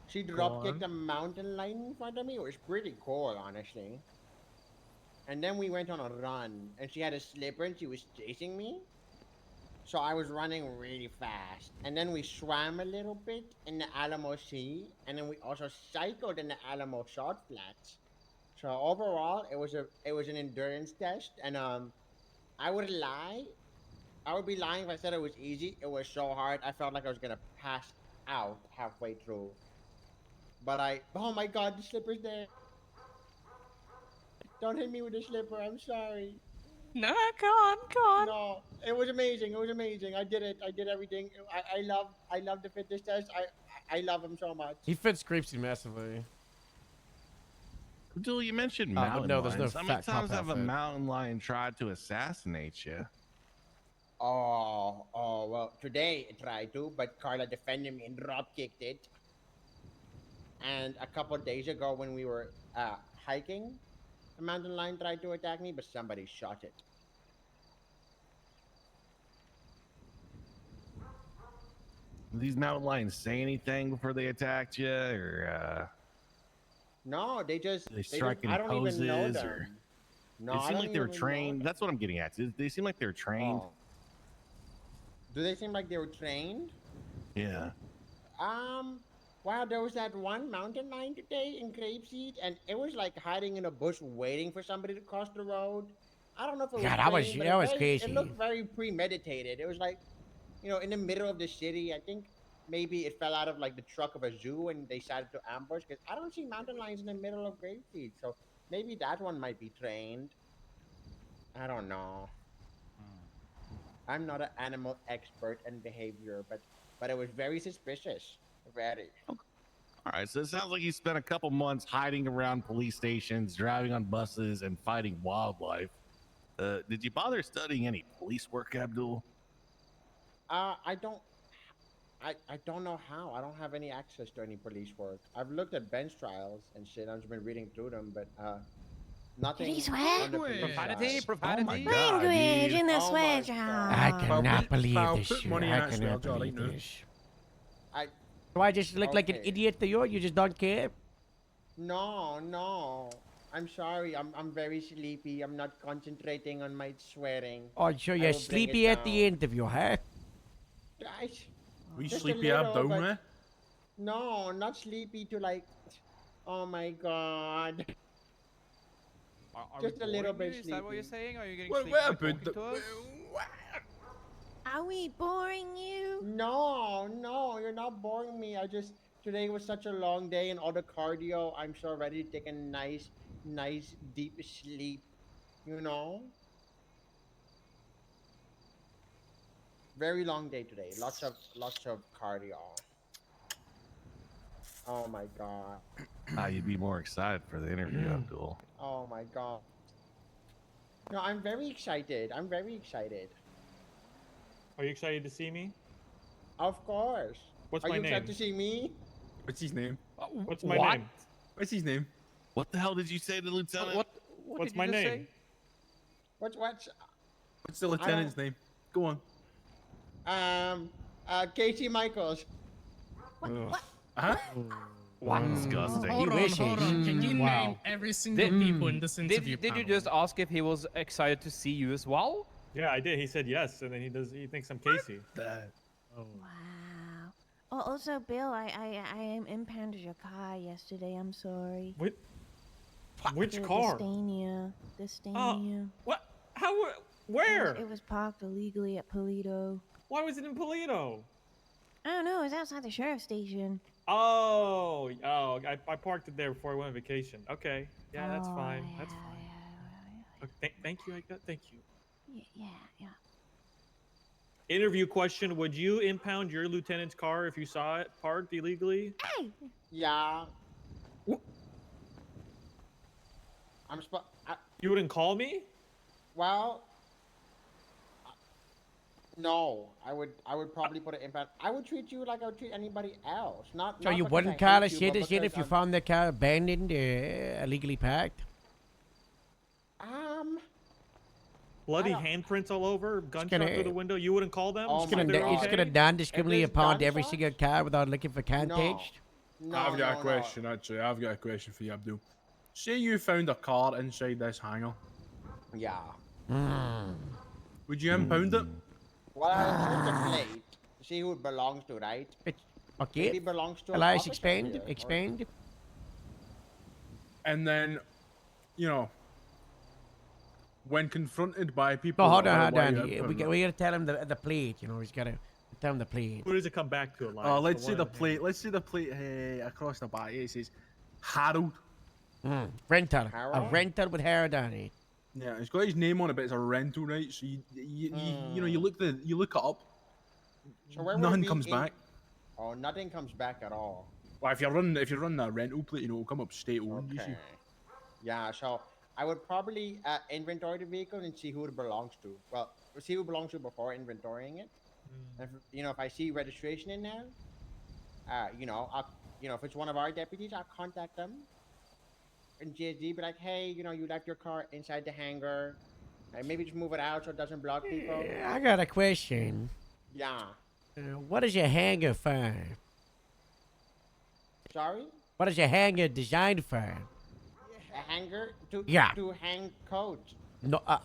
She drop kicked a mountain lion in front of me. It was pretty cool, honestly. And then we went on a run, and she had a slipper, and she was chasing me. So I was running really fast. And then we swam a little bit in the Alamo Sea, and then we also cycled in the Alamo Salt Flats. So overall, it was an endurance test, and I would lie. I would be lying if I said it was easy. It was so hard. I felt like I was gonna pass out halfway through. But oh my god, the slipper's there. Don't hit me with the slipper. I'm sorry. No, go on. No, it was amazing. I did it. I did everything. I love the fitness test. I love him so much. He fits Creepsy massively. Abdul, you mentioned but mountain no, there's no lions. How many fat cop times have a outfit. mountain lion tried to assassinate you? Oh, well, today I tried to, but Carla defended me and drop kicked it. And a couple of days ago when we were hiking, a mountain lion tried to attack me, but somebody shot it. Did these mountain lions say anything before they attacked you, or No, they just they strike I don't even know poses, them. or No, they I seem don't like they were even know trained? them. That's what I'm getting at. They seem like they're trained. Oh. Do they seem like they were trained? Yeah. Wow, there was that one mountain lion today in Grapeseed, and it was like hiding in a bush waiting for somebody to cross the road. I don't know if it was Yeah, that was- trained, but that was It crazy. looked very premeditated. It was like, in the middle of the city. I think maybe it fell out of like the truck of a zoo and they decided to ambush, because I don't see mountain lions in the middle of Grapeseed, so maybe that one might be trained. I don't know. I'm not an animal expert in behavior, but it was very suspicious. Very. All right, so it sounds like you spent a couple months hiding around police stations, driving on buses, and fighting wildlife. Did you bother studying any police work, Abdul? I don't know how. I don't have any access to any police work. I've looked at bench trials and shit. I've just been reading through them, but nothing. Did he swear? on the police Profanity, side. profanity. Language in the Oh swear my jar. I cannot believe I'll this put shit. money in I that cannot spell jar, believe like, no. this. I Do I just look like an Okay. idiot to you? You just don't care? no. I'm sorry. I'm very sleepy. I'm not concentrating on my swearing. Oh, so I you're will bring it sleepy at the down. interview, huh? Guys, We just a sleepy little, up, don't but- we? No, not sleepy to like. Oh my god. Are Just we a little boring bit you? Is that what you're sleepy. saying? Are you getting What sleepy by happened? talking to us? Are we boring you? No, you're not boring me. Today was such a long day and all the cardio. I'm so ready to take a nice deep sleep. Very long day today. Lots of cardio. Oh my god. You'd be more excited for the interview, Abdul. Oh my god. No, I'm very excited. I'm very excited. Are you excited to see me? Of course. What's Are my you name? excited to see me? What's his name? What's my what? name? What's his name? What the hell did you say to Lieutenant? What's did you my just name? say? What's What's the lieutenant's name? Go on. Casey Michaels. Huh? What? Disgusting. Hold on. Can you name every single people in this interview Did you panel? just ask if he was excited to see you as well? Yeah, I did. He said yes, and then he thinks I'm Casey. Oh. Wow. Oh, also, Bill, I impounded your car yesterday. I'm sorry. Which The car? Destania. Destania. What? How? Where? It was parked illegally at Polito. Why was it in Polito? I don't know. It was outside the sheriff's station. Oh, I parked it there before I went on vacation. Okay, yeah, that's Oh, fine. That's fine. Okay, thank you, thank you. Yeah. Interview question: would you impound your lieutenant's car if you saw it parked illegally? Hey. Yeah. You wouldn't call me? Well, no. I would probably put it in. I would treat you like I would treat anybody else. Not. So not you because wouldn't I call a hate you, but citizen if because you I'm- found the car abandoned, illegally parked? Bloody handprints all over, gunshot gonna- through the window. You wouldn't call them? It's See if they're gonna okay? non-discriminately impound every single car without looking for context. I've got a question, actually. I've got a question for you, Abdul. Say you found a car inside this hangar. Yeah. Would you impound it? Well, I check the plate. See who it belongs to, right? Okay. Maybe it belongs to an Elias, officer expand. here, or- Expand. And then, you know, when confronted by people... No, hold that on, are hold why on. you We impound we gotta tell him the plate. You know, he's gotta tell him the plate. Who does it come back to, Elias? Oh, let's The see one the in- plate. Let's see the plate across the back. It says Harold. Rental. A Harold? rental with Harold on it. Yeah, it's got his name on it, but it's a rental, right? So you know you look it up. So where would it Nothing be comes in- back. Oh, nothing comes back at all. Well, if you run that rental plate, you know it'll come up state owned. You see. Okay. Yeah, so I would probably inventory the vehicle and see who it belongs to. Well, see who it belongs to before inventorying it. And if I see registration in there, if it's one of our deputies, I'll contact them. And GSD be like, hey, you left your car inside the hangar. Maybe just move it out so it doesn't block people. I got a question. Yeah. What is your hangar for? Sorry? What is your hangar designed for? A hanger to Yeah. to hang coats. No, No,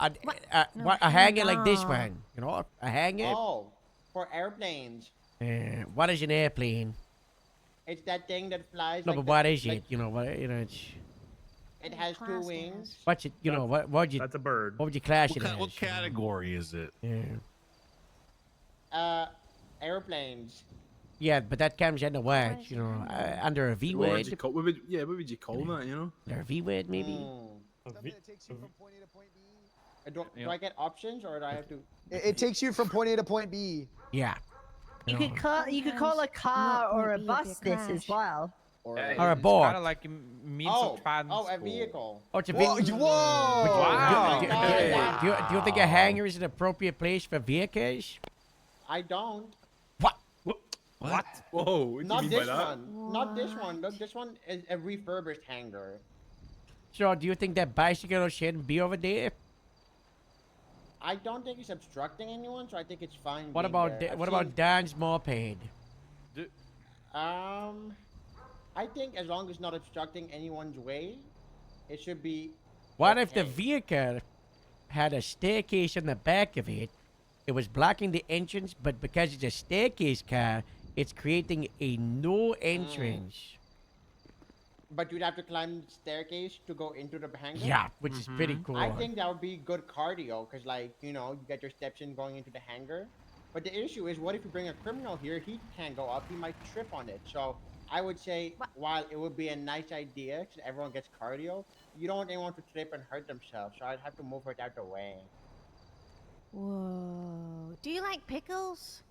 what a hangar like this no. one? You know, a hangar. Oh, for airplanes. What is an airplane? It's that thing that flies. No, like but the- what is like- it? You know what? You know, it's It has two wings. what's it? You know what? What would you? That's a bird. What would you class What, it as? what category is it? Yeah. Airplanes. Yeah, but that comes under what? You know, under a V What word. would you call? What would you call that? You know? Under a V word, maybe. Do I get options or do I have to? It takes you from point A to point B. Yeah. You could call a car or a bus this as well. Or a It's boat. kind of like a means of transport. a vehicle. Oh, it's a Whoa, big. whoa! Wow. Do you think a hangar is an appropriate place for vehicles? I don't. What? What? Whoa, what do you Not mean this by that? one. Not this one. Look, this one is a refurbished hangar. So, do you think that bicycle shouldn't be over there? I don't think it's obstructing anyone, so I think it's fine. What being about there. I've what about seen- Dan's moped? I think as long as it's not obstructing anyone's way, it should be. What if the vehicle had a staircase in the back of it? It was blocking the entrance, but because it's a staircase car, it's creating a no entrance. But you'd have to climb the staircase to go into the hangar. Yeah, which is pretty cool. I think that would be good cardio, because you get your steps in going into the hangar. But the issue is, what if you bring a criminal here? He can't go up. He might trip on it. So I would say, while it would be a nice idea, because everyone gets cardio, you don't want anyone to trip and hurt themselves. So I'd have to move it out the way. Whoa. Do you like pickles?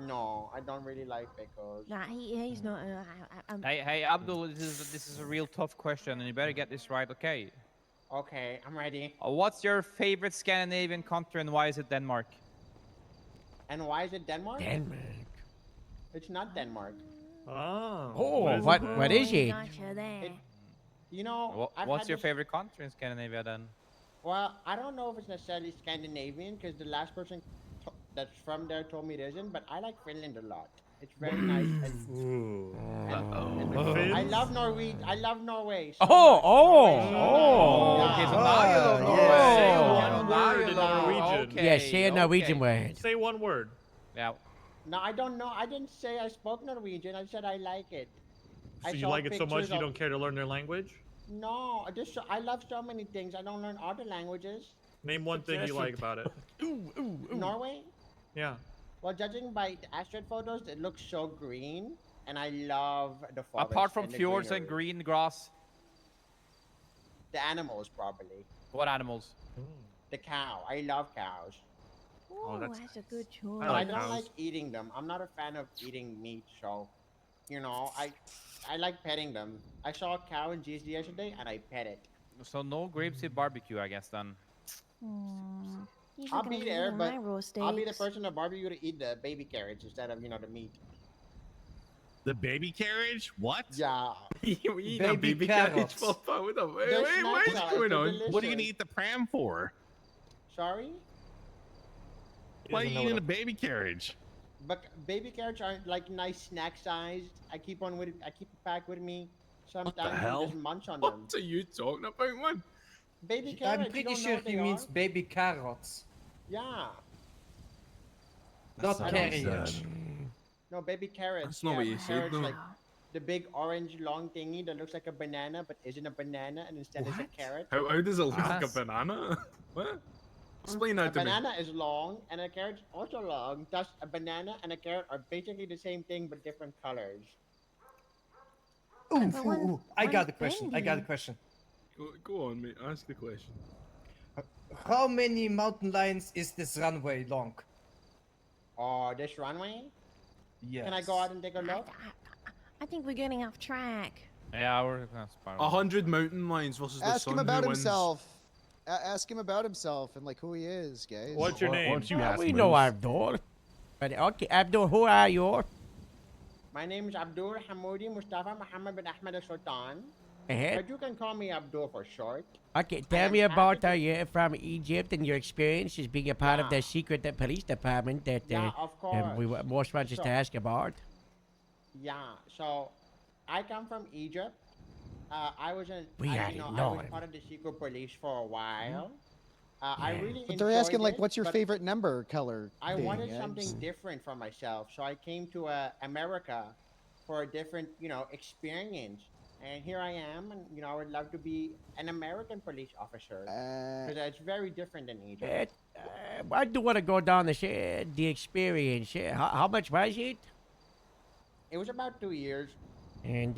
No, I don't really like pickles. Nah, he's not. Hey, Abdul, this is a real tough question, and you better get this right, okay? Okay, I'm ready. What's your favorite Scandinavian country, and why is it Denmark? And why is it Denmark? Denmark. It's not Denmark. Oh, what is it? Gotcha there. You know, I've What's had your this- favorite country in Scandinavia then? Well, I don't know if it's necessarily Scandinavian because the last person that's from there told me it isn't, but I like Finland a lot. It's very nice. I love Norway. I love Norway. So much. Okay, so now you love Norway. Say Oh, one now word you in love- Norwegian. okay, Yeah, say a Norwegian okay. word. Say one word. Yeah. No, I don't know. I didn't say I spoke Norwegian. I said I like it. So I you saw like it so much pictures you of- don't care to learn their language? No, I love so many things. I don't learn other languages. Name one thing you like about it. Norway? Yeah. Well, judging by the astrid photos, it looks so green, and I love the forest. Apart from and the fjords and greenery. green grass, The animals, probably. what animals? The cow. I love cows. Oh, that's a good choice. I don't like eating them. I'm not a fan of eating meat, so you know, I like petting them. I saw a cow in GSD yesterday, and I pet it. So no grapes with barbecue, I guess then. These I'll are gonna be be there, eating but my raw I'll be the steaks. person at barbecue to eat the baby carrots instead of the meat. The baby carriage? What? Yeah. You eat a baby carrots. Papa, what the- They're what's snacks, going they're on? delicious. What are you gonna eat the pram for? Sorry? Why are you eating a baby carriage? But baby carrots are like nice snack sized. I keep one with it. I keep a pack with me. Sometimes hell? I just munch on them. What are you talking about, man? Baby carrots. I'm you pretty don't know sure what he they means are? baby carrots, Yeah. not That sounds, carriage. No, baby carrots. That's not what you said, Carrots no. like the big orange long thingy that looks like a banana but isn't a banana and instead is a carrot. How does it look like a Yes. banana? What? Explain A that to me. banana is long and a carrot's also long. Thus, a banana and a carrot are basically the same thing but different colors. Ooh, I got one's the question. I got a bendy. question. Go on, mate. Ask the question. How many mountain lions is this runway long? Oh, this runway? Yes. Can I go out and take a look? I think we're getting off track. Yeah, we're gonna spiral. 100 mountain lions versus the Ask sun. him about Who wins? himself. Ask him about himself and like who he is, guys. What's your Why name? don't you Well, ask we know Moose? Abdul. But okay, Abdul, who are you? My name is Abdul Hamoudi Mustafa Muhammad bin Ahmed Al Sultan. Uh-huh. But you can call me Abdul for short. Okay, I tell am me about happy you from Egypt and your experience as being a part of the Yeah. secret police department that Yeah, of we course. most want us to So- ask about. Yeah, so I come from Egypt. I was in, We I, already you know, know I was him. part of the secret police for a while. I Yeah. really But they're enjoyed asking like, it, what's your but favorite number color? I thing, wanted Eggs? something different for myself, so I came to America for a different, experience. And here I am, and I would love to be an American police officer because it's very different than Egypt. I do want to go down the experience. How much was it? It was about 2 years. And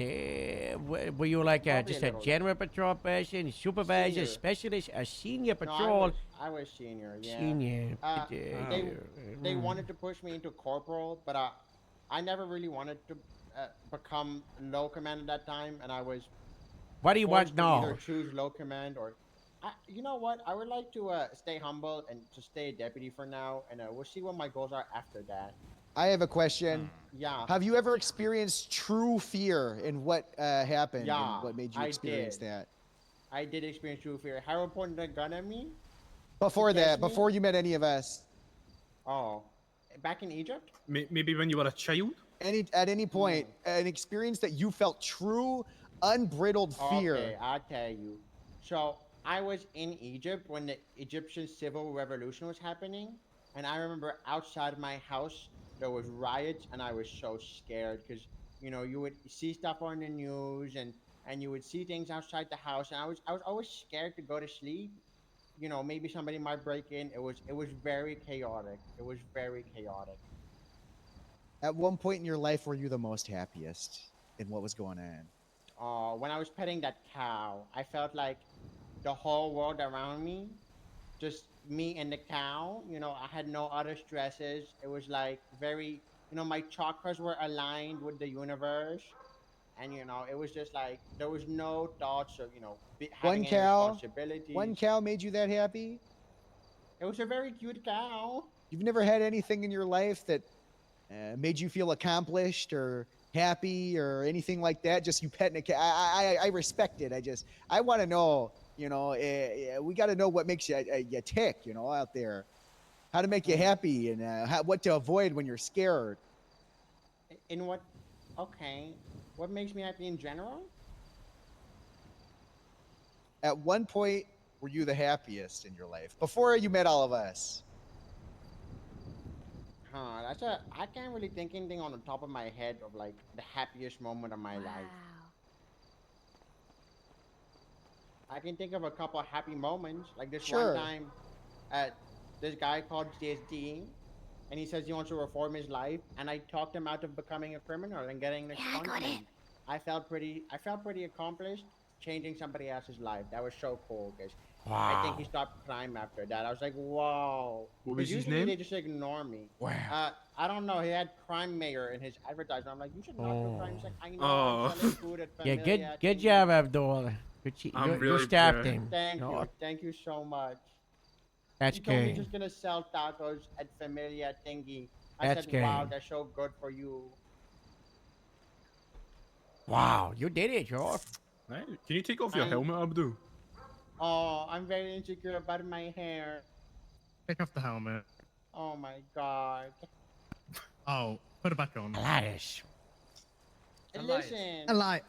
were you like Probably just a a little. general patrol person, supervisor, Senior. specialist, a senior No, patrol? I was senior. Yeah. Senior. They wanted to push me into corporal, but I never really wanted to become low command at that time, and I was. What do you want forced to now? Either choose low command or. You know what? I would like to stay humble and to stay a deputy for now, and we'll see what my goals are after that. I have a question. Yeah. Have you ever experienced true fear in what happened Yeah, and what made you I experience did. that? I did experience true fear. How important a gun at me? Before Yes, that, me? before you met any of us, Oh, back in Egypt? Maybe when you were a child? at any point, Hmm. an experience that you felt true, unbridled fear. Okay, I'll tell you. So I was in Egypt when the Egyptian civil revolution was happening, and I remember outside my house there was riots, and I was so scared because you would see stuff on the news, and you would see things outside the house, and I was always scared to go to sleep. Maybe somebody might break in. It was very chaotic. It was very chaotic. At one point in your life, were you the most happiest in what was going on? When I was petting that cow, I felt like the whole world around me, just me and the cow. I had no other stresses. It was like very my chakras were aligned with the universe, and it was just like there was no thoughts of having any responsibilities. One cow made you that happy? It was a very cute cow. You've never had anything in your life that made you feel accomplished or happy or anything like that? Just you petting a cat. I respect it. I want to know. We got to know what makes you tick. Out there, how to make you happy and what to avoid when you're scared. In what? Okay. What makes me happy in general? At one point, were you the happiest in your life before you met all of us? I can't really think anything on the top of my head of like the happiest moment of my life. I can think of a couple of happy moments, like this one time, this guy called JSD, and he says he wants to reform his life, and I talked him out of becoming a criminal and getting an expungement. I felt pretty accomplished changing somebody else's life. That was so cool because I think he stopped crime after that. I was like, wow. What was his Usually name? they just ignore me. Wow. I don't know. He had crime mayor in his advertisement. I'm like, you should not do crime. He's like, I know. Oh. I'm selling food at Yeah, Familia. good job, Abdul. I'm You really stabbed proud. him. Thank you so much. That's He told me good. just gonna sell tacos at Familia Thingy. I That's said, wow, good. that's so good for you. Wow, you did it, George. Right. Can you take off your helmet, Abdul? Oh, I'm very insecure about my hair. Take off the helmet. Oh my god. Oh, put it back on. Elias. Listen. Elias,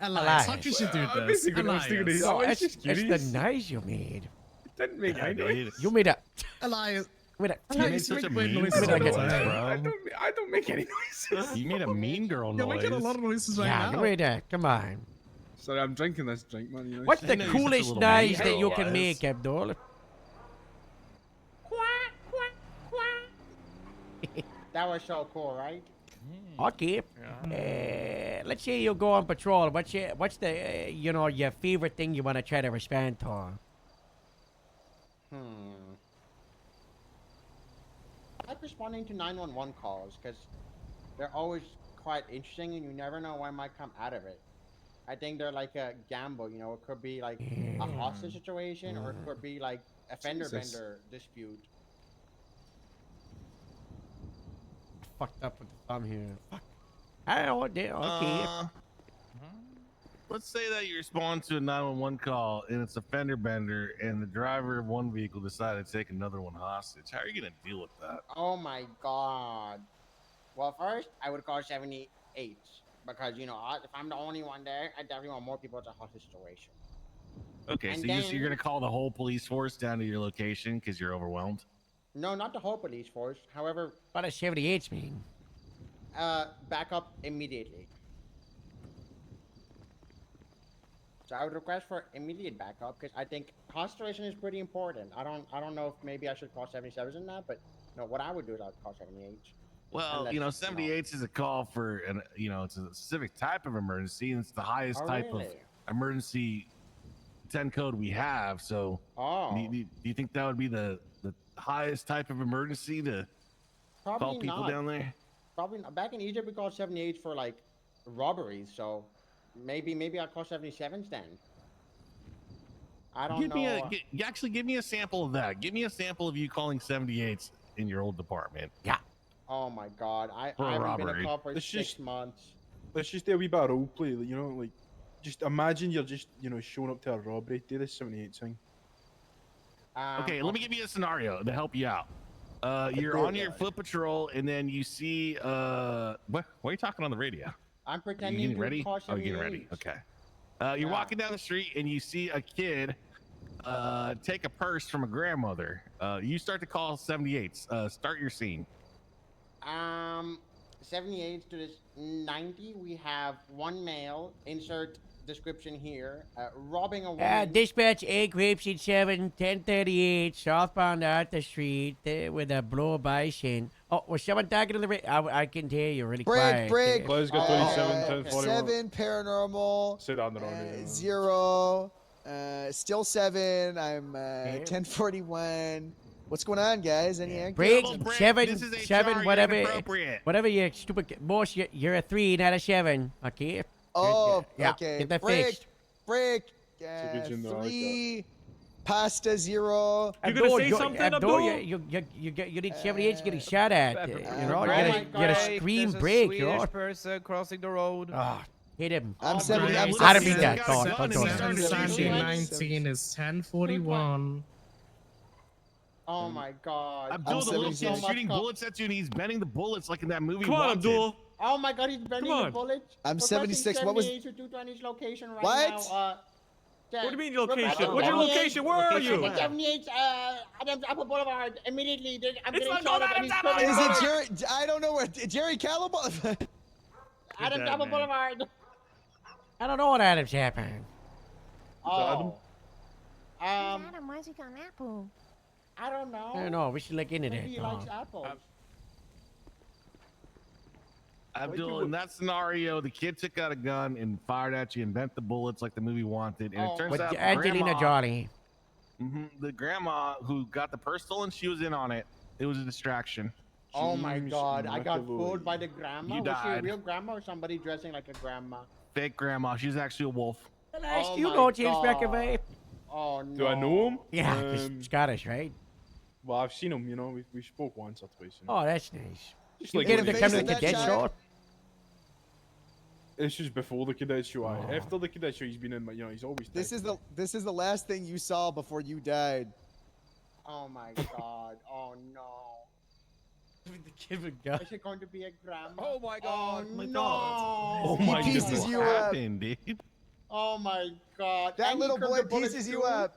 how could you do this? Elias. No, it's the noise you made. It didn't make any noise. You made a. Elias. Wait a. You made such a mean noises all the time. I don't make any noises. You made a mean girl You're noise. making a lot of noises right Yeah, now. wait a. Come on. Sorry, I'm drinking this drink, man. You know. What's the know you're such a coolest little noise mean that you girl, can Elias. make, Abdul? That was so cool, right? Okay. Let's say you go on patrol. What's the your favorite thing you want to try to respond to? I like responding to 911 calls because they're always quite interesting and you never know what might come out of it. I think they're like a gamble, it could be like a hostage situation or it could be like a fender bender dispute. Fucked up with the thumb here. Fuck. I don't want that. Okay. Let's say that you respond to a 911 call and it's a fender bender and the driver of one vehicle decided to take another one hostage. How are you going to deal with that? Oh my god. Well, first, I would call 78 because, if I'm the only one there, I definitely want more people to hostage situation. Okay, And so then- you're going to call the whole police force down to your location because you're overwhelmed? No, not the whole police force. However, What does 78 mean? back up immediately. So I would request for immediate backup because I think concentration is pretty important. I don't know if maybe I should call 77s in that, but what I would do is I'd call 78. Well, Unless, 78 is a call for it's a specific type of emergency and it's the highest type of really? emergency 10 code we have. So do you think that would be the highest type of emergency to call Probably people not. down there? Probably not. Back in Egypt, we called 78 for like robberies. So maybe I'll call 77s then. I don't know. Actually, give me a sample of that. Give me a sample of you calling 78s in your old department. Yeah. Oh my god, I For a haven't been a robbery. cop for Let's 6 just- months. Let's just do a wee bit of role play. Like, just imagine you're just, showing up to a robbery. Do this 78 thing. Okay, let me give you a scenario to help you out. You're on your foot patrol, and then you see what? Why are you talking on the radio? I'm You pretending getting to ready? call Oh, you're getting 78. ready. Okay. You're walking down the street, and you see a kid take a purse from a grandmother. You start to call 78s. Start your scene. 78 to this 90. We have one male. Insert description here. Robbing a woman. Dispatch A grapes in 1038 southbound out the street with a blue bison. Oh, was someone talking to the radio? I can hear you really quiet. Break. Let's go 27, 10, 41. 7 paranormal. Sit down the wrong 0. Still 7. I'm 1041. What's going on, guys? Any Break anecdotes? seven, whatever you stupid boss. You're a 3, not a 7. Okay. Oh, Yeah, okay. get that Break, fixed. break. a good gin though, I like that. 3, pasta 0. You gonna say something, Abdul? You need 78 getting shot at. You know, you gotta scream There's a break. Swedish You know. person crossing the road. Hit him. I'm I 70. I'm don't mean that. 719 is 1041. Oh my god. Abdul, the little so kid's much shooting bullets at you and he's bending the bullets like in that movie. Come on, Wanted. Abdul. Oh my god, he's bending the bullets. I'm Requesting 76. What was? 78 to 220's location right What? now. What do you mean location? Requesting What's your 78 location? Where are you? 78, Adams Apple Boulevard. Immediately, I'm It's getting not shot at and Adams he's Apple coming Is forward. it Jerry? I don't know where Jerry Caliber. Adams Apple Boulevard. I don't know what Adam's happening. Oh. Adam, why's he got an apple? I don't know. I don't know. We should look into Maybe that. he likes apples. Abdul, in that scenario, the kid took out a gun and fired at you and bent the bullets like the movie wanted. And it turns With out Angelina Jolie. The grandma who got the purse stolen, she was in on it. It was a distraction. Oh my James god, I got McAvoy. fooled by the grandma. You Was she a died. real grandma or somebody dressing like a grandma? Fake grandma. She's actually a wolf. Oh you my know James God. McAvoy? Oh no. Do I know him? Yeah, 'cause Scottish, right? Well, I've seen him. You know, we spoke once or twice. You know? Oh, that's nice. Just You like get him to when come he- to the cadet show. It's just before the cadet show. Oh. After the cadet show, he's been in. You know, he's always. This is the last thing you saw before you died. Oh my god. Oh no. The kid with gun. Is it going to be a grandma? Oh my god. Oh, no. Oh my He pieces goodness. you What up. happened, dude? Oh my god. That And he little curved boy the bullets pieces you too? up.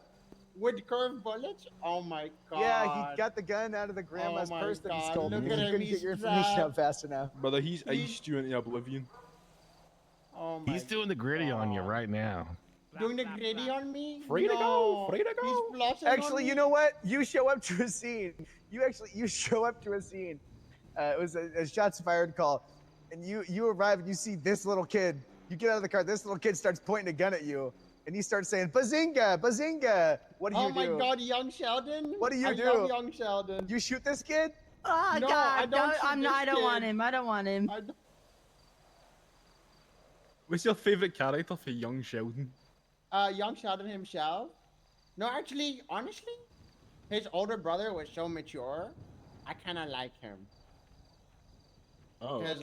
With curved bullets? Oh my god. Yeah, he got the gun out of the grandma's my purse that he God, stole. look Because at he him, couldn't get he's your information trapped. out fast enough. Brother, he's iced you into oblivion. Oh my He's doing the gritty on you right now. Doing the gritty on me? Free to go, No. free to go. He's flossing on Actually, me? you know what? You show up to a scene. You show up to a scene. It was a shots fired call, and you arrive and you see this little kid. You get out of the car. This little kid starts pointing a gun at you, and he starts saying "Bazinga, bazinga." What do you Oh my do? god, young Sheldon? What do you I do? love young Sheldon. You shoot this kid? Oh No, God! I don't shoot I'm this not. I don't want kid. him. I don't want him. I don't- What's your favorite character for young Sheldon? young Sheldon himself? No, actually, honestly, his older brother was so mature. I kind of like him. Oh. Cause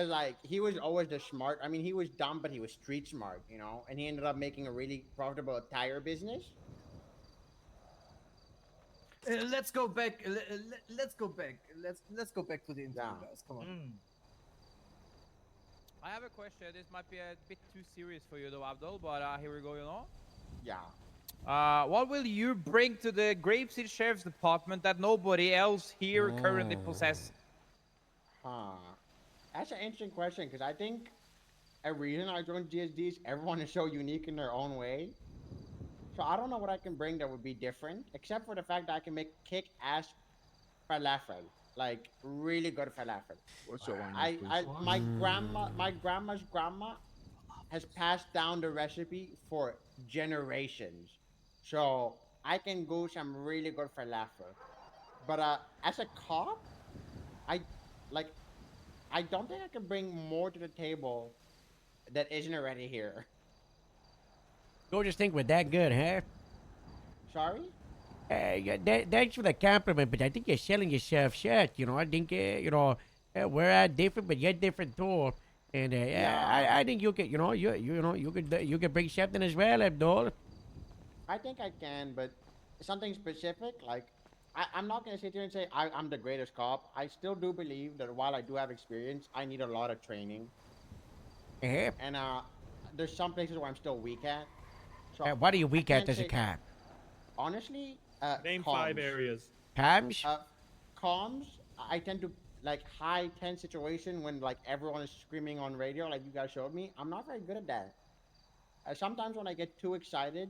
like he was always the smart. I mean, he was dumb, but he was street smart, you know. And he ended up making a really profitable tire business. Let's go back. Let's go back. Let's go back to the interview, Yeah. guys. Come on. I have a question. This might be a bit too serious for you, though, Abdul. But here we go. You know. Yeah. What will you bring to the Grave City Sheriff's Department that nobody else here currently possesses? Huh. That's an interesting question because I think a reason I joined GSD is everyone is so unique in their own way. So I don't know what I can bring that would be different, except for the fact that I can make kick-ass falafel, like really good falafel. What's your language, please? My grandma's grandma has passed down the recipe for generations, so I can go some really good falafel. But as a cop, I don't think I can bring more to the table that isn't already here. Don't just think we're that good, huh? Sorry? Thanks for the compliment, but I think you're selling yourself short. You know, I think we're different, but you're different too. And I think you could, you could bring something as well, Abdul. I think I can, but something specific, like I'm not gonna sit here and say I'm the greatest cop. I still do believe that while I do have experience, I need a lot of training. Uh-huh. And there's some places where I'm still weak at. So What are you I weak can't at as a say- cop? Honestly, Name 5 comms. areas. Comms? Comms. I tend to like high tense situation when like everyone is screaming on radio, like you guys showed me. I'm not very good at that. Sometimes when I get too excited,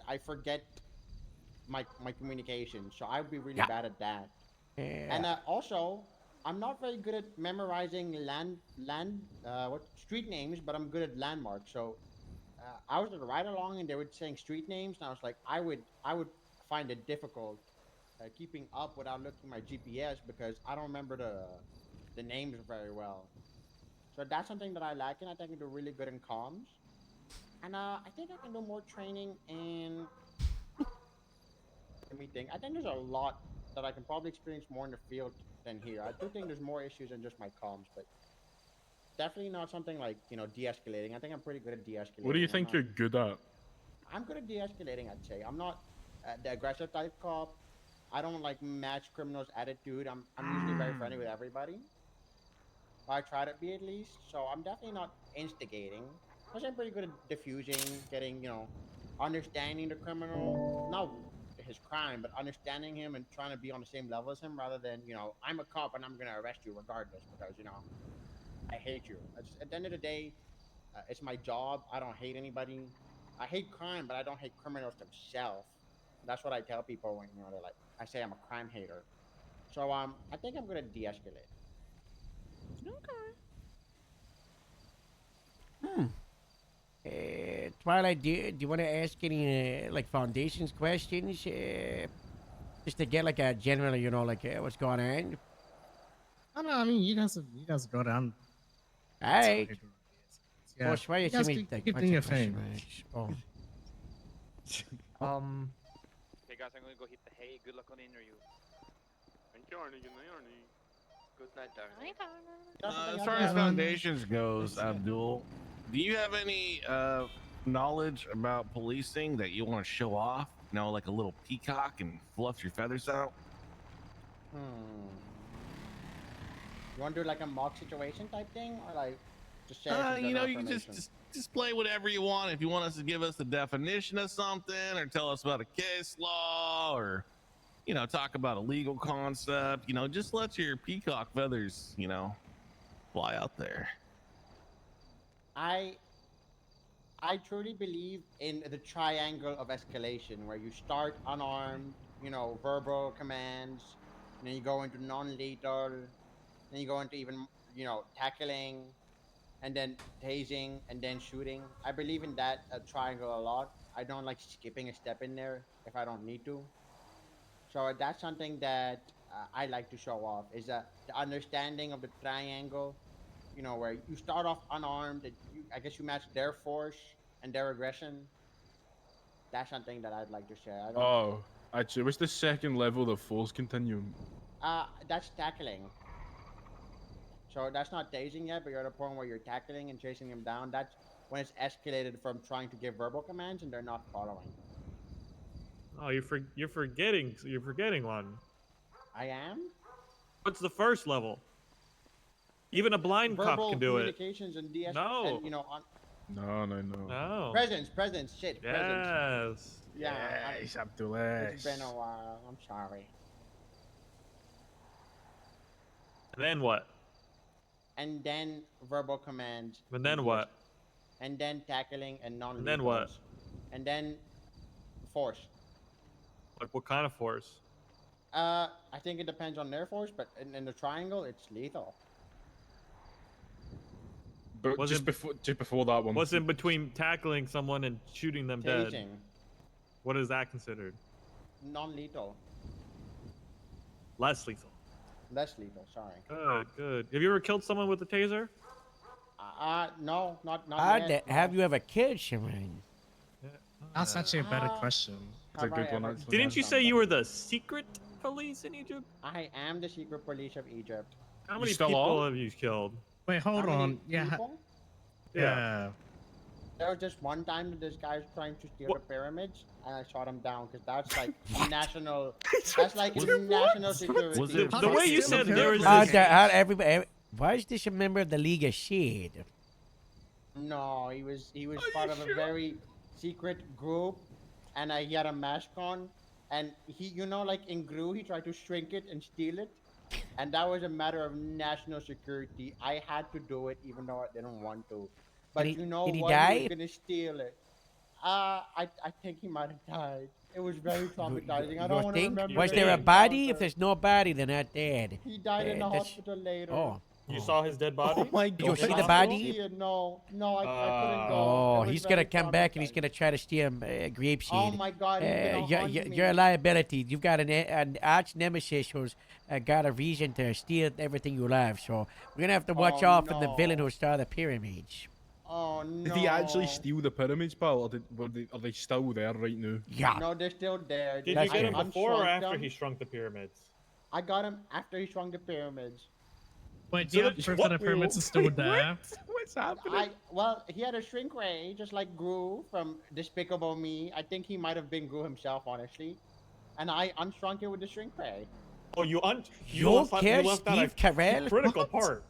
I forget my communication. So I would be really bad at that. Yeah. And also, I'm not very good at memorizing street names, but I'm good at landmarks. So I was at a ride along and they were saying street names, and I was like, I would find it difficult keeping up without looking at my GPS because I don't remember the names very well. So that's something that I like, and I think I do really good in comms. And I think I can do more training in. Let me think. I think there's a lot that I can probably experience more in the field than here. I do think there's more issues than just my comms, but definitely not something like de-escalating. I think I'm pretty good at de-escalating. What do you think you're good at? I'm good at de-escalating. I'd say I'm not the aggressive type cop. I don't like match criminals' attitude. I'm usually very friendly with everybody. I try to be at least. So I'm definitely not instigating. But I'm pretty good at diffusing, getting understanding the criminal, not his crime, but understanding him and trying to be on the same level as him, rather than I'm a cop and I'm gonna arrest you regardless because I hate you. At the end of the day, it's my job. I don't hate anybody. I hate crime, but I don't hate criminals themselves. That's what I tell people when they're like, I say I'm a crime hater. So I think I'm gonna de-escalate. Hmm. Twilight, do you want to ask any like foundations questions? Just to get like a general, like what's going on? I don't know. I mean, you guys go down. All right. Yeah. Boss, why you You see guys me keep like doing your thing. Oh. Hey guys, I'm gonna go hit the hay. Good luck on the interview. Thank you, Arnie. Good night, Arnie. Good night, darling. As far as foundations goes, Abdul, do you have any knowledge about policing that you want to show off? Like a little peacock and fluff your feathers out? You want to do like a mock situation type thing, or like just share some You general can information? just play whatever you want. If you want us to give us the definition of something, or tell us about a case law, or talk about a legal concept, just let your peacock feathers, fly out there. I truly believe in the triangle of escalation, where you start unarmed, verbal commands, and then you go into non-lethal, then you go into even tackling, and then tasing, and then shooting. I believe in that triangle a lot. I don't like skipping a step in there if I don't need to. So that's something that I like to show off, is the understanding of the triangle. Where you start off unarmed, and I guess you match their force and their aggression. That's something that I'd like to share. I don't. Oh, actually, what's the second level of the force continuum? That's tackling. So that's not tasing yet, but you're at a point where you're tackling and chasing them down. That's when it's escalated from trying to give verbal commands and they're not following. Oh, you're forgetting one. I am? What's the first level? Even a blind cop Verbal can do it. communications and DS. No. And, No. No. Presence, shit, Yes. presence. Yeah. Yes, Abdullah. It's been a while. I'm sorry. And then what? And then verbal commands. And then what? And then tackling and non. And then what? And then force. Like what kind of force? I think it depends on their force, but in the triangle, it's lethal. But just before that one. What's in between tackling someone and shooting them dead? Tasing. What is that considered? Non-lethal. Less lethal. Less lethal. Sorry. Good. Have you ever killed someone with a taser? No, not yet. Have you ever killed Shemaine? That's actually a better question. It's a good one, actually. Didn't you say you were the secret police in Egypt? I am the secret police of Egypt. How many people have you killed? Wait, hold How many on. Yeah. people? Yeah. There was just one time that this guy was trying to steal the pyramids, and I shot him down because that's like national. That's like national security. The way you said there was everybody. Why is this a member of the League of Shade? No, he was part of a very secret group, and he had a mask on, and he, like in Gru, he tried to shrink it and steal it, and that was a matter of national security. I had to do it even though I didn't want to. But Did he what? die? He was gonna steal it. I think he might have died. It was very traumatizing. I don't want to remember. Was there a body? If there's no body, they're not dead. He died in the that's- hospital later. Oh, You saw his dead body? Oh my Did you god. see the I body? didn't see it, no, I couldn't go. Oh, It was he's gonna very come back and he's traumatizing. gonna try to steal grape seed. Oh my god, he's gonna haunt You're a me. liability. You've got an arch nemesis who's got a reason to steal everything you love. So we're gonna have to watch Oh, out for the villain no. who started the pyramids. Oh no. Did he actually steal the pyramids, pal? Or are they still there right now? Yeah. No, they're still there. Did That's you get him good. before or unshrunk after them. he shrunk the pyramids? I got him after he shrunk the pyramids. Wait, do you have proof that the pyramids are still there? What's happening? Well, he had a shrink ray, just like Gru from Despicable Me. I think he might have been Gru himself, honestly. And I unshrunk it with the shrink ray. Oh, you You left care, out Steve a Carell? critical part.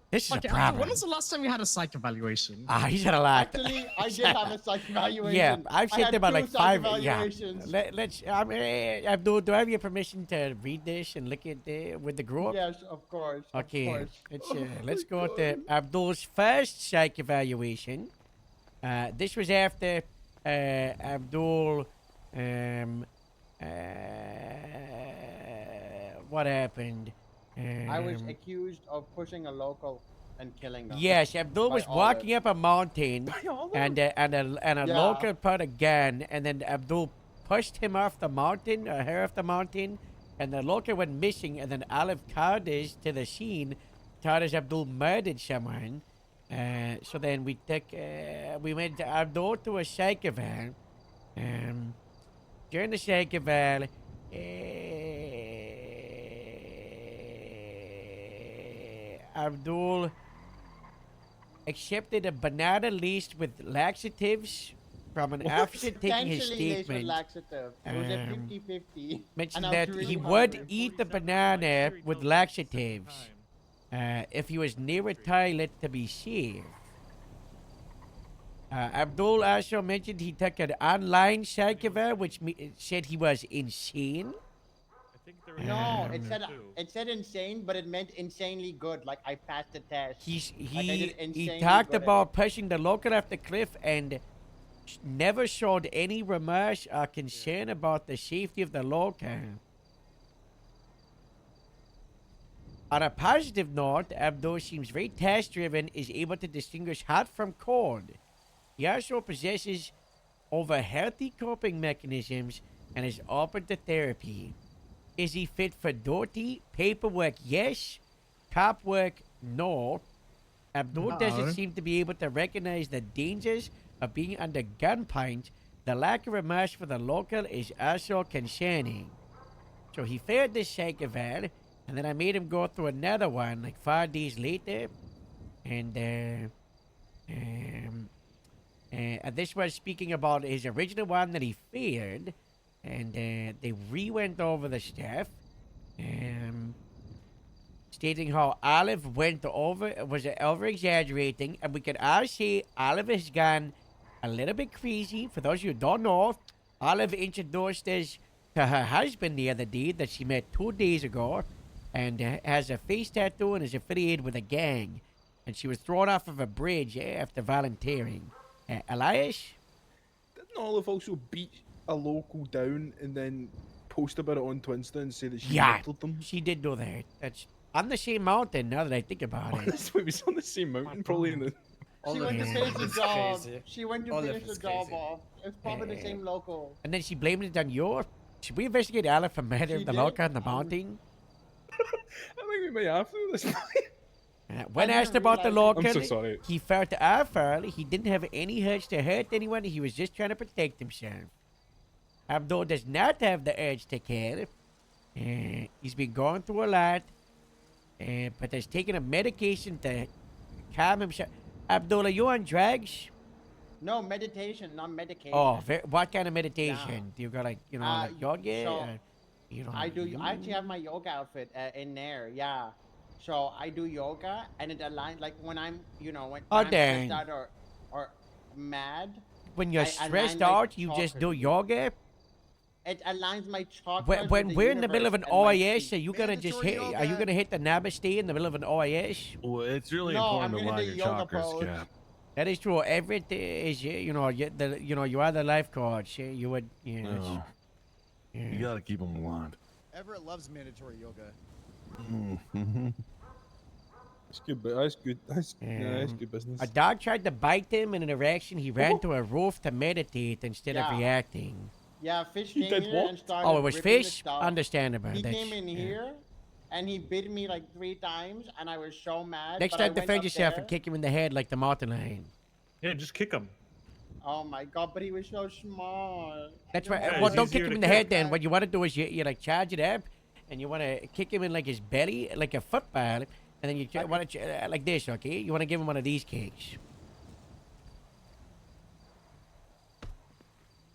This is Okay, a problem. when was the last time you had a psych evaluation? He's had a lot. Actually, I did have a psych evaluation. Yeah, I've I said had about 2 like psych 5. Yeah. evaluations. Let's. Abdul, do I have your permission to read this and look at with the group? Yes, of course. Okay. Of course. Let's go to Abdul's first psych evaluation. This was after Abdul. What happened? I was accused of pushing a local and killing them. Yes, Abdul by was walking up a mountain, and a Yeah. local put a gun, and then Abdul pushed him off the mountain, or her off the mountain, and the local went missing, and then Olive called us to the scene, told us Abdul murdered someone. So then we went Abdul to a psych eval. During the psych eval, Abdul accepted a banana laced with laxatives from an officer taking his Potentially laced with statement. laxative. It was a 50-50. Mentioned and I was that really he would hungry. eat the banana with laxatives if he was near a toilet to be safe. Abdul also mentioned he took an online psych eval, which said he was insane. No, it said insane, but it meant insanely good. Like I passed the test. He talked about pushing the local off the cliff and never showed any remorse or concern about the safety of the local. On a positive note, Abdul seems very task-driven, is able to distinguish hot from cold. He also possesses over healthy coping mechanisms and is open to therapy. Is he fit for duty? Paperwork, yes. Cop work, no. Abdul doesn't seem to be able to recognize the dangers of being under gunpoint. The lack of remorse for the local is also concerning. So he failed this psych eval, and then I made him go through another one like 5 days later. And this was speaking about his original one that he failed. And they re-went over the stuff, stating how Olive was over-exaggerating, and we could all see Olive has gone a little bit crazy. For those of you who don't know, Olive introduced us to her husband the other day that she met 2 days ago, and has a face tattoo and is affiliated with a gang. And she was thrown off of a bridge after volunteering. Elias? Didn't Olive also beat a local down and then post about it on Twitter and say that she Yeah, murdered them? she did do that. That's on the same mountain, now that I think about it. That's why we was on the same mountain, probably in the... She went to finish the job. She went to finish the job off. It's probably the same local. And then she blamed it on you. Should we investigate Olive for murder of She the did? local on the mountain? I think we may have to at this point. When I asked didn't about the realize local, I'm so sorry. he felt awful. He didn't have any urge to hurt anyone. He was just trying to protect himself. Abdul does not have the urge to kill. He's been going through a lot, but has taken a medication to calm himself. Abdul, are you on drugs? No, meditation, not medication. Oh, what kind of meditation? Do you go like, like yoga? so or, I actually have my yoga outfit in there, yeah. So I do yoga, and it aligns, like when I'm, when I'm dang. stressed out or mad. When you're I align stressed my out, you just chakras. do yoga? It aligns my chakras. When with the we're in the middle of an universe and my OIS, feet. are you gonna just hit? Are you gonna hit the namaste in the middle of an OIS? Well, it's really No, important I'm to gonna align do your yoga chakras, pose. Cap. That is true. Everything is, you are the life coach. You would, No. You gotta keep them aligned. Everett loves mandatory yoga. That's good, but that's good. That's good business. A dog tried to bite him, and in a reaction, he ran to a roof to meditate instead of Yeah. reacting. Yeah, Fish He came did here what? and started. Oh, it was ripping the fish? stuff. Understandable. He That's- came in yeah. here, and he bit me like 3 times, and I was so mad. Next but I time, went defend up yourself there. and kick him in the head like the mountain lion. Yeah, just kick him. Oh my god, but he was so small. That's You right. know? Well, don't kick him in the head then. What you want to do is you like charge it up, and you want to kick him in like his belly, like a football, and then you want to like this, okay? You want to give him one of these kicks.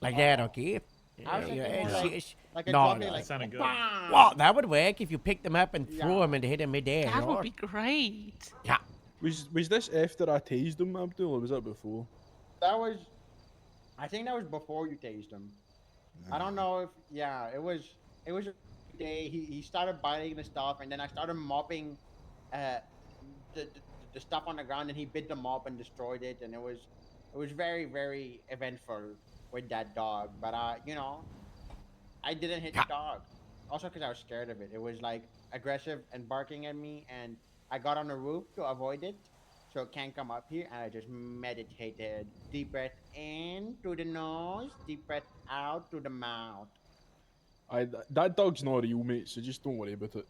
Like that, okay? I was thinking more like a no, doggy, no. like, sounded good. "Bah!" Well, that would work if you picked him up and threw him and hit him midair. That you would know? be great. Yeah. Was this after I tased him, Abdul, or was that before? That was, I think that was before you tased him. I don't know if, yeah, it was a day. He started biting the stuff, and then I started mopping, the stuff on the ground, and he bit the mop and destroyed it, and it was very, very eventful with that dog. But you know, I didn't hit the dog. Also, because I was scared of it. It was like aggressive and barking at me, and I got on the roof to avoid it, so it can't come up here. And I just meditated. Deep breath in through the nose, deep breath out through the mouth. That dog's not real, mate. So just don't worry about it.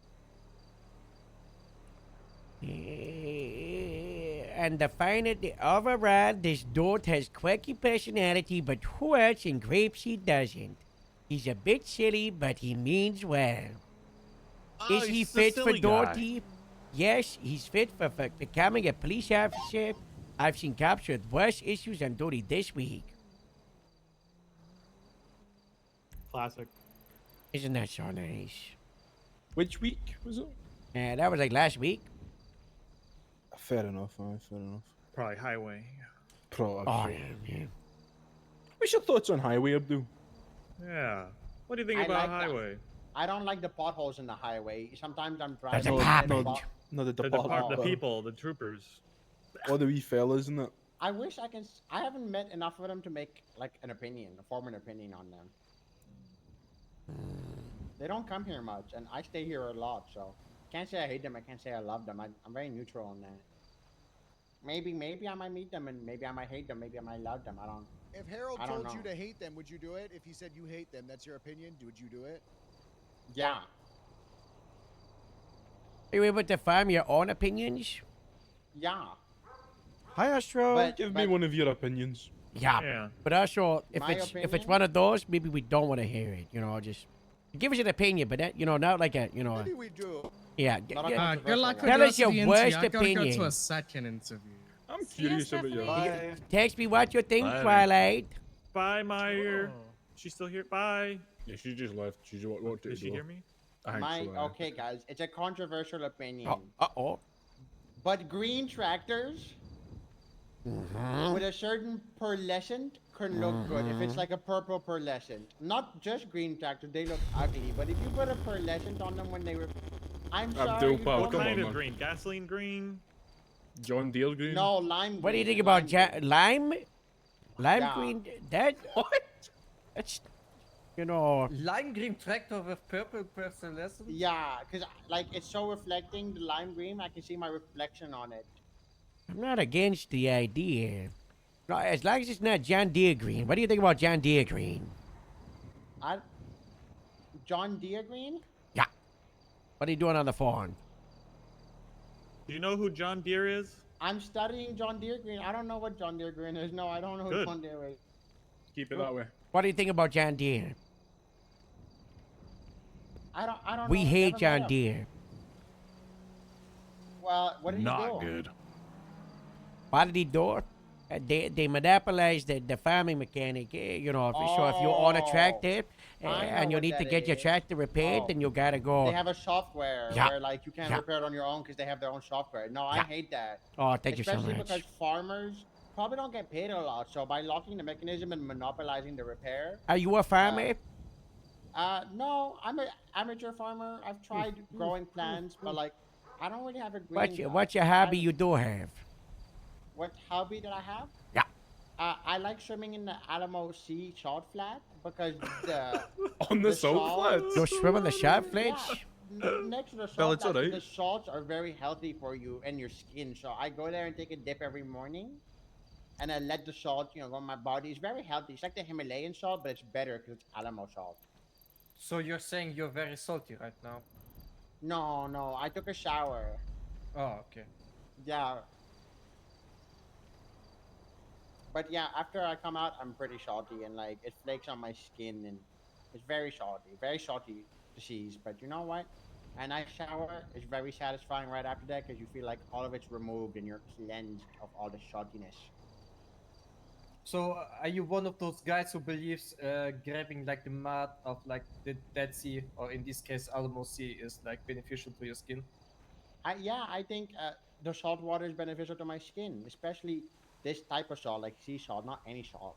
And to find it the overall, this dude has quirky personality, but hurts and grapes he doesn't. He's a bit silly, but he means well. Oh, Is he he's the fit for silly guy. Doherty? Yes, he's fit for becoming a police officer. I've seen cops with worse issues on duty this week. Classic. Isn't that so nice? Which week was it? That was like last week. Fair enough, fair enough. Probably highway. Probably. Oh, yeah. What's your thoughts on Highway, Abdul? Yeah. What do you think I about like that. highway? I don't like the potholes in the highway. Sometimes I'm That's driving. a and pop. pot- No, the The department. people, the troopers. All the wee fellas, isn't it? I wish I can. I haven't met enough of them to make like an opinion, form an opinion on them. They don't come here much, and I stay here a lot, so can't say I hate them. I can't say I love them. I'm very neutral on that. Maybe I might meet them, and maybe I might hate them. Maybe I might love them. I don't. If Harold I don't told you know. to hate them, would you do it? If he said you hate them, that's your opinion. Would you do it? Yeah. Are you able to form your own opinions? Yeah. Hi, Astro. Give me one of your opinions. Yeah. But also, if My it's opinion? one of those, maybe we don't want to hear it. You know, just give us an opinion, but that, not like a Maybe we do. Yeah. Not a yeah. Good luck with Tell the us rest your of the worst interview. I gotta go opinion. to a second interview. I'm curious about your. You- Text me what you think, Bye. Twilight. Bye, Meyer. She's still here. Bye. Yeah, she just left. She walked Did she hear me? Okay, guys, it's a controversial opinion. Uh-oh. But green tractors Mm-hmm. with a certain pearlescent can look good. If it's like a purple pearlescent, not just green tractors, they look ugly. But if you put a pearlescent on them when they were, I'm sorry. Abdul you Pal, don't What come know. kind on, of man. green? Gasoline green? John Deere green. No, lime. What do you green, think about lime green. lime? Lime Yeah. green? That that's Lime green tractor with purple pearlescent. Yeah, because like it's so reflecting the lime green. I can see my reflection on it. I'm not against the idea. No, as long as it's not John Deere green. What do you think about John Deere green? John Deere green. Yeah. What are you doing on the phone? Do you know who John Deere is? I'm studying John Deere green. I don't know what John Deere green is. No, I don't know who Good. John Deere is. Keep it that way. What do you think about John Deere? I don't. We know. hate Never met John him. Deere. Well, what did he Not do? good. What did he do? They monopolized the farming mechanic. So if you own a tractor I know and you what need to that get your is. tractor repaired, Oh. then you gotta go. They have a software Yeah. where like you can't Yeah. repair it on your own because they have their own software. No, I Yeah. hate that. Oh, thank you so Especially much. because farmers probably don't get paid a lot. So by locking the mechanism and monopolizing the repair. Are you a farmer? No, I'm an amateur farmer. I've tried growing plants, but like I don't really have a green. What's your hobby you do have? What hobby that I have? Yeah. I like swimming in the Alamo Sea salt flat because the On the salt flats? You swim in the salt flats? Yeah. next to the salt, Well, it's actually, alright. the salts are very healthy for you and your skin. So I go there and take a dip every morning, and I let the salt, go in my body. It's very healthy. It's like the Himalayan salt, but it's better because it's Alamo salt. So you're saying you're very salty right now? No, no, I took a shower. Oh, okay. Yeah. But yeah, after I come out, I'm pretty salty and like it flakes on my skin and it's very salty disease. But you know what? A nice shower is very satisfying right after that because you feel like all of it's removed and you're cleansed of all the saltiness. So are you one of those guys who believes grabbing like the mud of like the Dead Sea, or in this case Alamo Sea, is like beneficial to your skin? I think the salt water is beneficial to my skin, especially this type of salt, like sea salt, not any salt.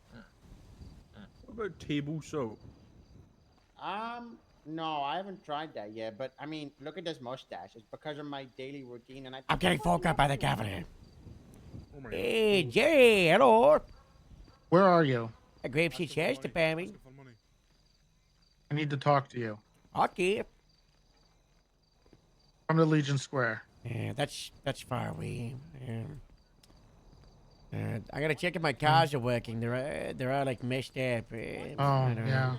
What about table salt? No, I haven't tried that yet. But I mean, look at this mustache. It's because of my daily routine, and I'm getting phoned up by the governor. Oh my Hey, Jerry, hello. Where are you? A Grapeseed Sheriff's Department. I need to talk to you. Okay. Come to Legion Square. Yeah, that's far away. I gotta check if my cars are working. They're all like messed up. Oh, yeah.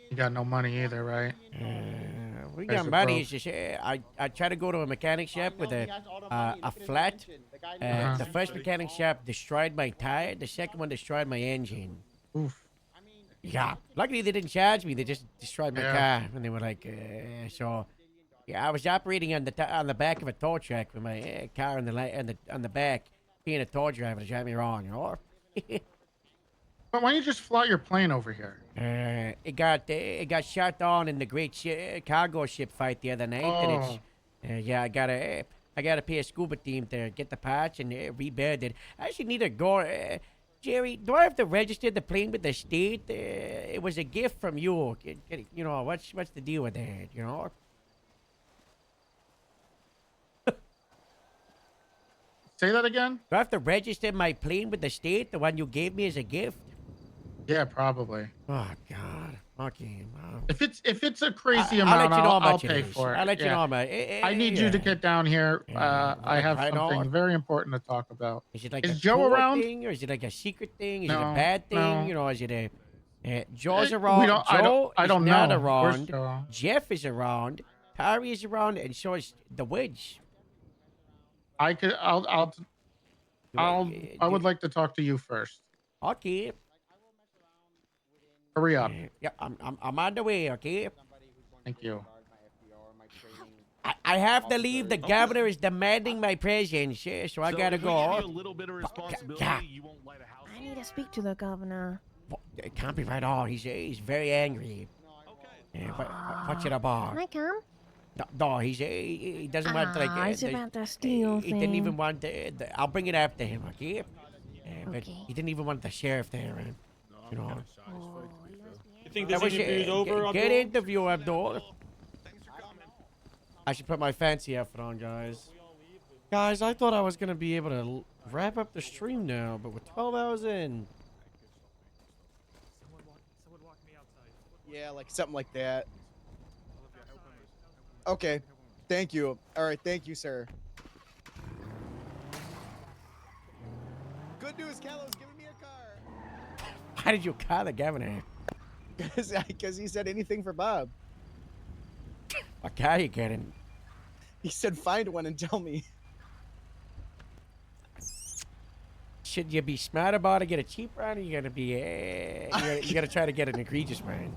You got no money either, right? We Where's got the money. pro? It's just I try to go to a mechanic shop with a flat. The first mechanic shop destroyed my tire. The second one destroyed my engine. Oof. Yeah. Luckily they didn't charge me. They just destroyed my Yeah. car, and they were like, so. Yeah, I was operating on the back of a tow truck with my car on the back, being a tow driver to drive me wrong, you know. But why don't you just fly your plane over here? It got shot down in the great cargo ship fight the other night, and it's yeah, I gotta pay a scuba team to get the parts and rebuild it. I actually need to go. Jerry, do I have to register the plane with the state? It was a gift from you. You know, what's the deal with that? You know. Say that again? Do I have to register my plane with the state, the one you gave me as a gift? Yeah, probably. Oh God. Okay. If it's a crazy I'll amount, let you know how I'll much it pay is. for it. I'll let you Yeah. know how much. I need you to get down here. I have I know. something very important to talk about. Is it like Is a Joe tour around? thing, or is it like a secret thing? Is it a No, bad thing? no. You know, is it a Joe's We around? don't- Joe I is don't not know. Where's around. Joe? Jeff is around. Tari is around, and so is the Wedge. I would like to talk to you first. Okay. Hurry up. Yeah, I'm on the way. Okay. Thank you. I have to leave. The governor is demanding my presence, so I gotta if we go. give you a little bit of responsibility, Yeah. you won't light a house. I need to speak to the governor. It can't be right on. He's very angry. Okay. What's it about? Can I come? No, he doesn't want like. It's about the steel He didn't even thing. want I'll bring it after him, okay? But he didn't even want the sheriff there, you know. You think That this was interview is over, Good Abdul? interview, Abdul. I should put my fancy outfit on, guys. Guys, I thought I was gonna be able to wrap up the stream now, but with 12 hours in. Yeah, like something like that. Okay. Thank you. All right. Thank you, sir. Good news, Callow's giving me a car. Why did you call the governor? Because he said anything for Bob. What car you getting? He said find one and tell me. Should you be smart about it, get a cheap one, or you gotta be, you gotta try to get an egregious one?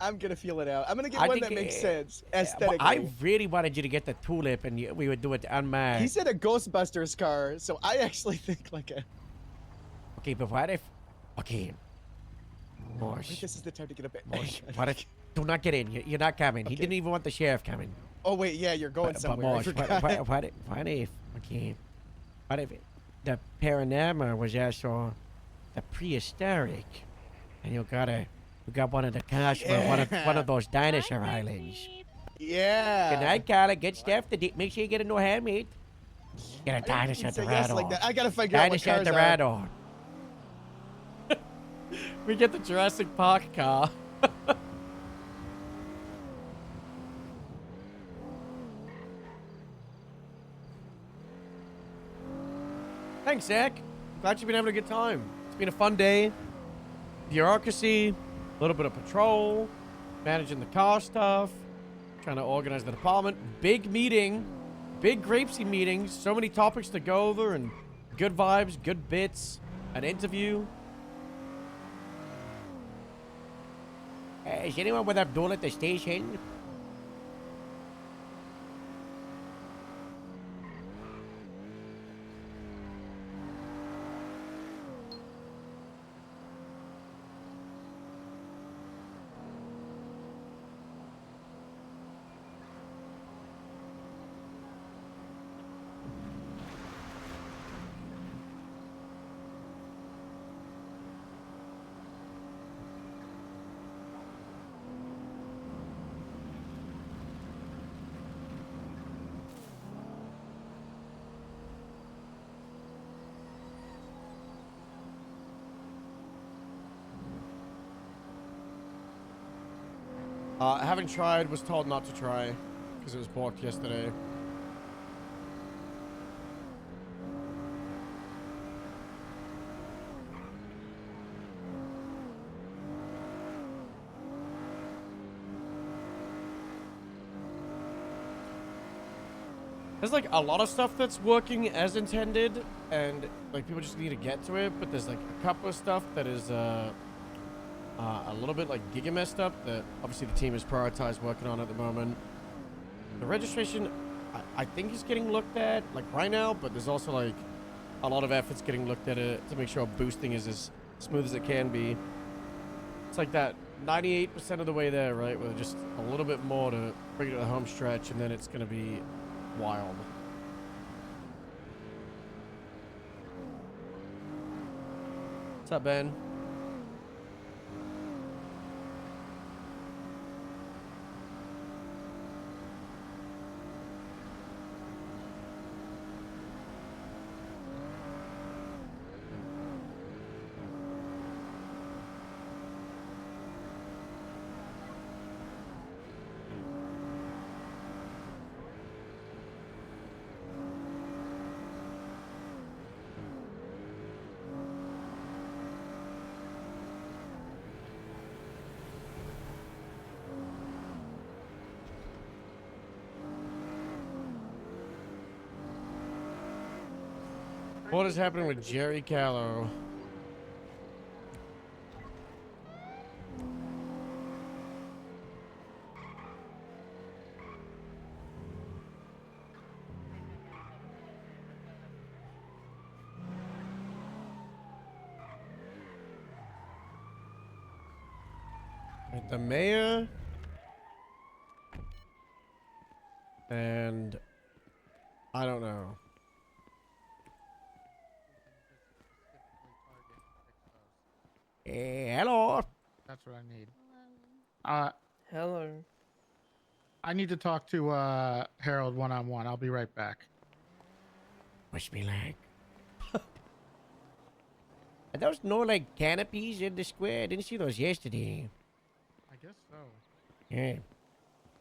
I'm gonna feel it out. I'm gonna get I one think, that makes sense Well, aesthetically. I really wanted you to get the tulip, and we would do it unmarked. He said a Ghostbusters car, so I actually think like a. Okay, but what if? Okay. Mosh. This is the time to get a bit. Mosh, what if? Do not get in. You're not coming. He didn't even want the sheriff coming. Oh wait, yeah, you're going But somewhere. I Mosh, forgot. what if? Okay. What if the panorama was also the prehistoric, and you got one of the cars from one of those dinosaur islands. Yeah. Good night, Carla. Get Steph. Make sure you get a new helmet. Get a dinosaur say to yes ride like on. that. I gotta figure out what Dinosaur cars to are. ride on. We get the Jurassic Park car. Thanks, Zach. Glad you've been having a good time. It's been a fun day. Bureaucracy, a little bit of patrol, managing the car stuff, trying to organize the department. Big meeting, big Grapesy meeting. So many topics to go over and good vibes, good bits, an interview. Is anyone with Abdul at the station? Having tried, was told not to try because it was blocked yesterday. There's like a lot of stuff that's working as intended, and like people just need to get to it. But there's like a couple of stuff that is a little bit like giga messed up that obviously the team is prioritized working on at the moment. The registration, I think is getting looked at like right now, but there's also like a lot of efforts getting looked at it to make sure boosting is as smooth as it can be. It's like that 98% of the way there, right? With just a little bit more to bring it to the home stretch, and then it's gonna be wild. What's up, Ben? What is happening with Jerry Callow? With the mayor and I don't know. Hello. That's what I need. Hello. I need to talk to Harold one-on-one. I'll be right back. Wish me luck. Are those no like canopies in the square? I didn't see those yesterday. I guess so. Yeah.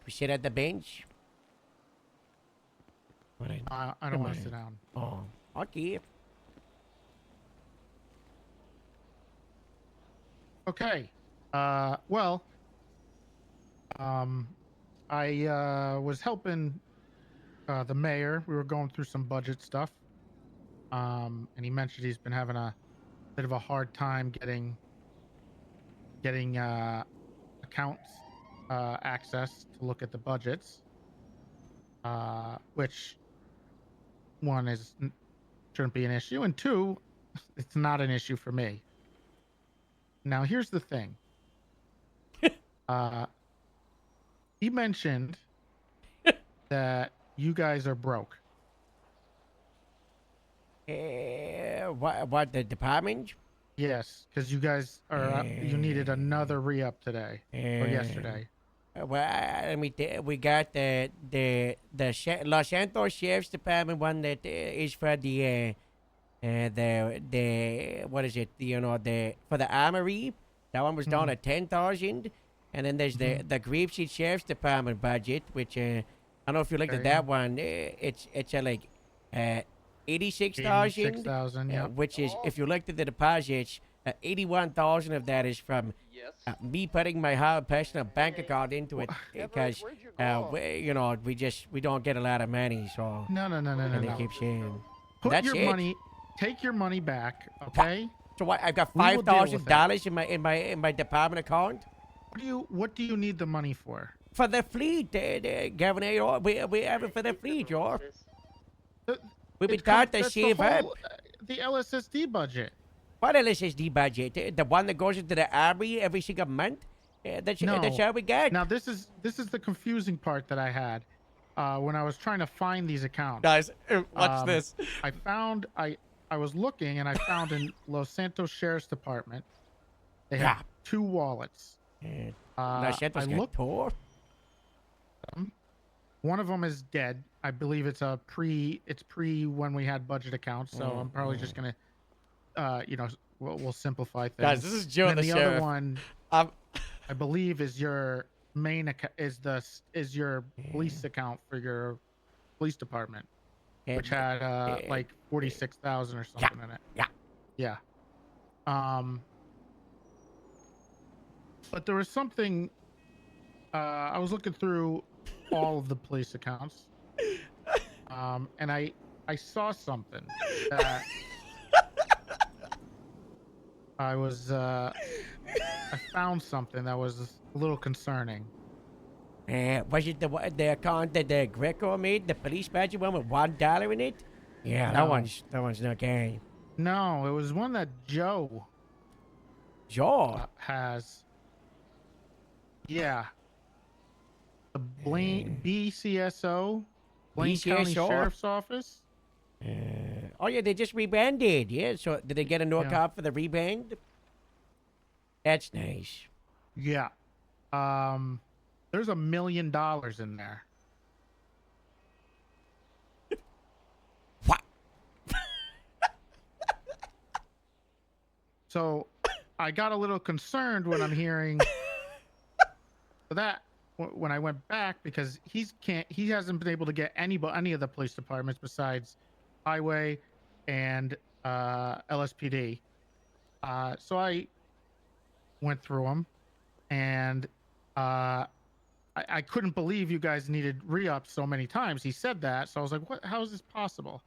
We sit at the bench. I don't want to sit down. Oh, okay. Okay. Well, I was helping the mayor. We were going through some budget stuff. And he mentioned he's been having a bit of a hard time getting accounts access to look at the budgets. Which one is shouldn't be an issue, and two, it's not an issue for me. Now, here's the thing. He mentioned that you guys are broke. What the department? Yes, because you guys are. You needed another re-up today or yesterday. Well, we got the Los Santos Sheriff's Department one that is for the what is it? For the armory. That one was down at 10,000, and then there's the Grapeseed Sheriff's Department budget, which I don't know if you looked at that one. It's like 86,000. 86,000, yep. Which is, if you looked at the deposits, 81,000 of that is from me putting my hard personal bank account into it because we don't get a lot of money, so No. and they keep saying Put that's your it. money. Take your money back, okay? So what? I've got We will deal with $5,000 in my department account. What do you need the money for? For the fleet, Governor. We have it for the fleet, y'all. We've been taught to That's save the up. whole, the LSSD budget. What LSSD budget? The one that goes into the army every single month? That's how we get. Now this is the confusing part that I had when I was trying to find these accounts. Guys, watch this. I was looking and I found in Los Santos Sheriff's Department they have 2 wallets. Los Santos got 2? One of them is dead. I believe it's pre when we had budget accounts, so I'm probably just gonna we'll simplify things. Guys, this is Joe and the the sheriff. other one I believe is your main account, is your police account for your police department, which had like 46,000 or something in it. Yeah. But there was something. I was looking through all of the police accounts, and I saw something that I found something that was a little concerning. Was it the account that the Greco made, the police budget one with $1 in it? Yeah, No. that one's not okay. No, it was one that Joe has. Yeah. The BCSO, Blaine County BCSO? Sheriff's Office. Oh yeah, they just rebranded. Yeah, so did they get a new account for the rebrand? That's nice. Yeah. There's $1 million in there. What? So I got a little concerned when I'm hearing that when I went back, because he hasn't been able to get any of the police departments besides Highway and LSPD. So I went through them, and I couldn't believe you guys needed re-ups so many times. He said that, so I was like, "What? How is this possible?"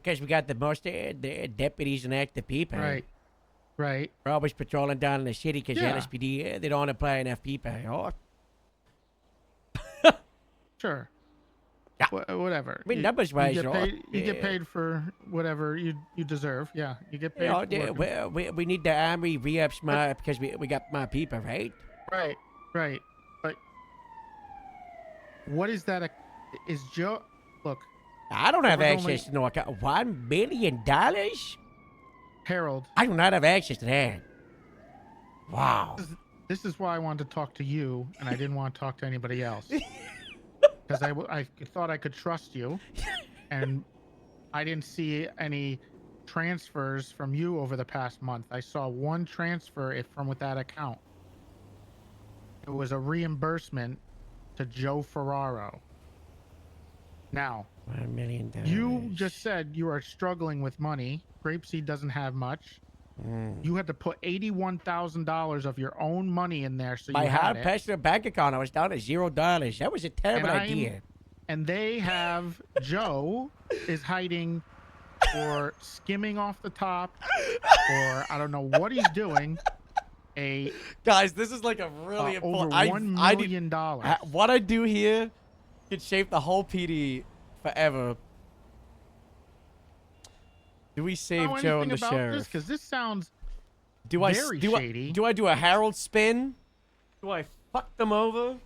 Because we got the most the deputies and active people. Right. Right. We're always patrolling down in the city because Yeah. LSPD, they don't apply enough people. Oh, Sure. Whatever. I mean, numbers-wise, you you're get paid for whatever you deserve. Yeah, you get paid. you know, for working. we need the army re-ups more because we got more people, right? Right. But what is that? Is Joe? Look, I don't have There was access to no account. $1 million? Harold. I do not have access to that. Wow. This is why I wanted to talk to you, and I didn't want to talk to anybody else. Because I thought I could trust you, and I didn't see any transfers from you over the past month. I saw one transfer from with that account. It was a reimbursement to Joe Ferraro. Now, $1 million. you just said you are struggling with money. Grapeseed doesn't have much. You had to put $81,000 of your own money in there, so My you had hard it. personal bank account, I was down at $0. That was a terrible idea. And they have Joe is hiding or skimming off the top, or I don't know what he's doing. Guys, this is like a really over important. $1 million. What I do here could shape the whole PD forever. Do we save Joe and the sheriff? Because this sounds Do I very do shady. do I do a Harold spin? Do I fuck them over?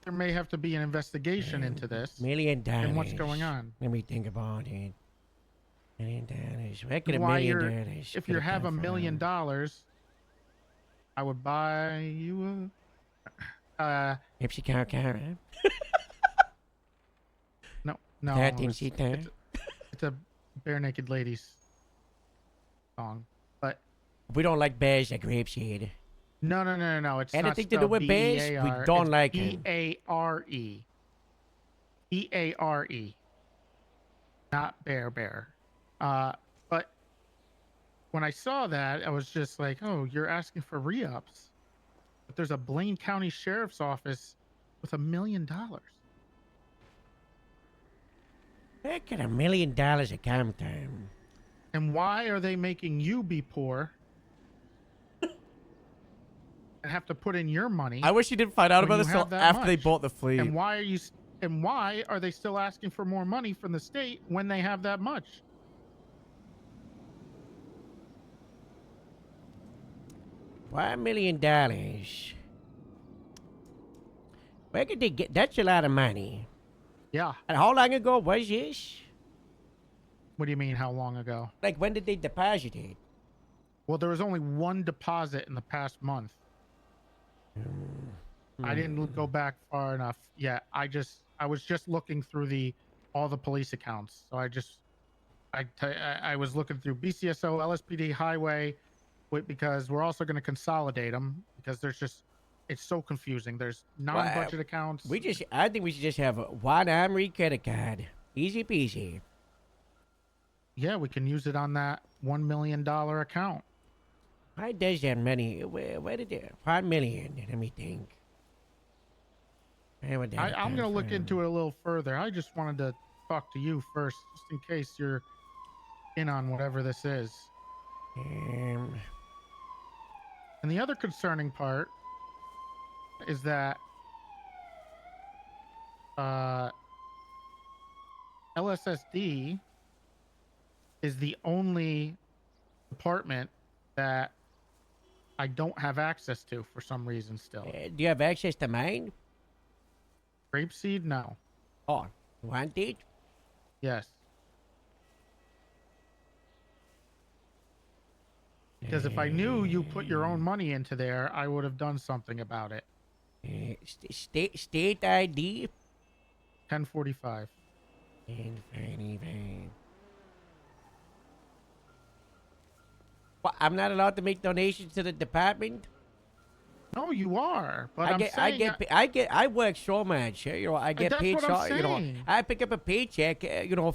There may have to be an investigation into this. $1 million. And what's going on? Let me think about it. $1 million. Where could $1 Why million if you have $1 million, I would buy you a Pepsi Car Karen. No, 13 seater. It's a Bare Naked Ladies song, but We don't like bears like grapeseed. no. It's not Anything to do with bears, we B-E-A-R. don't It's like it. E-A-R-E. E-A-R-E. Not bear. But when I saw that, I was just like, oh, you're asking for re-ups. But there's a Blaine County Sheriff's Office with $1 million. Where can $1 million come from? And why are they making you be poor and have to put in your money? I wish you didn't find out when about you this have till that after they much? bought the fleet. And why are you? And why are they still asking for more money from the state when they have that much? $1 million. Where could they get? That's a lot of money. Yeah. And how long ago was this? What do you mean? How long ago? Like when did they deposit it? Well, there was only one deposit in the past month. I didn't go back far enough yet. I was just looking through all the police accounts. So I was looking through BCSO, LSPD, Highway, because we're also going to consolidate them because it's so confusing. There's non-budget accounts. I think we should just have one Armory credit card. Easy peasy. Yeah, we can use it on that $1 million account. Why does that money? Where did it? 1 million. Let me think. I'm going to look into it a little further. I just wanted to talk to you first, just in case you're in on whatever this is. And the other concerning part is that LSSD is the only department that I don't have access to for some reason still. Do you have access to mine? Grapeseed? No. Oh, want it? Yes. Because if I knew you put your own money into there, I would have done something about it. State ID? 1045. 1045. Well, I'm not allowed to make donations to the department? No, you are. But I work so much. I get that's paid what so. I'm saying. I pick up a paycheck.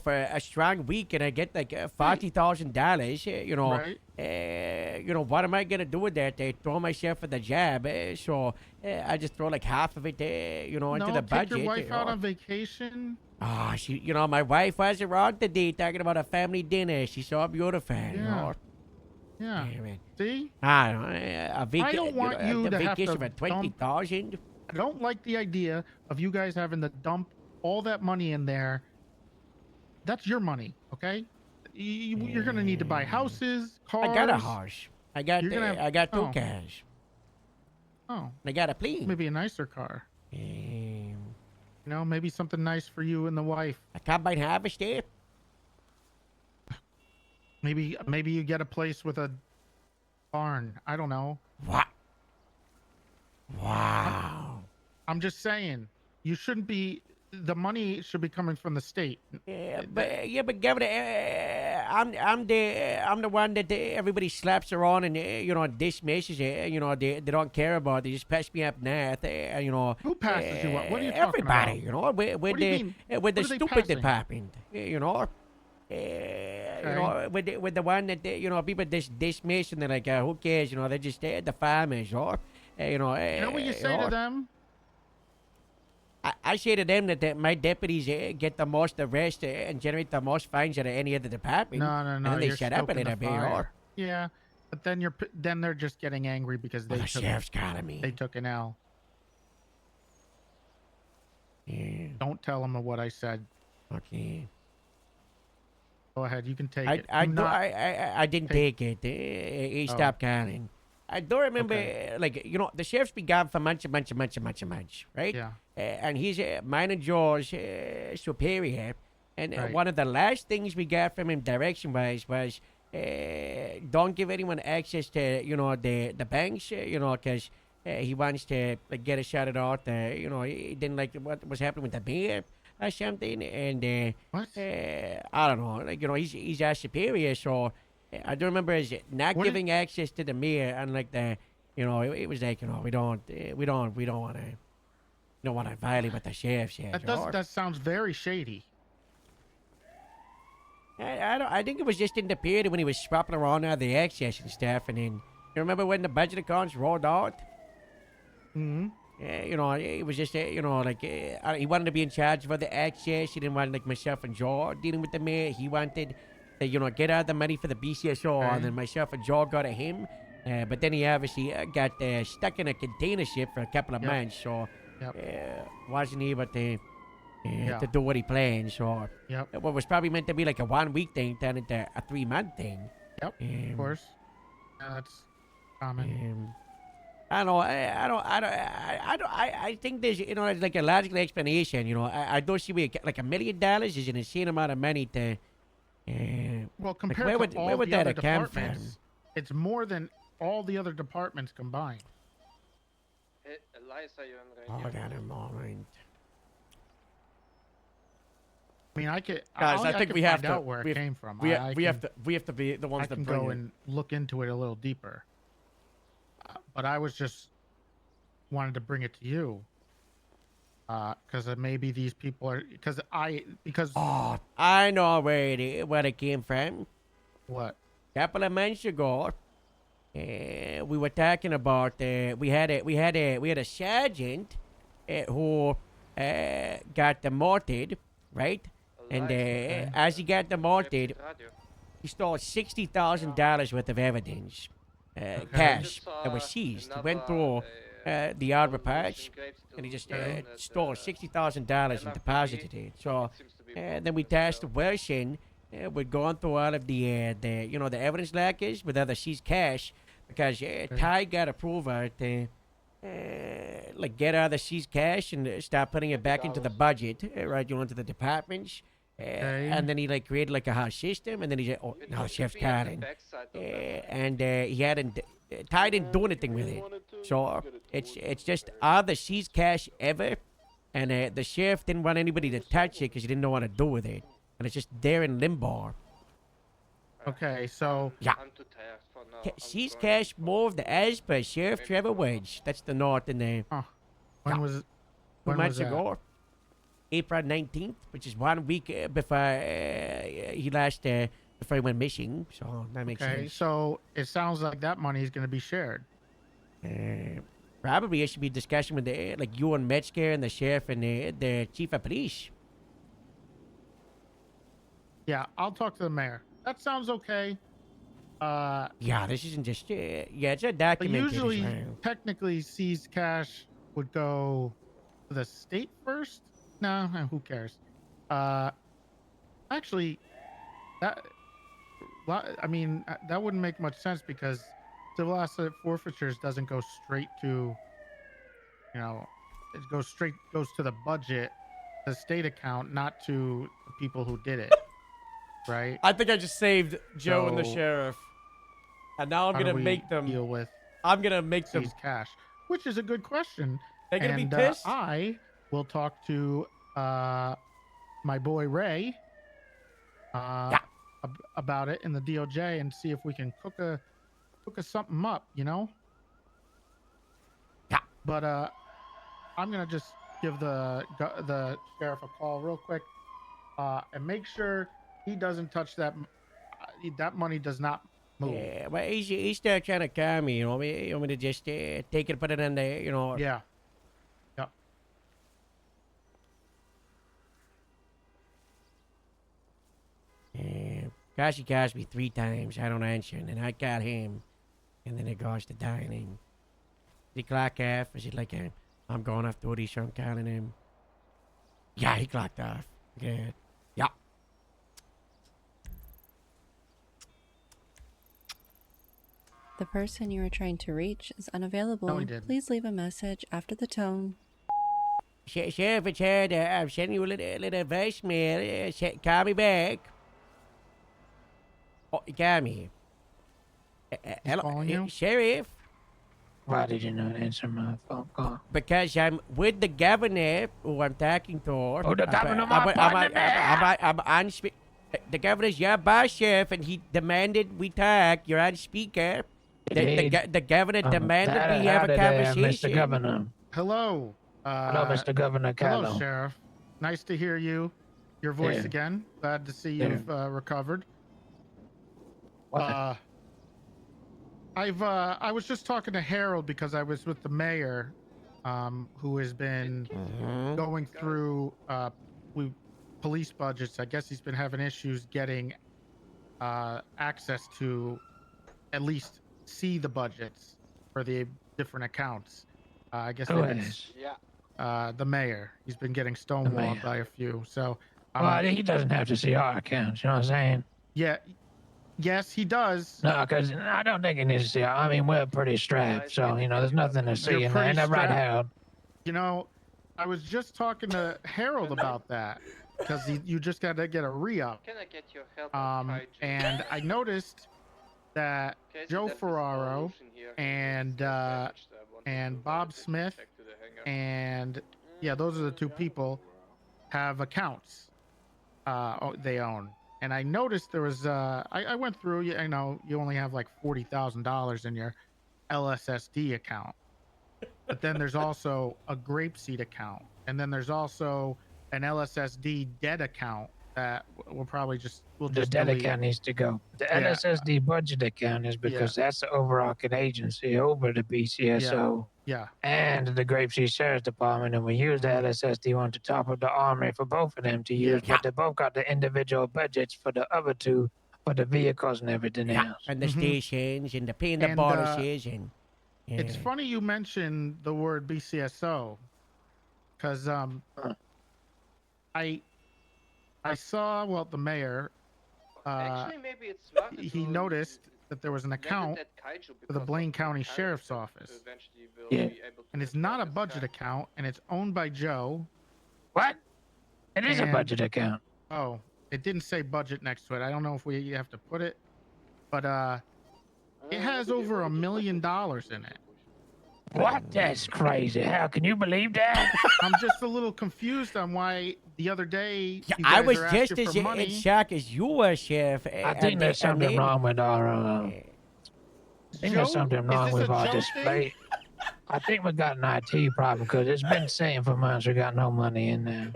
For a strong week, and I get like $40,000. Right. What am I gonna do with that? I throw myself at the job. So I just throw like half of it, into the budget. Take your wife out on vacation. Ah, my wife was around today talking about a family dinner. She's so beautiful. Yeah. See? I don't want you to have vacation to for 20,000. I don't like the idea of you guys having to dump all that money in there. That's your money, okay? You're gonna need to buy houses, cars. I got a house. I got two oh. cars. Oh. I got a plane. Maybe a nicer car. Maybe something nice for you and the wife. A combine harvester. Maybe you get a place with a barn. I don't know. What? Wow. I'm just saying, you shouldn't be. The money should be coming from the state. But Governor, I'm the one that everybody slaps around and dismisses. They don't care about. They just pass me up north. Who passes you up? What are you talking everybody, about? With the stupid department. With the one that people dismiss and they're like, who cares? They're just the farmers, or you know what you say to them? I say to them that my deputies get the most arrests and generate the most fines out of any other department. No. And then they shut up a little bit. Yeah, but then they're just getting angry because the sheriff's calling me. They took an L. Yeah. Don't tell them what I said. Okay. Go ahead. You can take it. I didn't take it. He stopped calling. I don't remember, the sheriff's been gone for months, right? Yeah. And he's mine and George superior. And one of the last things we got from him direction-wise was don't give anyone access to, the banks, because he wants to get a shot at out. He didn't like what was happening with the beer or something. And I don't know. He's our superior, so I don't remember as not giving access to the mayor, unlike the, it was like, we don't want to violate what the sheriff says. That sounds very shady. I think it was just in the period when he was swapping around all the access and stuff, and then you remember when the budget accounts rolled out? Hmm. You know, it was just he wanted to be in charge of the access. He didn't want like myself and Joe dealing with the mayor. He wanted to get all the money for the BCSO, and then myself and Joe got at him. But then he obviously got stuck in a container ship for a couple of months, so wasn't able to do what he planned. So what was probably meant to be like a 1 week thing turned into a 3-month thing. Yep, of course. Yeah, that's common. I don't know. I think there's there's like a logical explanation. I don't see where like $1 million is an insane amount of money to. Well, like, compared where to would, all where would the that other have come from? departments, it's more than all the other departments combined. Hey, Elias, are you on radio? Hold on a moment. I mean, I could. Guys, I think we have find to out where it came from. We have to be the ones I that can bring go it. and look into it a little deeper. But I was just wanted to bring it to you because maybe these people are because Oh, I know where it came from. What? Couple of months ago, we were talking about we had a sergeant who got demoted, right? And as he got demoted, he stole $60,000 worth of evidence, cash that was seized. He went through the Arbor Patch, and he just stole $60,000 and deposited it. So then we tasked Wilson with going through all of the evidence lockers with other seized cash, because Ty got approval to get all the seized cash and start putting it back into the budget, right? Into the departments. And then he created a whole system, and then he said, "Oh, now Chef's calling," and he hadn't. Ty didn't do anything with it, so it's just all the seized cash ever, and the sheriff didn't want anybody to touch it because he didn't know what to do with it, and it's just there in limbo. Okay, so yeah, seized cash moved as per Sheriff Trevor Wedge. That's the note in there. When was it? 2 When months was that? ago. April 19th, which is 1 week before he before he went missing. So that makes Okay, sense. so it sounds like that money is going to be shared. Probably it should be a discussion with you and Metzger and the sheriff and the chief of police. Yeah, I'll talk to the mayor. That sounds okay. Yeah, this isn't just it's a But document. usually, technically, seized cash would go to the state first. No, who cares? Actually, that wouldn't make much sense because civil asset forfeitures doesn't go straight to, it goes to the budget, the state account, not to the people who did it, right? I think I just saved Joe and the So, sheriff, and now I'm how do gonna we make them deal with. I'm gonna make them seized cash, which is a good question. They're gonna be And, pissed? I will talk to my boy Ray about it in the DOJ and see if we can cook a something up, Yeah. But I'm gonna just give the sheriff a call real quick and make sure he doesn't touch that. That money does not move. Yeah, but he's still trying to call me. You want me to just take it, put it in there, Yeah. Yep. Gosh, he calls me 3 times. I don't answer, and then I call him, and then it goes to dining. He clock off. Is it I'm going off duty, so I'm calling him? Yeah, he clocked off. Good. Yeah. The person you are trying to reach is unavailable. No, he didn't. Please leave a message after the tone. Sheriff, it's Ed. I'm sending you a little voicemail. Call me back. Oh, you got me. Hello, calling you? Sheriff. Why did you not answer my phone call? Because I'm with the governor who I'm talking to. Oh, the governor, my partner. I'm on the governor's your boss, Sheriff, and he demanded we talk. You're on speaker. The governor demanded we have a conversation. Mr. Governor. Hello. Hello, Mr. Governor Hello, Callow. Sheriff. Nice to hear you. your voice Yeah. again. Glad to see Yeah. you've recovered. What? I was just talking to Harold because I was with the mayor, who has been going through police budgets. I guess he's been having issues getting access to at least see the budgets for the different accounts. I guess Who they've been is? the mayor. He's been getting stonewalled by a few. So Well, he doesn't have to see our accounts. You know what I'm saying? yeah, yes, he does. No, because I don't think he needs to see. I mean, we're pretty strapped, so there's nothing to see in there. Ain't that right, Harold? You know, I was just talking to Harold about that because you just got to get a re-up. Can I get your help? And I noticed that Joe Ferraro and Bob Smith and those are the two people have accounts they own. And I noticed there was I went through. You only have like $40,000 in your LSSD account, but then there's also a Grapeseed account, and then there's also an LSSD debt account that we'll The just debt delete. account needs to go. The Yeah. LSSD budget account is because that's the overarching agency over the BCSO Yeah. and the Grapeseed Sheriff's Department, and we use the LSSD one to top up the armory for both of them to use, but they both got the individual budgets for the other two for the vehicles and everything else. And the stations and the paying the And, bonuses and. It's funny you mentioned the word BCSO, because I saw the mayor. Actually, maybe it's smarter He to noticed that there was an account that kaiju for the because Blaine of County kaiju Sheriff's to Office. eventually will Yeah. be able to And it's not a budget account, and it's owned by Joe. What? It is a And- budget account. Oh, it didn't say budget next to it. I don't know if we have to put it, but it has over $1 million in it. What? That's crazy. How can you believe that? I'm just a little confused on why the other day you I guys was are just asking as for in money. shock as you were, Chef. I think there's something wrong with our. I think there's something wrong with our display. I think we got an IT problem because it's been saying for months we got no money in there.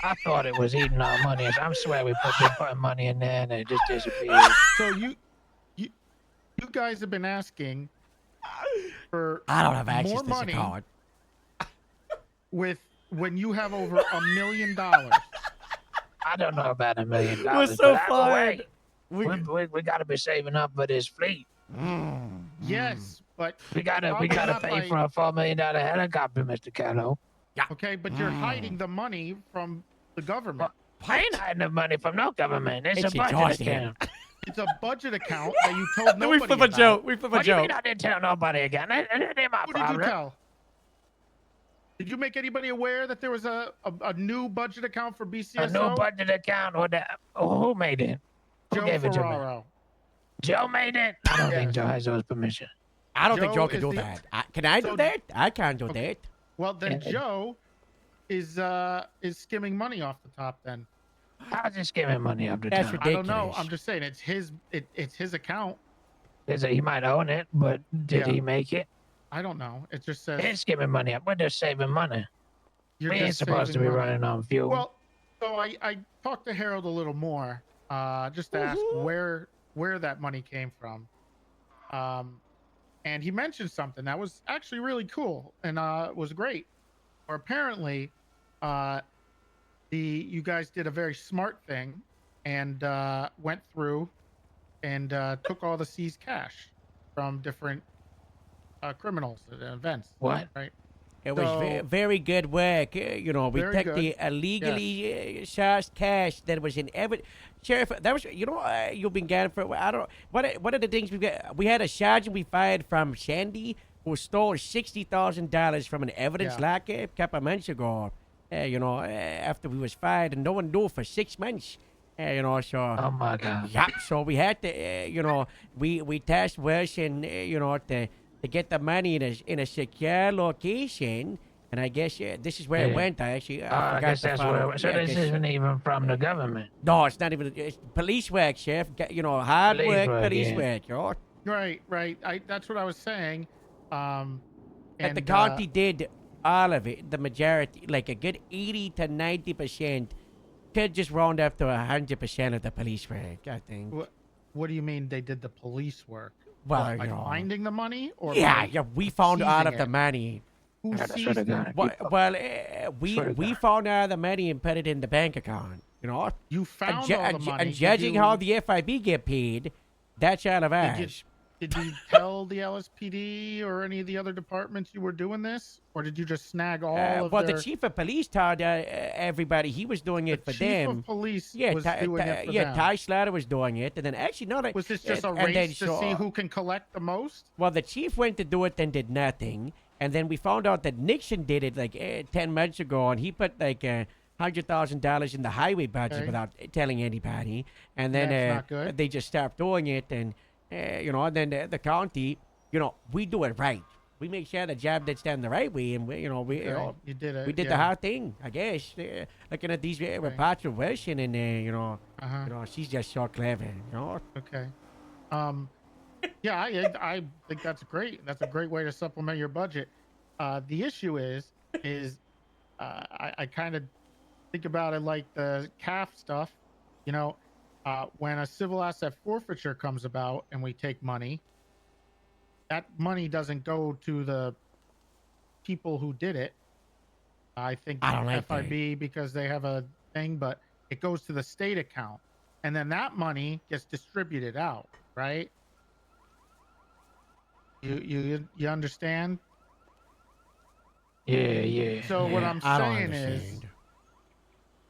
I thought it was eating our money. I swear we put money in there and it just disappeared. So you guys have been asking for I don't have access more to this money account. when you have over $1 million. I don't know about $1 million. We're so but either fired. way, we got to be saving up for this fleet. Yes, but We gotta probably pay not for by- a $4 million helicopter, Mr. Callow. Okay, but you're hiding the money from the government. I ain't hiding the money from no government. It's It's a budget exhausting. account. It's a budget account that you told Then nobody we flip a about. joke. We flip a What do you joke. mean I didn't tell nobody again? That ain't my Who did you problem. tell? Did you make anybody aware that there was a new budget account for BCSO? A new budget account or that? Who made it? Who Joe gave it to me? Ferraro. Joe made it? I don't think Joe has those permission. I don't think Joe Joe can is do the- that. Can I do So- that? I can't do that. Well, then Yeah. Joe is skimming money off the top. Then How's he skimming money up the That's top? I don't know. ridiculous. I'm just saying it's his account. He might own it, but did Yeah. he make it? I don't know. It just He says ain't skimming money up. We're just saving money. you're We ain't just supposed to be saving money. running on fuel. Well, so I talked to Harold a little more, just to ask where that money came from. And he mentioned something that was actually really cool and was great. Or apparently, you guys did a very smart thing and went through and took all the seized cash from different criminals and events. What? Right. It was So- very good work. We Very took good. the illegally charged cash that was in every sheriff. That was you've been getting for. I don't know what are the things we got. We had a sergeant we fired from Sandy who stole $60,000 from an evidence Yeah. locker a couple of months ago. After we was fired and no one knew for 6 months. So. Oh my God. Yeah, so we had to, we tasked Wilson, to get the money in a secure location, and I guess this is where it Yeah. went. I I forgot guess to that's follow. where. So Yeah, this 'cause- isn't even from the government. No, it's not even. It's police work, Chef. Hard Police work, work, police yeah. work. Right. That's what I was saying. And And the county did all of it, the majority, like a good 80 to 90% Kid just round up to 100% of the police work, I think. What do you mean they did the police work? Well, What, by you know, finding the money, or yeah, by we found out seizing of the it? money. Who seized it? Well, we found out the money and put it in the bank account. You know, you found all the money. And judging how the FIB get paid, that's out of ours. Did you tell the LSPD or any of the other departments you were doing this, or did you just snag all of well, their... the chief of police told everybody he was doing it for them. Chief of police was doing it for them. Ty Slater was doing it, and then actually no, Was this just a race to see who can collect the most? Well, the chief went to do it and did nothing, and then we found out that Nixon did it like 10 months ago, and he put like $100,000 in the highway budget without telling anybody, and then That's not good. they just stopped doing it, and and then the county, we do it right. We make sure the job gets done the right way, and you did it. We did the hard thing, I guess. Looking at these reports of Russian, and she's just so clever. Okay. Yeah, I think that's great. That's a great way to supplement your budget. The issue is I kind of think about it like the CAF stuff. When a civil asset forfeiture comes about and we take money, that money doesn't go to the people who did it. I think I don't like FIB because they have a thing, but it goes to the state account, and then that money gets distributed out, right? You understand? Yeah. So what I'm I don't saying is understand.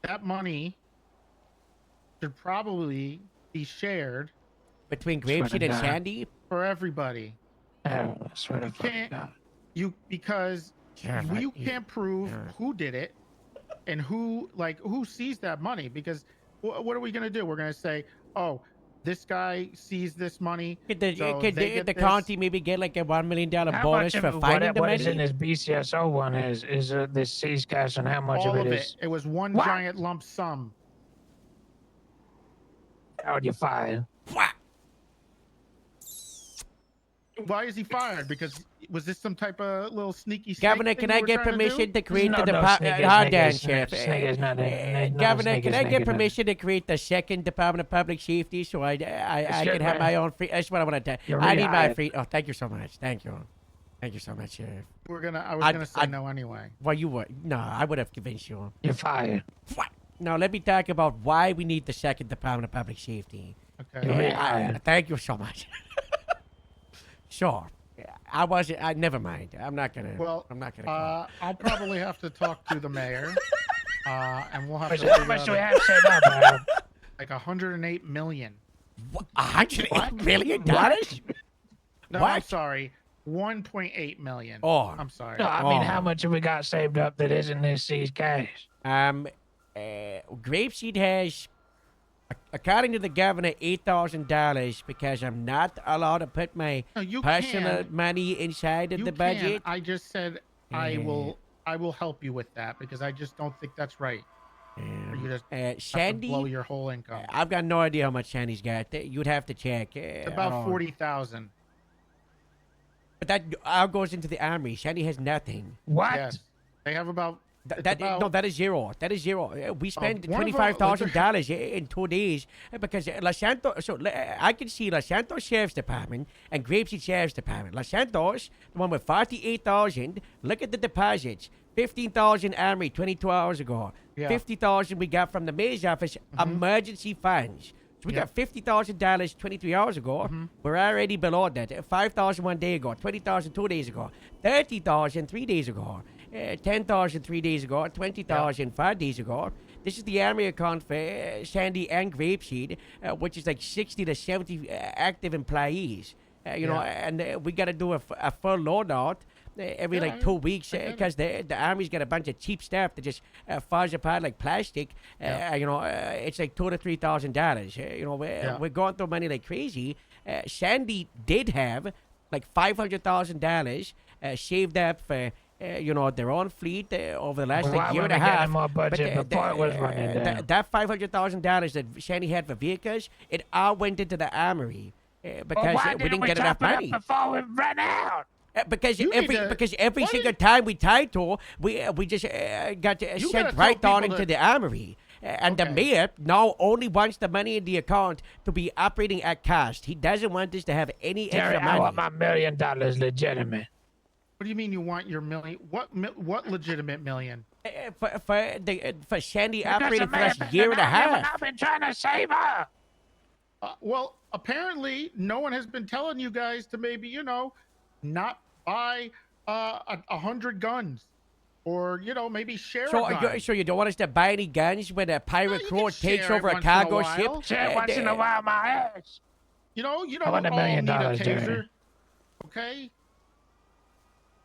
that money should probably be shared Between Grapeseed and Sandy? for everybody. Oh, I swear to God. Because Sure, you can't prove who did it and who sees that money. Because what are we gonna do? We're gonna say, oh, this guy sees this money. Could so they the get this. county maybe get like a $1 million bonus for finding the what is in money? this BCSO one is this seized cash and how much All of of it it. is? It was one What? giant lump sum. How would you fire? Why is he fired? Because was this some type of little sneaky? Governor, snake can thing I you were get trying to permission do? to create No, the no, department? sneakers, Hold on, sneakers, Chef. sneakers, not it. No, Governor, can sneakers, I get sneakers, permission to create the second Department of Public Safety so I can have my own free? That's what I want to tell. I need my free. Oh, thank you so much. Thank you so much, Chef. I was gonna say no anyway. Well, you would. No, I would have convinced you. You're fired. What? Now let me talk about why we need the second Department of Public Safety. Okay. Thank you so much. Sure. Never mind. I'm not gonna. Well, I'm not gonna. I'll probably have to talk to the mayor, and we'll have to. How much do we have set up? Like 108 million. What? $108 million? No, What? I'm sorry. 1.8 million. Oh, I'm sorry. No, I mean, how much have we got saved up that isn't this seized cash? Grapeseed has, according to the governor, $8,000 because I'm not allowed to put my personal money inside of the budget. I just said I will help you with that because I just don't think that's right. For you to have Sandy, to blow your whole income. I've got no idea how much Sandy's got. You'd have to check. About 40,000. But that all goes into the army. Sandy has nothing. What? Yes. They have about. No, that is zero. That is zero. We spent one of $25,000 in 2 days because Los Santos. So I can see Los Santos Sheriff's Department and Grapeseed Sheriff's Department. Los Santos, the one with 48,000. Look at the deposits. 15,000 Army 22 hours ago. Yeah. 50,000 we got from the mayor's office. Emergency funds. So we got $50,000 23 hours ago. We're already below that. 5,000 1 day ago. 20,000 2 days ago. 30,000 3 days ago. 10,000 3 days ago. 20,000 5 days ago. This is the Army account for Sandy and Grapeseed, which is like 60 to 70 active employees. And we got to do a full loadout every like 2 weeks because the Army's got a bunch of cheap stuff that just falls apart like plastic. It's like $2,000 to $3,000. We're going through money like crazy. Sandy did have like $500,000 saved up for their own fleet over the last year and a half. More budget before it was running down. That $500,000 that Sandy had for vehicles, it all went into the army because we didn't get enough money. Before we ran out. Because every single time we tied to, we just got sent right down into the armory. And the Okay. mayor now only wants the money in the account to be operating at cost. He doesn't want us to have any Terry, extra I want money. my $1 million legitimate. What do you mean you want your million? What legitimate million? For Sandy Because operating the for mayor us been year and a denied you, and half. I've been trying to save her. Well, apparently no one has been telling you guys to maybe, you know, not buy 100 guns, or you know, maybe share So, a gun. so you don't want us to buy any guns when a pirate crew takes share it over a once in a cargo while. ship? Share once in a while, my ass. You know, you I don't want all $1 million, need a Jerry. taser. Okay.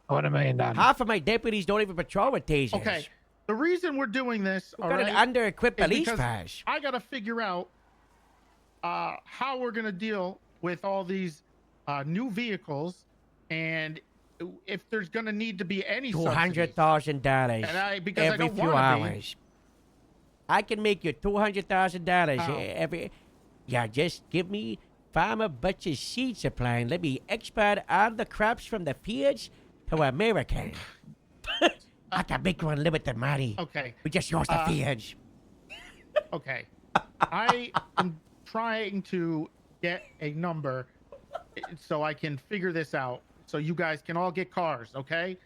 I want $1 million. Half of my deputies don't even patrol with tasers. Okay. The reason we're doing this, We've got an under-equipped is police because force. I got to figure out how we're gonna deal with all these new vehicles, and if there's gonna need to be any subsidies. $200,000 And because I every don't few wanna be. hours. I can make you $200,000 How? every. Yeah, just give me Farmer Butcher's seed supply and let me export all the crops from the fields to America. I can make you unlimited money. Okay. We just use the fields. Okay. I am trying to get a number so I can figure this out, so you guys can all get cars, okay?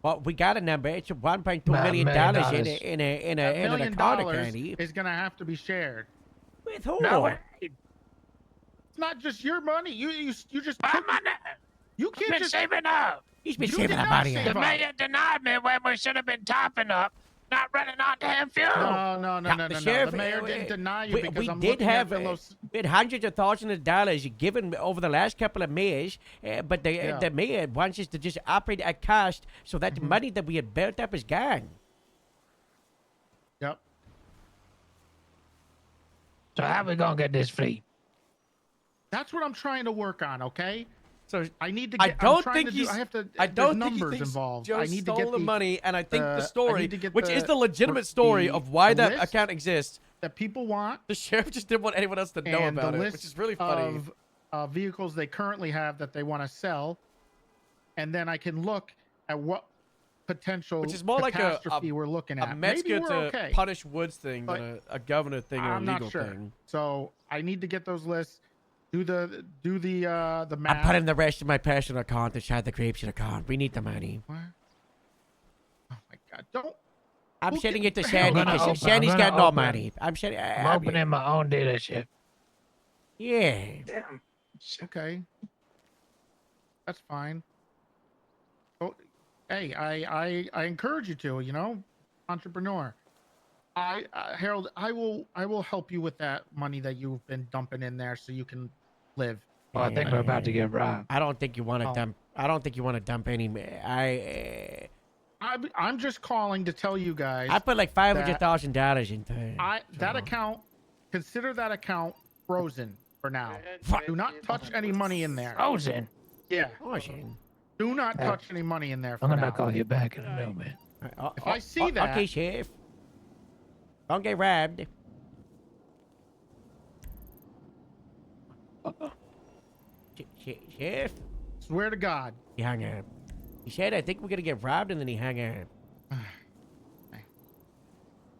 Well, we got a number. It's $1.2 $1 million million. in $1 an million account, Candy. is gonna have to be shared. With who? No, It's not just your money. You just my took, money. you I've can't been just saving up. He's been You saving did the not money. save The up. mayor denied me when we should have been topping up, not running on damn fuel. No. The sheriff, The mayor didn't deny you because we I'm did looking have at the los- we had hundreds of thousands of dollars given over the last couple of mayors, but the mayor wants us to just operate at cost, so that the money that we had built up is gone. Yep. So how we gonna get this fleet? That's what I'm trying to work on, okay? So I need to I get. don't I'm trying think to he's. do, I have to. I there's don't think he numbers thinks involved. Joe I need to stole get the money, and I think I the story, need to get which is the the- legitimate story the- of why the that list account exists. that people want, The sheriff just didn't want anyone else to know and about the it, list which is really funny. of vehicles they currently have that they want to sell, and then I can look at what potential Which is more like catastrophe we're looking at. a Maybe Metzger we're to okay. punish Woods thing But than a governor thing or a I'm legal not sure. thing. So I need to get those lists. Do the I'm math. putting the rest of my personal account inside the grapes account. We need the money. What? Oh my God! Don't. I'm Who sending can- it to I'm Sandy gonna because open- Sandy's I'm got gonna no open- money. I'm sending. I'm opening my own dealership. Yeah. Damn. Okay. That's fine. Oh, hey, I encourage you to, you know, entrepreneur. Harold, I will help you with that money that you've been dumping in there so you can live. Oh, I think we're about to get robbed. I don't think you want to Oh. dump. I don't think you want to dump any. I'm just calling to tell you guys. I put like $500,000 into it. That account, consider that account frozen for now. Do not touch any money in there. Frozen. Yeah. Frozen. Do not touch any money in there for I'm now. gonna call you back in a little bit. If I see that, Okay, Sheriff. Don't get robbed. Sheriff? Swear to God. He hung up. He said, I think we're going to get robbed, and then he hung up.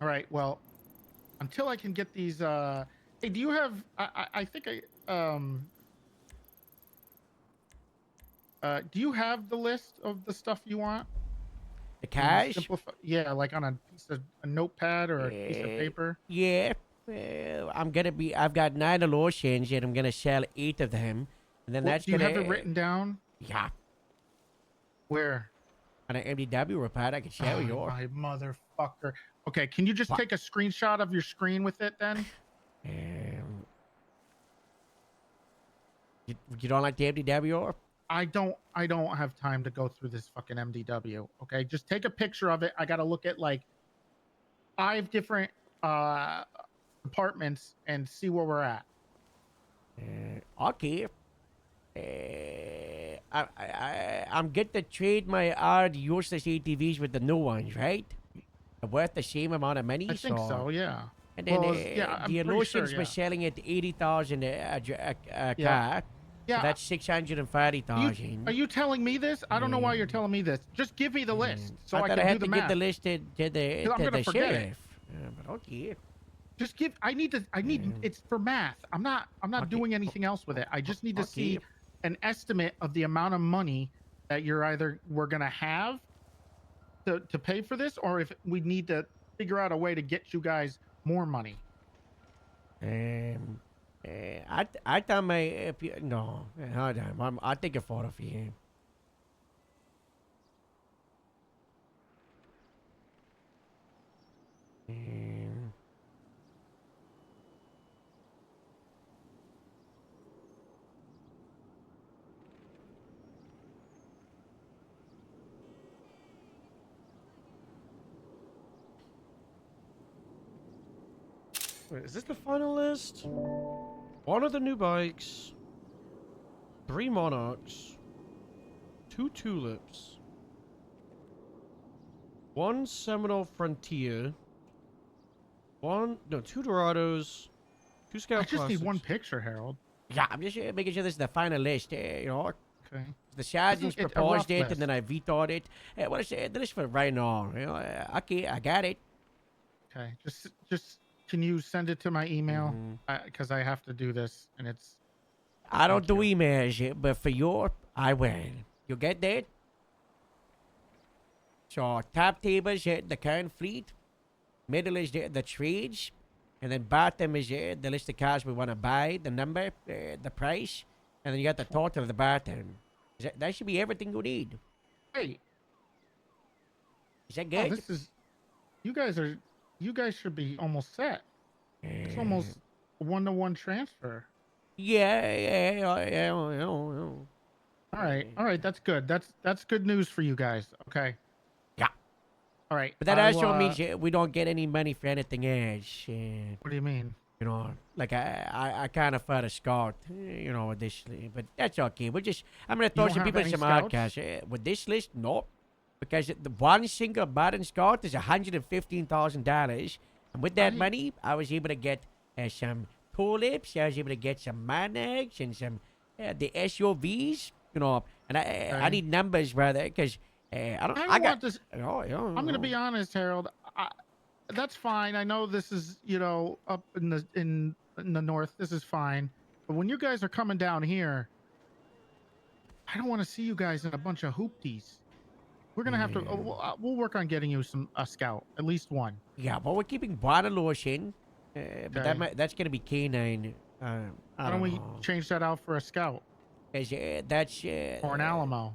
All right. Well, until I can get these. Hey, do you have? I think do you have the list of the stuff you want? The cash? Yeah, like on a piece of a notepad or a piece of paper. Yeah. Well, I've got 9 lotions, and I'm going to sell 8 of them. And then that's Do you going have it written down? Yeah. Where? On an MDW report, I can share with you. My motherfucker. Okay, can you just take a screenshot of your screen with it then? You don't like the MDW? I don't have time to go through this fucking MDW. Okay, just take a picture of it. I gotta look at like 5 different departments and see where we're at. Okay. I'm good to trade my old useless ATVs with the new ones, right? They're worth the same amount of money. I think so, yeah. And then Well, yeah, I'm the pretty sure, Illusions yeah. were selling at 80,000 a car. Yeah. So that's 640,000. Are you telling me this? I don't know why you're telling me this. Just give me the list so I thought can I do had the to math. give the list to 'Cause I'm the gonna forget it. sheriff. But okay. Just give. I need to. I need. It's for math. I'm not Okay. doing anything else with it. I just need to Okay. see an estimate of the amount of money that we're gonna have to pay for this, or if we need to figure out a way to get you guys more money. I thought no, hold on. I'll take a photo for you. Wait, is this the final list? One of the new bikes, 3 Monarchs, 2 Tulips, 1 Seminole Frontier, 2 Dorados, 2 Scout I just need one Classics. picture, Harold. Yeah, I'm just making sure this is the final list. Okay. The sergeants It's a rough proposed it, list. and then I vetoed it. What is the list for right now? Okay, I got it. Okay. Just can you send it to my email? Mm-hmm. Because I have to do this, and it's. I don't do emails, but for your, I will. You get that? So top table is the current fleet, middle is the trades, and then bottom is the list of cars we want to buy, the number, the price, and then you got the total of the bottom. That should be everything you need. Hey. Is that Oh, good? this is. You guys should be almost set. It's almost a 1-to-1 transfer. Yeah. All right, that's good. That's good news for you guys. Okay. Yeah. All right. But that I'll, also means we don't get any money for anything else. What do you mean? Like I can't afford a scout, additionally. But that's okay. I'm gonna throw don't some have people in any some scouts? outcasts. With this list, no. Because the one single modern scout is $115,000. And with that money, I was able to get some tulips. I was able to get some Monarchs and some the SUVs. And I need numbers, brother, because I don't got want this. I'm gonna be honest. honest, Harold. That's fine. I know this is up in the north. This is fine. But when you guys are coming down here, I don't want to see you guys in a bunch of hoopties. We're gonna have to. We'll work on getting you a scout, at least one. Yeah, but we're keeping bottle lotion. But Okay. that's gonna be canine. I Why don't don't we know. change that out for a scout? That's or an Alamo.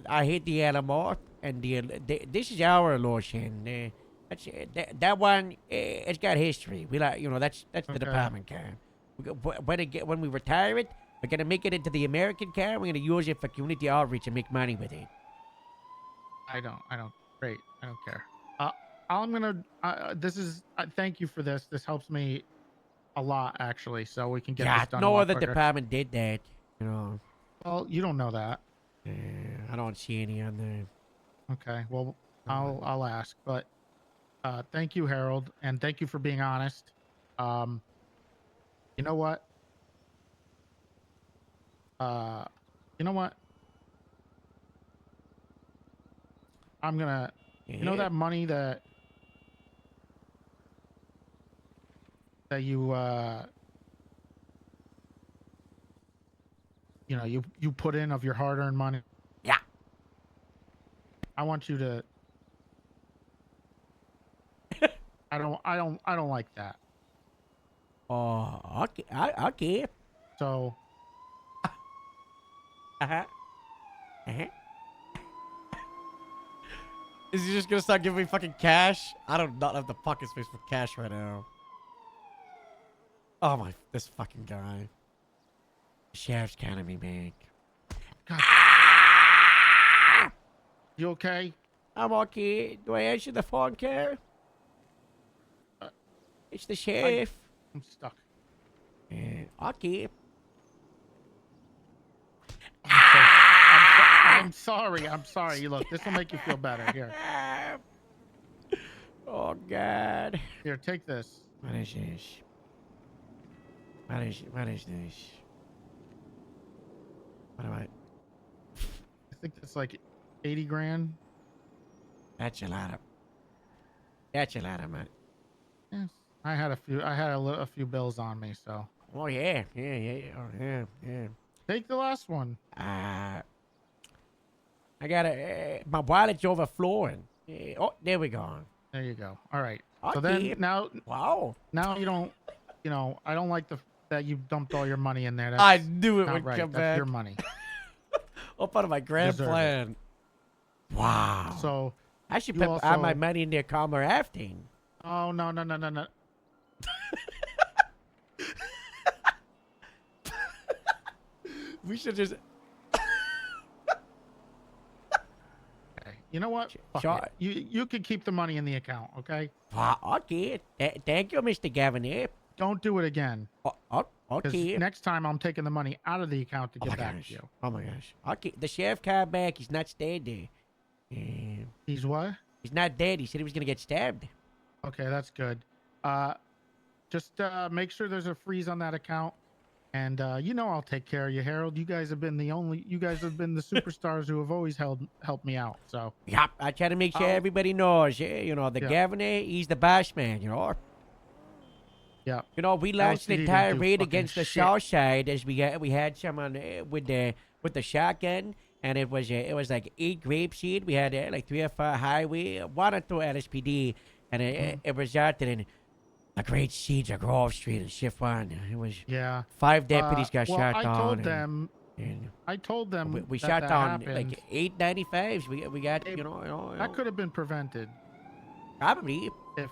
I hate the Alamo, and this is our lotion. That one. It's got history. We that's the Okay. department car. When we retire it, we're gonna make it into the American car. We're gonna use it for community outreach and make money with it. I don't. Great. I don't care. I'm gonna. Thank you for this. This helps me a lot, actually. So we can get Yeah, this done. no a lot other quicker. department did that. Well, you don't know that. I don't see any on there. Okay. Well, I'll ask. But thank you, Harold, and thank you for being honest. You know what? You know what? I'm gonna. You know Yeah. that money that you you put in of your hard-earned money. Yeah. I want you to. I don't like that. Oh, okay. Okay. So. Is he just gonna start giving me fucking cash? I do not have the pocket space for cash right now. Oh my, this fucking guy. Sheriff's counting me back. You okay? I'm okay. Do I answer the phone, Care? It's the sheriff. I'm stuck. Okay. I'm sorry. I'm sorry. Look, this will make you feel better. Here. Oh, God. Here, take this. What is this? What is this? What am I? I think that's like 80 grand. That's a lot of money. I had a few bills on me, so. Oh yeah, yeah. Take the last one. I got my wallet's overflowing. Oh, there we go. There you go. All right. So Okay. then now, Wow. now you don't, I don't like that you dumped all your money in there. That's I knew it not would right. come That's back. your money. All part of my grand Deserve it. plan. Wow. So I should you put all my also- money in the calmer afting. Oh no. We should just. Okay. You know what? Fuck Sure. it. You can keep the money in the account, okay? Okay. Thank you, Mr. Gavin. Don't do it again. Okay. Next time I'm taking the money out of the account to Oh get my back gosh. to you. Oh my gosh. Okay. The sheriff came back. He's not staying there. He's what? He's not dead. He said he was gonna get stabbed. Okay, that's good. Just make sure there's a freeze on that account, and I'll take care of you, Harold. You guys have been the superstars who have always helped me out. So Yep. I try to make sure everybody knows. The governor, he's the boss man. Yeah. We launched an LCD entire didn't do raid fucking against the shit. south side as we had someone with the shotgun, and it was like 8 grapeseed. We had like 3 or 4 highway, 1 or 2 LSPD, and it resulted in a great siege of Grove Street and Shift 1. It was 5 deputies got shot I down. told and- them. and I told them we that shot that down happened. like 8 95s. We got That could have been prevented probably if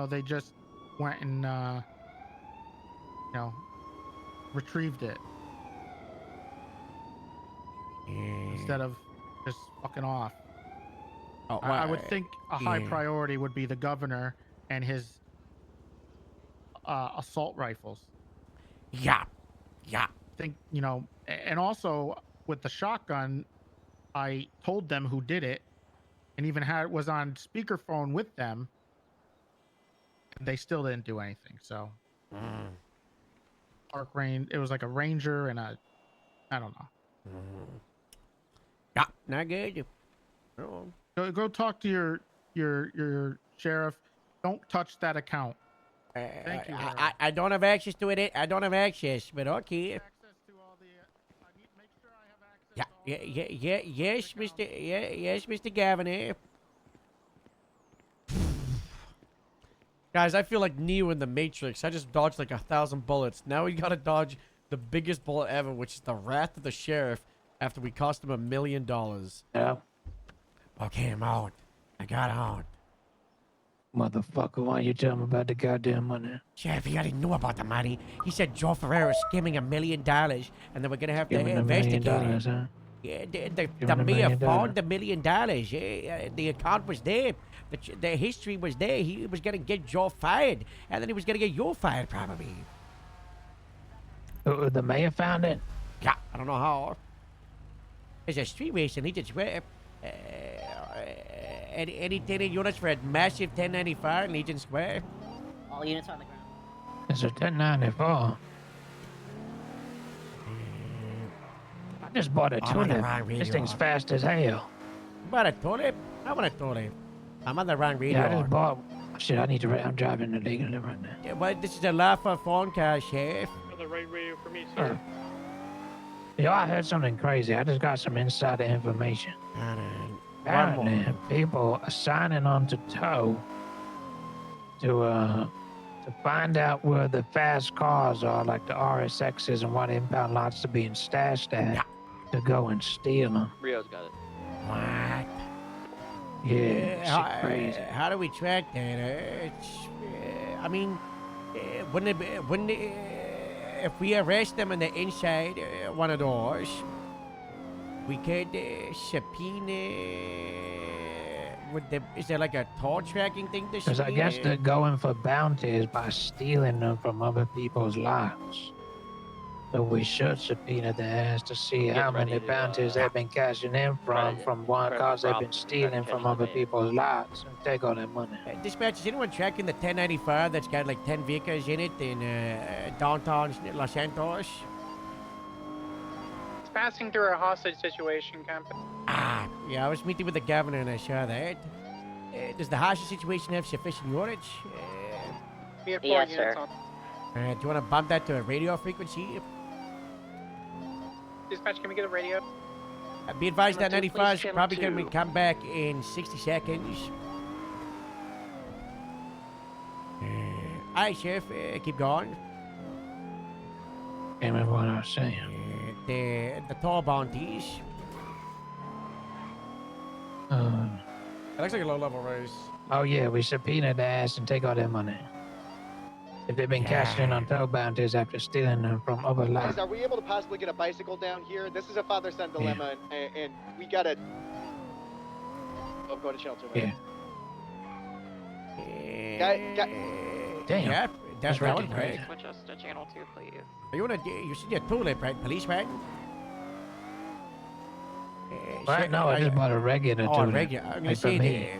they just went and retrieved it instead of just fucking off. Oh, I would think a high yeah. priority would be the governor and his assault rifles. Yeah. Think and also with the shotgun, I told them who did it, and even was on speakerphone with them. They still didn't do anything. So, park range. It was like a ranger and I don't know. Yeah, not good. Oh. Go talk to your sheriff. Don't touch that account. Thank you. I don't have access to it. I don't have access, but okay. Yes, Mr. Gavin. Guys, I feel like Neo in the Matrix. I just dodged like 1,000 bullets. Now we gotta dodge the biggest bullet ever, which is the wrath of the sheriff after we cost him $1 million. Yeah. Okay, I'm out. I got out. Motherfucker, why you tell me about the goddamn money? Sheriff, he already knew about the money. He said Joe Ferrero was skimming $1 million, and then we're gonna have to Give me $1 investigate million, it. huh? Yeah, Give the him $1 mayor million. found $1 million. Yeah, the account was there. The history was there. He was gonna get Joe fired, and then he was gonna get you fired probably. The mayor found it? Yeah, I don't know how. There's a street race in Legion Square. Any 10 units for a massive 1095 in Legion Square? All units on the ground. It's a 1094. I just bought a I'm on the tulip. wrong radio. This thing's fast as hell. You bought a tulip? I want a tulip. I'm on the wrong radio. Yeah, I just bought. Shit, I need to. I'm driving illegally right now. Yeah, but this is a lawful phone call, Sheriff. The right radio for me, sir. Yo, I heard something crazy. I just got some insider information. Apparently, people are signing on to tow to find out where the fast cars are, like the RSXs and what impound lots are being stashed at, to go and steal them. Rio's got it. What? Yeah, shit crazy. How do we track that? I mean, wouldn't it, if we arrest them on the inside one of those, we could subpoena. Is there like a toll tracking thing to Because subpoena? I guess they're going for bounties by stealing them from other people's lots. So we should subpoena their ass to see how many bounties they've been cashing in from one cars they've been stealing from other people's lots and take all their money. Dispatch, is anyone tracking the 1095 that's got like 10 vehicles in it in downtown Los Santos? It's passing through a hostage situation, Captain. Yeah, I was meeting with the governor and I saw that. Does the hostage situation have sufficient units? We have 4 Yes, units sir. on. Do you want to bump that to a radio frequency? Dispatch, can we get a radio? Be advised that Channel 2, 95 is please, probably channel going to 2. come back in 60 seconds. Hi, Chef. Keep going. Can't remember what I was saying. The toll bounties. It looks like a low-level race. Oh yeah, we subpoena the ass and take all their money. If they've been cashing in on toll bounties after stealing them from other lives. Please, are we able to possibly get a bicycle down here? This is a father-son dilemma, and we gotta. I'm going to shelter. Man. Damn. Yeah, that's right. right. Right. Switch us to channel 2, please. You see your tulip, right? Policeman? Right, no, I just bought a regular Oh, tulip. regular. I'm going Like to for say me.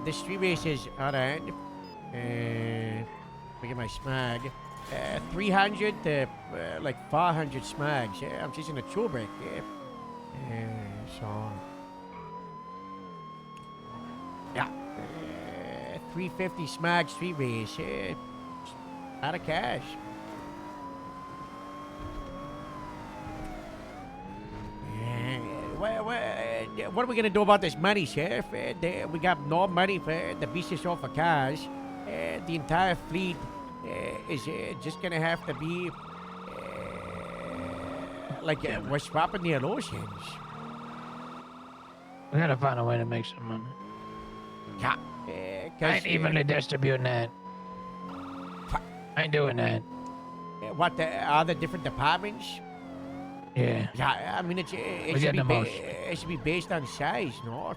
the street races on end. Look at my smag. 300 to like 400 smags. I'm chasing a tool break. So. Yeah. 350 smag street race. Out of cash. What are we gonna do about this money, Sheriff? We got no money for the business or for cars. The entire fleet is just gonna have to be we're swapping the oceans. We gotta find a way to make some money. Yeah. I ain't evenly distributing that. I ain't doing that. What the other different departments? Yeah. Yeah, I mean it should be based on size, no?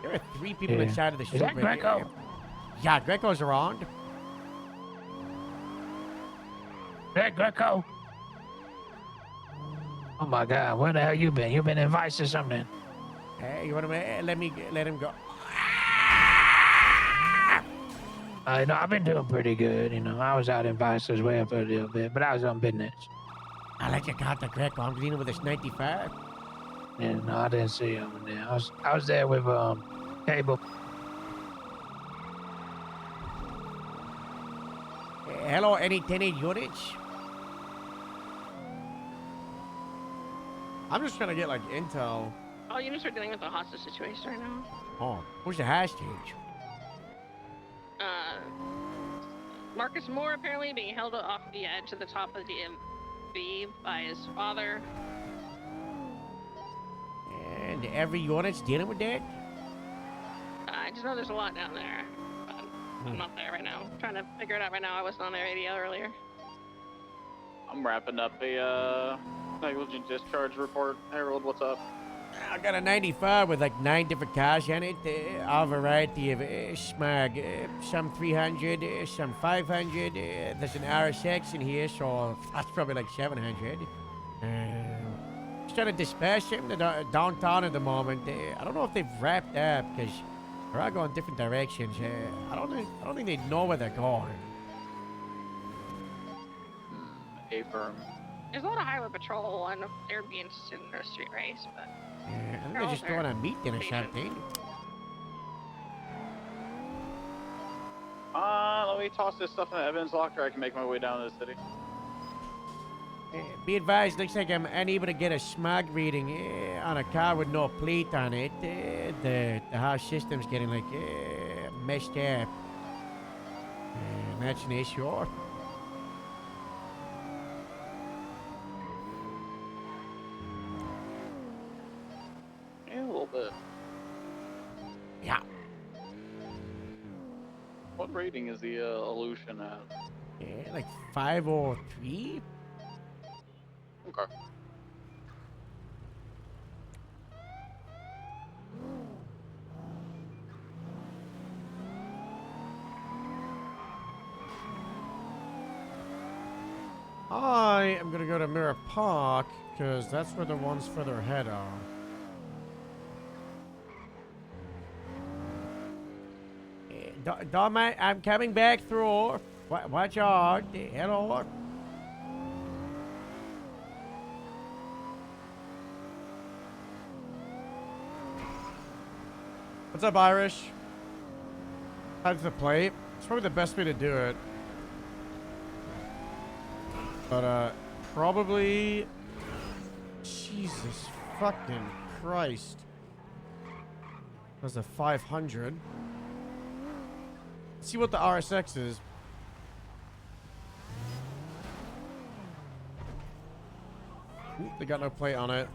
There are 3 people Yeah. inside of the Is that super. Greco? Yeah, Greco's around. Is that Greco? Oh my God, where the hell you been? You been in Vice or something? Hey, you want to let him go? No, I've been doing pretty good. You know, I was out in Vice as well for a little bit, but I was on business. I like you got the Greco. I'm dealing with this 95. Yeah, no, I didn't see him in there. I was there with Cable. Hello, any 10-8 units? I'm just trying to get like intel. All units are dealing with a hostage situation right now. Oh, who's the hostage? Marcus Moore apparently being held off the edge to the top of the DMV by his father. And every unit's dealing with that? I just know there's a lot down there. But I'm not there right now. I'm trying to figure it out right now. I wasn't on the radio earlier. I'm wrapping up a negligent discharge report. Harold, what's up? I got a 95 with like 9 different cars in it. A variety of smag. Some 300, some 500. There's an RSX in here, so that's probably like 700. Just trying to disperse them downtown at the moment. I don't know if they've wrapped up because they're all going different directions. I don't think they know where they're going. Affirm. There's a lot of highway patrol and they're being interested in their street race, but I think they're just going on meeting or something. Let me toss this stuff in the evidence locker. I can make my way down to the city. Be advised, looks like I'm unable to get a smog reading on a car with no plate on it. The house system's getting like messed up. That's an issue. Yeah, a little bit. Yeah. What rating is the Illusion at? Like 503? Okay. I am gonna go to Mirror Park because that's where the ones further ahead are. Dogman, I'm coming back through. Watch out. Hello. What's up, Irish? How's the plate? It's probably the best way to do it. But, probably... Jesus fucking Christ. That's a 500. Let's see what the RSX is. Ooh, they got no plate on it.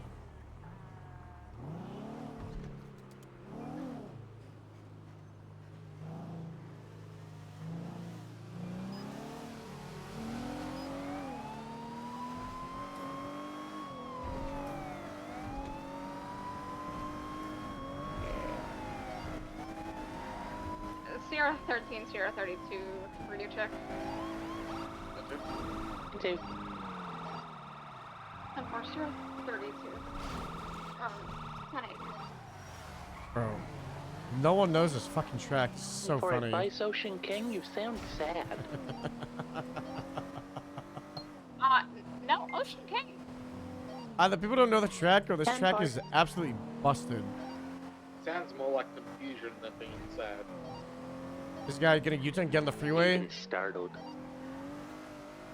Sierra 13, Sierra 32, radio check. 2. 10-4, Sierra 32. 10-8. Bro. No one knows this fucking track. It's so For funny. advice, Ocean King, you sound sad. No, Ocean King. Either people don't know the track or this 10-4. track is absolutely busted. Sounds more like confusion than being sad. This guy getting U-turn, get on the freeway. Startled.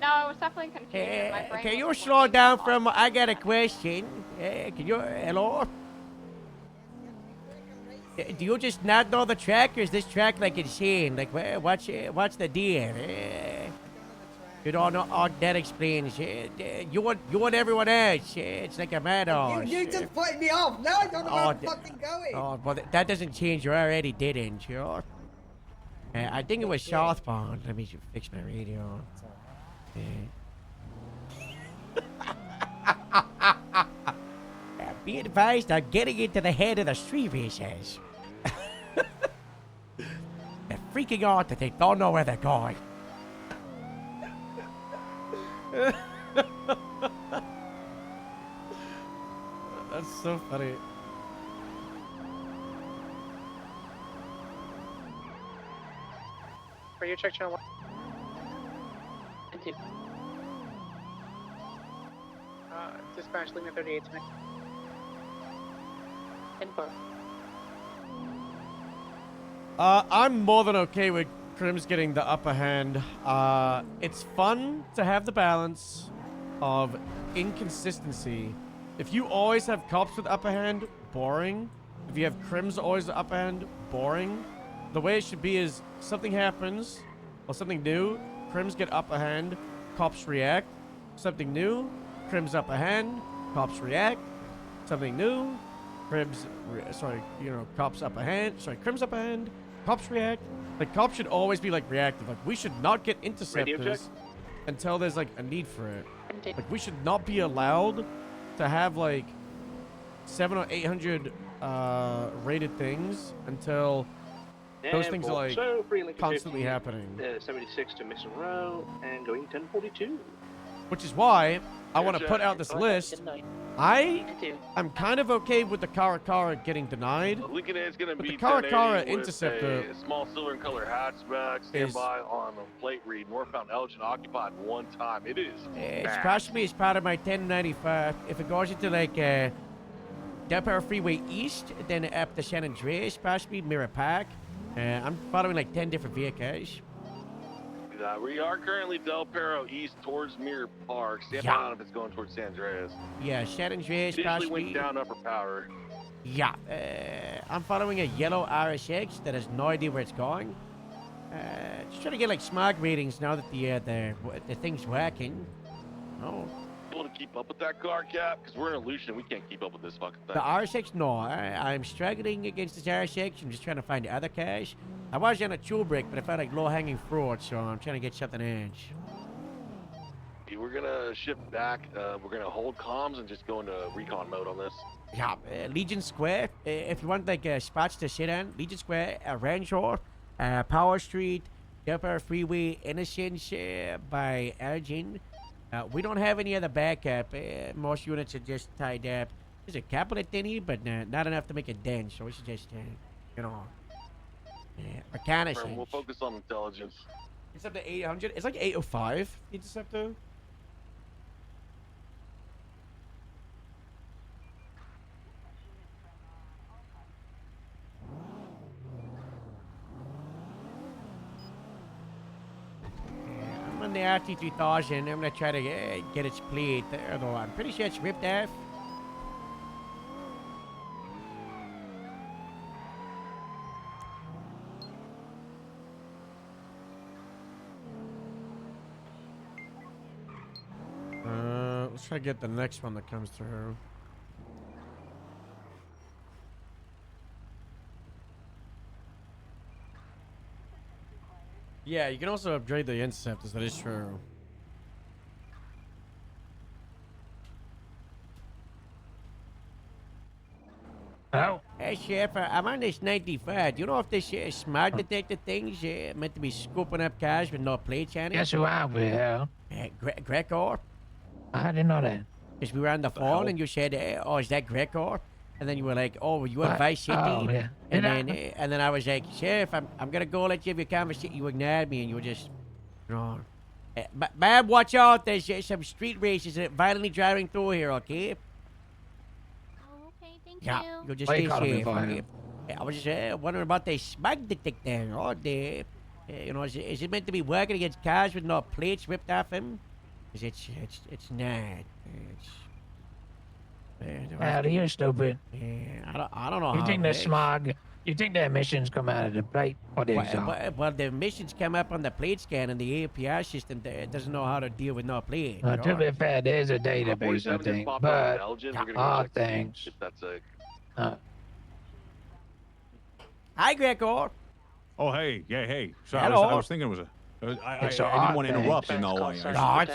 No, it was definitely confusion. My brain Can you was slow down from? I got a question. Can you? Hello. Do you just not know the track, or is this track like insane? Like, what's the deal? You don't know. Oh, that explains. You want everyone else. It's like a mad horse. You just put me off. Now I don't know where I'm fucking going. Oh, but that doesn't change. You already didn't. You know? I think it was southbound. Let me fix my radio. Be advised, I'm getting into the head of the street races. They're freaking out that they don't know where they're going. That's so funny. Radio check channel 1. Dispatch, leave me 38 to me. 10-4. I'm more than okay with Crims getting the upper hand. It's fun to have the balance of inconsistency. If you always have cops with upper hand, boring. If you have Crims always the upper hand, boring. The way it should be is something happens, or something new, Crims get upper hand, cops react. Something new, Crims upper hand, cops react. Something new, Crims, cops upper hand. Crims upper hand, cops react. Like, cops should always be, like, reactive. Like, we should not get interceptors until there's, like, a need for it. Like, we should not be allowed to have, like, 700 or 800 rated things until those things are, like, So, free link constantly 50, happening. 76 to Mason Row, and going 1042. Which is why I want to put out this list. I'm kind of okay with the Karakara getting denied. Lincoln is going to But be the Karakara 1080 with Interceptor a small silver and color hatchback, standby on a plate read, northbound Elgin occupied one time. It is It's bad. possibly as part of my 1095. If it goes into like Del Perro Freeway East, then up to San Andreas, possibly Mirror Park. I'm following like 10 different vehicles. We are currently Del Perro east towards Mirror Park. Stand Yeah. by if it's going towards San Andreas. Yeah, San Andreas, Initially possibly. went down upper power. Yeah, I'm following a yellow RSX that has no idea where it's going. Just trying to get like smog readings now that the thing's working. Oh, Able to keep up with that car cap? Because we're in illusion. We can't keep up with this fucking thing. the RSX, no. I'm struggling against this RSX. I'm just trying to find other cars. I was on a tool break, but I felt like low-hanging fruit, so I'm trying to get something edge. We're gonna shift back. We're gonna hold comms and just go into recon mode on this. Yeah, Legion Square. If you want like spots to sit on, Legion Square, Rancho, Power Street, Del Perro Freeway, Innocence by Elgin. We don't have any other backup. Most units are just tied up. There's a couple of thinny, but not enough to make a dent. So we should just, reconnaissance. We'll focus on intelligence. It's up to 800. It's like 805, Interceptor. on the RT3000. I'm gonna try to get its plate, although I'm pretty sure it's ripped off. Let's try to get the next one that comes through. Yeah, you can also upgrade the interceptors. That is true. Oh. Hey, Chef, I'm on this 95. Do you know if this smog detector thing's meant to be scooping up cars with no plates on it? Guess who I will? Gregor? I didn't know that. Because we were on the phone and you said, oh, is that Gregor? And then you were like, oh, were you at What? Vice City? Oh, yeah. And Did then, and then I was like, Chef, I'm going to go let you have your conversation. You ignored me and you were just, you know. Ma'am, watch out. There's some street races violently driving through here, okay? Yeah, you just Why you stay calling me safe. for? Okay? I was just wondering about the smog detector. Oh, you know, is it meant to be working against cars with no plates ripped off them? Because it's not. Howdy, you're stupid. Yeah, I don't know You how think it the works. smog? You think the emissions come out of the plate or the exhaust? Well, the emissions come up on the plate scan and the API system doesn't know how to deal with no plate. To be fair, there's a database, I 47 just think, popped but out of Belgium. We're gonna go all check things. if that's a Hi, Gregor. Oh, hey, yeah, hey. So I Hello. was thinking it was a. I It's a didn't want to odd interrupt, thing. you know. No, it's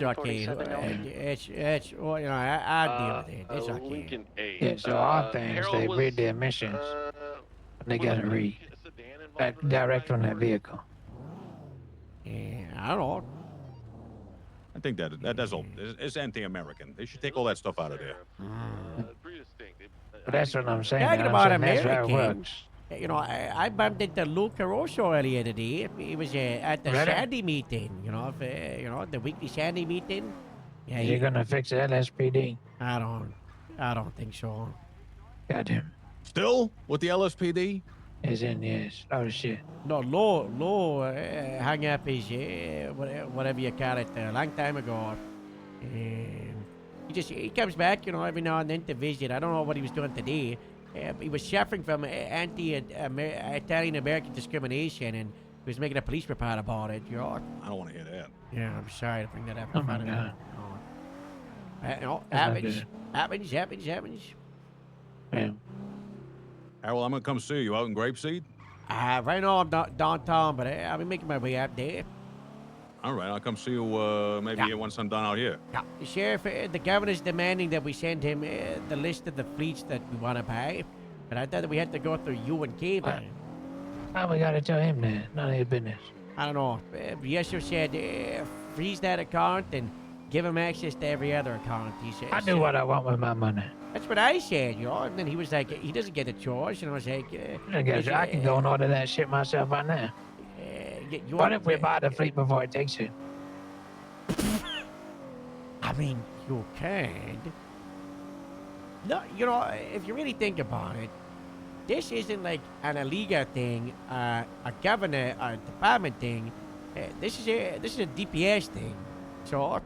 okay. It's well, you know, I'll deal with it. It's okay. Lincoln 8. Yeah, so all things, Harold they was, read the emissions. And they gotta read. Back direct from that vehicle. Yeah, I don't know. I think that's all. It's anti-American. They should take all that stuff out of there. But that's what I'm saying. Talking I'm about saying that's how it Americans, works. you know, I bumped into Luke Caruso earlier today. He was at the Really? Sandy meeting, you know, the weekly Sandy meeting. Yeah, You're gonna fix the LSPD. I don't think so. Goddamn. Still with the LSPD? Is in, yes. Oh, shit. No, Lo hung up his, whatever you call it, a long time ago. He comes back, you know, every now and then to visit. I don't know what he was doing today. He was suffering from anti-Italian American discrimination, and he was making a police report about it, you know. I don't want to hear that. Yeah, I'm sorry to bring that up. Oh, my God. You know, That's happens. Yeah. Harold, I'm gonna come see you out in Grapeseed. Right now I'm not downtown, but I'll be making my way out there. All right, I'll come see you maybe once I'm done out here. Yeah. Sheriff, the governor's demanding that we send him the list of the fleets that we want to buy. But I thought that we had to go through you and Cable. Why we gotta tell him that? None of his business. I don't know. Yesher said freeze that account and give him access to every other account. He said. I do what I want with my money. That's what I said, you know. And then he was like, he doesn't get a choice. And I was like, I can go and order that shit myself right now. What if we buy the fleet before it takes it? I mean, you can. No, you know, if you really think about it, this isn't like an illegal thing, a governor, a department thing. This is a DPS thing. So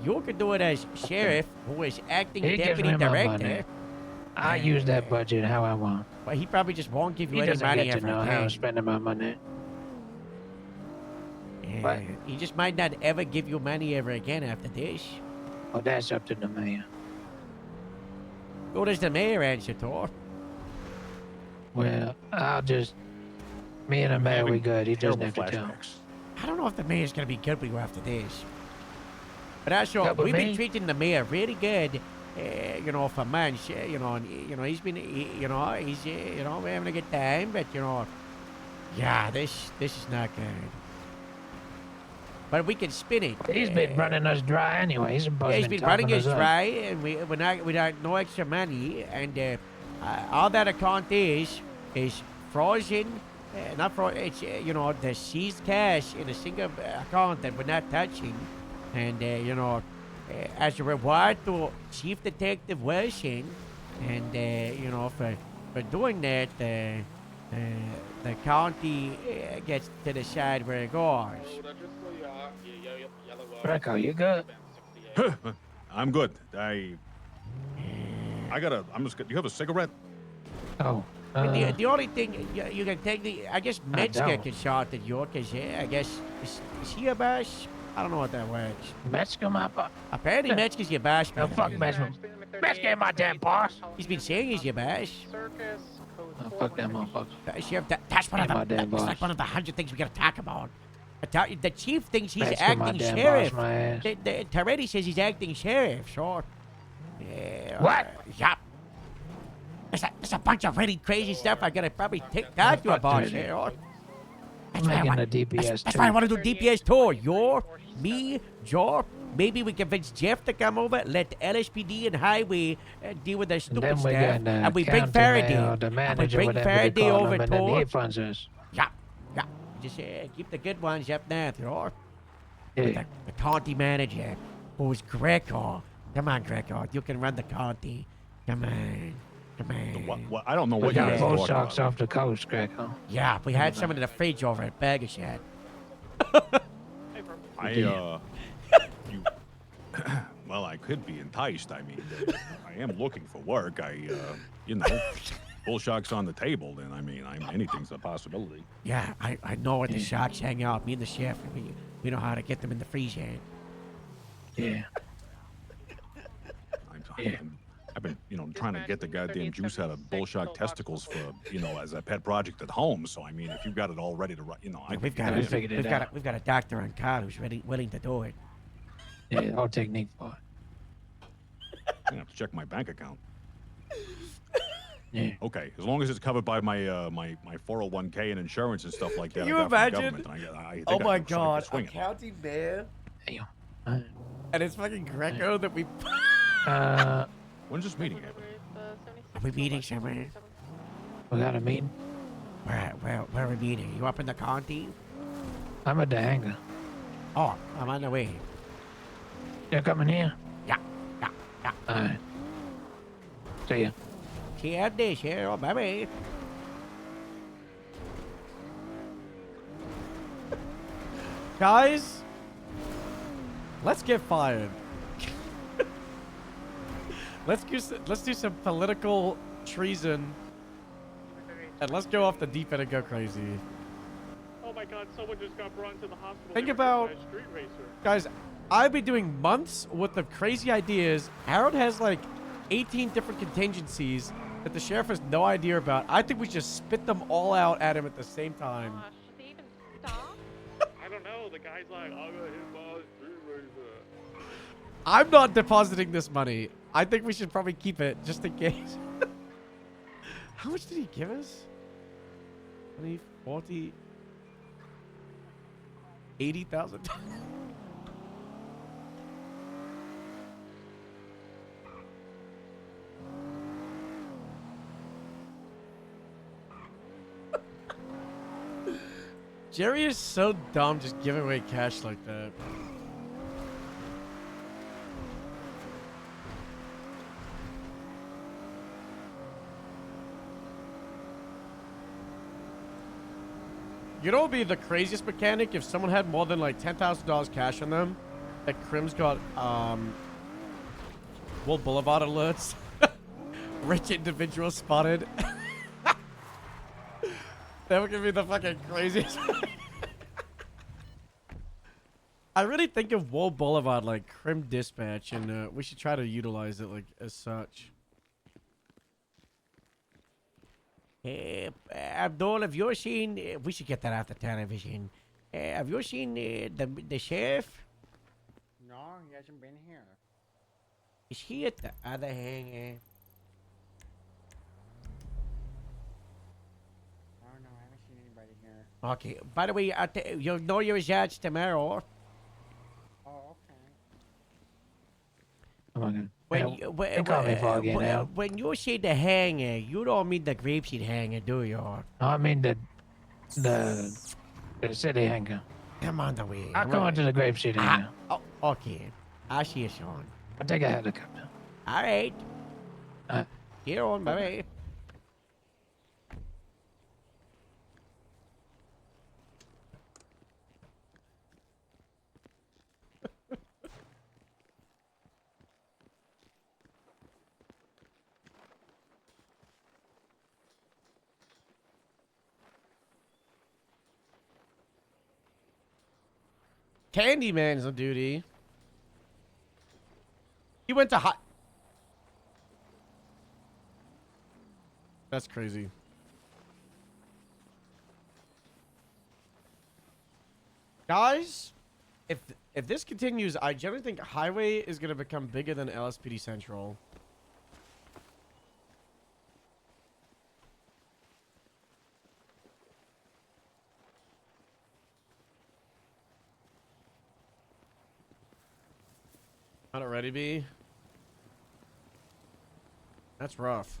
you could do it as sheriff, who is acting He gives deputy me my director. money. I use that budget how I want. But he probably just won't give you He any doesn't money get to ever know how I'm again. spending my money. What? He just might not ever give you money ever again after this. Well, that's up to the mayor. Who does the mayor answer to? Well, me and the mayor, we good. He doesn't have to tell. I don't know if the mayor's gonna be good with you after this. But also, Yeah, but we've been me? treating the mayor really good, you know, for months. You know, and, you know, he's, you know, we're having a good time. But you know, yeah, this is not good. But we can spin it. He's been running us dry anyway. He's He's been running us dry, and we're not without no extra money, and all that account is frozen. Not frozen. It's you know, the seized cash in a single account that we're not touching, and you know, as a reward to Chief Detective Wilson, and you know, for doing that, the county gets to decide where it goes. Greco, you good? I'm good. I gotta. I'm just. Do you have a cigarette? Oh. The only thing you can take I guess I Metzger don't. can shot at you, cause I guess is he a bash? I don't know what that works. Metzger, my boss. Apparently Metzger's your bash. No, man. fuck Metzger. Metzger ain't my damn boss. He's been saying he's your bash. Oh, fuck that motherfucker. Sheriff, that's one Ain't my of the damn that's boss. like one of the 100 things we gotta talk about. The chief thinks he's Metzger, my acting damn sheriff. boss, my ass. Toretti says he's acting sheriff. Sure. Yeah. What? Yeah. There's a bunch of really crazy stuff I gotta probably talk to you about, Sheriff. I'm making a DPS That's too. why I want to do DPS tour. You're, me, Jor. Maybe we convince Jeff to come over, let the LSPD and Highway deal with their stupid Then we stuff. got And we bring Faraday. the And we manager, bring whatever they Faraday call over him, and then tour. he funds us. Yeah, yeah. Just keep the good ones up there, Jor. Yeah. The county manager, who's Greco. Come on, Greco. You can run the county. Come on. Come on. What? I don't know We what you got guys are bull talking sharks about. off the coast, Greco. Yeah, we had some in the fridge over at Bagashad. Well, I could be enticed. I mean, I am looking for work. You know, bull sharks on the table. Then I mean, anything's a possibility. Yeah, I know where the sharks hang out. Me and the chef, we know how to get them in the freezer. Yeah. I've been, trying to get the goddamn juice out of bull shark testicles for, as a pet project at home. So I mean, if you've got it all ready to run, We've got a doctor on call who's willing to do it. Yeah, whole technique for it. I'm gonna have to check my bank account. Yeah. Okay, as long as it's covered by my my 401k and insurance and stuff like that. Can you I got from the imagine? government, I think Oh I my can God, swing a it. county man. And it's fucking Greco that we. When's this meeting happen? Are we meeting somewhere? We got a meeting. Where are we meeting? You up in the county? I'm at the hangar. Oh, I'm on the way. You're coming here? Yeah. Alright. See ya. See you this here, oh baby. Guys, let's get fired. Let's do some political treason, and let's go off the deep end and go crazy. Oh my god, someone just got brought into the hospital. Think They were about, hit by a street racer. guys, I've been doing months worth of crazy ideas. Harold has like 18 different contingencies that the sheriff has no idea about. I think we just spit them all out at him at the same time. I don't know. The guy's like, I'll go hit by a street racer. I'm not depositing this money. I think we should probably keep it just in case. How much did he give us? 20, 40, 80,000. Jerry is so dumb just giving away cash like that. You know what would be the craziest mechanic if someone had more than like $10,000 cash on them? That Crim's got World Boulevard alerts. Rich individual spotted. That would be the fucking craziest. I really think of World Boulevard like Crim Dispatch, and we should try to utilize it like as such. Abdul, have you seen? We should get that off the television. Have you seen the sheriff? No, he hasn't been here. Is he at the other hangar? Oh no, I haven't seen anybody here. Okay. By the way, you'll know your results tomorrow. Oh, okay. Come on, When call me Foggy now. when you say the hangar, you don't mean the grapeseed hangar, do you? No, I mean the city hangar. I'm on the way. I'll come into the grapeseed hangar. Oh, okay. I see you, Sean. I'll take a helicopter. All right. Alright. Get on, baby. Candyman's on duty. He went to high. That's crazy. Guys, if this continues, I generally think Highway is going to become bigger than LSPD Central. Not already, B? That's rough.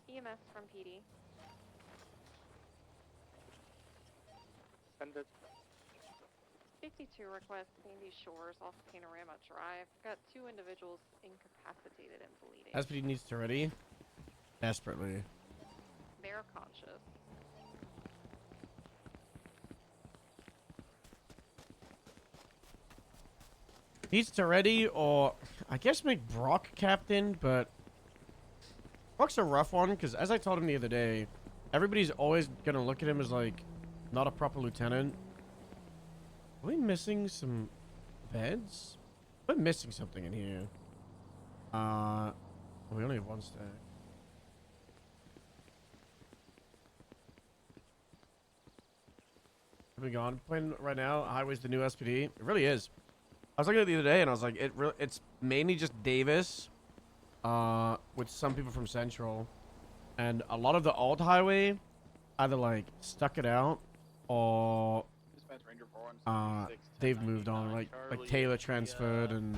EMS from PD. Send it. 52 request Sandy Shores off Panorama Drive. Got 2 individuals incapacitated and bleeding. LSPD needs to ready. Desperately. They're conscious. Needs to ready, or I guess make Brock captain, but Brock's a rough one because, as I told him the other day, everybody's always gonna look at him as like not a proper lieutenant. Are we missing some beds? We're missing something in here. We only have 1 stack. We gone playing right now. Highway's the new SPD. It really is. I was looking at it the other day and I was like, it's mainly just Davis, with some people from Central, and a lot of the old Highway either like stuck it out or they've moved on. Like Taylor transferred and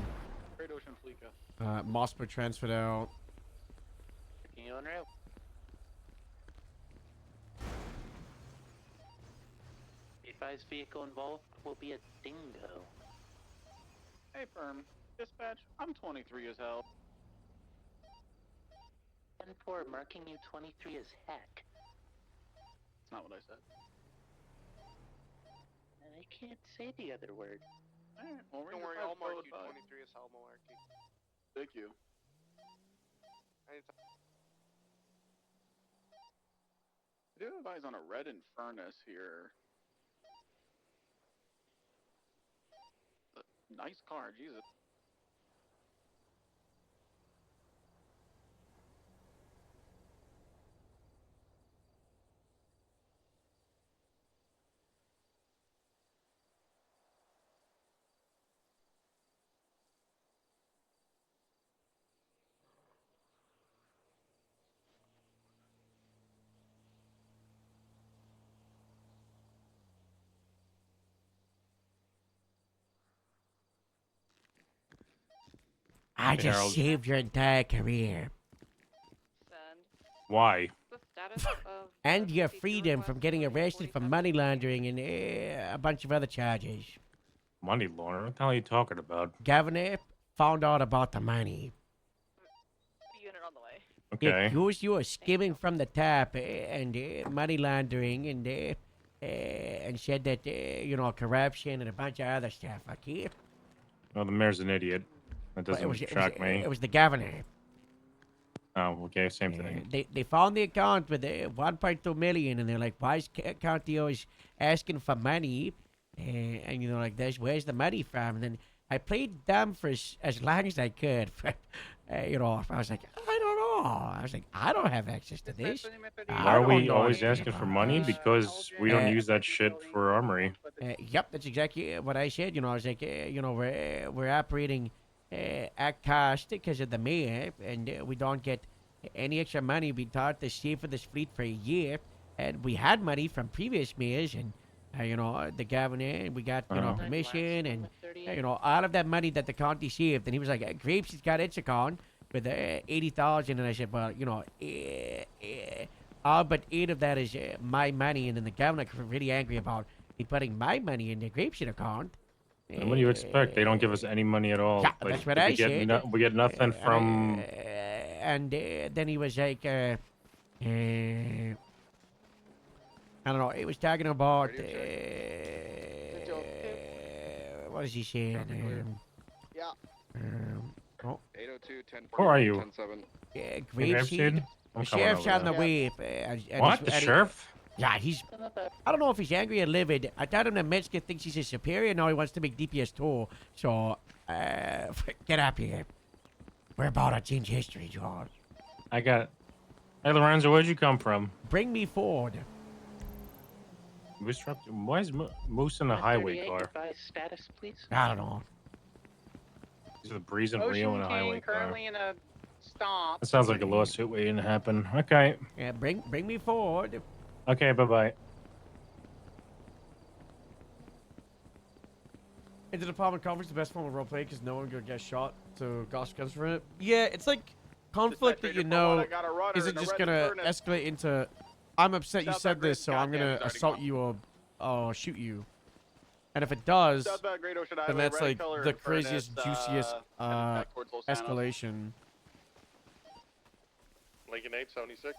Mosper transferred out. Advised vehicle involved will be a dingo. Hey, Perm. Dispatch, I'm 23 as hell. 10-4 marking you 23 as heck. That's not what I said. I can't say the other word. Alright, well, Don't worry, I'll mark you 23 as hell, Malarkey. Thank you. Anytime. I do have eyes on a red Infernus here. Nice car, Jesus. I Hey, just Harold. saved your entire career. Why? The status of And your freedom from getting arrested for money laundering and a bunch of other charges. Money laundering? What the hell are you talking about? Governor found out about the money. unit on the way. Okay. You were skimming from the top and money laundering and said that, corruption and a bunch of other stuff, okay? Well, the mayor's an idiot. That Well, doesn't shock me. It was the governor. Oh, okay, same thing. They found the account with 1.2 million, and they're like, why is county always asking for money? And like this, where's the money from? And then I played dumb for as long as I could. I was like, I don't know. I was like, I don't have access to this. Why are we always asking for money? Because we don't use that shit for armory. Yep, that's exactly what I said. I was like, we're operating at cost because of the mayor, and we don't get any extra money. We thought to save for this fleet for a year, and we had money from previous mayors, and the governor, and we got permission, and all of that money that the county saved. And he was like, Grapes has got its account with 80,000, and I said, well, all but 8 of that is my money, and then the governor got really angry about me putting my money in the Grapes account. And what do you expect? They don't give us any money at all. Yeah, Like, that's what I said. We get nothing from. And then he was like, I don't know. He was talking about what is he saying? Yeah. Oh. 802, 10, Who are you? 10-7. Yeah, Grapeseed? grapeseed. I'm The coming sheriff's over on the there. way. What? The sheriff? Yeah, he's. I don't know if he's angry or livid. I told him that Metzger thinks he's his superior. Now he wants to make DPS tour. So, get up here. We're about to change history, John. I got. Hey, Lorenzo, where'd you come from? Bring me forward. Why is Moose in a highway car? Status, please. I don't know. He's a breeze and Ocean Rio in a King highway car. currently in a stop. That sounds like a lawsuit waiting to happen. Okay. Yeah, bring me forward. Okay, bye-bye. In the department conference, the best form of roleplay because no one gonna get shot, so gosh comes from it. Yeah, it's like conflict that you know isn't just gonna escalate into I'm upset you said this, so I'm gonna assault you or shoot you. And if it does, then that's like the craziest, juiciest escalation. Lincoln 876.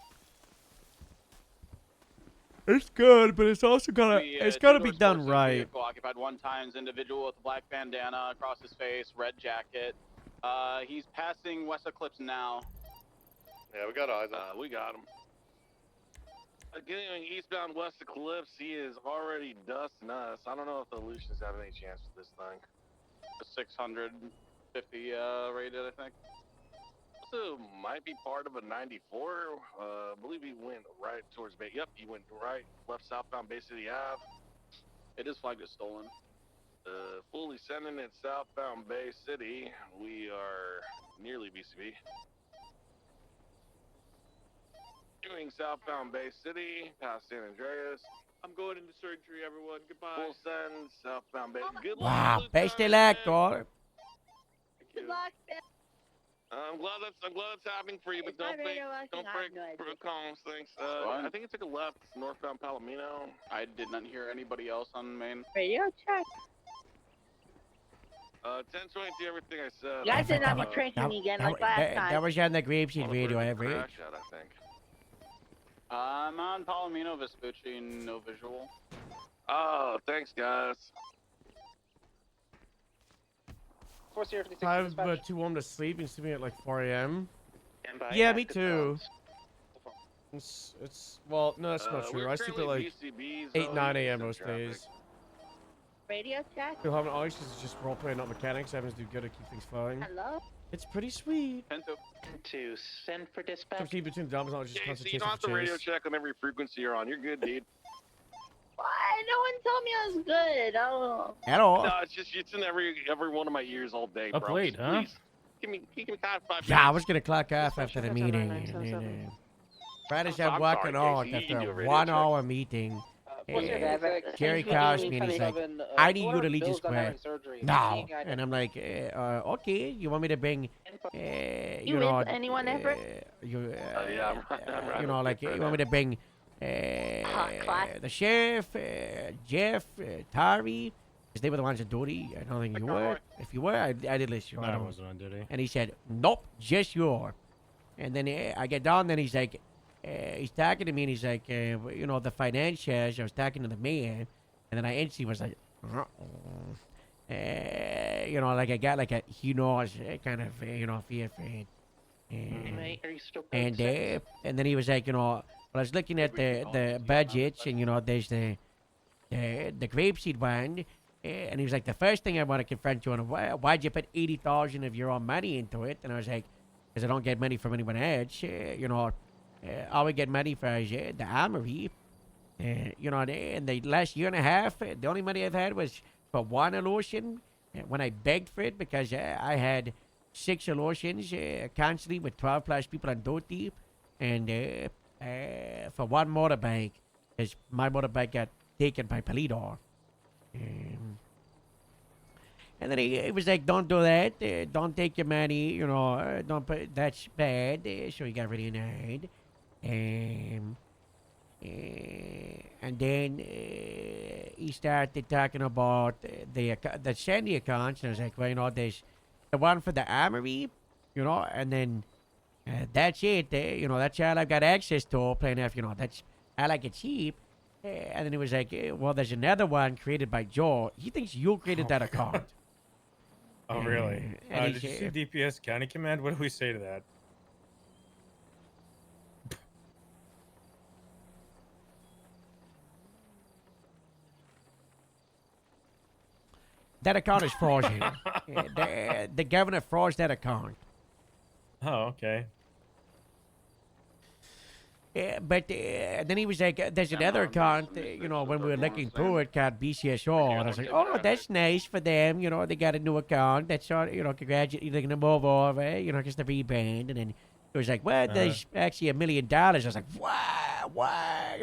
It's good, but it's also gotta be done right. Vehicle occupied one times individual with a black bandana across his face, red jacket. He's passing West Eclipse now. Yeah, we got eyes on. We got him. Getting eastbound West Eclipse, he is already dusting us. I don't know if the Lucians have any chance with this thing. 650 rated, I think. Also, might be part of a 94. I believe he went right towards Bay. Yep, he went right, left southbound Bay City Ave. It is flagged as stolen. Fully sending it southbound Bay City. We are nearly BCB. Doing southbound Bay City, past San Andreas. I'm going into surgery, everyone. Goodbye. Full send, southbound Bay. Good luck. Wow, best of luck, dog. Good luck, Bill. I'm glad it's happening for you, but don't break protocols. Thanks. I think it took a left northbound Palomino. I did not hear anybody else on main. Radio check. 1022, everything I said. You guys did not be tracking me again like last time. That was on the grapeseed radio, average. Crash out, I think. I'm on Palomino Vespucci, no visual. Oh, thanks, guys. I'm too warm to sleep and sleeping at like 4 a.m. Yeah, me too. It's well, no, that's not true. I sleep at like 8, 9 a.m. most days. Radio check. You'll have an ice is just roleplay, not mechanics. Happens to do good to keep things flowing. Hello. It's pretty sweet. 10-2, send for dispatch. Something between the dumb, not just So you concentration don't have for to radio chase. check on every frequency you're on. You're good, dude. Why? No one told me I was good. Oh. At all. No, it's in every one of my ears all day, bro. Up late, huh? Please, give me 5 minutes. Yeah, I was gonna clock off after the meeting. Friday said I'm walking sorry, on Casey, you can do after a a radio 1-hour meeting. Jerry calls me and he's like, I need you to lead this squad now. And I'm like, okay, you want me to bring, you know, with anyone ever? you know, like, you want me to bring the sheriff, Jeff, Tari, because they were the ones on duty. I don't think you were. If you were, I did list you. I wasn't on duty. And he said, nope, just you. And then I get down, then he's like, he's talking to me, and he's like, you know, the financials. I was talking to the mayor, and then I instantly was like, you know, like I got like a he knows kind of, you know, fear for it. Mate, are you still And then he was like, you know, well, I was looking at the budgets, and you know, there's the grapeseed one, and he was like, the first thing I want to confront you on, why'd you put 80,000 of your own money into it? And I was like, because I don't get money from anyone else, you know. All we get money for is the armory. You know, in the last year and a half, the only money I've had was for one lotion when I begged for it because I had 6 lotions constantly with 12 plus people on duty. And for one motorbike, because my motorbike got taken by Polito. And then he was like, don't do that. Don't take your money. You know, don't put, that's bad. So he got really annoyed. And then he started talking about the Sandy accounts. And I was like, well, you know, there's the one for the armory, you know, and then That's it. That's all I've got access to. Playing off, that's all I get cheap. And then he was like, well, there's another one created by Joe. He thinks you created that account. Oh, really? And Did he's, you see DPS County Command? What do we say to that? that account is frozen. The governor froze that account. Oh, okay. But then he was like, there's another account, when we were looking through it, called BCSO. And I was like, oh, that's nice for them. They got a new account. That's all, congratulations. They're going to move over, because the rebrand. And then it was like, well, there's actually $1 million. I was like, why?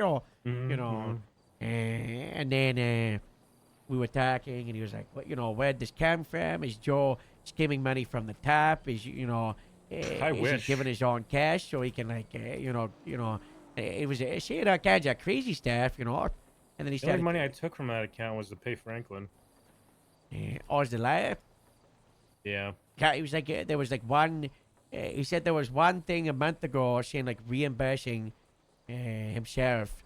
And then we were talking, and he was like, well, where'd this come from? Is Joe skimming money from the top? Is, I is wish. he giving his own cash so he can it was saying all kinds of crazy stuff, and then he The only started. money I took from that account was to pay Franklin. Is the life? Yeah. He was like, there was like one. He said there was one thing a month ago saying like reimbursing himself.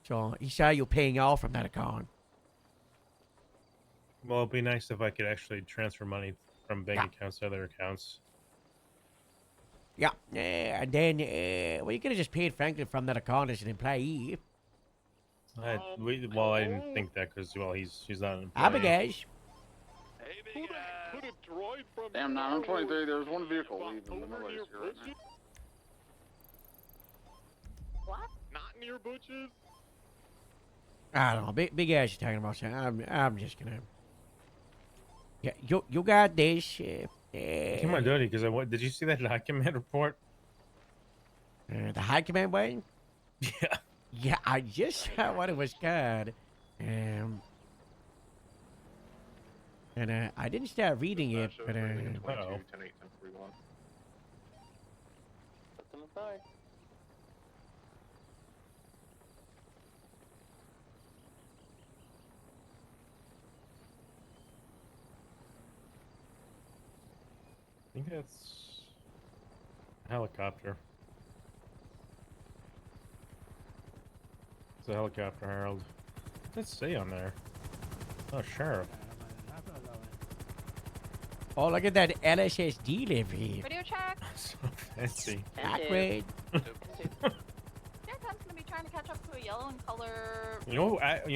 So he saw you paying off from that account. Well, it'd be nice if I could actually transfer money from bank accounts to other accounts. Yeah, and then you could have just paid Franklin from that account as an employee. I didn't think that because he's not an employee. Abagash. Damn, 923, there's one vehicle leaving the Malaysia right now. What? Not near Butch's? I don't know. Big ass you're talking about. So I'm just gonna. Yeah, you got this. Come on, dirty, because did you see that high command report? The high command way? Yeah. Yeah, I just saw what it was called. And I didn't start reading it, but Uh-oh. I think that's a helicopter. It's a helicopter, Harold. What does it say on there? Oh, sheriff. oh, look at that LSSD livery. Video check. So fancy. Backward. Tom's gonna be trying to catch up to a yellow in color. You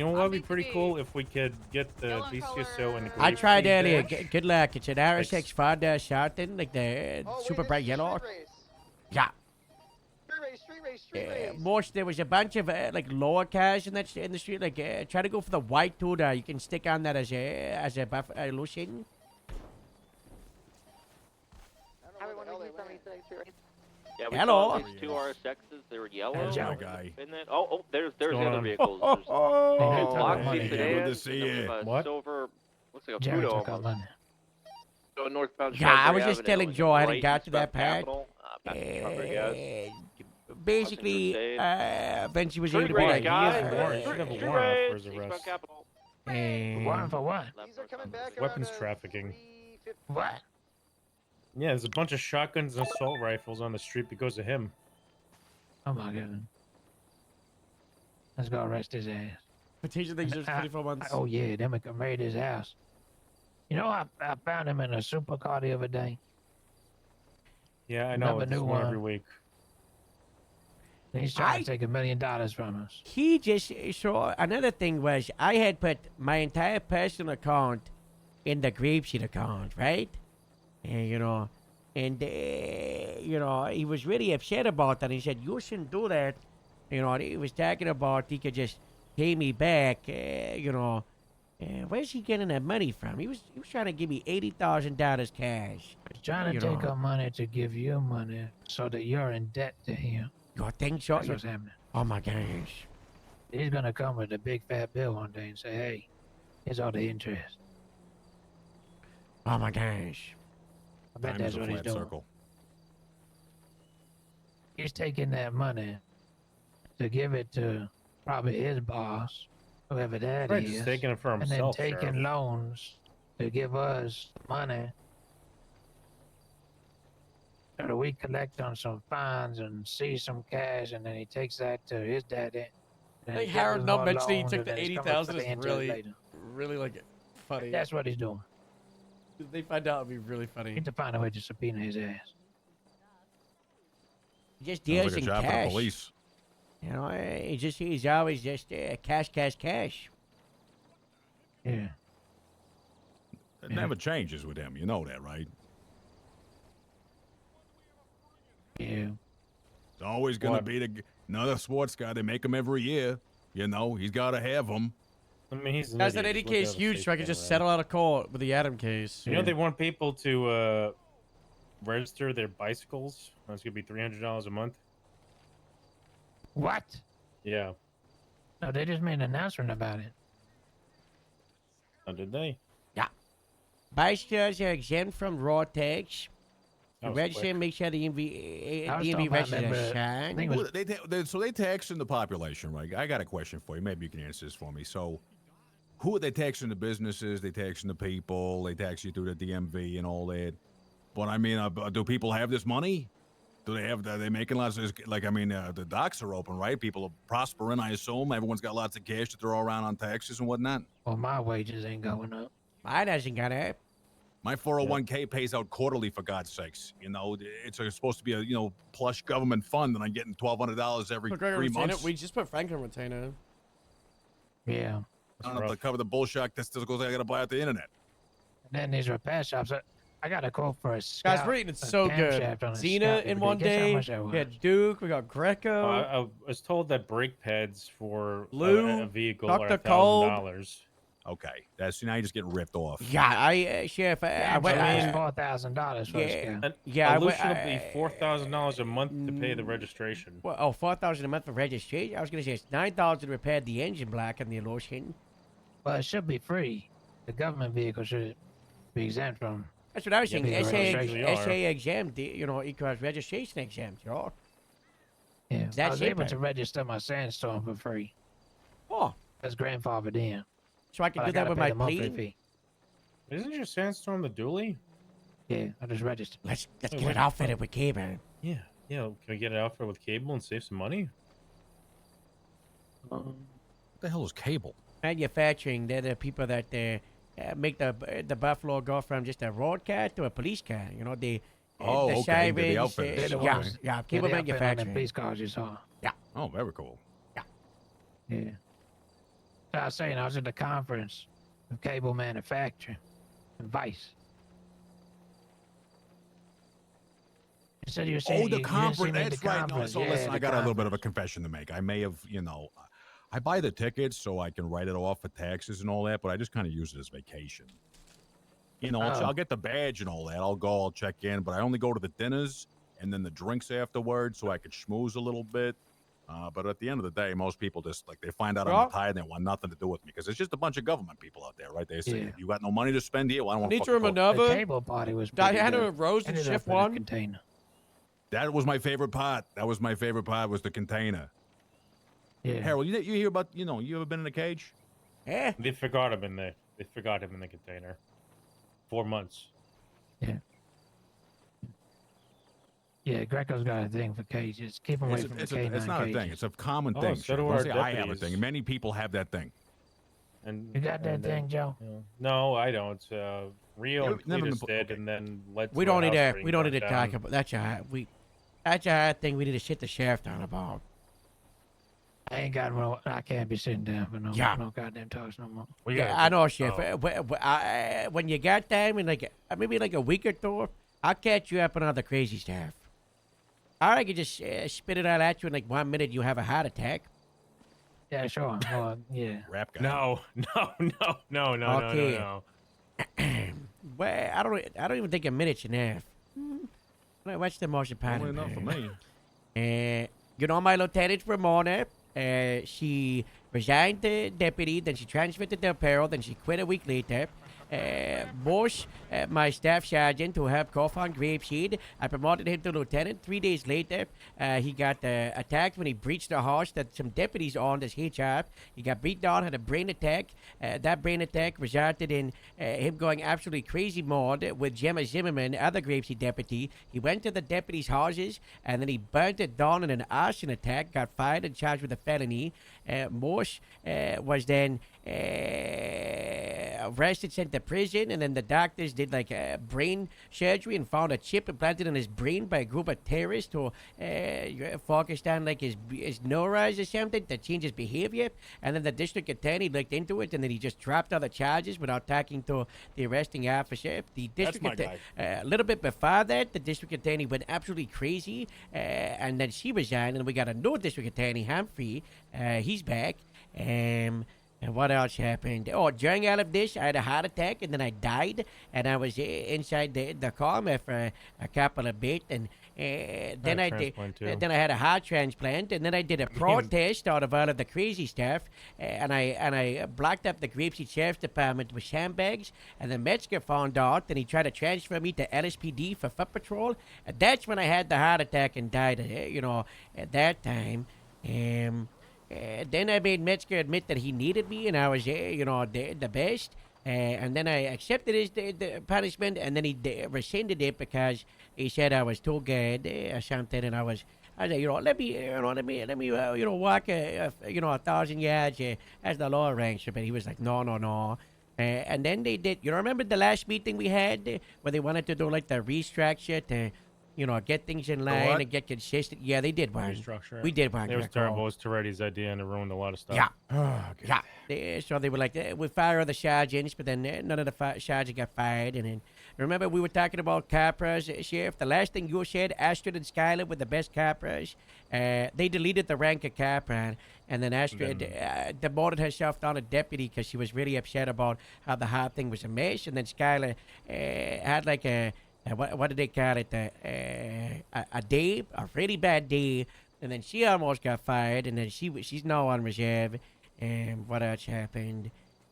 know what would be pretty cool if we could get the DCSO and the I tried grapefruit earlier. dash. Good luck. It's an RSX Fonda Sharton, like the super bright yellow. Yeah. Most there was a bunch of like lower cars in the street. Like try to go for the white Tudor. You can stick on that as a buff illusion. Everyone review 76. Yeah, we Hello. saw these two RSXs. They were yellow. Hello, guy. And then, there's the going other on? vehicles. There's Oh, Loxley Good sedan, to see and then we you. have a What? silver, looks like a Jerry Pluto took our almost. money. Going northbound. Yeah, I was Strawberry just Avenue, telling and Joe I hadn't right got to that eastbound part. Capitol, past the Strawberry Gas. Basically, then she was Street able to be race, like, guys. warrant. Street Should have a street warrant race, for his arrest. eastbound Capitol. Warrant for what? These are coming back Weapons around, trafficking. 3:50. What? Yeah, there's a bunch of shotguns and assault rifles on the street because of him. Oh my god. Let's go arrest his ass. potential things just 24 months. Oh yeah, then we can raid his house. You know, I found him in a supercar the other day. Yeah, I know. Another It's new one one. every week. He's trying to take $1 million from us. He just so another thing was I had put my entire personal account in the grapeseed account, right? And he was really upset about that. He said you shouldn't do that. He was talking about he could just pay me back. Where's he getting that money from? He was trying to give me $80,000 cash. He's trying to take our money to give you money so that you're in debt to him. You think so? That's what's happening. Oh my gosh. He's gonna come with a big fat bill one day and say, "Hey, here's all the interest." Oh my gosh. I bet Time that's is a what he's flat doing. circle. He's taking that money to give it to probably his boss, whoever that Right, is, just taking it for and then himself, taking Sheriff. loans to give us money. So we collect on some fines and see some cash, and then he takes that to his daddy. I And think he gives Harold us not more mentioning he loans, took and the then he's coming 80,000 for is the interest really, later. really like funny. That's what he's doing. If they find out, it'd be really funny. Need to find a way to subpoena his ass. Just Sounds deals like a in job for the cash. police. You know, he's always just cash, cash, cash. Yeah. It never changes with him. You know that, right? Yeah. It's always going to be another sports guy. They make him every year. You know, he's got to have him. I mean, he's an Guys, that idiot. 80K is huge, so I can just settle out of court with the Adam case. You know they want people to register their bicycles. That's gonna be $300 a month. What? Yeah. No, they just made an announcement about it. Oh, did they? Yeah. Bicycles are exempt from road tax. That was Register, quick. make sure the DMV, I was talking DMV about registers member- are signed. I think it was- So they tax in the population, right? I got a question for you. Maybe you can answer this for me. So, who are they taxing? The businesses? They taxing the people? They tax you through the DMV and all that. But I mean, do people have this money? Do they have? Are they making lots of? Like, I mean, the docks are open, right? People are prospering, I assume. Everyone's got lots of cash to throw around on taxes and whatnot. Well, my wages ain't going up. Mine hasn't gone up. My 401k pays out quarterly, for God's sakes. You know, it's supposed to be a plush government fund, and I'm getting $1,200 every Look, Gregor, 3 retainer. months. We just put Franklin retainer. Yeah. I don't have to cover the bullshit that still goes. I got to buy out the internet. And then these repair shops. I got a quote for a scout. Guys, we're eating it a so good. camshaft on a Xena scout. in But one guess how day. much that We had was? Duke. We got Greco. I was told that brake pads for Lou, a vehicle Dr. are Cold. $1,000. Okay, now you're just getting ripped off. Yeah, Sheriff, I went. $4,000 for a scout. Yeah, a I went. Lucian will be $4,000 a month to pay the registration. Well, oh, $4,000 a month for registration. I was gonna say it's $9,000 to repair the engine block and the Illusion. Well, it should be free. The government vehicle should be exempt from. That's what I was Yeah, saying. people registration. SA exempt, equals registration exempt, you know. Yeah, That's I was able cheaper. to register my sandstorm for free. Oh. That's grandfathered in. So I can But do that gotta with pay my the monthly plea? fee. Isn't your sandstorm the dually? Yeah, I just registered. Let's Wait, get what? it outfitted with cable. Yeah. Can we get it out there with cable and save some money? What the hell is cable? Manufacturing, they're the people that make the Buffalo go from just a road car to a police car. You know, the Oh, the okay, the sirens, outfitters. They're the yeah, ones- yeah, cable the outfit on the manufacturing. police cars you saw. Yeah. Oh, very cool. Yeah. So I was saying, I was at the conference of cable manufacturing and Vice. You said you were saying Oh, the you didn't see conference. me at the That's right. No, conference. so Yeah, listen, the I got a little bit of a conference. confession to make. I may have, I buy the tickets so I can write it off for taxes and all that, but I just kind of use it as vacation. You know, Oh. I'll get the badge and all that. I'll go, I'll check in, but I only go to the dinners and then the drinks afterwards so I could schmooze a little bit. But at the end of the day, most people just they find out I'm Well- retired and they want nothing to do with me because it's just a bunch of government people out there, right? They say, Yeah. you got no money to spend here. Well, I don't want Nitra to Minerva. The cable party was pretty Diana good. Rose in Ended shift up in a one. container. That was my favorite part. Was the container. Yeah. Harold, you hear about, you ever been in a cage? Yeah. They forgot him in the container. 4 months. Yeah, Greco's got a thing for cages. Keep them away from the canine It's not a cages. thing. It's a common Oh, thing. so do Don't our say I have a deputies. thing. Many people have that thing. And You got that and, thing, Joe? No, I don't. Rio You've and never Cletus been- did, and then led We to a don't need house to. being We don't need to burnt talk down. about. That's a hard thing. We need to sit the sheriff down about. I ain't got no. I can't be sitting down for no, Yeah. no goddamn talks no more. Yeah, I know, Chef. When you got time in maybe like a week or two, I'll catch you up on all the crazy stuff. Or I could just spit it out at you in like 1 minute. You have a heart attack. Yeah, sure. Well, yeah. Rap guy. No. Okay. No. Well, I don't even think a minute's enough. What's the most important? Only enough for me. My lieutenant Ramona. She resigned the deputy, then she transferred to Del Perro, then she quit a week later. Bush, my staff sergeant who helped cough on grapeseed. I promoted him to lieutenant. 3 days later, he got attacked when he breached the house that some deputies owned as HR. He got beat down, had a brain attack. That brain attack resulted in him going absolutely crazy mode with Gemma Zimmerman, other grapeseed deputy. He went to the deputies' houses and then he burnt it down in an arson attack, got fired and charged with a felony. Morse was then arrested, sent to prison, and then the doctors did like brain surgery and found a chip implanted in his brain by a group of terrorists who focused on like his neurons or something to change his behavior. And then the district attorney looked into it, and then he just dropped all the charges without talking to the arresting officer. The district a little bit before that, the district attorney went absolutely crazy, and then she resigned, and we got a new district attorney, Humphrey. He's back. And what else happened? Oh, during all of this, I had a heart attack, and then I died, and I was inside the coma for a couple of bits, and then I did. Then I had a heart transplant, and then I did a protest out of all of the crazy stuff, and I blocked up the Grapeseed Sheriff's Department with sandbags, and then Metzger found out, and he tried to transfer me to LSPD for foot patrol, and that's when I had the heart attack and died. At that time. Then I made Metzger admit that he needed me, and I was, the best. And then I accepted his the punishment, and then he rescinded it because he said I was too good or something. And I said, let me walk, 1,000 yards as the law arranger. But he was like, no. And then they did. Remember the last meeting we had where they wanted to do like the restructure to. Get things in line and get consistent. Yeah, they did one. Restructure. We did one. It was terrible. It was Toretti's idea, and it ruined a lot of stuff. Yeah. So they were like, we fire the sergeants, but then none of the sergeants got fired. And then, remember, we were talking about Capras, Sheriff. The last thing you said, Astrid and Skylar were the best Capras. They deleted the rank of Capra, and then Astrid demoted herself down to deputy because she was really upset about how the whole thing was a mess. And then Skylar had like a... what did they call it? A day, a really bad day, and then she almost got fired, and then she's now on reserve. And what else happened?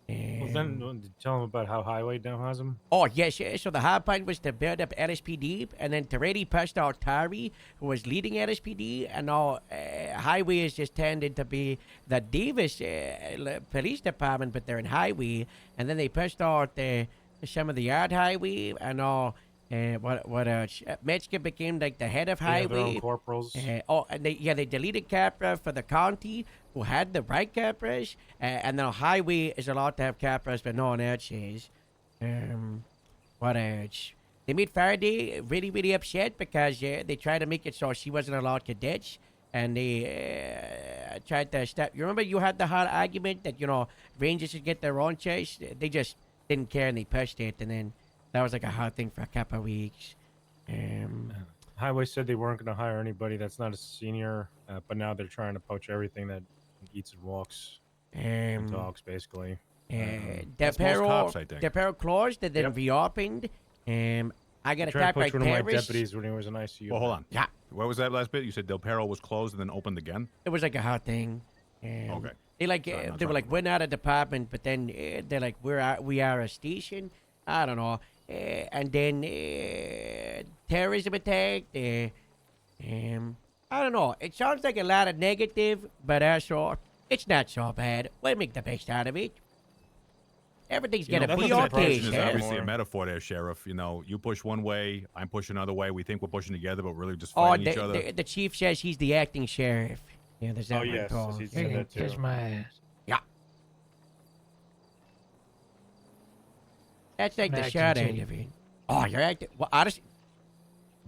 Well, then tell them about how Highway now has them. Oh yes, so the hard point was to build up LSPD, and then Toretti pushed out Tari, who was leading LSPD, and now Highway has just turned into be the Davis police department, but they're in Highway, and then they pushed out some of the yard Highway, and now. What else? Metzger became like the head of Highway. Their own corporals. And they deleted Capra for the county who had the right Capras, and now Highway is allowed to have Capras, but no one else is. What else? They made Faraday really, really upset because they tried to make it so she wasn't allowed cadets, and they tried to stop. You remember you had the whole argument that Rangers should get their own chase. They just didn't care and they pushed it, and then. That was like a hot thing for a couple of weeks. Highway said they weren't going to hire anybody that's not a senior, but now they're trying to poach everything that eats and walks. Dogs, basically. The Peril clause that then reopened. I got attacked by one of my terrorists. deputies when he was an ICU. Well, hold on. Yeah. What was that last bit? You said Del Perro was closed and then opened again? It was like a hot thing. Okay. They were like, we're not a department, but then they're like, we are a station. I don't know. And then terrorism attack. I don't know. It sounds like a lot of negative, but also it's not so bad. We'll make the best out of it. Everything's gonna be okay. Is obviously a metaphor there, Sheriff. You push one way, I'm pushing another way. We think we're pushing together, but really just fighting each other. The chief says he's the acting sheriff. Yeah, there's that. Oh yes, he said that too. Kiss my ass. Yeah. That's like the shot end of it. Oh, you're acting. Well, honestly,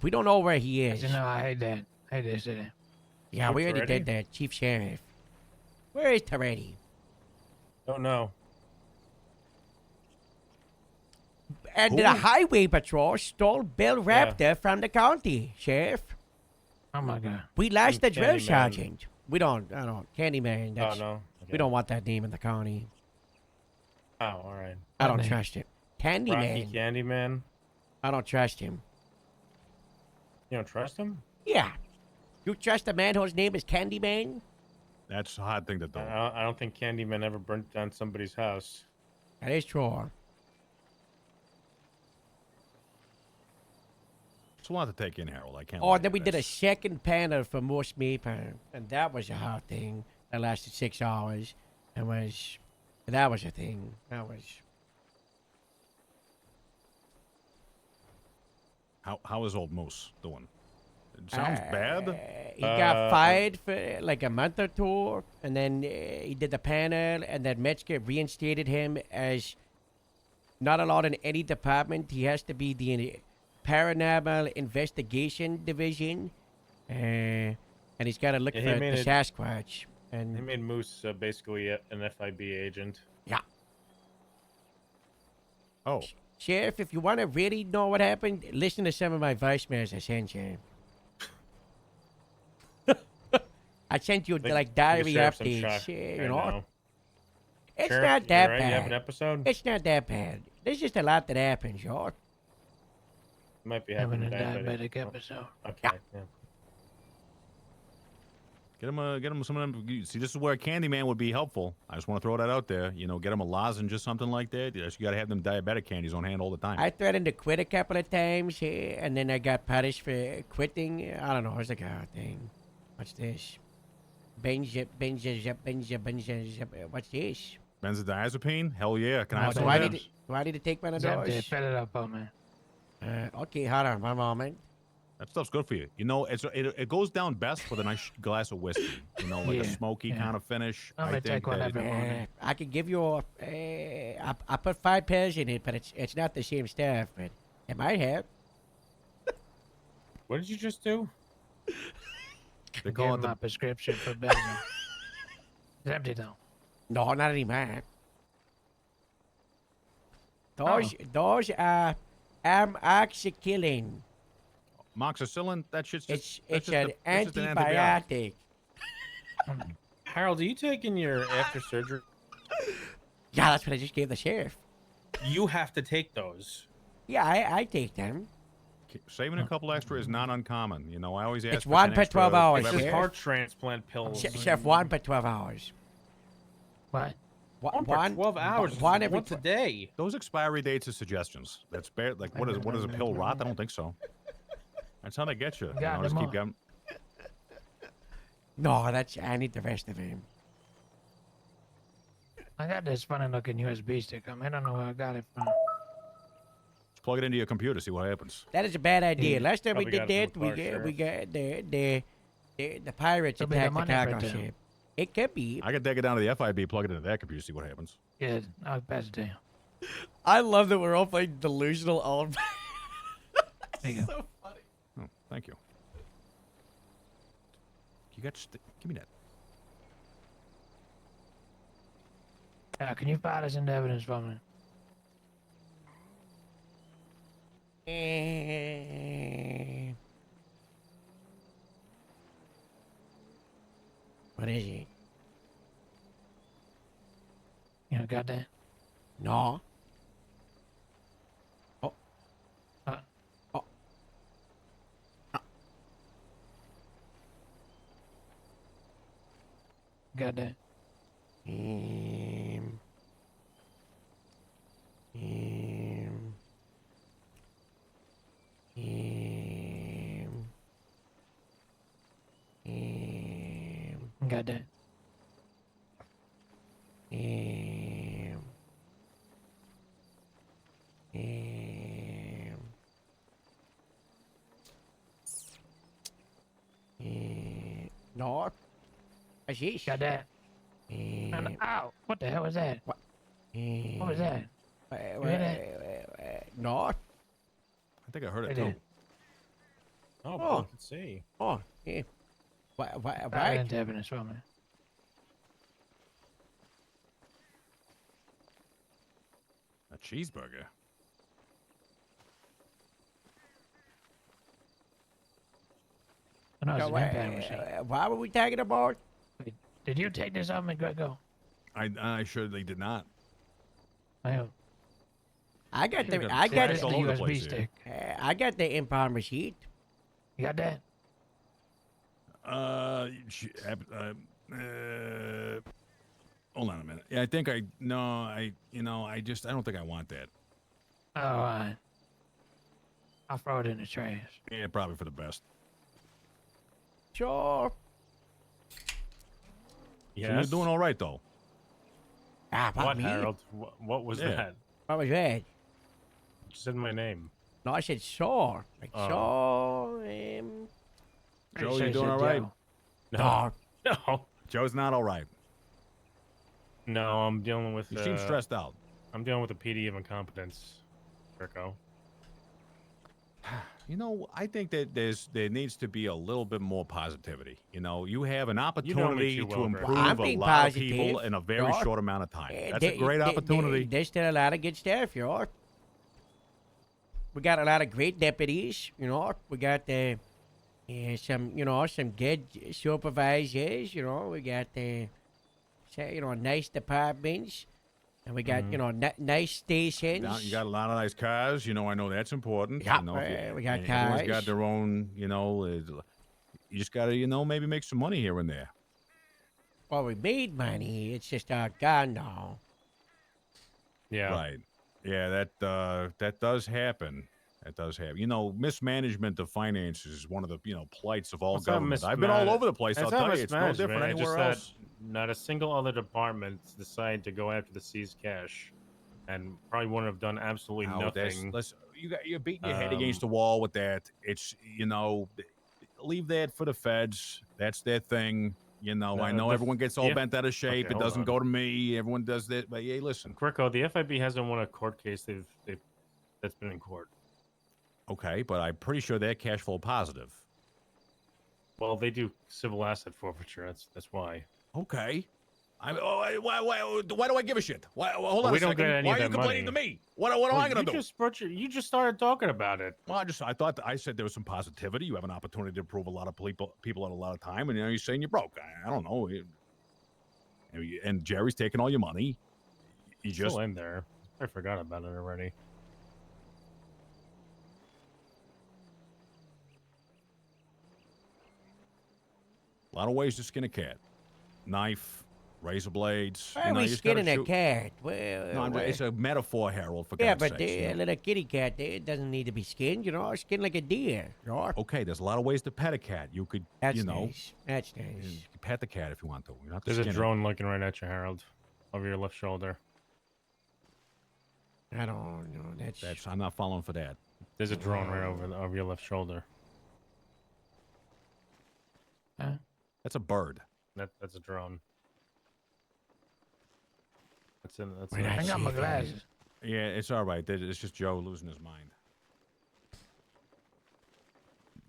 we don't know where he is. No, I hate that. I hate this. Yeah, we already did that, Chief Sheriff. Where is Toretti? Don't know. And the highway patrol stole Bill Raptor from the county, Sheriff. Oh my God. We lost the drill Candyman. sergeant. I don't. Candyman. Oh no. Okay. We don't want that name in the county. Oh, all right. I don't trust him. Candyman. Rocky Candyman. I don't trust him. You don't trust him? Yeah. You trust a man whose name is Candyman? That's a hard thing to do. I don't think Candyman ever burnt down somebody's house. That is true. It's a lot to take in, Harold. I can't. Oh, lie. then we did a second panel for Moose Maple, and that was a hard thing. That lasted 6 hours. That was a thing. That was. How is old Moose doing? It sounds bad. He got fired for like a month or two, and then he did the panel, and then Metzger reinstated him as not allowed in any department. He has to be the paranormal investigation division, and he's got to look for the Sasquatch. And they made Moose basically an FIB agent. Yeah. Oh. Sheriff, if you want to really know what happened, listen to some of my voicemails I sent you. I sent you like diary updates, you know. It's Sheriff, not that right? bad. You have an episode? It's not that bad. There's just a lot that happens, y'all. Might be Having having a diabetic. diabetic episode. Okay. Yeah. Get him some of them. See, this is where Candyman would be helpful. I just want to throw that out there. You know, get him a lozenge or something like that. You got to have them diabetic candies on hand all the time. I threatened to quit a couple of times, and then I got punished for quitting. I don't know. It's like a thing. What's this? What's this? Benzodiazepine? Hell yeah. Can I have do some I of need them? to, do I need to take one of It's empty. those? Fill it up, oh man. Okay, hold on one moment. That stuff's good for you. You know, it goes down best with a nice glass of whiskey. You know, like a smoky kind of finish. I'm gonna take one every morning. I could give you I put 5 pills in it, but it's not the same stuff, but it might have. What did you just do? They call it my prescription for Belgium. It's empty though. No, not anymore. Those are amoxicillin. Moxicillin? That shit's just... It's an antibiotic. Harold, are you taking your after surgery? Yeah, that's what I just gave the sheriff. You have to take those. Yeah, I take them. Saving a couple extra is not uncommon. You know, I always ask It's for 1 10 per extra 12 hours. every- It's heart transplant pills. Chef, 1 per 12 hours. What? One per 12 hours. One every once a day. Those expiry dates are suggestions. That's bare. Like, what is a pill rot? I don't think so. That's how they get you. You know, just keep getting. No, I need the rest of him. I got this funny looking USB stick. I don't know where I got it from. Just plug it into your computer, see what happens. That is a bad idea. Yeah. Last time we Probably did got it that, from we the got the pirates Could be the attacked the money cargo right there. ship. It could be. I could take it down to the FIB, plug it into that computer, see what happens. Yeah, I'll pass it to you. I love that we're all playing delusional all. There you go. So funny. Oh, thank you. You got. Give me that. Can you file this into evidence for me? What is it? You got that? No. Got that? Got that? No. Ashish. Got that? Ow! What the hell was that? What was that? You hear that? No. I think I heard it Right too. there. Oh, Oh. I can see. Oh, yeah. What? File it What? into evidence for me. A cheeseburger. Oh, no, it's So, an impact machine. why were we talking about? Did you take this off me, Grego? I surely did not. I hope. I got You're the gonna I got flash the all over the USB place here. stick. I got the impound receipt. You got that? Hold on a minute. Yeah, I think I don't think I want that. Oh, all right. I'll throw it in the trash. Yeah, probably for the best. Sure. Yes. So you're doing all right though. Ah, What, me? Harold? What was Yeah. that? What was that? You said my name. No, I said sure. Like Oh. sure. Joe, you doing all right? Dog. No. Joe's not all right. No, I'm dealing with. You seem stressed out. I'm dealing with a PD of incompetence, Rico. You know, I think that there needs to be a little bit more positivity. You know, you have an opportunity too to well, Greg. improve I'm a being lot of positive, people in a very York. short amount of time. That's a great opportunity. There's still a lot of good stuff, York. We got a lot of great deputies, you know. We got some good supervisors, you know. We got nice departments, and we got nice stations. Now, you got a lot of nice cars. You know, I know that's important. Yeah, you know, we got everyone's cars. got their own. You know, you just got to maybe make some money here and there. Well, we made money. It's just gone now. Yeah. Right. Yeah, that does happen. That does happen. You know, mismanagement of finances is one of the plights of all It's not government. I've been all over the place. I'll It's not tell you, it's no different mismanagement, it's just anywhere that else. Not a single other department decided to go after the seized cash, and probably wouldn't have done absolutely nothing. Listen, you're beating your head against the wall with that. It's leave that for the feds. That's their thing. You know, No, I know the- everyone gets all yeah. bent out of shape. Okay, It hold doesn't on. go to me. Everyone does that. But hey, listen. Greco, the FIB hasn't won a court case that's been in court. Okay, but I'm pretty sure they're cash flow positive. Well, they do civil asset forfeiture. That's why. Okay. Why do I give a shit? Hold on We a don't second. get any Why of are you that complaining money. to me? What am I going to do? You just started talking about it. Well, I said there was some positivity. You have an opportunity to improve a lot of people at a lot of time, and you're saying you're broke. I don't know. And Jerry's taking all your money. You just Still in there. I forgot about it already. a lot of ways to skin a cat. Knife, razor blades. Why are we you just gotta skinning a shoot- cat? Well, No, well, it's a metaphor, Harold. For yeah, God's but sakes, a little kitty cat, it doesn't need to be skinned, you know. Skin like a deer, you know. Okay, there's a lot of ways to pet a cat. You could, That's you know, nice. That's nice. you can pet the cat if you want to. You don't have to There's a skin it. drone looking right at you, Harold, over your left shoulder. I don't know. That's I'm not following for that. There's a drone right over your left shoulder. That's a bird. That's a drone. That's We're not I got my safe, glasses. Yeah, it's all right. It's just Joe losing his mind.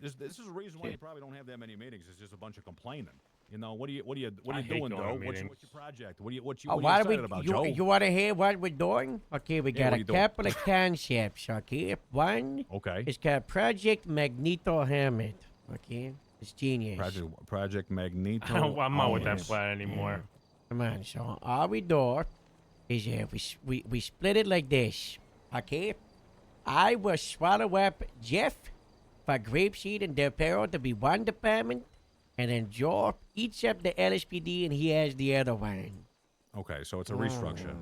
This is a reason why you probably don't have that many meetings. It's just a bunch of complaining. You know, what are you I doing, hate Joe? going to What's meetings. your project? What are you Oh, what why are do you we? excited about, Joe? You want to hear what we're doing? Okay, we Yeah, got what a are you doing? couple of concepts. Okay, one Okay. is called Project Magneto Helmet. Okay, it's genius. Project Magneto. I'm not with that Helmet. plan anymore. Come on, so all we do is we split it like this. Okay, I will swallow up Jeff for Grapeseed and Del Perro to be one department, and then Joe eats up the LSPD and he has the other one. Okay, so it's a restructure.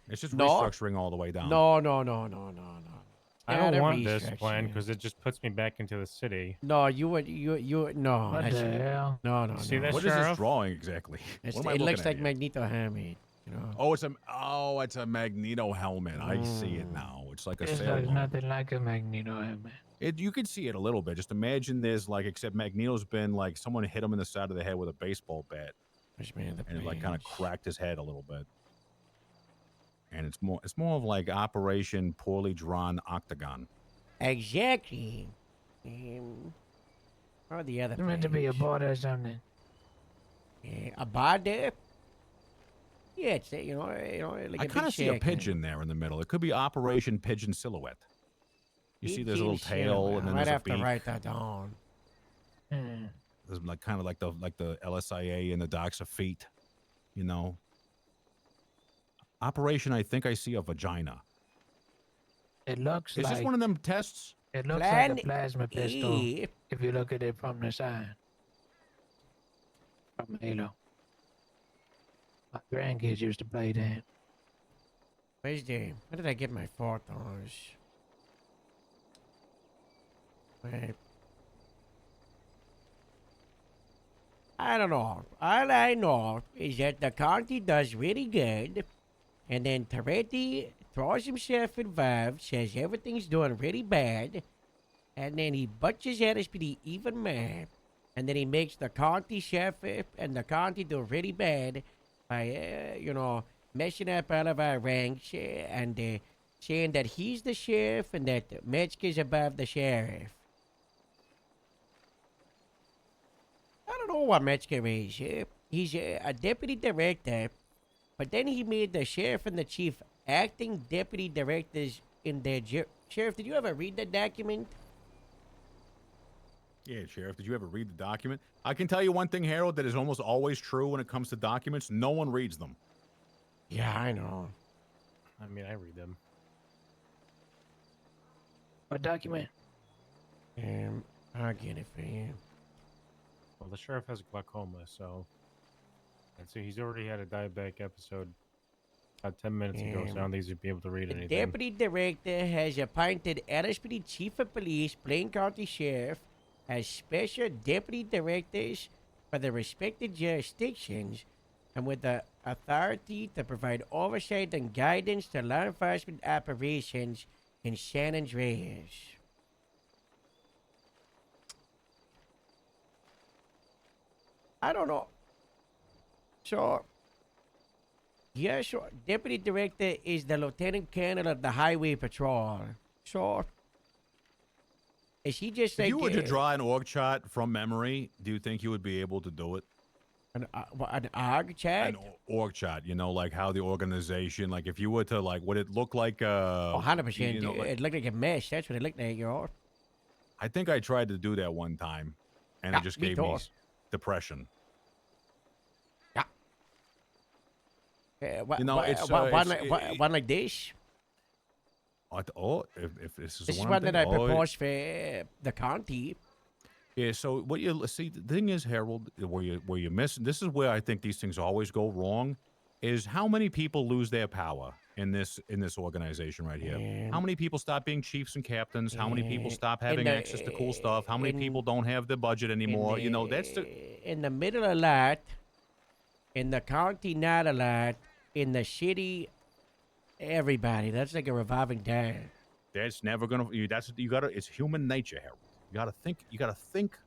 It's just No. restructuring all the way down. No. I Not don't a want this restructure. plan because it just puts me back into the city. No, you would no. What that's- the hell? No. See that, What is this Sheriff? drawing exactly? It's, What am I it looking looks at like here? Magneto Helmet. You know. It's a Magneto helmet. I see it now. It's like a This looks sailboat. nothing like a Magneto helmet. You can see it a little bit. Just imagine there's except Magneto's been like someone hit him in the side of the head with a baseball bat, and it kind of cracked his head a little bit. And it's more of like Operation Poorly Drawn Octagon. Exactly. Or the other. It's meant to be a page. border or something. A border. Yeah, it's you know like I a kind of big see a shack. pigeon there in the middle. It could be Operation Pigeon Silhouette. You see, there's a little Pigeon tail, silhouette. and then I might there's a have to beak. write that down. There's kind of like the LSIA and the docks of feet, you know. Operation, I think I see a vagina. It looks Is like this one of them tests? it looks Plan like a plasma pistol E. if you look at it from the side. From Halo. My grandkids used to play that. Where did I get my photos? Right. I don't know. All I know is that the county does really good, and then Toretti throws himself involved, says everything's doing really bad, and then he butches LSPD even more, and then he makes the county sheriff and the county do really bad by, messing up all of our ranks and saying that he's the sheriff and that Metzger's above the sheriff. I don't know what Metzger is. He's a deputy director, but then he made the sheriff and the chief acting deputy directors in their sheriff. Did you ever read that document? Yeah, Sheriff, did you ever read the document? I can tell you one thing, Harold, that is almost always true when it comes to documents. No one reads them. Yeah, I know. I mean, I read them. What document? I'll get it for you. Well, the sheriff has glaucoma, so... And so he's already had a diabetic episode about 10 minutes ago, so I don't think he'd be able to read The anything. deputy director has appointed LSPD chief of police, Plain County Sheriff, as special deputy directors for the respective jurisdictions and with the authority to provide oversight and guidance to law enforcement operations in San Andreas. I don't know. So, yeah, sure. Deputy director is the lieutenant colonel of the highway patrol. So, is he just If like... you were to draw an org chart from memory, do you think you would be able to do it? An org chart? An org chart, like how the organization, like if you were to, like, would it look like 100%. It looked like a mess. That's what it looked like, I think I tried to do that one time, and it just me gave too. me depression. One like this? If this is This is one one that I proposed for the county. Yeah, so what you see, the thing is, Harold, where you miss, this is where I think these things always go wrong, is how many people lose their power in this organization right here. How many people stop being chiefs and captains? How many people stop having access to cool stuff? How many people don't have the budget anymore? That's the in the middle a lot, in the county not a lot, in the city everybody. That's like a revolving door. That's never gonna. You gotta. It's human nature, Harold. You gotta think. You gotta think.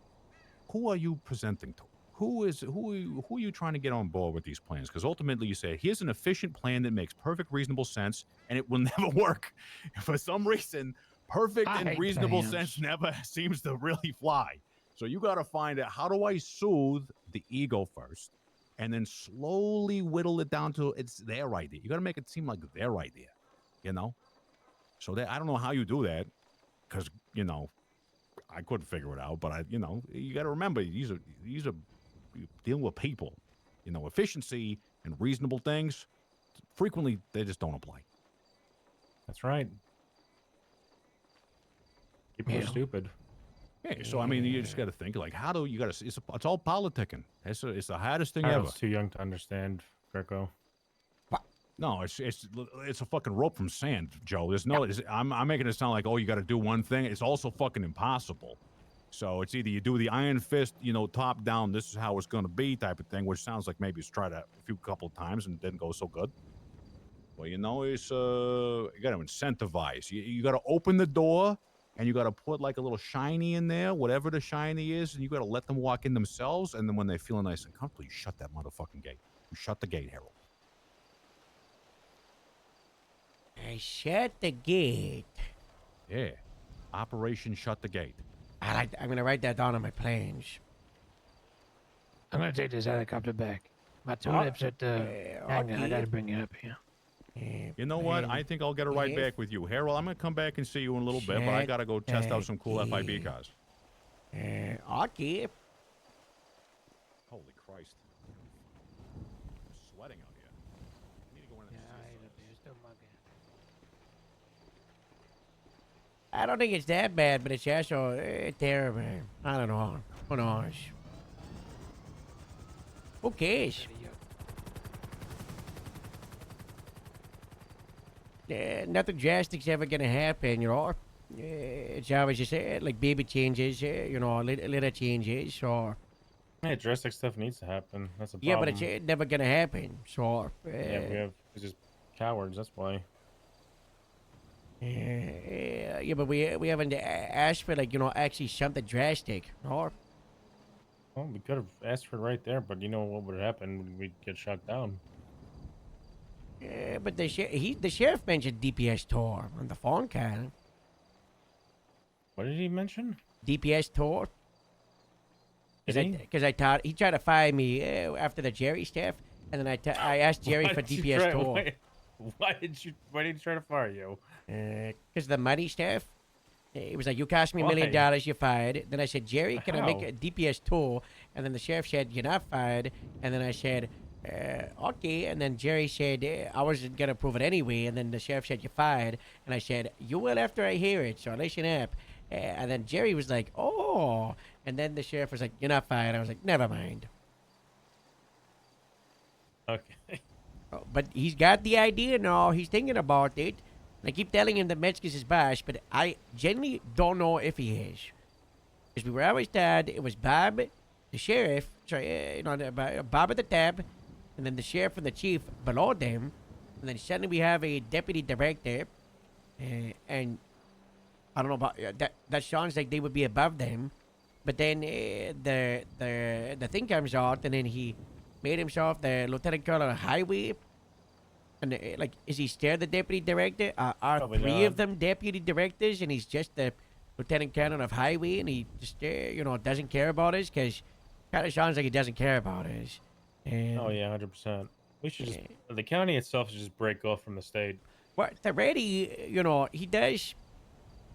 Who are you presenting to? Who are you trying to get on board with these plans? Because ultimately, you say, here's an efficient plan that makes perfect, reasonable sense, and it will never work. For some reason, perfect and reasonable sense never seems to really fly. So you gotta find out, how do I soothe the ego first, and then slowly whittle it down to it's their idea. You gotta make it seem like their idea, So I don't know how you do that, because I couldn't figure it out. But you got to remember, these are dealing with people. Efficiency and reasonable things, frequently they just don't apply. That's right. People are stupid. Yeah, so I mean, you just got to think like, how do you got to? It's all politicking. It's the hardest thing I ever. was too young to understand, Greco. No, it's a fucking rope from sand, Joe. There's no. I'm making it sound like, oh, you got to do one thing. It's also fucking impossible. So it's either you do the iron fist, top down. This is how it's gonna be type of thing, which sounds like maybe it's tried a couple of times and didn't go so good. Well, it's you got to incentivize. You got to open the door. And you got to put like a little shiny in there, whatever the shiny is, and you got to let them walk in themselves. And then when they feel nice and comfortable, you shut that motherfucking gate. You shut the gate, Harold. I shut the gate. Yeah. Operation Shut the Gate. I'm going to write that down on my plans. I'm going to take this helicopter back. My tulips at the hangar. I got to bring it up here. You know what? I think I'll get a ride back with you. Harold, I'm going to come back and see you in a little bit, but I got to go test out some cool FIB cars. Okay. Holy Christ. I'm sweating out here. I need to go in I don't think it's that bad, but it's also terrible. I don't know. Who knows? Who cares? Nothing drastic's ever gonna happen, It's always just like baby changes, little changes, or Yeah, drastic stuff needs to happen. That's a yeah, but problem. it's never gonna happen. So Yeah, it's just cowards. That's why. yeah, but we haven't asked for like actually something drastic, or Well, we could have asked for it right there, but you know what would happen? We'd get shut down. but the sheriff mentioned DPS tour on the phone call. What did he mention? DPS tour. Did he? Because I thought he tried to fire me after the Jerry stuff, and then I asked Jerry Why for did you DPS try- tour. Why did you try to fire you? Because the money stuff. It was like, you cost me $1 Why? million, you're fired. Then I said, Jerry, can I make How? a DPS tour? And then the sheriff said, you're not fired. And then I said, okay. And then Jerry said, I wasn't going to prove it anyway. And then the sheriff said, you're fired. And I said, you will after I hear it, so listen up. And then Jerry was like, oh. And then the sheriff was like, you're not fired. I was like, never mind. Okay. But he's got the idea now. He's thinking about it. And I keep telling him that Metzger's his boss, but I genuinely don't know if he is. Because we were always told it was Bob, the sheriff, Bob at the top, and then the sheriff and the chief below them. And then suddenly we have a deputy director. And I don't know about that sounds like they would be above them. But then the thing comes out, and then he made himself the lieutenant colonel of highway. And is he still the deputy director? Are Probably three of not. them deputy directors, and he's just the lieutenant colonel of highway, and he just doesn't care about us? Because kind of sounds like he doesn't care about us. Oh yeah, 100%. We should just the county itself should just break off from the state. Well, already, he does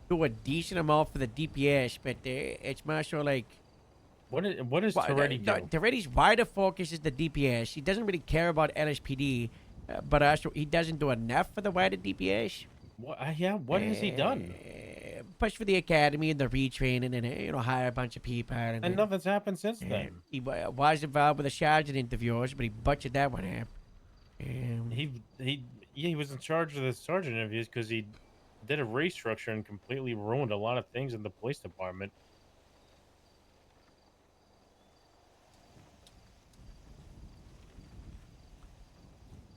do a decent amount for the DPS, but it's more so like. What does Toretti do? Toretti's wider focus is the DPS. He doesn't really care about LSPD, but also he doesn't do enough for the wider DPS. What? Yeah, what has he done? Push for the academy and the retraining, and hire a bunch of people. And then, nothing's happened since then. He was involved with the sergeant interviews, but he butchered that one up. He was in charge of the sergeant interviews because he did a restructure and completely ruined a lot of things in the police department.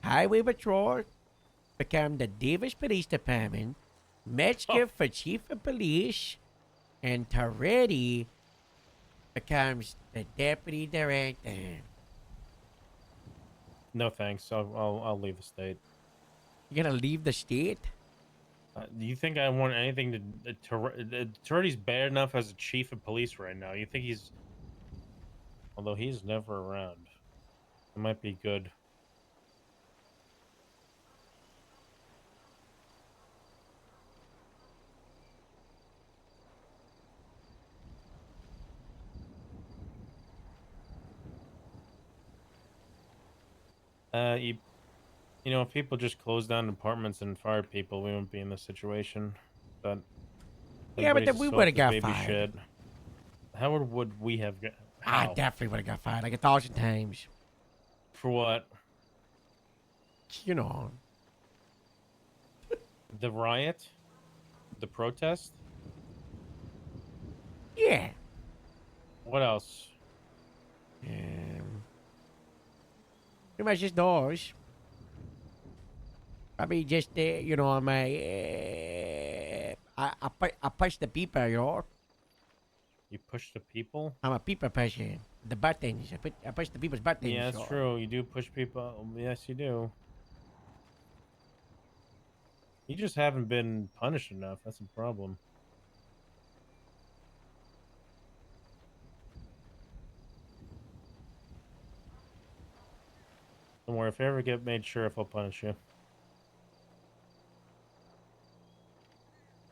Highway Patrol became the Davis Police Department, Metzger for Chief of Police, and Toretti becomes the Deputy Director. No thanks. I'll leave the state. You're gonna leave the state? Do you think I want anything to? Toretti's bad enough as a chief of police right now. You think he's? Although he's never around, it might be good. If people just closed down departments and fired people, we wouldn't be in this situation. But yeah, but then we would have got fired. Shit. How would we have got? I definitely would have got fired like 1,000 times. For what? The riot? The protest? Yeah. What else? Pretty much just those. Probably just, my, I push the people, You push the people? I'm a people pusher. The buttons. I push the people's buttons. Yeah, that's true. You do push people. Yes, you do. You just haven't been punished enough. That's a problem. Don't worry. If I ever get made sheriff, I'll punish you.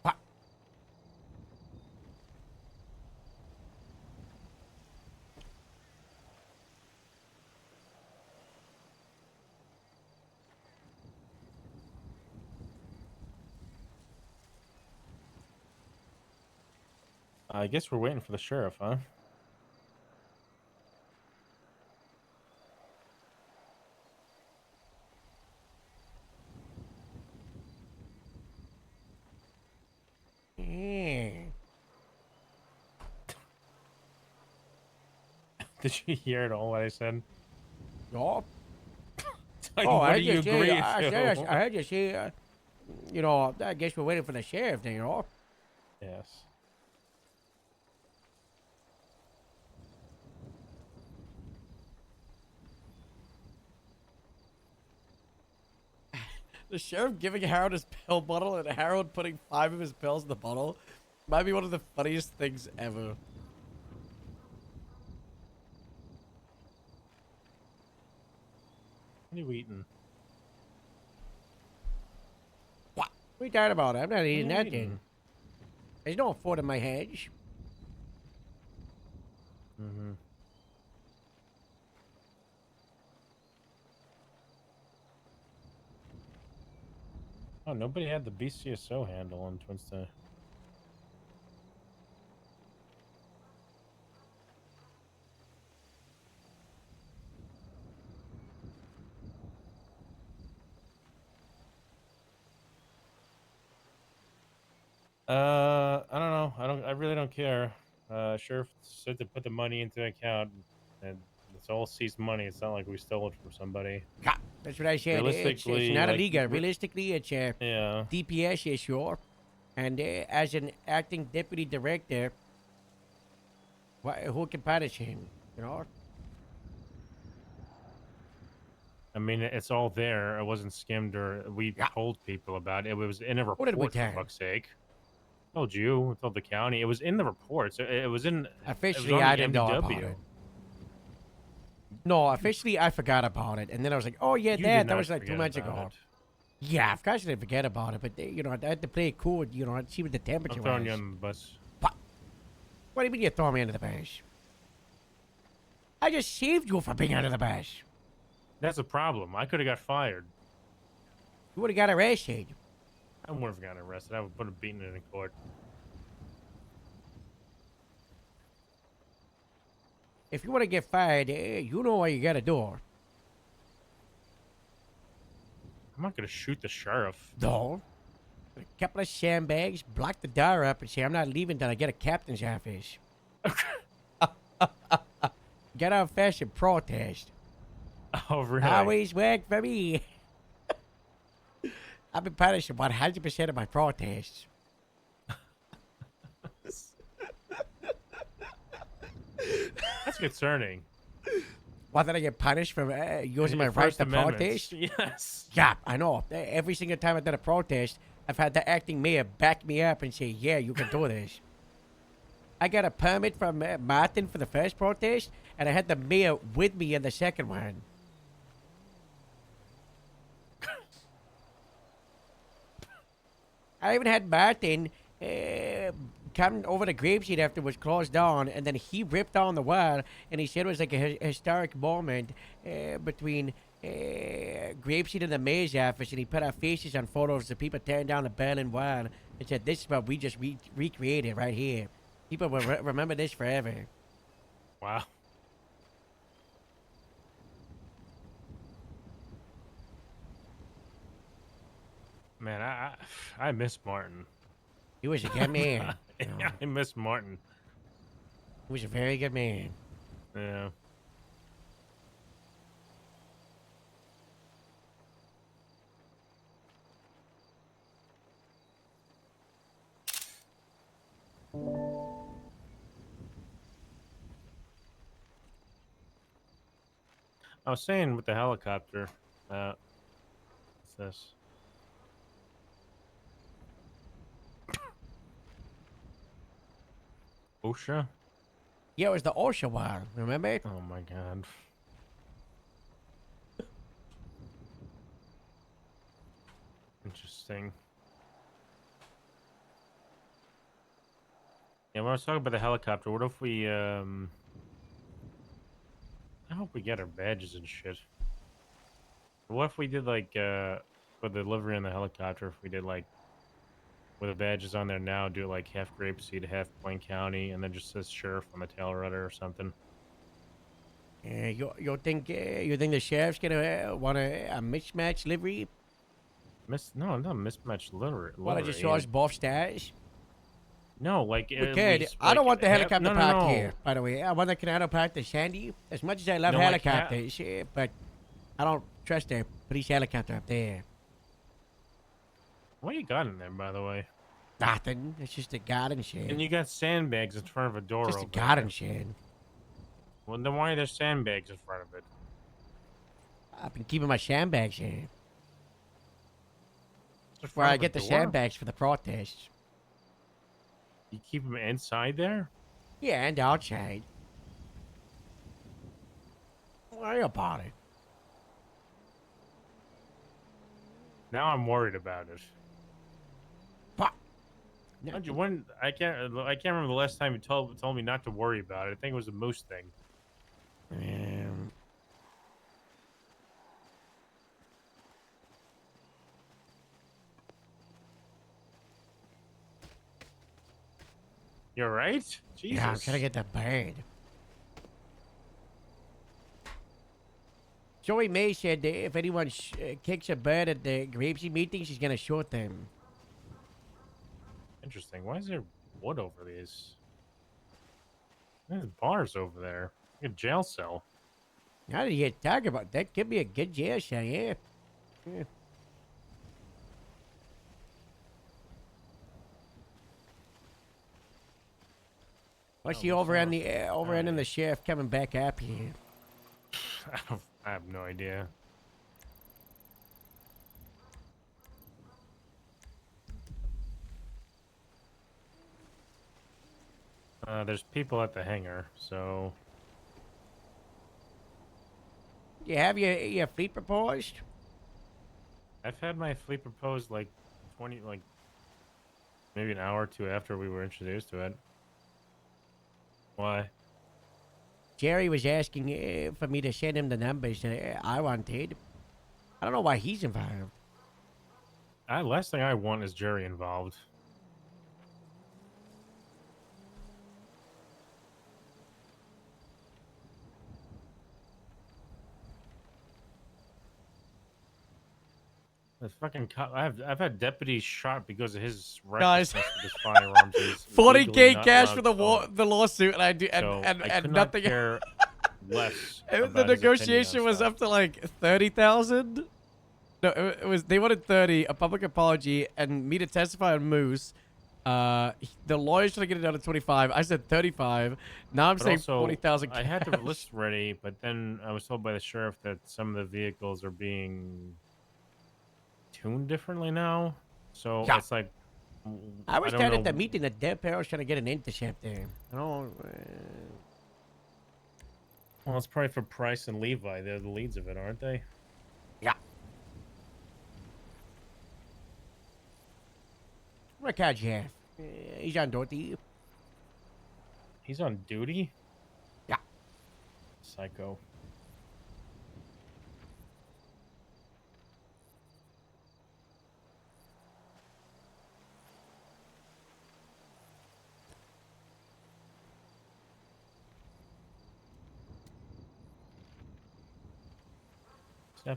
What? I guess we're waiting for the sheriff, huh? Did you hear it all what I said? No. Like, Oh, what I do you just say, agree I to? heard you say, you know, I guess we're waiting for the sheriff then, you know. Yes. The sheriff giving Harold his pill bottle and Harold putting 5 of his pills in the bottle might be one of the funniest things ever. What are you eating? What are you talking about? I'm not eating What are you that thing. eating? There's no food in my hedge. Mm-hmm. Oh, nobody had the BCSO handle on Wednesday. I don't know. I really don't care. Sheriff said to put the money into the account, and it's all seized money. It's not like we stole it from somebody. Yeah, that's what I said. It's Realistically, not like, illegal. Realistically, it's a yeah. DPS issue. And as an acting deputy director, who can punish him? You know? I mean, it's all there. It wasn't skimmed or we told people about it. It was in a What did we report, for tell? fuck's sake. I told you, I told the county. It was in the reports. It was in. Officially, it was on I the didn't know about MDW. it. No, officially, I forgot about it. And then I was like, oh, yeah, You that did not was like 2 forget months about ago. it. Yeah, of course I didn't forget about it. But, you know, I had to play it cool, you know, see what the temperature I'm throwing was. you on the bus. What do you mean you throw me under the bus? I just saved you from being under the bus. That's a problem. I could have got fired. You would have got arrested. I would have gotten arrested. I would put a beating in court. If you want to get fired, you know what you got to do. I'm not gonna shoot the sheriff. No. A couple of sandbags, block the door up, and say, I'm not leaving till I get a captain's office. Get out fashioned protest. Oh, really? Always work for me. I've been punished 100% of my protests. That's concerning. Why did I get punished for using my Your right First to Amendment. protest? Yes. Yeah, I know. Every single time I've done a protest, I've had the acting mayor back me up and say, yeah, you can do this. I got a permit from Martin for the first protest, and I had the mayor with me in the second one. I even had Martin come over to Grapeseed after it was closed down, and then he ripped down the wall, and he said it was like a historic moment between Grapeseed and the mayor's office, and he put our faces on photos of people tearing down the Berlin Wall, and said, this is what we just recreated right here. People will remember this forever. Wow. Man, I miss Martin. He was a good man. Yeah, I miss Martin. He was a very good man. Yeah. I was saying with the helicopter, what's this? OSHA? Yeah, it was the OSHA one, remember? Oh my god. Interesting. Yeah, when I was talking about the helicopter, what if we, I hope we get our badges and shit. What if we did, like, for the delivery on the helicopter, if we did, like, with the badges on there now, do it, like, half Grapeseed, half Plain County, and then just says sheriff on the tail rudder or something? You think the sheriff's gonna want a mismatch livery? No, not mismatch livery. Well, it just shows both stars. No, like We at could. least, I don't like, want the have- helicopter no, no, park no. here, by the way. I want the Canado park to Sandy. As much as I love No, like, helicopters, but I don't trust the police helicopter up there. What you got in there, by the way? Nothing. It's just a garden shed. And you got sandbags in front of a door Just a over garden there. shed. Well, then why are there sandbags in front of it? I've been keeping my sandbags here. Just Where I front of a get the door? sandbags for the protests. You keep them inside there? Yeah, and outside. Don't worry about it. Now I'm worried about it. What? When I can't remember the last time you told me not to worry about it. I think it was a moose thing. You're right? Jesus. Yeah, I'm trying to get that bird. Joey May said that if anyone kicks a bird at the Grapeseed meeting, she's gonna shoot them. Interesting. Why is there wood over these? There's bars over there. Like a jail cell. How did you talk about that? Could be a good jail cell, yeah. Yeah. What's the over end in the sheriff coming back up here? I have no idea. There's people at the hangar, so... You have your fleet proposed? I've had my fleet proposed like 20, like maybe an hour or two after we were introduced to it. Why? Jerry was asking for me to send him the numbers that I wanted. I don't know why he's involved. Last thing I want is Jerry involved. The fucking I've had deputies shot because of his Guys, recklessness with his firearms. He's legally 40K not cash allowed for to own. the lawsuit, and I do So I and could nothing. not care less. The about his opinion on negotiation was stuff. up to like 30,000. No, it was they wanted 30, a public apology, and me to testify on Moose. The lawyer's trying to get it down to 25. I said 35. Now I'm But saying also, 40,000. I had the list ready, but then I was told by the sheriff that some of the vehicles are being tuned differently now. So Yeah. it's like I was don't down at know. the meeting that Deb Perro's trying to get an intercept there. I don't. Well, it's probably for Price and Levi. They're the leads of it, aren't they? Yeah. What kind you have? He's on duty. He's on duty? Yeah. Psycho.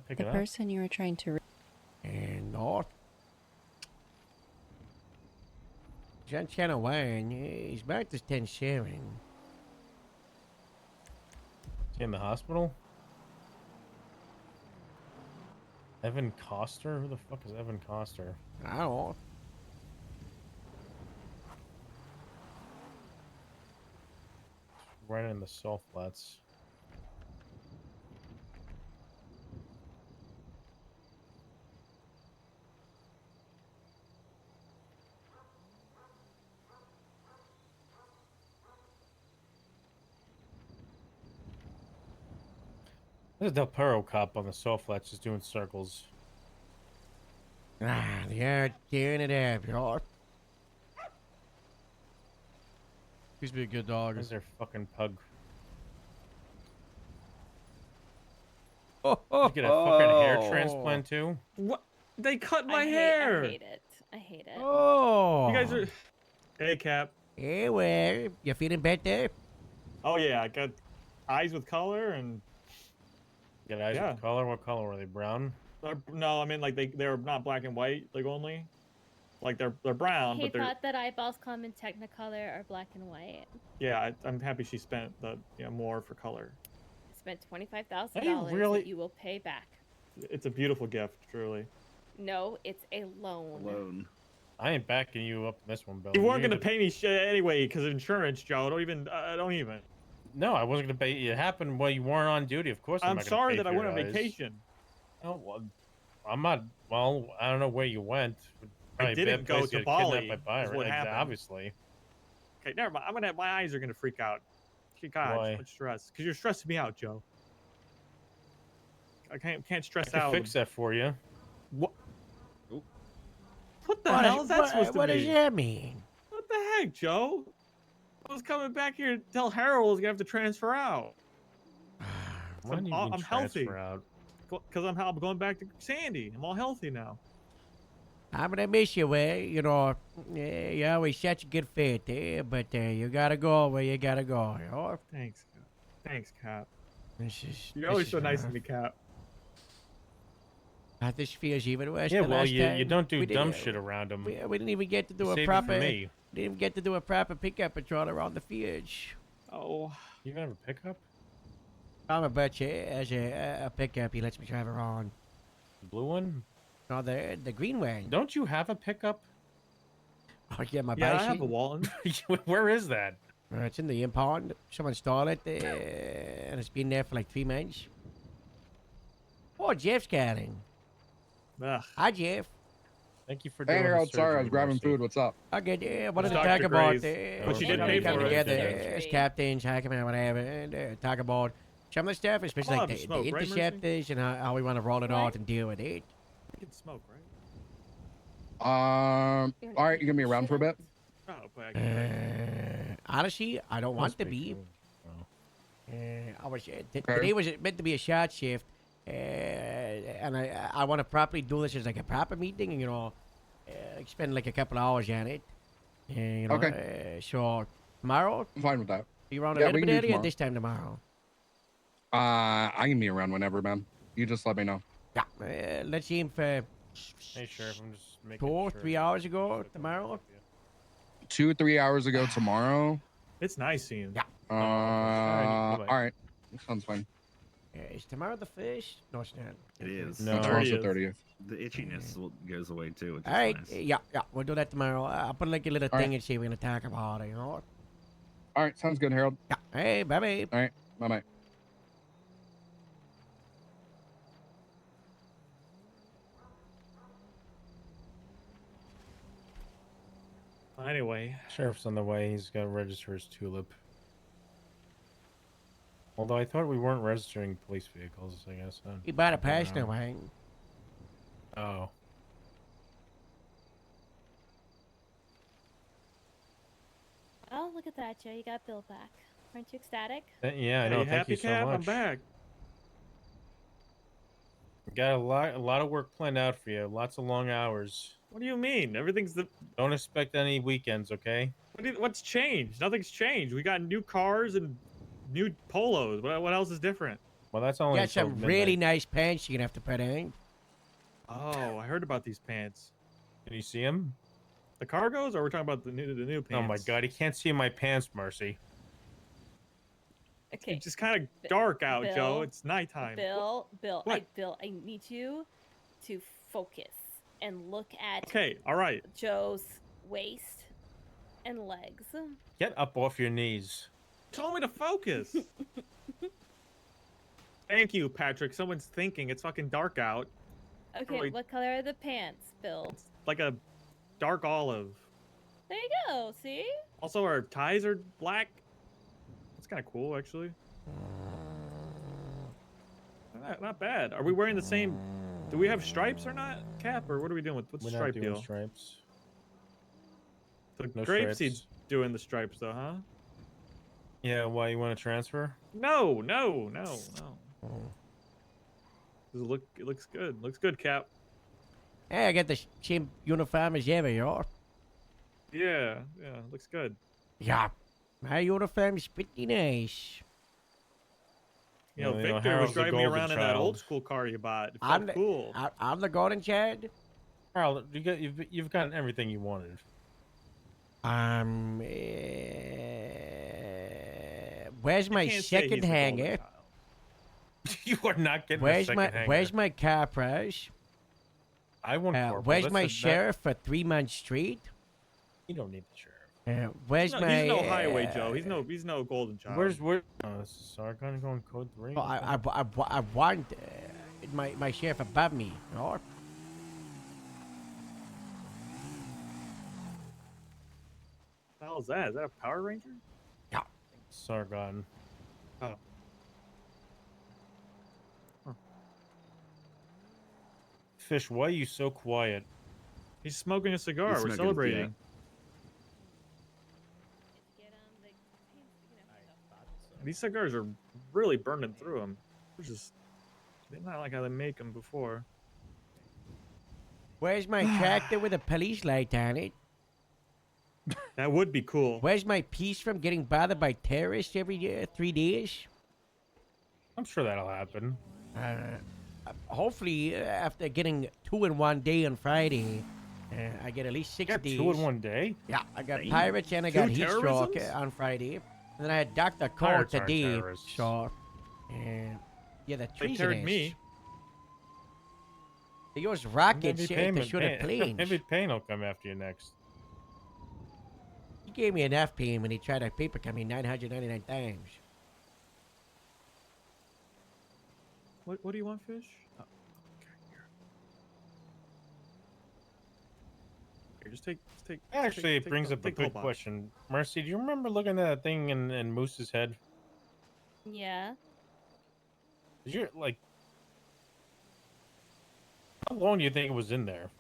Pick The it up. person you were trying to. And north. John Channel Wayne, he's back to 10 sharing. Is he in the hospital? Evan Coster? Who the fuck is Evan Coster? I don't know. Right in the salt flats. There's a Del Perro cop on the salt flats just doing circles. Ah, they're tearing it up, y'all. Please be a good dog. Where's their fucking pug? Oh, Did you get a fucking hair transplant too? What? They cut my I hair. hate it. I hate it. Oh. You guys are. Hey, Cap. Hey, where? You feeling better? Oh yeah, I got eyes with color and. You got eyes Yeah. with color? What color were they? Brown? No, I mean like they're not black and white like only. Like they're brown, He but they're thought that eyeballs come in Technicolor or black and white. yeah. I'm happy she spent the more for color. I spent $25,000 that you will pay back. It's a beautiful gift, truly. No, it's a loan. I ain't backing you up in this one, Bill. You weren't need gonna to- pay me shit anyway because of insurance, Joe. Don't even. No, I wasn't gonna pay. It happened while you weren't on duty. Of course, I'm not gonna sorry pay that I for went on your eyes. vacation. Oh well, I'm not. Well, I don't know where you went. I Probably a didn't bad go place to get Bali. kidnapped by Is what pirates, happened. obviously. Okay, never mind. My eyes are gonna freak out. God, Why? so much stress. Because you're stressing me out, Joe. I can't stress I can out. fix that for you. What? What the hell is that supposed to what mean? does that mean? What the heck, Joe? I was coming back here to tell Harold he's gonna have to transfer out. Why do you mean I'm healthy. transfer out? Because I'm going back to Sandy. I'm all healthy now. I'm gonna miss you, Way. You know, you're always such a good fit, but you gotta go where you gotta go. You know? Thanks, Cap. Thanks, Cap. You're You're always so nice to me, Cap. This feels even worse. Yeah, than well, last you time. don't do We dumb didn't- shit around him. We didn't even get to do a Save it for proper. me. We didn't even get to do a proper pickup patrol around the fields. Oh, you even have a pickup? I'm a butcher as a pickup. He lets me drive around. The blue one? No, the green one. Don't you have a pickup? Oh yeah, my Yeah, I bicycle. have a Walton. Where is that? It's in the impound. Someone stole it, and it's been there for like 3 months. Oh, Jeff's calling. Hi, Jeff. Thank you for Hey, doing Harold, the sorry, I was surgery, grabbing Mercy. food. What's up? Okay, yeah, wanted to Dr. talk about Gray's. But you didn't pay come for it. together Yeah. as captains, hackman, whatever, and talk about some of the stuff, especially I'll like have the a smoke, right, Mercy? interceptors and how we want to roll it Right. out and deal with it. You can smoke, right? All right, you gonna be around for a bit? Oh, but I can Honestly, I don't want to be. I was today was meant to be a shot shift, and I want to properly do this as like a proper meeting. You know, spend like a couple hours on it. You know, so tomorrow. I'm fine with that. You around Yeah, a little we can bit do earlier tomorrow. this time tomorrow. I can be around whenever, man. You just let me know. Yeah, let's aim for Hey, Sheriff, I'm just making 2 or sure 3 hours ago tomorrow. 2 or 3 hours ago tomorrow. It's nice seeing. Yeah. All right. Sounds fine. Is tomorrow the first? No, it's not. It is. No, tomorrow's the 30th. The itchiness goes away too. Which All is right, nice. yeah, we'll do that tomorrow. I'll put like a little All thing right. and see if we're gonna talk about it. You know. All right, sounds good, Harold. Yeah. Hey, bye, bye. All right, bye, bye. Anyway, Sheriff's on the way. He's got to register his tulip. Although I thought we weren't registering police vehicles, I guess. You bought a I don't personal know. one. Oh. Oh, look at that, Joe. You got Bill back. Aren't you ecstatic? Yeah, I Are know. you Thank happy, you so Cap? much. I'm back. Got a lot of work planned out for you. Lots of long hours. What do you mean? Everything's the. Don't expect any weekends, okay? What's changed? Nothing's changed. We got new cars and new polos. What else is different? Well, that's You only got some until really midnight. nice pants you're gonna have to put in. Oh, I heard about these pants. Can you see him? The cargos, or we're talking about the new pants? Oh my God, he can't see my pants, Mercy. Okay. It's just kind of dark out, Joe. Bill, It's nighttime. Bill, What? Bill, I need you to focus and look at Okay, all right. Joe's waist and legs. Get up off your knees. Told me to focus. Thank you, Patrick. Someone's thinking. It's fucking dark out. Okay, Really? what color are the pants, Bill? Like a dark olive. There you go. See? Also, our ties are black. That's kind of cool, actually. Not bad. Are we wearing the same? Do we have stripes or not, Cap? Or what are we doing with what's We're the not stripe doing deal? stripes. The No grapeseed's stripes. doing the stripes, though, huh? Yeah, why you want to transfer? No. It looks good. Looks good, Cap. Hey, I got the same uniform as ever, you know. Yeah, looks good. Yeah, my uniform's pretty nice. You know, Yeah, Victor was Harold's the driving me golden around in that old child. school car you bought. It I'm felt the, cool. I'm the golden child. Carl, you've gotten everything you wanted. Where's my can't say he's second the golden hanger? You are not getting a second hanger. Where's my car prize? I want Corporal. Where's my sheriff for 3 months straight? You don't need the sheriff. Where's He's my? no highway Joe. He's no golden child. Where? Oh, this is Sargon going code 3. Oh, I want my sheriff above me. You know? What the hell is that? Is that a Power Ranger? Yeah. Sargon. Oh. Fish, why are you so quiet? He's smoking a cigar. He's We're smoking, celebrating. These cigars are really burning through them. They're not like how they make them before. Where's my tractor with a police light on it? That would be cool. Where's my piece from getting bothered by terrorists every 3 days? I'm sure that'll happen. Hopefully, after getting 2 in 1 day on Friday, I get at least 6 days. 2 in 1 day? Yeah, I got Damn. pirates and I got 2 heat stroke terrorisms? on Friday. And then I had Dr. Cole Pirates aren't today. terrorists. So, yeah, the They treasonous. terrored me. They use rockets Maybe to Payne- shoot at planes. Maybe Payne will come after you next. He gave me an F pain when he tried to paper cut me 999 times. What do you want, Fish? Oh, here, just take. Actually, it take brings the- up a take the whole good box. question. Mercy, do you remember looking at that thing in Moose's head? Yeah. Is your like? How long do you think it was in there?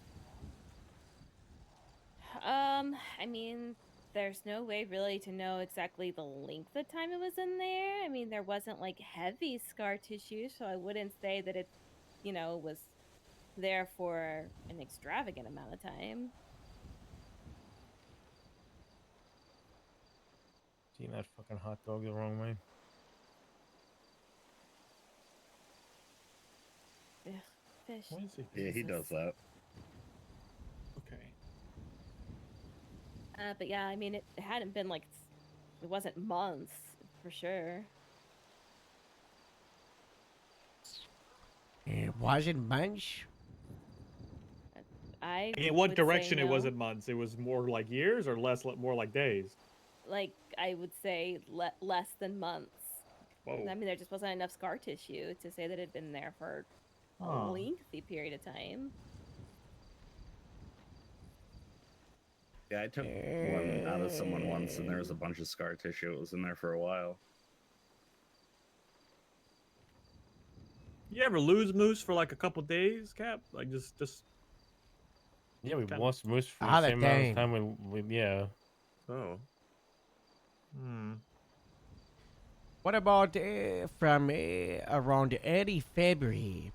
I mean, there's no way really to know exactly the length of time it was in there. I mean, there wasn't like heavy scar tissue, so I wouldn't say that it, was there for an extravagant amount of time. Seeing that fucking hot dog the wrong way. Ugh, Fish. What is it? Yeah, he does that. Okay. But yeah, I mean, it hadn't been like, it wasn't months for sure. It wasn't much. In what would say direction it no. wasn't months? It was more like years or more like days? Like, I would say less than months. Whoa. I mean, there just wasn't enough scar tissue to say that it had been there for a Oh. lengthy period of time. Yeah, I took one out of someone once, and there was a bunch of scar tissue. It was in there for a while. You ever lose Moose for like a couple days, Cap? Like just. Yeah, we Kind of- lost Moose for Ah, the the same amount dang. of time we yeah. Oh. Hmm. What about from around early February?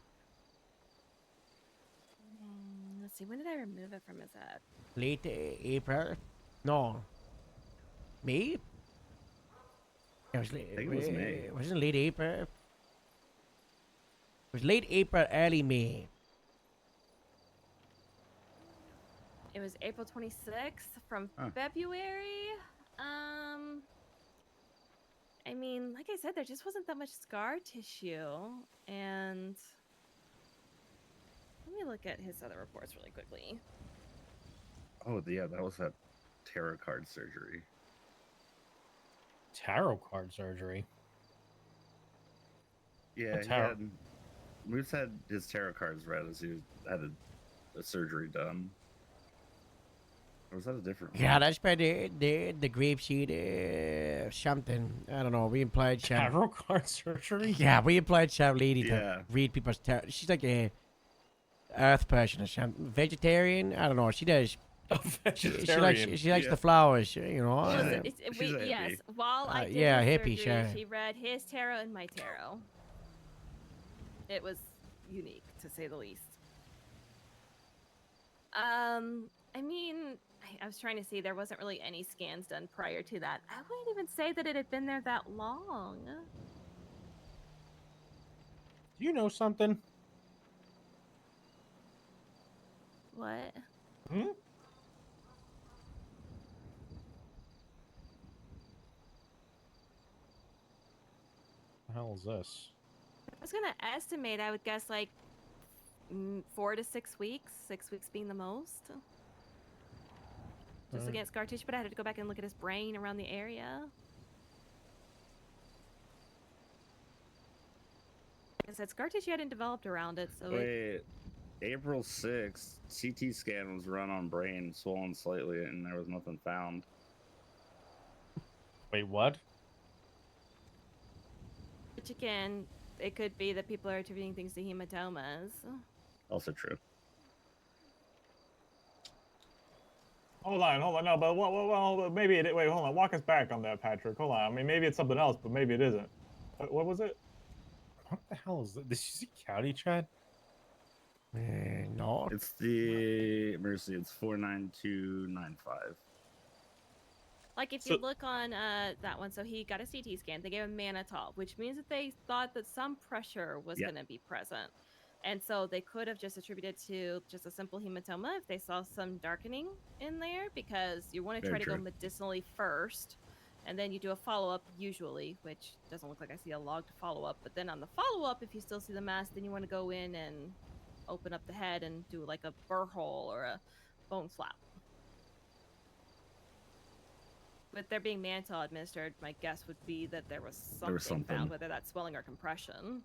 Let's see, when did I remove it from his head? Late April? No. May? It was late. I think it was May. Wasn't it late April? It was late April, early May. It was April 26th from Huh. February. I mean, like I said, there just wasn't that much scar tissue. And let me look at his other reports really quickly. Oh, yeah, that was that tarot card surgery. Tarot card surgery. Yeah, What's he tarot? had, Moose had his tarot cards read as he had a surgery done. Or was that a different one? Yeah, that's by the grapeseed something. I don't know. We employed some. Tarot card surgery? Yeah, we employed some lady Yeah. to read people's tarot. She's like a earth person or something. Vegetarian? I don't know. She does. She likes Yeah. the flowers, you know. Listen, She's a yes, hippie. while I did yeah, his hippie, surgery, sure. she read his tarot and my tarot. It was unique, to say the least. I mean, I was trying to see, there wasn't really any scans done prior to that. I wouldn't even say that it had been there that long. Do you know something? What? Hmm? The hell is this? I was gonna estimate. I would guess like 4 to 6 weeks. 6 weeks being the most. Just against scar tissue, but I had to go back and look at his brain around the area. Like I said, scar tissue hadn't developed around it, so Wait, April 6th, CT scan was run on brain, swollen slightly, and there was nothing found. Wait, what? which again, it could be that people are attributing things to hematomas. Also true. Hold on. No, but well, maybe it. Wait, hold on. Walk us back on that, Patrick. Hold on. I mean, maybe it's something else, but maybe it isn't. What was it? What the hell is this? Did you see county chat? No. It's the Mercy. It's 49295. Like if you look on that one, so he got a CT scan. They gave him mannitol, which means that they thought that some pressure was going to be present. And so they could have just attributed to just a simple hematoma if they saw some darkening in there, because you want to try to go medicinally first, and then you do a follow-up usually, which doesn't look like I see a logged follow-up. But then on the follow-up, if you still see the mass, then you want to go in and open up the head and do like a burr hole or a bone flap. With there being mannitol administered, my guess would be that there was something found, whether that's swelling or compression.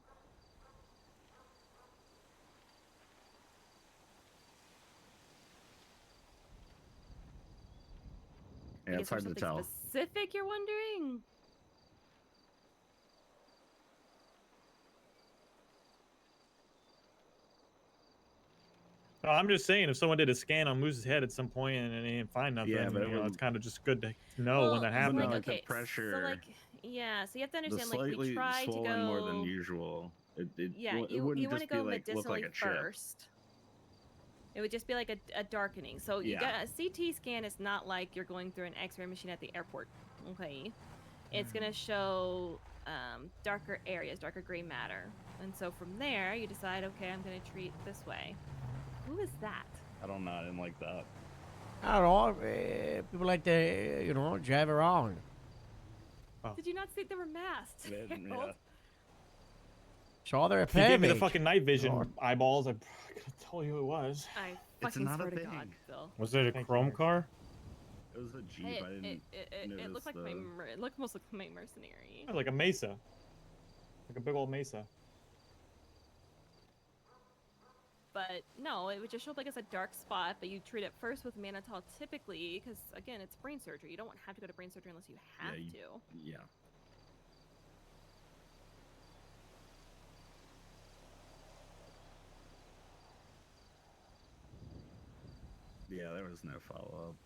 Yeah, it's hard to tell. Specific, you're wondering? No, I'm just saying, if someone did a scan on Moose's head at some point and they didn't find nothing, but you know, it's kind of just good to know when that happens. Like the pressure. So like, yeah, so you have to understand, the like, slightly we try to swollen go more than usual. Yeah, it you wouldn't want to just be go like look like a chip. first. It would just be like a darkening. So you got a CT scan is not like you're going through an X-ray machine at the airport. Okay, it's gonna show darker areas, darker gray matter, and so from there you decide, okay, I'm gonna treat this way. Who is that? I don't know. I didn't like that. I don't know. People like to, you know, drive around. Did you not see they were masked? Harold? Saw they're a If you gave me the panic. fucking night vision eyeballs, I could tell you who it was. I It's fucking not swear a to thing. God, Phil. Was it a chrome car? It was a Jeep. I didn't It looked like notice it looked almost like my mercenary. Like a mesa, like a big old mesa. But no, it would just show up like as a dark spot, but you treat it first with mannitol typically, because again, it's brain surgery. You don't have to go to brain surgery unless you have to. Yeah. Yeah, there was no follow-up.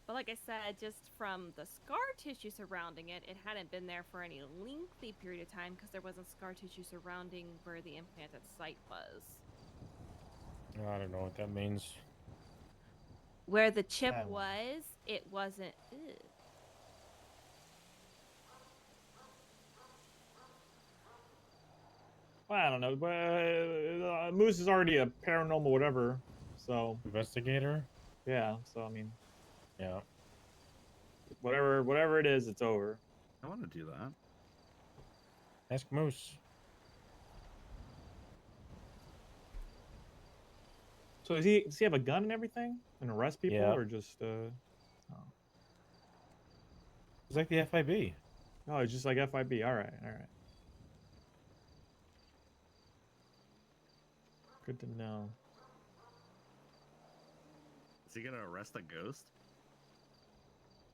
But like I said, just from the scar tissue surrounding it, it hadn't been there for any lengthy period of time because there wasn't scar tissue surrounding where the implanted site was. I don't know what that means. Where the chip was, it wasn't. Ew. Well, I don't know, but Moose is already a paranormal whatever, so investigator. Yeah, so I mean, yeah, whatever it is, it's over. I want to do that. Ask Moose. So does he have a gun and everything and arrest people, or just It's like the FIB. Oh, it's just like FIB. All right. Good to know. Is he gonna arrest a ghost?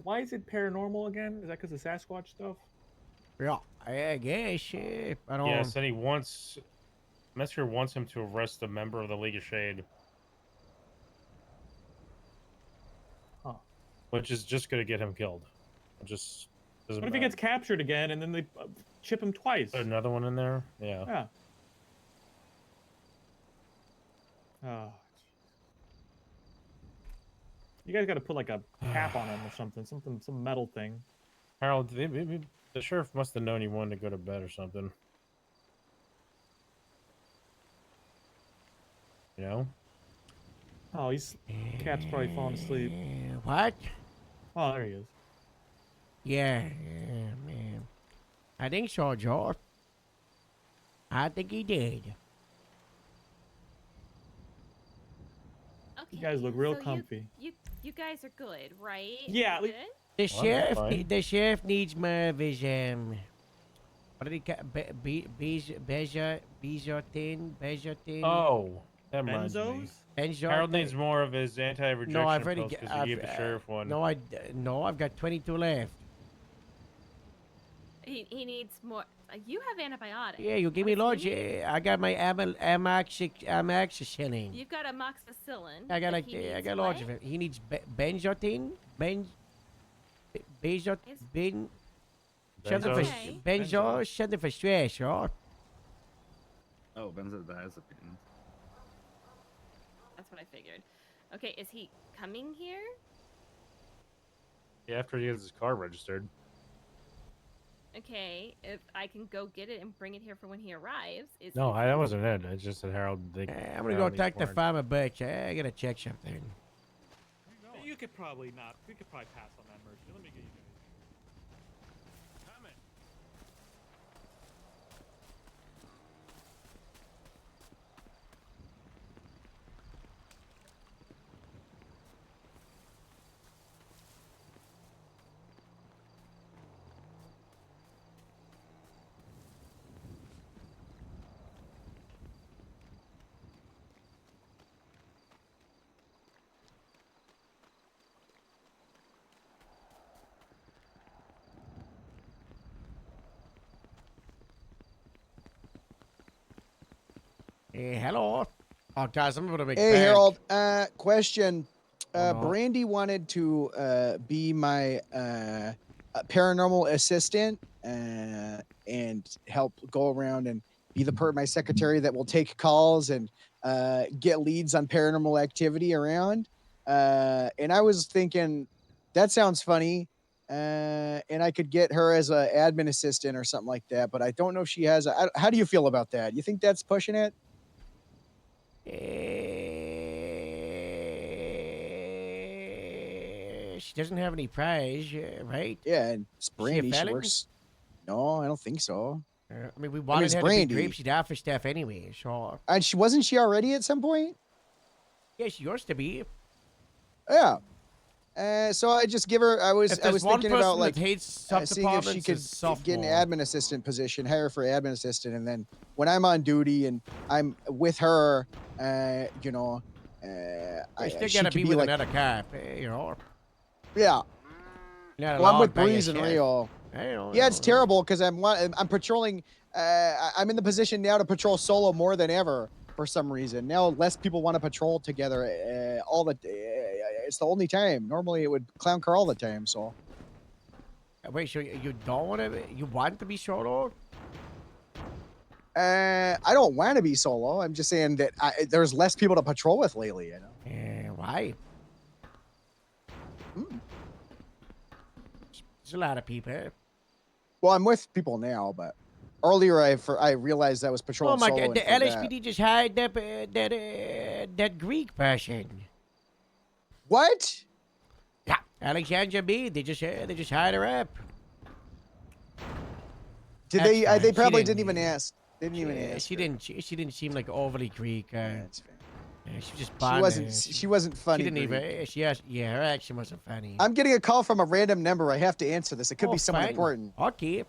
Why is it paranormal again? Is that because of Sasquatch stuff? Yeah, I guess. I don't. Yes, and he wants. Messer wants him to arrest a member of the League of Shade. Huh. Which is just gonna get him killed. It just doesn't. What if he gets captured again and then they chip him twice? Another one in there? Yeah. Yeah. Oh. You guys got to put like a cap on him or something, some metal thing. Harold, the sheriff must have known he wanted to go to bed or something. You know? Oh, cat's probably falling asleep. What? Oh, there he is. Yeah, man. I think so, George. I think he did. Okay. You guys look real so comfy. You guys are good, right? Yeah, You're good. The sheriff needs more of his what did he call Bejotin? Oh, that reminds me. Benzos? Benzo. Harold needs more of his anti-rejection No, I've already pills g- because you I've, gave the sheriff one. No, I've got 22 left. He needs more. You have antibiotics. Yeah, you give me What does loads. he need? I got my amoxicillin. You've got amoxicillin. I got but like he I needs got what? loads of it. He needs benzotin, benzot, ben, something for Okay. benzo, something for stress, right? Oh, benzodiazepines. That's what I figured. Okay, is he coming here? Yeah, after he gets his car registered. Okay, if I can go get it and bring it here for when he arrives. No, that wasn't it. I just said Harold. I'm gonna go talk to Farmer Butch. I gotta check something. You could probably not. We could probably pass on that mercy. Let me get you guys. Hello. Oh, guys, I'm gonna make. Hey, bank. Harold. Question. no. Brandy wanted to be my paranormal assistant and help go around and be my secretary that will take calls and get leads on paranormal activity around. And I was thinking that sounds funny. And I could get her as an admin assistant or something like that. But I don't know if she has. How do you feel about that? You think that's pushing it? She doesn't have any prize, right? Yeah, and it's Is she a Brandy. She felon? works. No, I don't think so. I mean, we wanted it's her Brandy. to be grape seed for stuff anyway, so. And wasn't she already at some point? Yeah, she used to be. Yeah. So I just give her. I was If there's one thinking person about that like hates seeing if she sub-departments, could it's get an sophomore. admin assistant position, hire for admin assistant, and then when I'm on duty and I'm with her, you know, You still she gotta could be be with like, another cop, you know. yeah. Not Well, I'm allowed with by your Breeze and sheriff. Rio. I Yeah, it's terrible because I'm patrolling. I'm in the position now to patrol solo more than ever for some reason. Now less people want to patrol together all the. It's the only time. Normally it would clown car all the time. So Wait, so you don't want to? You want to be solo? I don't want to be solo. I'm just saying that there's less people to patrol with lately. You know. Why? There's a lot of people. Well, I'm with people now, but earlier I realized I was patrolling Oh my solo. God! The and forgot. LSPD just hired that Greek person. What? Yeah, Alexandra B. They just hired her up. Did That's they? fine. They She probably didn't- didn't even ask. They didn't even ask. She didn't. She didn't seem like overly Greek. That's fair. Yeah, she just. She wasn't funny. She didn't Greek. even. Yeah, her accent wasn't funny. I'm getting a call from a random number. I have to answer this. It could Oh, be someone fine. important. Okay.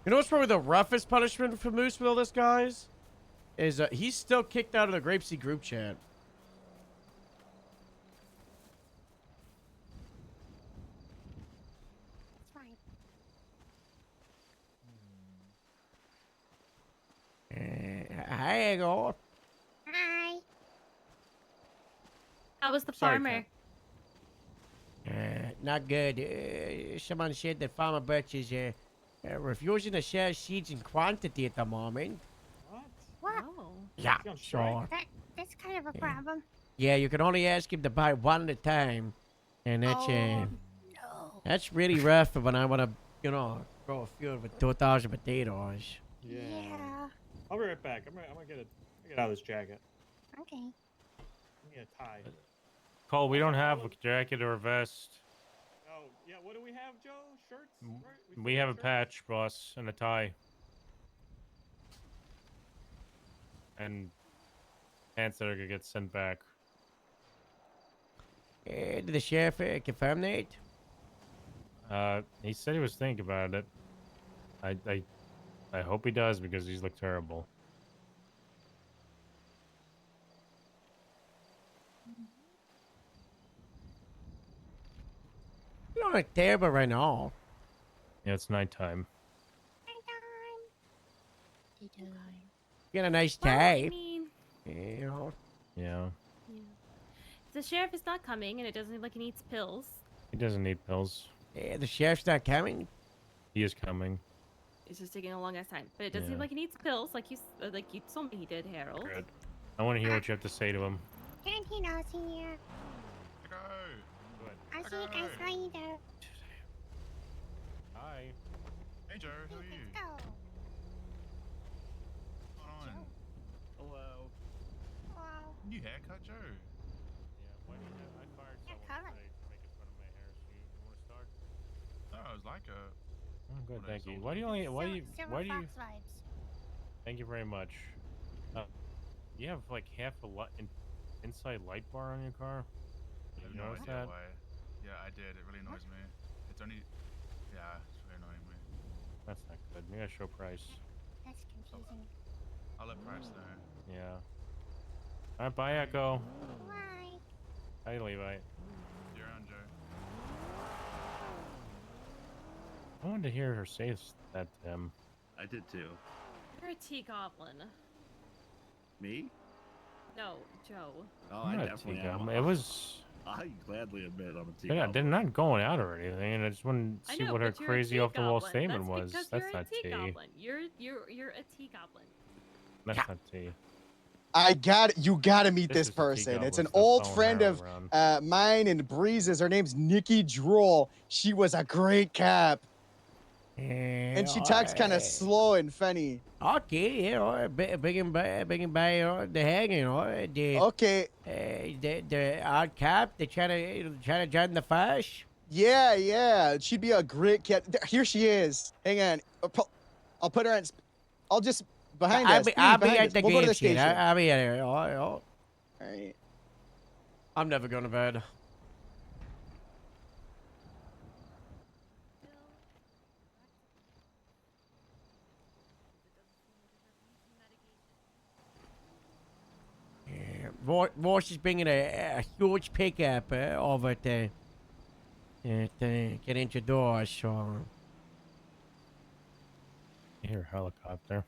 You know what's probably the roughest punishment for Moose with all this, guys? Is he's still kicked out of the Grapeseed group chat. It's fine. Hi, Igor. Hi. How was the Sorry, farmer? Not good. Someone said that Farmer Birch is refusing to share seeds in quantity at the moment. What? Yeah, sure. That's kind of a problem. Yeah, you can only ask him to buy one at a time, and that's No. that's really rough for when I want to, you know, grow a field with 2,000 potatoes. Yeah. I'll be right back. I'm gonna get out of this jacket. Okay. Give me a tie. Cole, we don't have a jacket or a vest. Oh, yeah. What do we have, Joe? Shirts? Right? We have a patch, boss, and a tie. And pants that are gonna get sent back. Did the sheriff confirm that? He said he was thinking about it. I hope he does because these look terrible. You don't look terrible right now. Yeah, it's nighttime. You got a nice Well, tie. I mean, You know. Yeah. the sheriff is not coming, and it doesn't look like he needs pills. He doesn't need pills. Yeah, the sheriff's not coming. He is coming. It's just taking a long ass time, but it doesn't Yeah. seem like he needs pills, like you told me he did, Harold. Good. I want to hear what you have to say to him. Tarantino's here. I'll see you guys later. Hi. Hey Joe, how are you? Let's go. What's going on? Hello. Wow. New haircut, Joe. Yeah, why do you have... I fired someone color. today for making fun of my hair, so you want to start? No, it was like a. Oh, good, what thank I you. sold Why do you only... Why do you... Silver Why do you... Fox vibes. Thank you very much. You have like half a inside light bar on your car? I Did have you no notice idea that? why. Yeah, I did. It really annoys me. It's only. Yeah, it's really annoying me. That's not good. You gotta show price. That's confusing. I'll let Price know. Yeah. Alright, bye, Echo. Why? Hi, Levi. You're on, Joe. I wanted to hear her say that to him. I did too. You're a tea goblin. Me? No, Joe. Oh, I'm I not a definitely tea am. goblin. It was... I gladly admit I'm a tea Yeah, goblin. they're not going out or anything. I just wanted to I see know, what her but you're a crazy tea off-the-wall goblin. statement That's was. because That's you're a not tea tea. goblin. You're a tea goblin. That's not tea. You gotta meet This this is a tea person. It's an goblin, so old phone friend Harold of around. mine and Breeze's. Her name's Nikki Drool. She was a great cop. And she talks kind of slow and funny. Okay, yeah, all right, bring him by the hanging, all right. Okay. The odd cop, they try to join the fish. Yeah. She'd be a great cat. Here she is. Hang on. I'll put her on. I'll just behind us. I'll be behind at us. the We'll go to game the shit. station. I'll be there. All right. All right. I'm never going to bed. Morse is bringing a huge pickup over to get into doors. So I hear a helicopter.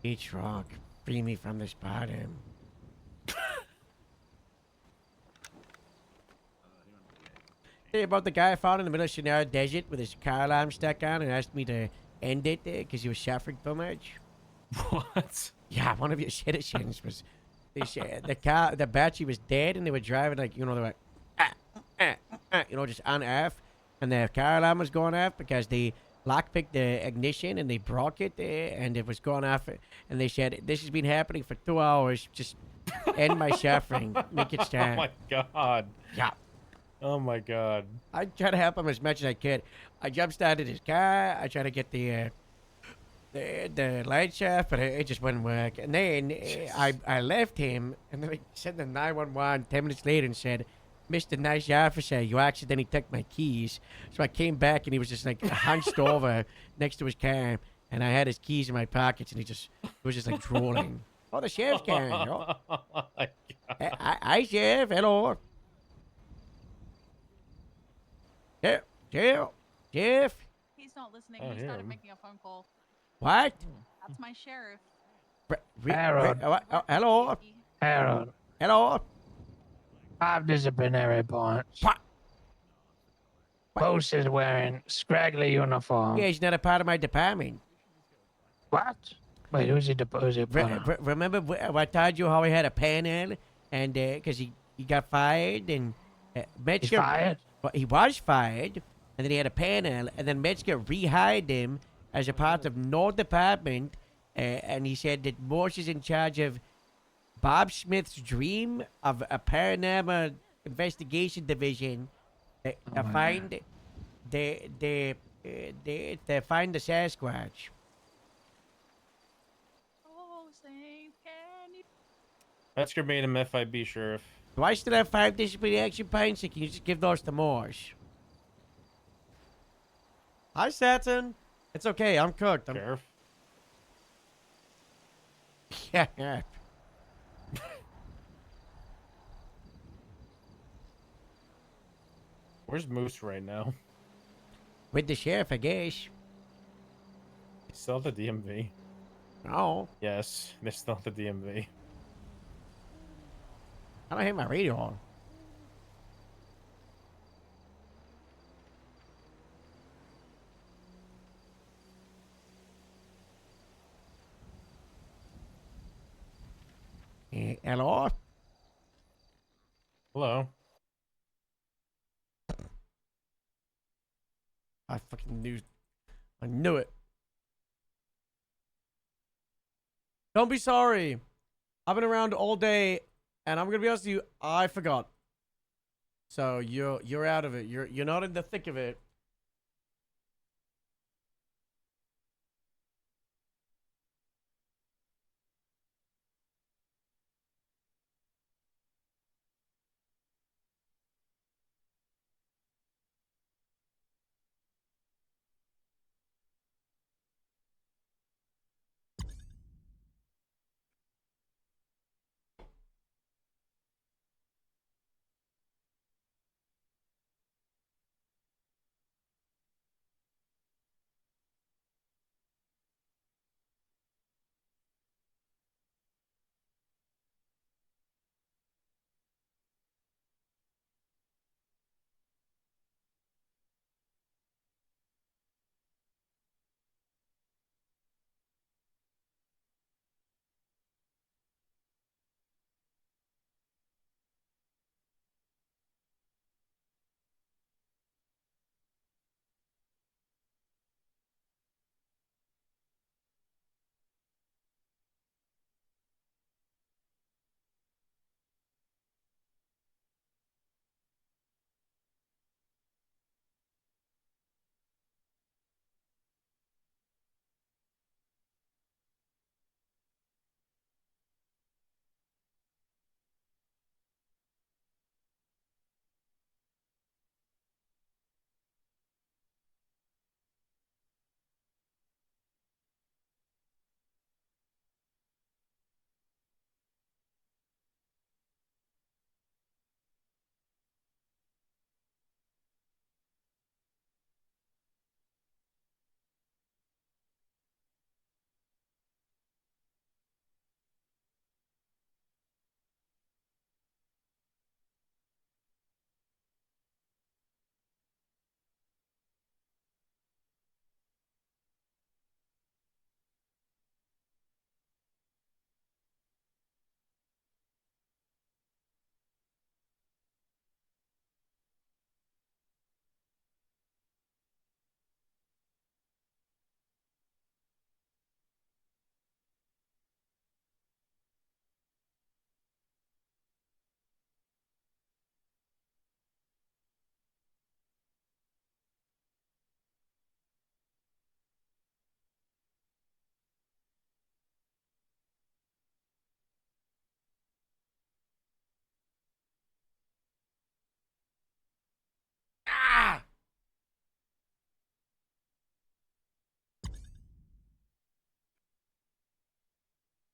each rock, free me from this bottom. Hey, about the guy I found in the middle of Shannara Desert with his car alarm stuck on and asked me to end it because he was suffering so much. What? Yeah, one of your citizens was. The battery was dead, and they were driving like they were, just on F, and the car alarm was going off because they lockpicked the ignition and they broke it, and it was going off, and they said this has been happening for 2 hours. Just end my suffering, make it stop. Oh my god. Yeah. Oh my god. I tried to help him as much as I could. I jump started his car. I tried to get the light shaft, but it just wouldn't work. And then I left him, and then I sent the 911 10 minutes later and said, Mr. Nice Officer, you accidentally took my keys. So I came back and he was just like hunched over next to his car, and I had his keys in my pockets, and he was just like drooling. Oh, the sheriff's car. Oh. Hi, Sheriff. Hello. Jeff. He's not listening. Oh, He started him. making a phone call. What? That's my sheriff. Harold. Hello. Harold. Hello. 5 disciplinary points. Post is wearing scraggly uniform. Yeah, he's not a part of my department. What? Wait, who's he Remember I told you how he had a panel, and because he got fired, and Metzger, fired? Well, he was fired, and then he had a panel, and then Metzger rehired him as a part of no department, and he said that Morse is in charge of Bob Smith's dream of a paranormal investigation division. To find the find the Sasquatch. Oh, Saint Candy. That's your made him FIB, Sheriff. Do I still have 5 disciplinary action points? Or can you just give those to Morse? Hi, Saturn. It's okay. I'm cooked. Sheriff. Yeah. Where's Moose right now? With the sheriff, I guess. He's still at the DMV. No. Yes, they're still at the DMV. I don't have my radio on. Hello? Hello. I fucking knew. I knew it. Don't be sorry. I've been around all day, and I'm gonna be honest with you. I forgot. So you're out of it. You're not in the thick of it.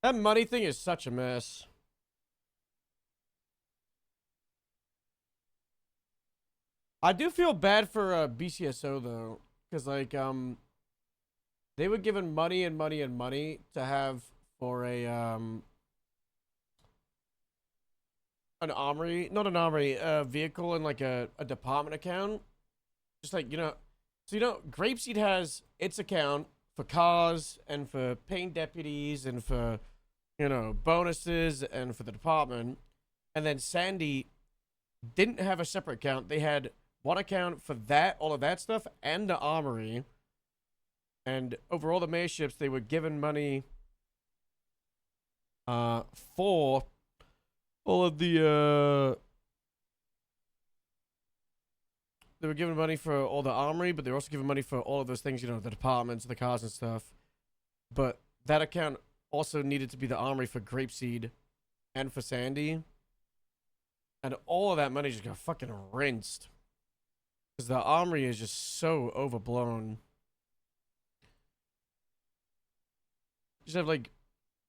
That money thing is such a mess. I do feel bad for BCSO though, because like they were given money and money and money to have for a an armory, not an armory, a vehicle and like a department account. Just like, you know, so you know, Grapeseed has its account for cars and for paying deputies and for, you know, bonuses and for the department. And then Sandy didn't have a separate account. They had one account for that, all of that stuff, and the armory. And over all the mayorships, they were given money for all of the they were given money for all the armory, but they were also given money for all of those things, you know, the departments, the cars and stuff. But that account also needed to be the armory for Grapeseed and for Sandy. And all of that money just got fucking rinsed. Because the armory is just so overblown. Just have like,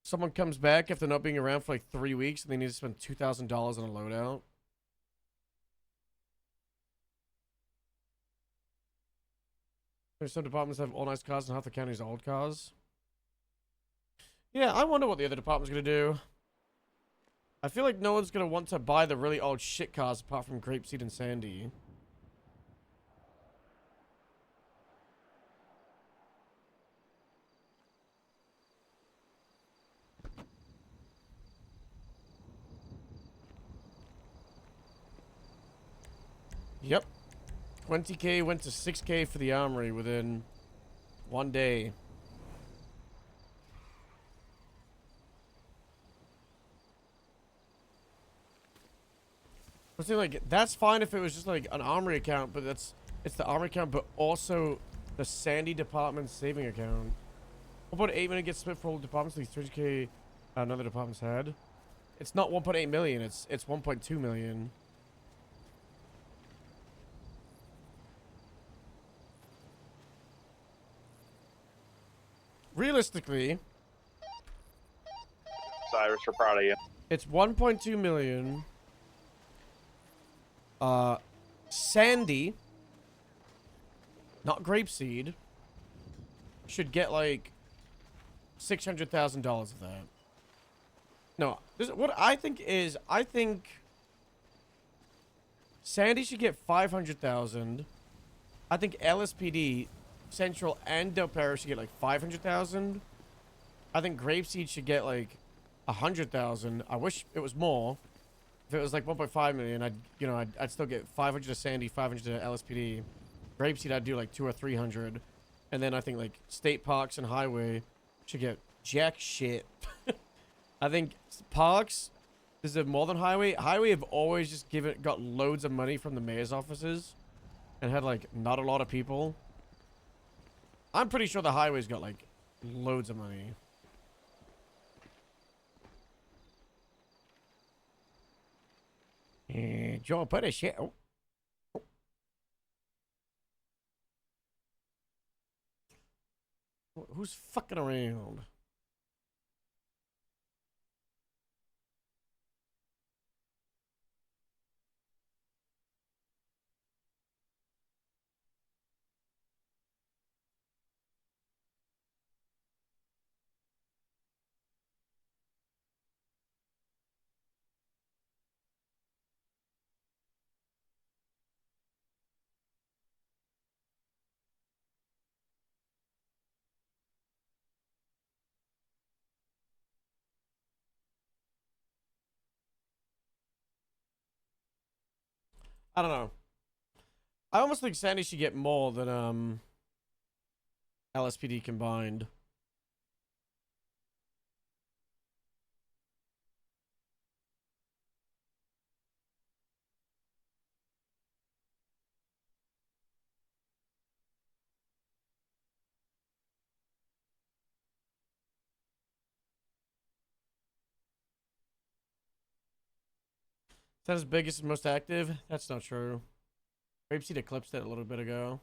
someone comes back after not being around for like 3 weeks and they need to spend $2,000 on a loadout. There's some departments that have all nice cars and half the county's old cars. Yeah, I wonder what the other department's gonna do. I feel like no one's gonna want to buy the really old shit cars apart from Grapeseed and Sandy. Yep. 20K went to 6K for the armory within 1 day. I was saying, like, that's fine if it was just like an armory account, but it's the armory account, but also the Sandy department saving account. What about 8 million gets split for all departments? Like 30K another department's had. It's not 1.8 million. It's 1.2 million. Realistically, Cyrus, we're proud of you. it's 1.2 million. Sandy, not Grapeseed, should get like $600,000 of that. No, what I think is, I think Sandy should get 500,000. I think LSPD, Central, and Del Perro should get like 500,000. I think Grapeseed should get like 100,000. I wish it was more. If it was like 1.5 million, I'd still get 500 to Sandy, 500 to LSPD. Grapeseed, I'd do like 200 or 300, and then I think like state parks and highway should get jack shit. I think parks deserve more than highway. Highway have always just got loads of money from the mayor's offices, and had like not a lot of people. I'm pretty sure the highway's got like loads of money. Joe, put a shit. Oh. Who's fucking around? I don't know. I almost think Sandy should get more than LSPD combined. Is that his biggest and most active? That's not true. Grapeseed eclipsed it a little bit ago.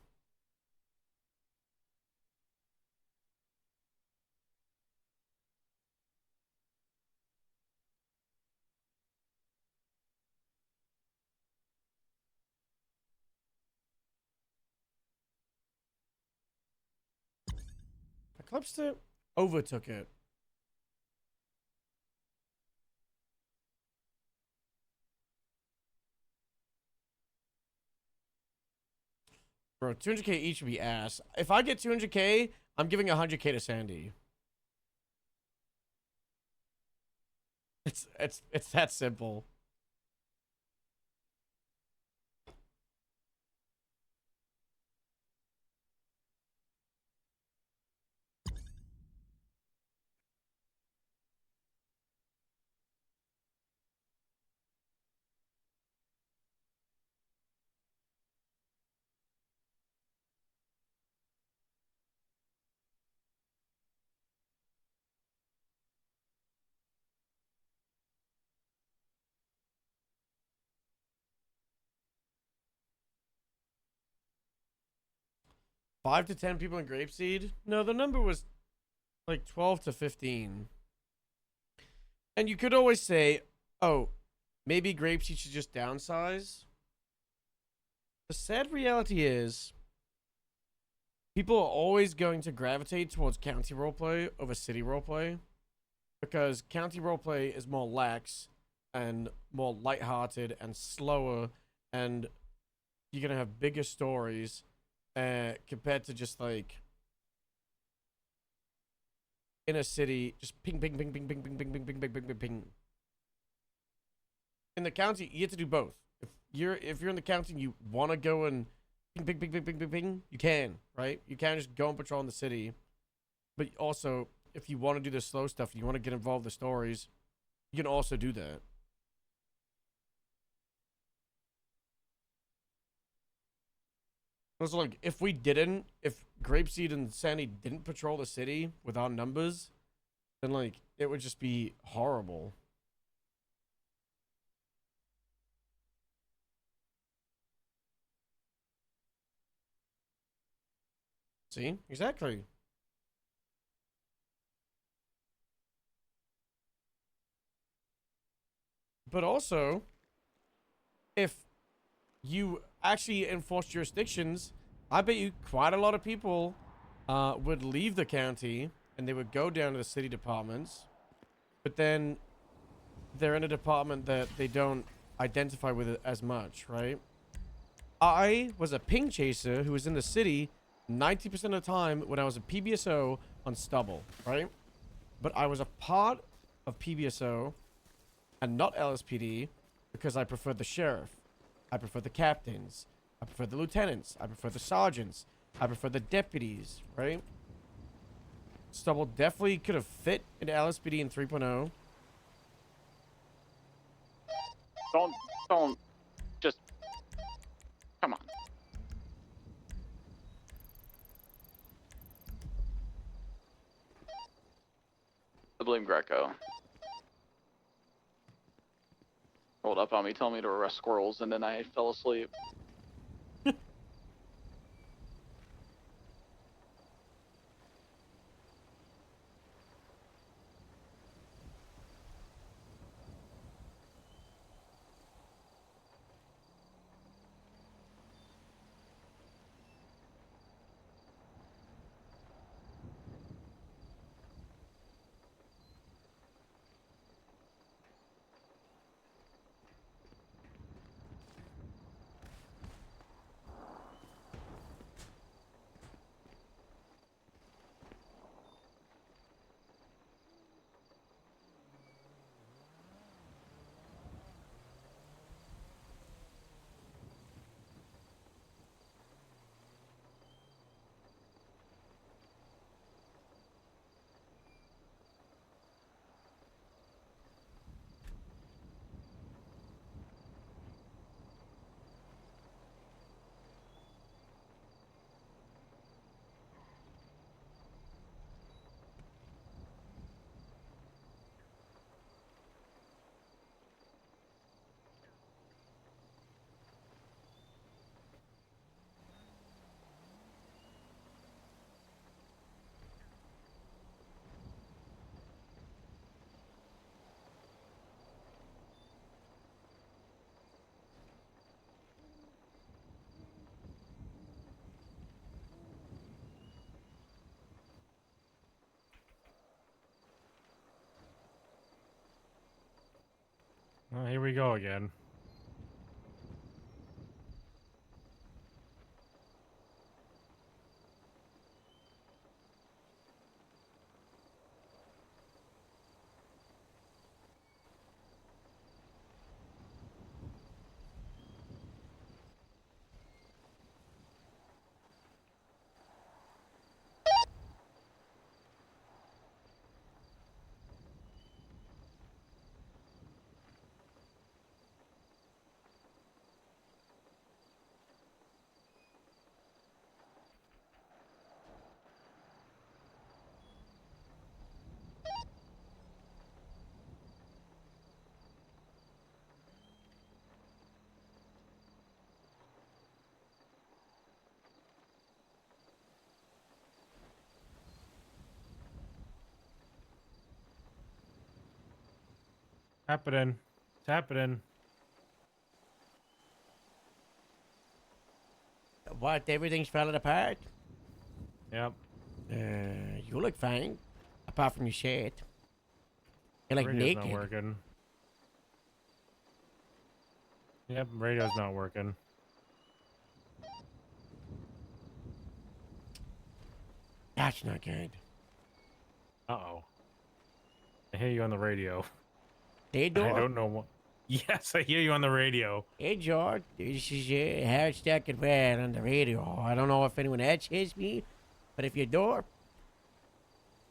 Eclipsed it? Overtook it. Bro, 200k each would be ass. If I get 200k, I'm giving 100k to Sandy. It's that simple. Five to 10 people in Grapeseed? No, the number was like 12 to 15. And you could always say, oh, maybe Grapeseed should just downsize. The sad reality is, people are always going to gravitate towards county roleplay over city roleplay. Because county roleplay is more lax and more lighthearted and slower, and you're going to have bigger stories compared to just like in a city, just ping, ping, ping, ping, ping, ping, ping, ping, ping, ping, ping, ping, ping. In the county, you get to do both. If you're in the county and you want to go and ping, ping, ping, ping, ping, ping, ping, you can, right? You can just go and patrol in the city. But also, if you want to do the slow stuff, you want to get involved in the stories, you can also do that. Also, like, if Grapeseed and Sandy didn't patrol the city with our numbers, then, like, it would just be horrible. See? Exactly. But also, if you actually enforce jurisdictions, I bet you quite a lot of people would leave the county and they would go down to the city departments, but then they're in a department that they don't identify with it as much, right? I was a ping chaser who was in the city 90% of the time when I was a PBSO on Stubble, right? But I was a part of PBSO and not LSPD because I preferred the sheriff. I prefer the captains. I prefer the lieutenants. I prefer the sergeants. I prefer the deputies, right? Stubble definitely could have fit into LSPD in 3.0. Don't, just, come on. I blame Greco. Rolled up on me, telling me to arrest squirrels, and then I fell asleep. Here we go again. Happening. It's happening. What? Everything's falling apart? Yep. You look fine. Apart from your shirt. You're like Radio's naked. not working. Yep, radio's not working. That's not good. Uh-oh. I hear you on the radio. Hey, I door. don't know what... Yes, I hear you on the radio. Hey, George. This is hashtag it red on the radio. I don't know if anyone else hears me, but if you door,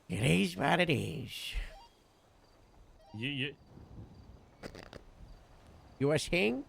it is what it is. You You a sing?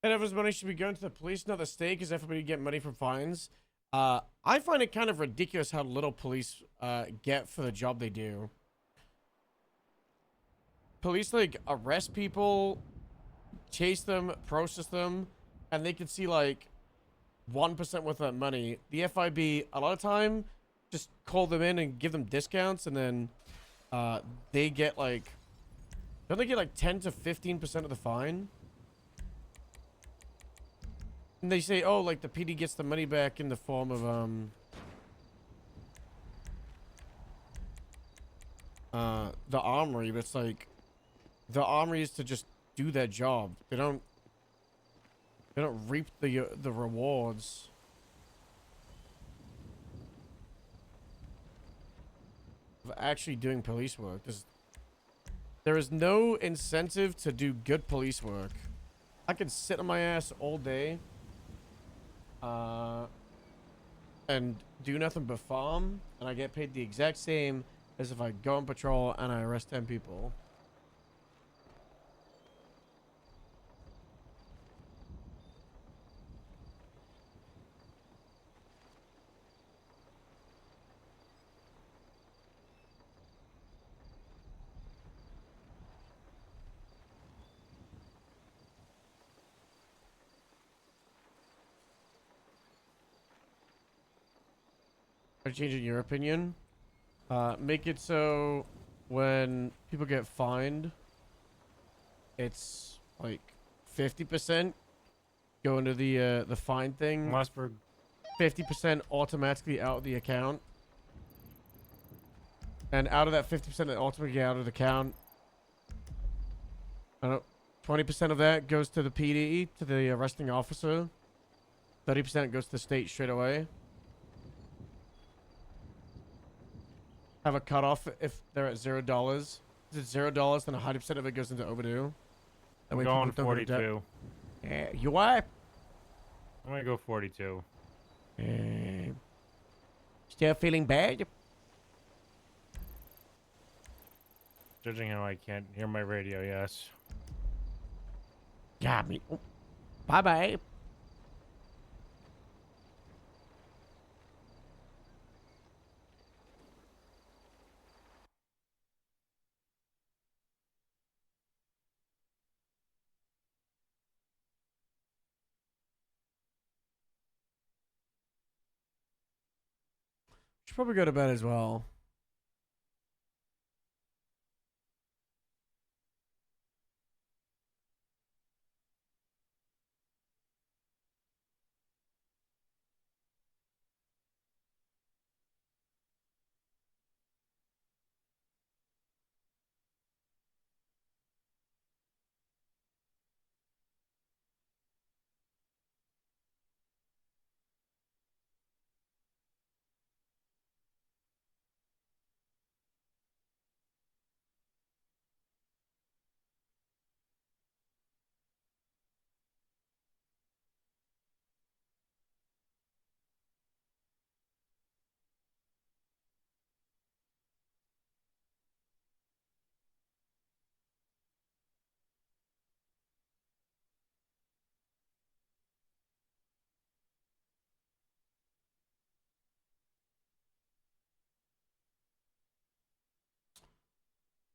And everyone's money should be going to the police, not the state, because everybody get money from fines. I find it kind of ridiculous how little police get for the job they do. Police, like, arrest people, chase them, process them, and they can see, like, 1% worth of that money. The FIB, a lot of time, just call them in and give them discounts, and then they get, like, don't they get, like, 10 to 15% of the fine? And they say, oh, like, the PD gets the money back in the form of, the armory, but it's like, the armory is to just do their job. They don't reap the rewards. Of actually doing police work. There is no incentive to do good police work. I could sit on my ass all day, and do nothing but farm, and I get paid the exact same as if I go on patrol and I arrest 10 people. Are you changing your opinion? Make it so when people get fined, it's like 50% go into the fine thing. Mossberg. 50% automatically out of the account. And out of that 50% that ultimately out of the account, I don't know, 20% of that goes to the PD, to the arresting officer. 30% goes to the state straight away. Have a cutoff if they're at $0. If it's $0, then 100% of it goes into overdue. That way Going people don't go to debt. 42. Yeah, you are? I'm gonna go 42. Still feeling bad? Judging how I can't hear my radio, yes. Got me. Oh, bye-bye. Should probably go to bed as well.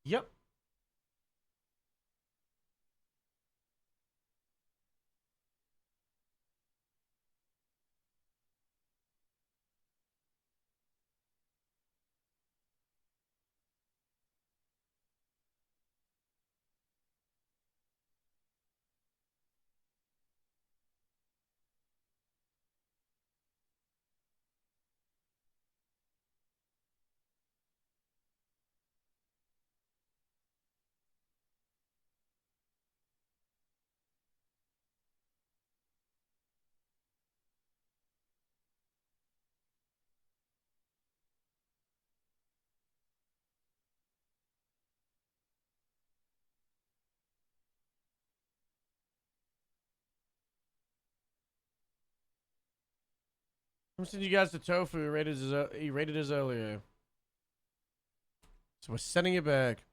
Yep. I'm sending you guys the tofu he rated his earlier. So we're sending it back.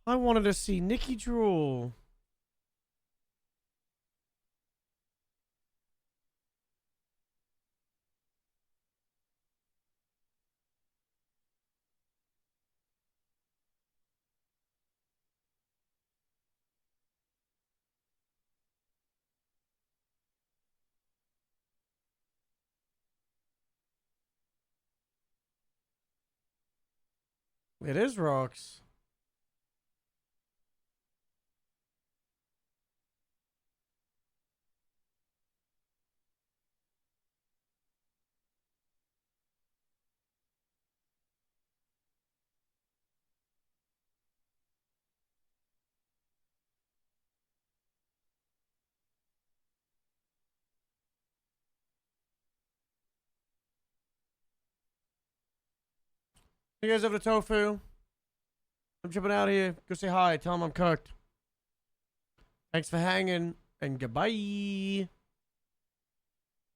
I wanted to see Nikki drool. It is rocks. You guys have the tofu? I'm jumping out of here. Go say hi. Tell him I'm cooked. Thanks for hanging, and goodbye.